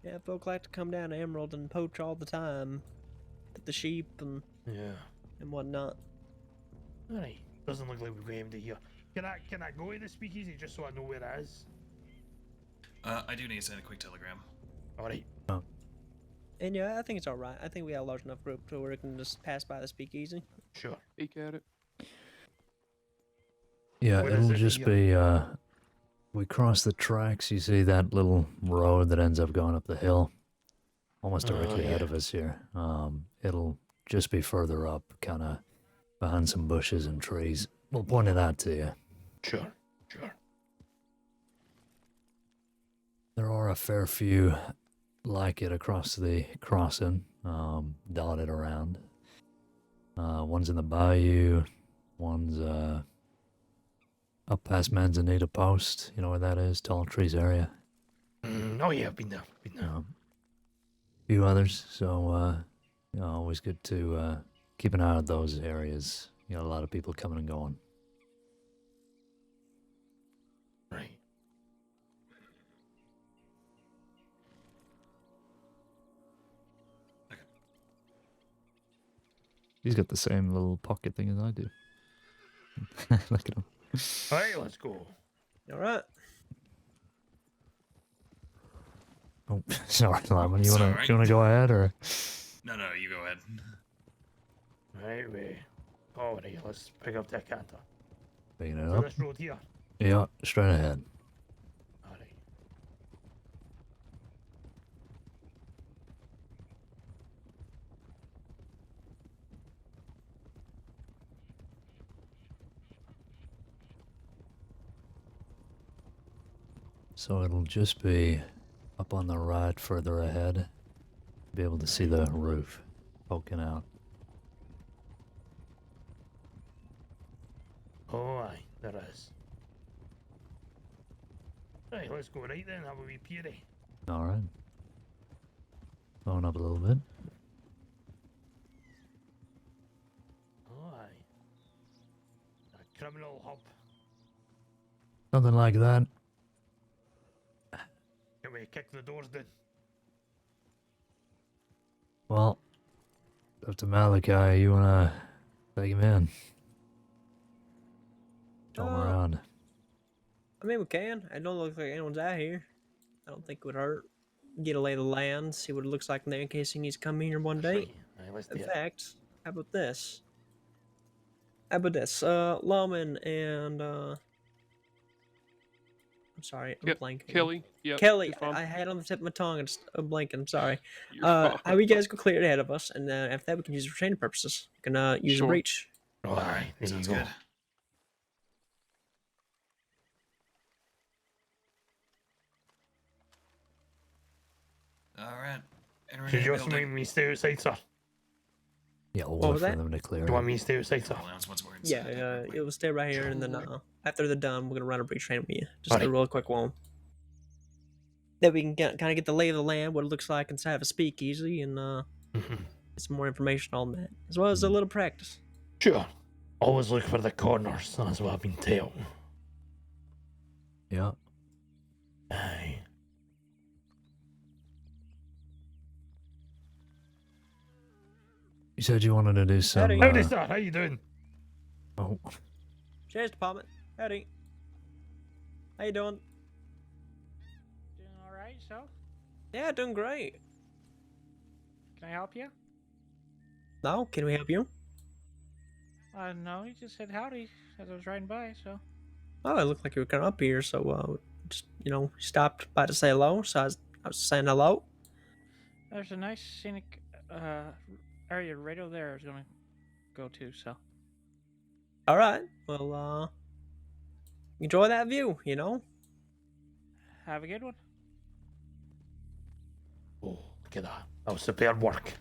Yeah, folk like to come down to Emerald and poach all the time. Get the sheep and whatnot. Aye, doesn't look like we've got anybody here. Can I go to the speakeasy just so I know where it is? I do need to send a quick telegram. Alright. And yeah, I think it's alright. I think we have a large enough group to where we can just pass by the speakeasy. Sure. Peek at it. Yeah, What is it'll it just here? be, we cross the tracks, you see that little road that ends up going up the hill, almost directly ahead of us here. It'll just be further up, kind of behind some bushes and trees. We'll point it out to you. Sure, sure. There are a fair few like it across the crossing, dotted around. One's in the bayou, one's up past Manzanita Post. You know where that is? Tall Trees area. Oh yeah, I've been there. A few others. So You know, always good to keep an eye on those areas. You got a lot of people coming and going. Right. He's got the same little pocket thing as I do. Look at him. All right, let's go. All right. Oh, sorry, Lyman. You It's wanna alright. you wanna go ahead or? No, you go ahead. Right, we. Alright, let's pick up that canter. Picking it So up. this road here. Yeah, straight ahead. Alright. So it'll just be up on the right, further ahead. Be able to see the roof poking out. Oh, aye, there is. Right, let's go right then, have a wee peery. All right. Going up a little bit. Oh, aye. A criminal hub. Something like that. Can we kick the doors down? Well, up to Malachi. You wanna take him in? Show him around. I mean, we can. I don't look like anyone's out here. I don't think it would hurt. Get a lay of the land, see what it looks like in there in case he needs to come in here one day. Aye, let's do In it. fact, how about this? How about this? Lawman and I'm sorry, I'm blanking. Kelly, yep, Kelly, she's fine. I had it on the tip of my tongue and I'm blanking. I'm sorry. You're How fine. you guys go clear it ahead of us, and after that we can use it for training purposes. We can use a Sure. breach. Alright, there you go. All right. Should you also make me stay outside, sir? Yeah, we'll What wait was for that? them to clear Do it. you want me to stay outside, sir? Yeah, it will stay right here, and then after they're done, we're gonna run a breach training with you. Just Alright. a real quick one. That we can kind of get the lay of the land, what it looks like inside of a speakeasy, and get some more information on that, as well as a little practice. Sure. Always look for the corners, that's what I've been told. Yeah. Aye. You said you wanted to do some. Howdy, sir. How you doing? Oh, Sheriff's Department. Howdy. How you doing? Doing all right, so? Yeah, doing great. Can I help you? No, can we help you? No, he just said howdy as I was riding by, so. Oh, it looked like you were kind of up here, so just stopped by to say hello. So I was saying hello. There's a nice scenic area right over there I was gonna go to, so. All right. Well, enjoy that view. Have a good one. Oh, look at that. That was superb work.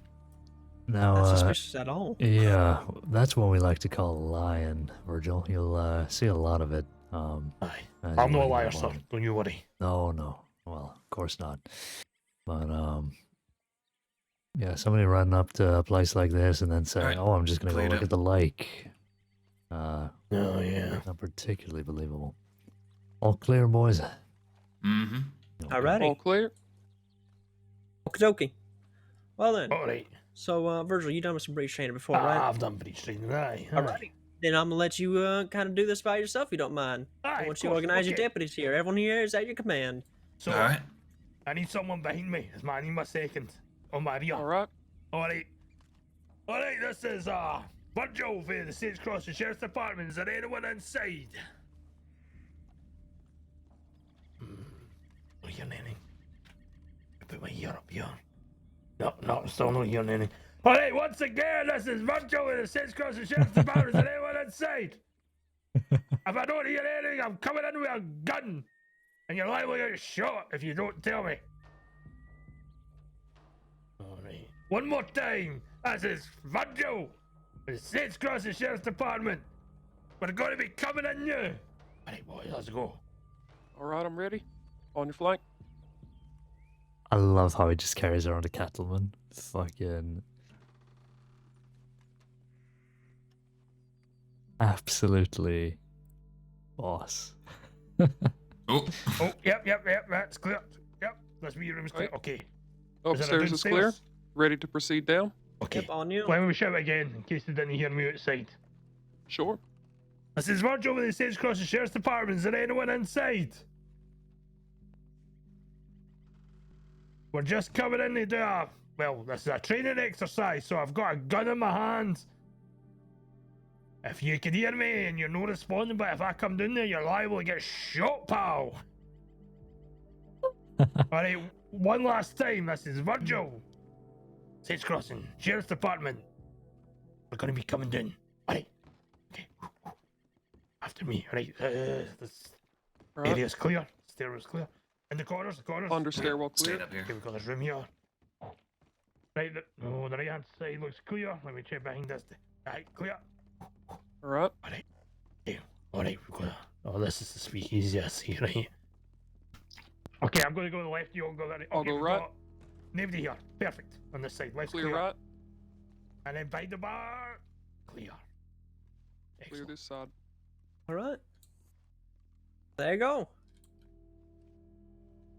now. Not suspicious at all. Yeah, that's what we like to call a lion, Virgil. You'll see a lot of it. Aye. as I'm you no linger liar, sir. along. Don't you worry. No. Well, of course not. But yeah, somebody running up to a place like this and then saying, "Oh, I'm just gonna go Cleaned look up. at the lake." Oh yeah. Not particularly believable. All clear, boys. Mm-hmm. Alrighty. All clear? Okie dokie. Well then. Alright. So, Virgil, you done with some breach training before, Ah, right? I've done breach training, aye. Alrighty. Then I'm gonna let you kind of do this by yourself, if you don't mind. Aye, Once of you course, organize your okay. deputies here, everyone here is at your command. So, Alright. I need someone behind me. I need my second. On my rear. Alright. Alright, this is Virgil for the Sage Cross and Sheriff's Department. Is there anyone inside? No hearing anything. I put my ear up here. No, still no hearing anything. Alright, once again, this is Virgil with the Sage Cross and Sheriff's Department. Is there anyone inside? If I don't hear anything, I'm coming in with a gun. And you're liable to get shot if you don't tell me. Alright. One more time. This is Virgil with the Saints Cross and Sheriff's Department. We're going to be coming in you. Alright, boys, let's go. Alright, I'm ready. On your flank. I love how he just carries around a cattleman. Fucking Absolutely boss. Oh, yep, that's clear. Yep, that's me, your room's clear. Okay. Upstairs is clear. Ready to proceed down? Okay. Yep, on you. Let me shout again in case they didn't hear me outside. Sure. This is Virgil with the Sage Cross Sheriff's Department. Is there anyone inside? We're just coming in to do this is a training exercise, so I've got a gun in my hand. If you can hear me and you're not responding, but if I come down there, you're liable to get shot, pal. Alright, one last time. This is Virgil. Sage Crossing, Sheriff's Department. We're gonna be coming down. Alright. Okay. After me. Alright. This area's clear. Stairwell's clear. In the corners, Under stairwell clear. Stayed up here. Okay, we've got this room here. Right, the right hand side looks clear. Let me check behind this. Right, clear. Alright. Alright. Okay. Alright, we've got. Oh, this is the speakeasy, I see, right? Okay, I'm gonna go to the left, you'll go there. Okay, I'll go right. Nobody here. Perfect. On this side. Left's Clear right. And then behind the bar. Clear. Clear this side. Alright. There you go.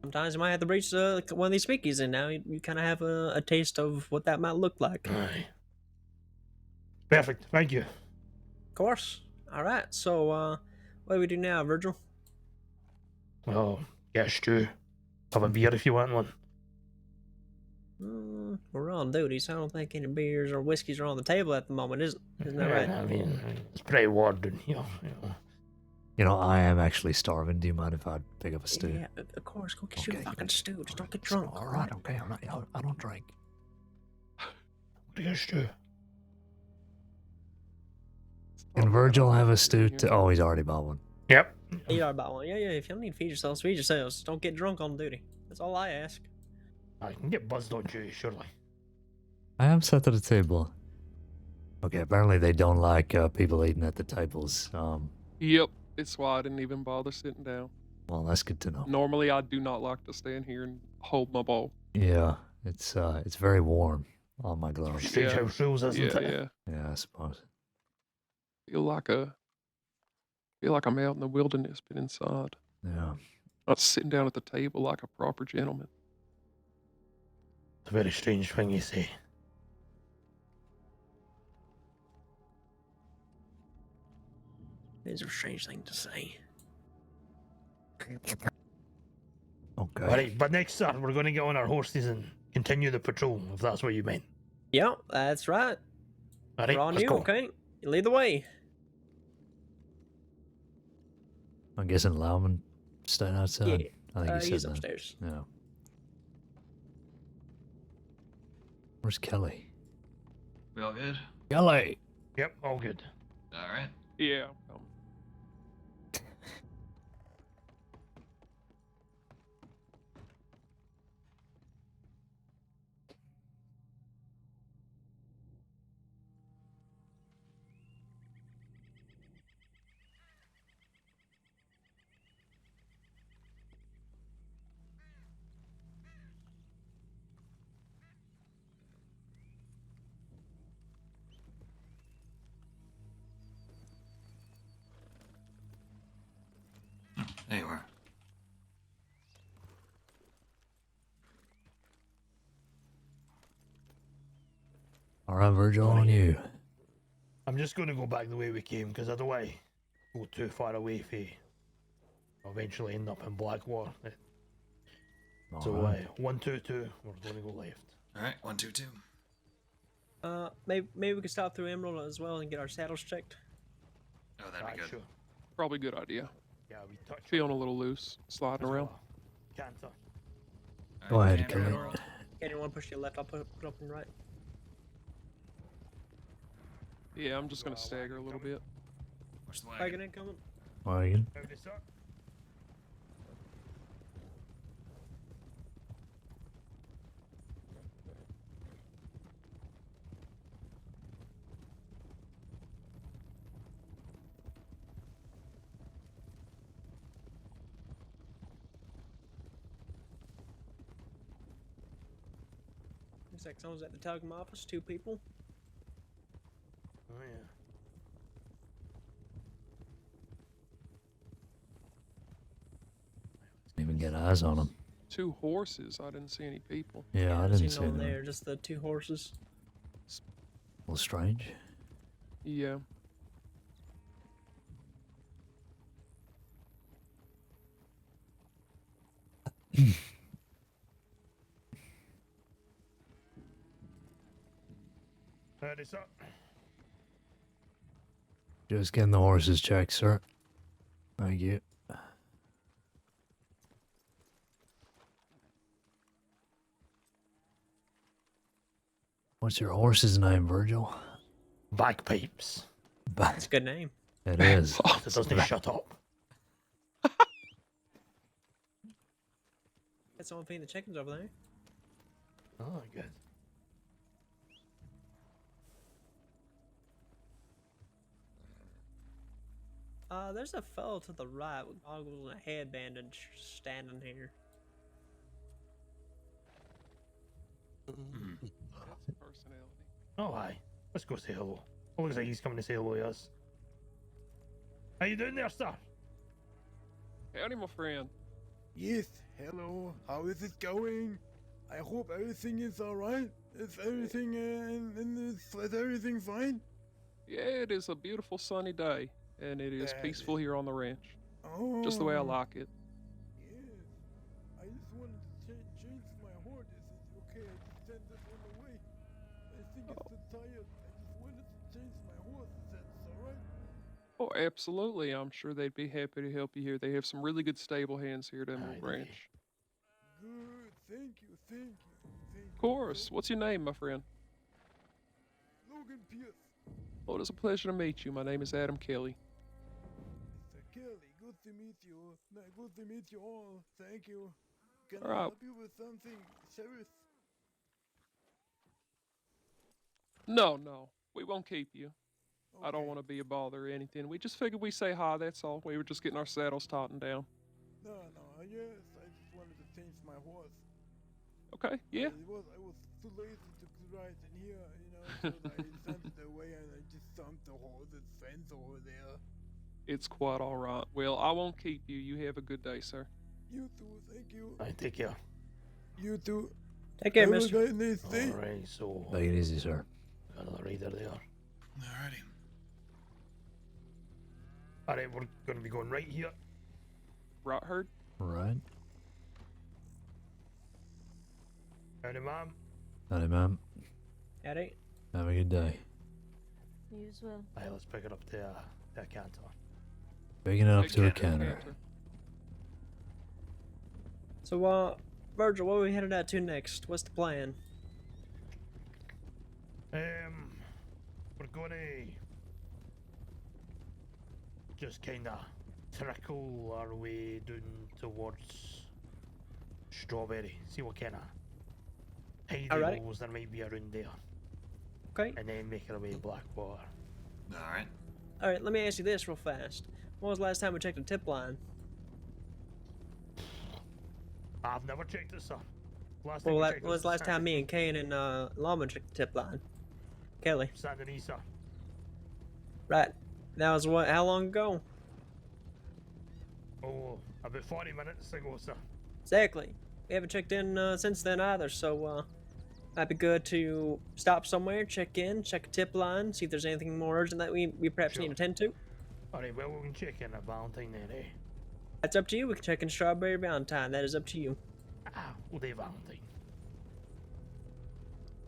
Sometimes you might have to breach one of these speakeasies, and now you kind of have a taste of what that might look like. Aye. Perfect. Thank you. Of course. Alright, so what do we do now, Virgil? Well, get a stew. Have a beer if you want one. We're on duty, so I don't think any beers or whiskeys are on the table at the moment, isn't that right? I mean, it's pretty warm in here. You know, I am actually starving. Do you mind if I pick up a stew? Yeah, of course. Go get you a fucking stew. Just don't get drunk. All right, okay. I don't drink. What do you stew? Can Virgil have a stew? Oh, he's already bought one. Yep. You are about one. Yeah. If you don't need to feed yourselves, feed yourselves. Don't get drunk on duty. That's all I ask. I can get buzzed on duty, surely. I am set to the table. Okay, apparently they don't like people eating at the tables. Yep. It's why I didn't even bother sitting down. Well, that's good to know. Normally, I do not like to stand here and hold my bowl. Yeah, it's very warm on my gloves. Strange house rules, isn't it? Yeah. Yeah, I suppose. Feel like I'm out in the wilderness, but inside. Yeah. Not sitting down at the table like a proper gentleman. It's a very strange thing you say. It is a strange thing to say. Okay. Alright, but next up, we're going to get on our horses and continue the patrol, if that's what you meant. Yeah, that's right. Alright, We're on let's you, go. okay? You lead the way. I'm guessing Lauman staying outside. Yeah, I think he he's said that. upstairs. Yeah. Where's Kelly? We all good? Kelly! Yep, all good. All right. Yeah. There you are. Alright, Virgil, on you. I'm just going to go back the way we came, because otherwise, go too far away from I'll eventually end up in Blackwater. So, Alright. 122, we're going to go left. All right, 122. Maybe we could stop through Emerald as well and get our saddles checked. Oh, that'd be good. Sure. Probably a good idea. Yeah, we touch. Feeling a little loose, sliding around. Canter. Go ahead, Kelly. Anyone push your left, I'll put up and right. Yeah, I'm just gonna stagger a little bit. Push the Wagon incoming. Wagon. Looks like someone's at the telecom office, 2 people. Oh, yeah. didn't get eyes on them. 2 horses. I didn't see any people. Yeah, I I've didn't seen see no one them. there, just the 2 horses. A little strange. Yeah. Ready, sir. Just getting the horses checked, sir. Thank you. What's your horse's name, Virgil? Bagpipes. That's a good name. It is. It doesn't shut up. Got someone feeding the chickens over there. Oh, good. There's a fellow to the right with goggles and a headband and standing here. That's personality. Oh, hi. Let's go say hello. Oh, looks like he's coming to say hello to us. How you doing there, sir? Howdy, my friend. Yes, hello. How is it going? I hope everything is alright. Is everything is everything fine? Yeah, it is a beautiful sunny day, and it is That peaceful here on the ranch. Oh. Just the way I like it. Yes. I just wanted to change my horse. Is it okay? I just sent this one away. I think it's too tired. I just wanted to change my horse. Is that alright? Oh, absolutely. I'm sure they'd be happy to help you here. They have some really good stable hands here at Emerald Ranch. Good. Thank you. Thank you. Thank Of course. What's your name, my friend? Logan Pierce. Oh, it is a pleasure to meet you. My name is Adam Kelly. Mr. Kelly, good to meet you. Good to meet you all. Thank you. Can All I right. help you with something, Sheriff? No. We won't keep you. I don't want to be a bother or anything. We just figured we say hi, that's all. We were just getting our saddles tautened down. No. Yes, I just wanted to change my horse. Okay, yeah. I was too lazy to ride in here, so I sent it away and I just dumped the horse's fence over there. It's quite all right. Well, I won't keep you. You have a good day, sir. You too, thank you. I take care. You too. Take care, Have a mister. nice day. Alright, so. Take it easy, sir. Got another reader there. Alrighty. Alright, we're gonna be going right here. Right, Herd? Right. Howdy, ma'am. Howdy, ma'am. Howdy. Have a good day. You as well. Alright, let's pick it up to canter. Big enough Big to a canter. canter. So, Virgil, what are we headed out to next? What's the plan? We're gonna just kinda trickle our way down towards Strawberry. See what kinda hidey Alrighty. holes there might be around there. Okay. And then make our way to Blackwater. Alright. Alright, let me ask you this real fast. When was the last time we checked a tip line? I've never checked it, sir. Last Well, we that checked was the last time me and Caine and Llama checked the tip line. Kelly. Saint Denis, sir. Right. That was what? How long ago? Oh, about 40 minutes ago, sir. Exactly. We haven't checked in since then either, so might be good to stop somewhere, check in, check a tip line, see if there's anything more urgent that we perhaps need to attend to. Alright, well, we can check in at Valentine then, eh? That's up to you. We can check in Strawberry Valentine. That is up to you. Ah, we'll do Valentine.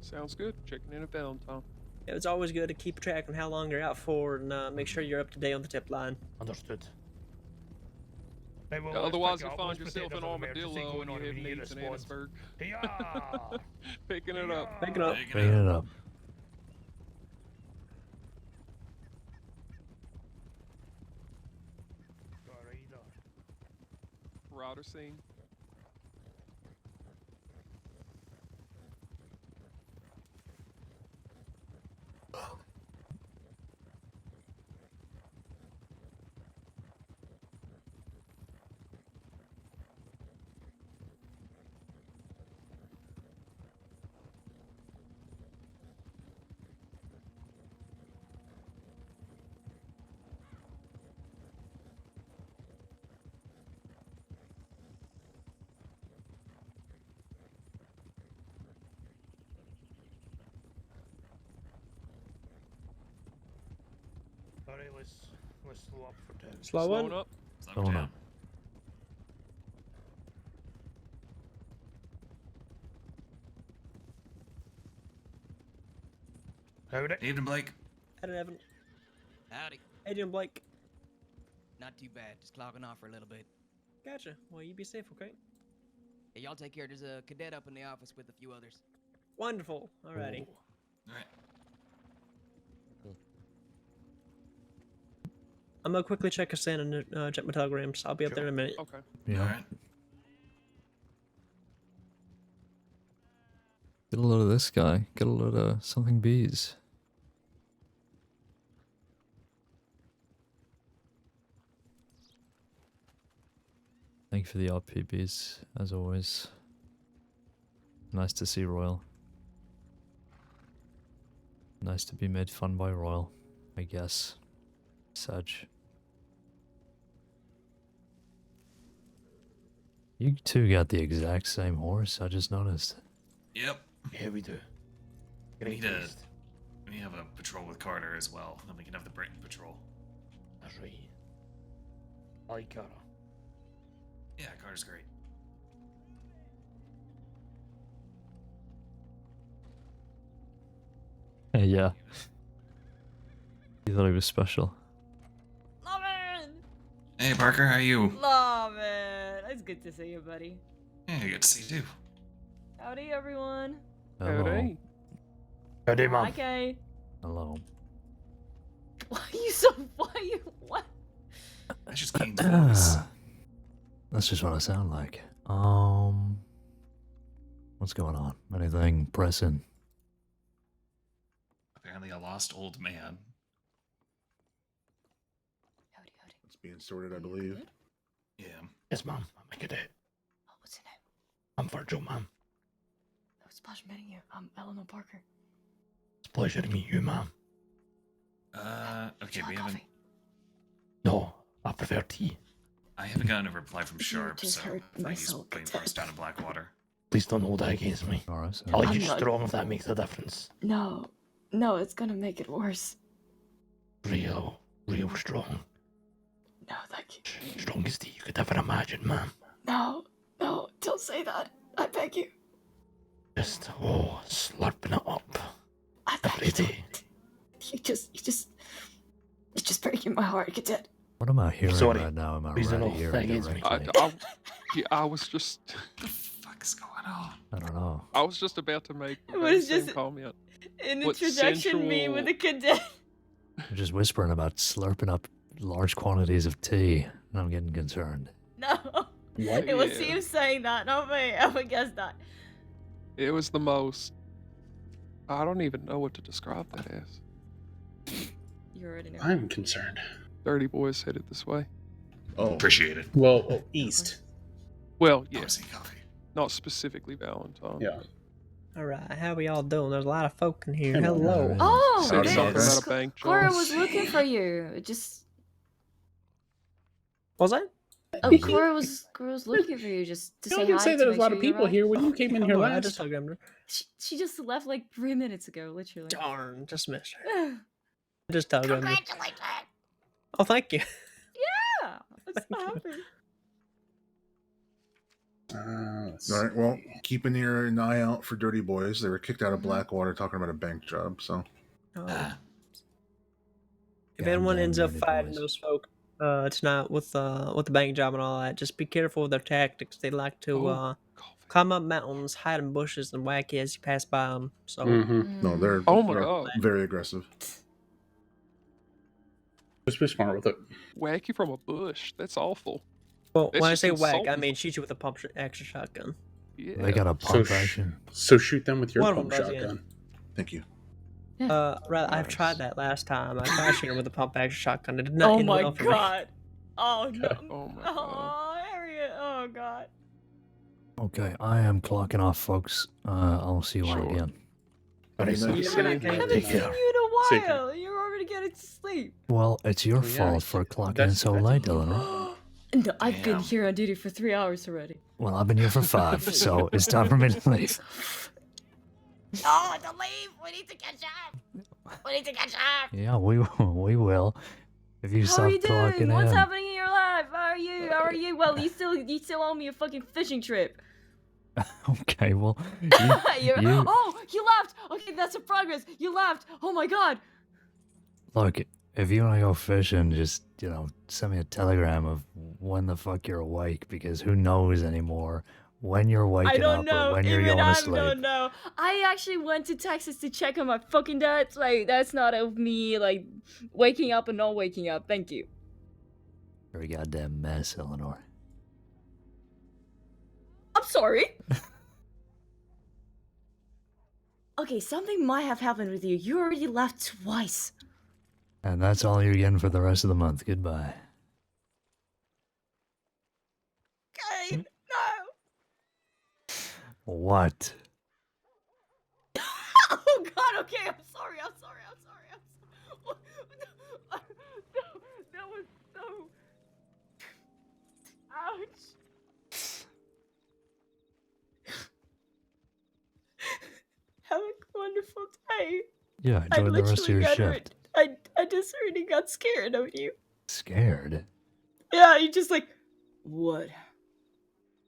Sounds good. Checking in at Valentine. It's always good to keep track on how long you're out for and make sure you're up to date on the tip line. Understood. Right, well, Yeah, let's otherwise, pick you'll up. find Let's yourself pretend an there's emergency armadillo going and on you have and we need needs in response. Annisburg. Yeah. Picking it up. Pick it up. Bring it up. Router scene. Alright, let's slow up for town. Slow Slowing one. up. Slowing up. Howdy. Evening, Blake. Howdy, Evan. Howdy. Adrian Blake. Not too bad. Just clogging off for a little bit. Gotcha. Well, you be safe, okay? Hey, y'all take care. There's a cadet up in the office with a few others. Wonderful. Alrighty. Alright. I'm gonna quickly check Caine and check my telegrams. I'll be up there in a minute. Okay. Yeah. Alright. Get a load of this guy. Get a load of something bees. Thank you for the RPBs, as always. Nice to see Royal. Nice to be made fun by Royal, I guess. Saj. You two got the exact same horse, I just noticed. Yep. Yeah, we do. We need to. We have a patrol with Carter as well. Then we can have the Britain patrol. That's right. I like Carter. Yeah, Carter's great. Yeah. You thought he was special. Lovin'! Hey, Parker, how are you? Lovin'! It's good to see you, buddy. Yeah, good to see you too. Howdy, everyone. Hello. Howdy, Hi, Mom. Kay. Hello. Why are you so... Why are you... What? That's just Caine's voice. That's just what I sound like. What's going on? Anything pressing? Apparently a lost old man. It's being sorted, I believe. Yeah. Yes, Mom. I'm a cadet. Oh, what's your name? I'm Virgil, Mom. Oh, it's a pleasure meeting you. I'm Eleanor Parker. It's a pleasure to meet you, Mom. Okay, we haven't. No, I prefer tea. I haven't gotten a reply from Sharp, just so hurt I my think he's soul, waiting for us down in Blackwater. Please don't hold that against me. Alright, I like you I'm not- strong if that makes a difference. No, it's gonna make it worse. Real strong. No, thank you. Strongest tea you could ever imagine, Mom. No, don't say that. I beg you. Just, slurping it up. Every day. You just breaking my heart, cadet. What am I hearing Sorry. right now? Am I Please right don't hearing thank me. correctly? I was just. What the fuck's going on? I don't know. I was just about to make It the very was same just comment. An What introduction me with a cadet. I'm just whispering about slurping up large quantities of tea, and I'm getting concerned. No. What? It was Yeah. him saying that, not me. I would guess that. It was the most. I don't even know what to describe that as. You already know. I'm concerned. Dirty boys headed this way. Oh, Appreciate it. Well, east. Well, yeah. Coffee. Not specifically Valentine. Yeah. Alright, how we all doing? There's a lot of folk in here. Hey, Mom. Hello. Oh, Said there- something about a bank job. Cora was looking for you. It just. Was that? Oh, Cora was looking for you just to You say didn't hi. say to there was a make lot sure of you're people right. here when you came in here I last. just hugged her. She just left like 3 minutes ago, literally. Darn, just missed her. I just hugged her. Congratulations! Oh, thank you. Yeah, I'm so happy. All right, well, keep an eye out for dirty boys. They were kicked out of Blackwater talking about a bank job, so. Oh. If anyone ends up fighting those folk tonight with the bank job and all that, just be careful with their tactics. They like to climb up mountains, hide in bushes, and whack you as you pass by them. So No, they're, Oh my they're God. very aggressive. Just be smart with it. Whack you from a bush. That's awful. well, That's when I just say whack, I insulting. mean shoot you with a pump action shotgun. Yeah. They got a So, pump action. so shoot them with your One of pump them does, yeah. shotgun. Thank you. I've tried that last time. I tried shooting with a pump action shotgun. It did not Oh end my well for me. god. Oh no. Oh my Oh, Harriet. Oh god. Okay, I am clocking off, folks. I'll see you all Sure. again. Very See you nice. soon. I haven't Take seen care. you Take in a care. while. You're already getting to sleep. Well, it's your Oh, yeah, fault for clocking in that's- so that's- late, Eleanor. No, I've been Damn. here on duty for 3 hours already. Well, I've been here for 5, so it's time for me to leave. No, to leave. We need to catch up. We need to catch up. Yeah, we will. If you How are you start doing? clocking What's in. happening in your life? How are you? How are you? Well, you still owe me a fucking fishing trip. Okay, well, You're- Oh, you laughed. Okay, that's a progress. You laughed. Oh my god. look, if you want to go fishing, just, send me a telegram of when the fuck you're awake, because who knows anymore when you're I waking don't up know. or when you're Even going to I sleep. don't know. I actually went to Texas to check on my fucking dad. Like, that's not of me, like, waking up and not waking up. Thank you. You're a goddamn mess, Eleanor. I'm sorry. Okay, something might have happened with you. You already left twice. And that's all you're getting for the rest of the month. Goodbye. Caine, no. What? Oh god, okay, I'm sorry. That was so... Ouch. Have a wonderful day. Yeah, enjoy the rest of your shift. I just really got scared of you. Scared? Yeah, you just like, what?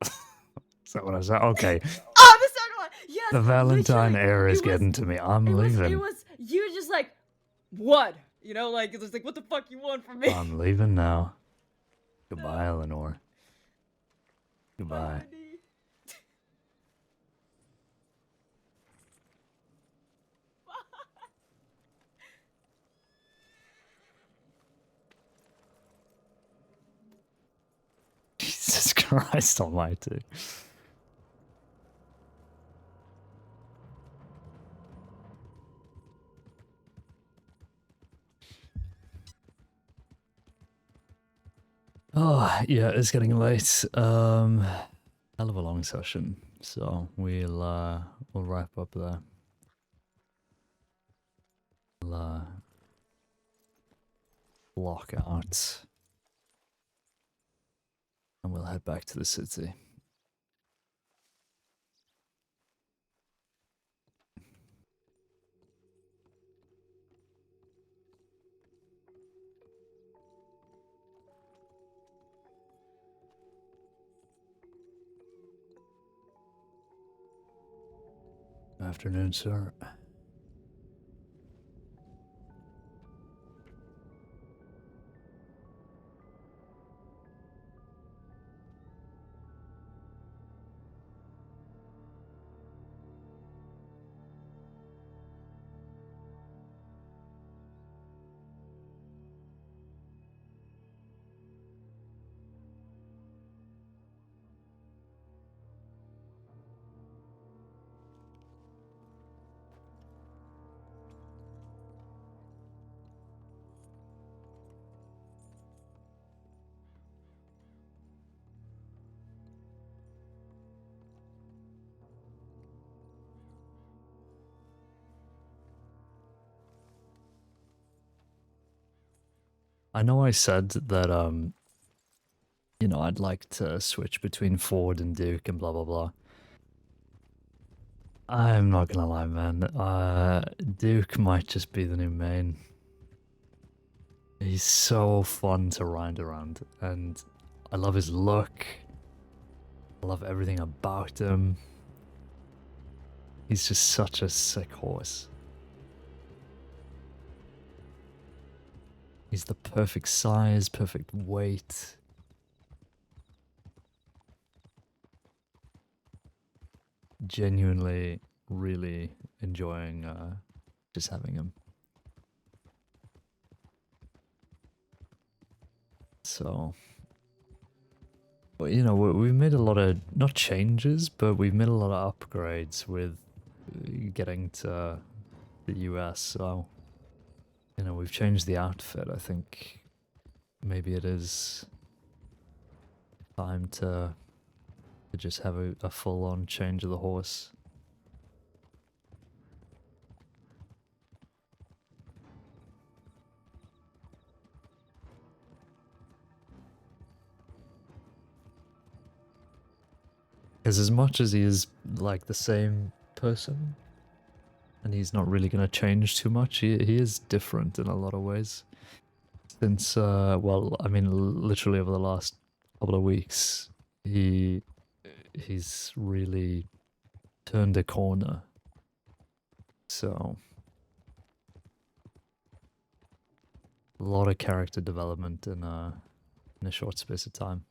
Is that what I said? Okay. Oh, the second one! Yes! The Valentine literally, air is it was- getting to me. I'm It leaving. was, you were just like, what? You know, like, it was like, what the fuck you want from me? I'm leaving now. Goodbye, Eleanor. Goodbye. Jesus Christ almighty. Oh, yeah, it's getting late. Hell of a long session. So we'll wrap up there. We'll block out. And we'll head back to the city. Afternoon, sir. I know I said that, I'd like to switch between Ford and Duke and blah, blah, blah. I'm not gonna lie, man. Duke might just be the new main. He's so fun to ride around, and I love his look. I love everything about him. He's just such a sick horse. He's the perfect size, perfect weight. Genuinely, really enjoying just having him. So, but we've made a lot of, not changes, but we've made a lot of upgrades with getting to the US, so, we've changed the outfit. I think maybe it is time to just have a full-on change of the horse. Because as much as he is like the same person, and he's not really going to change too much, he is different in a lot of ways. since well, I mean, literally over the last couple of weeks, he's really turned a corner. So a lot of character development in a short space of time.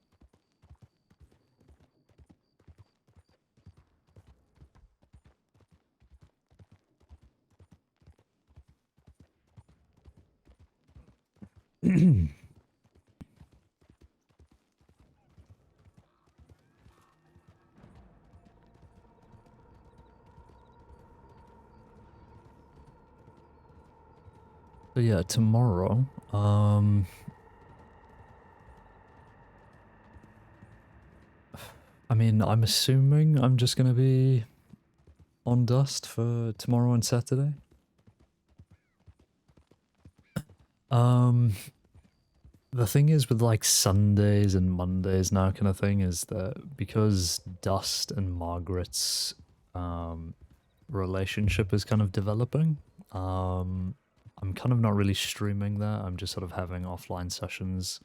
So yeah, tomorrow, I mean, I'm assuming I'm just gonna be on dust for tomorrow and Saturday. The thing is with like Sundays and Mondays now kind of thing is that because Dust and Margaret's relationship is kind of developing, I'm kind of not really streaming that. I'm just sort of having offline sessions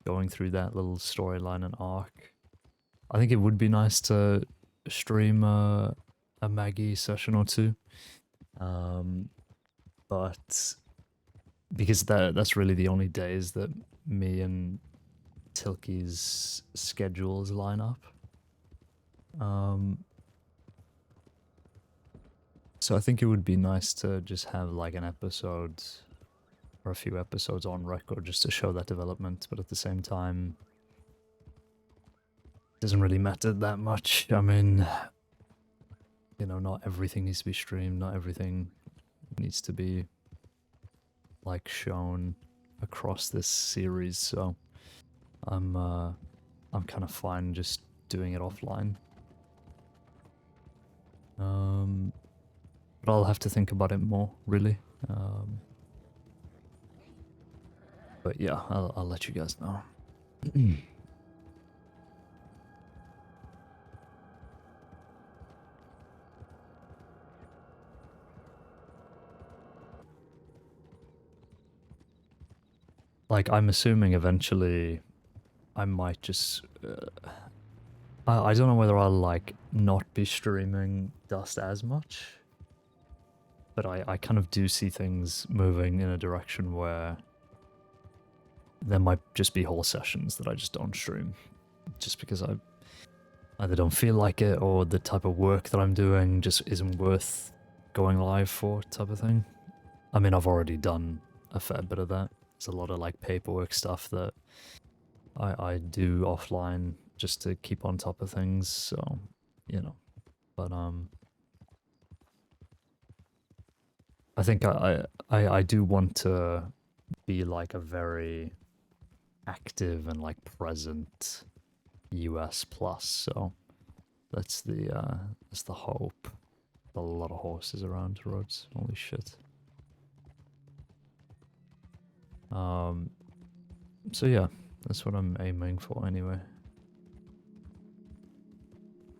going through that little storyline and arc. I think it would be nice to stream a Maggie session or two. But because that's really the only days that me and Tilky's schedules line up. So I think it would be nice to just have like an episode or a few episodes on record just to show that development, but at the same time, it doesn't really matter that much. I mean, you know, not everything needs to be streamed, not everything needs to be like shown across this series, so I'm kind of fine just doing it offline. But I'll have to think about it more, really. But yeah, I'll let you guys know. Like, I'm assuming eventually I might just... I don't know whether I'll, like, not be streaming Dust as much. But I kind of do see things moving in a direction where there might just be whole sessions that I just don't stream. Just because I either don't feel like it or the type of work that I'm doing just isn't worth going live for, type of thing. I mean, I've already done a fair bit of that. There's a lot of like paperwork stuff that I do offline just to keep on top of things, so, you know. But I think I do want to be like a very active and like present US plus, so that's the hope. A lot of horses around the roads, holy shit. So yeah, that's what I'm aiming for anyway.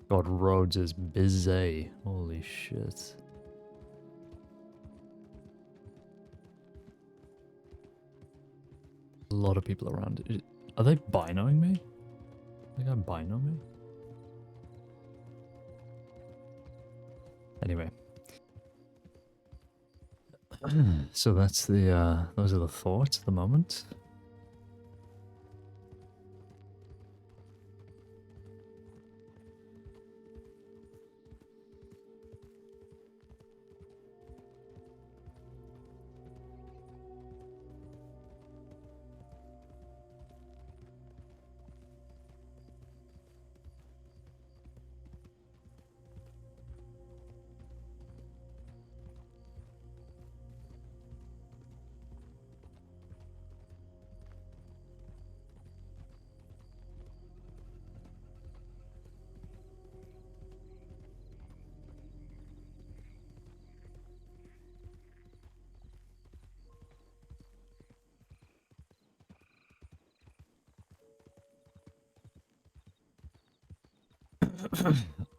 God, Rhodes is busy, holy shit. A lot of people around. Are they binoing me? They got bino me? Anyway. So that's the, those are the thoughts at the moment.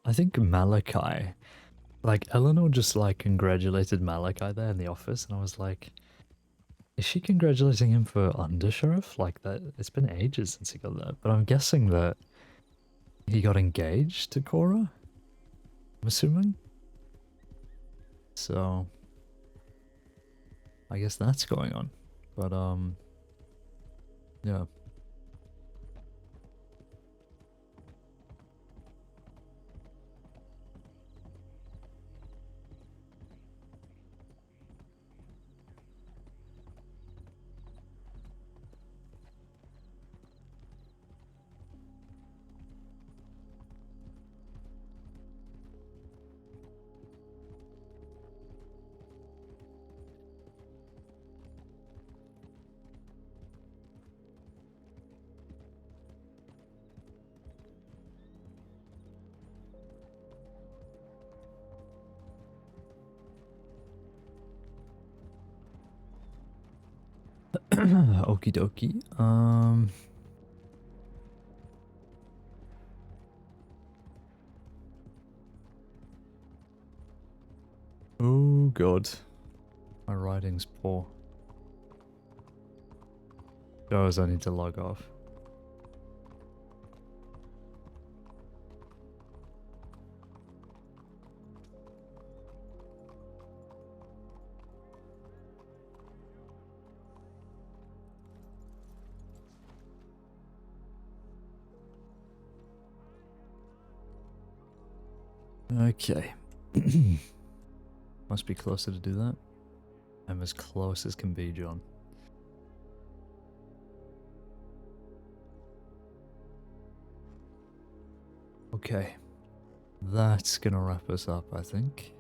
I think Malachi, like Eleanor just like congratulated Malachi there in the office, and I was like, Is she congratulating him for undersheriff? Like that? It's been ages since he got that, but I'm guessing that he got engaged to Cora. I'm assuming. So I guess that's going on. But yeah. Okie dokie. Oh god. My writing's poor. Goes, I need to log off. Okay. Must be closer to do that. I'm as close as can be, John. Okay. That's gonna wrap us up, I think.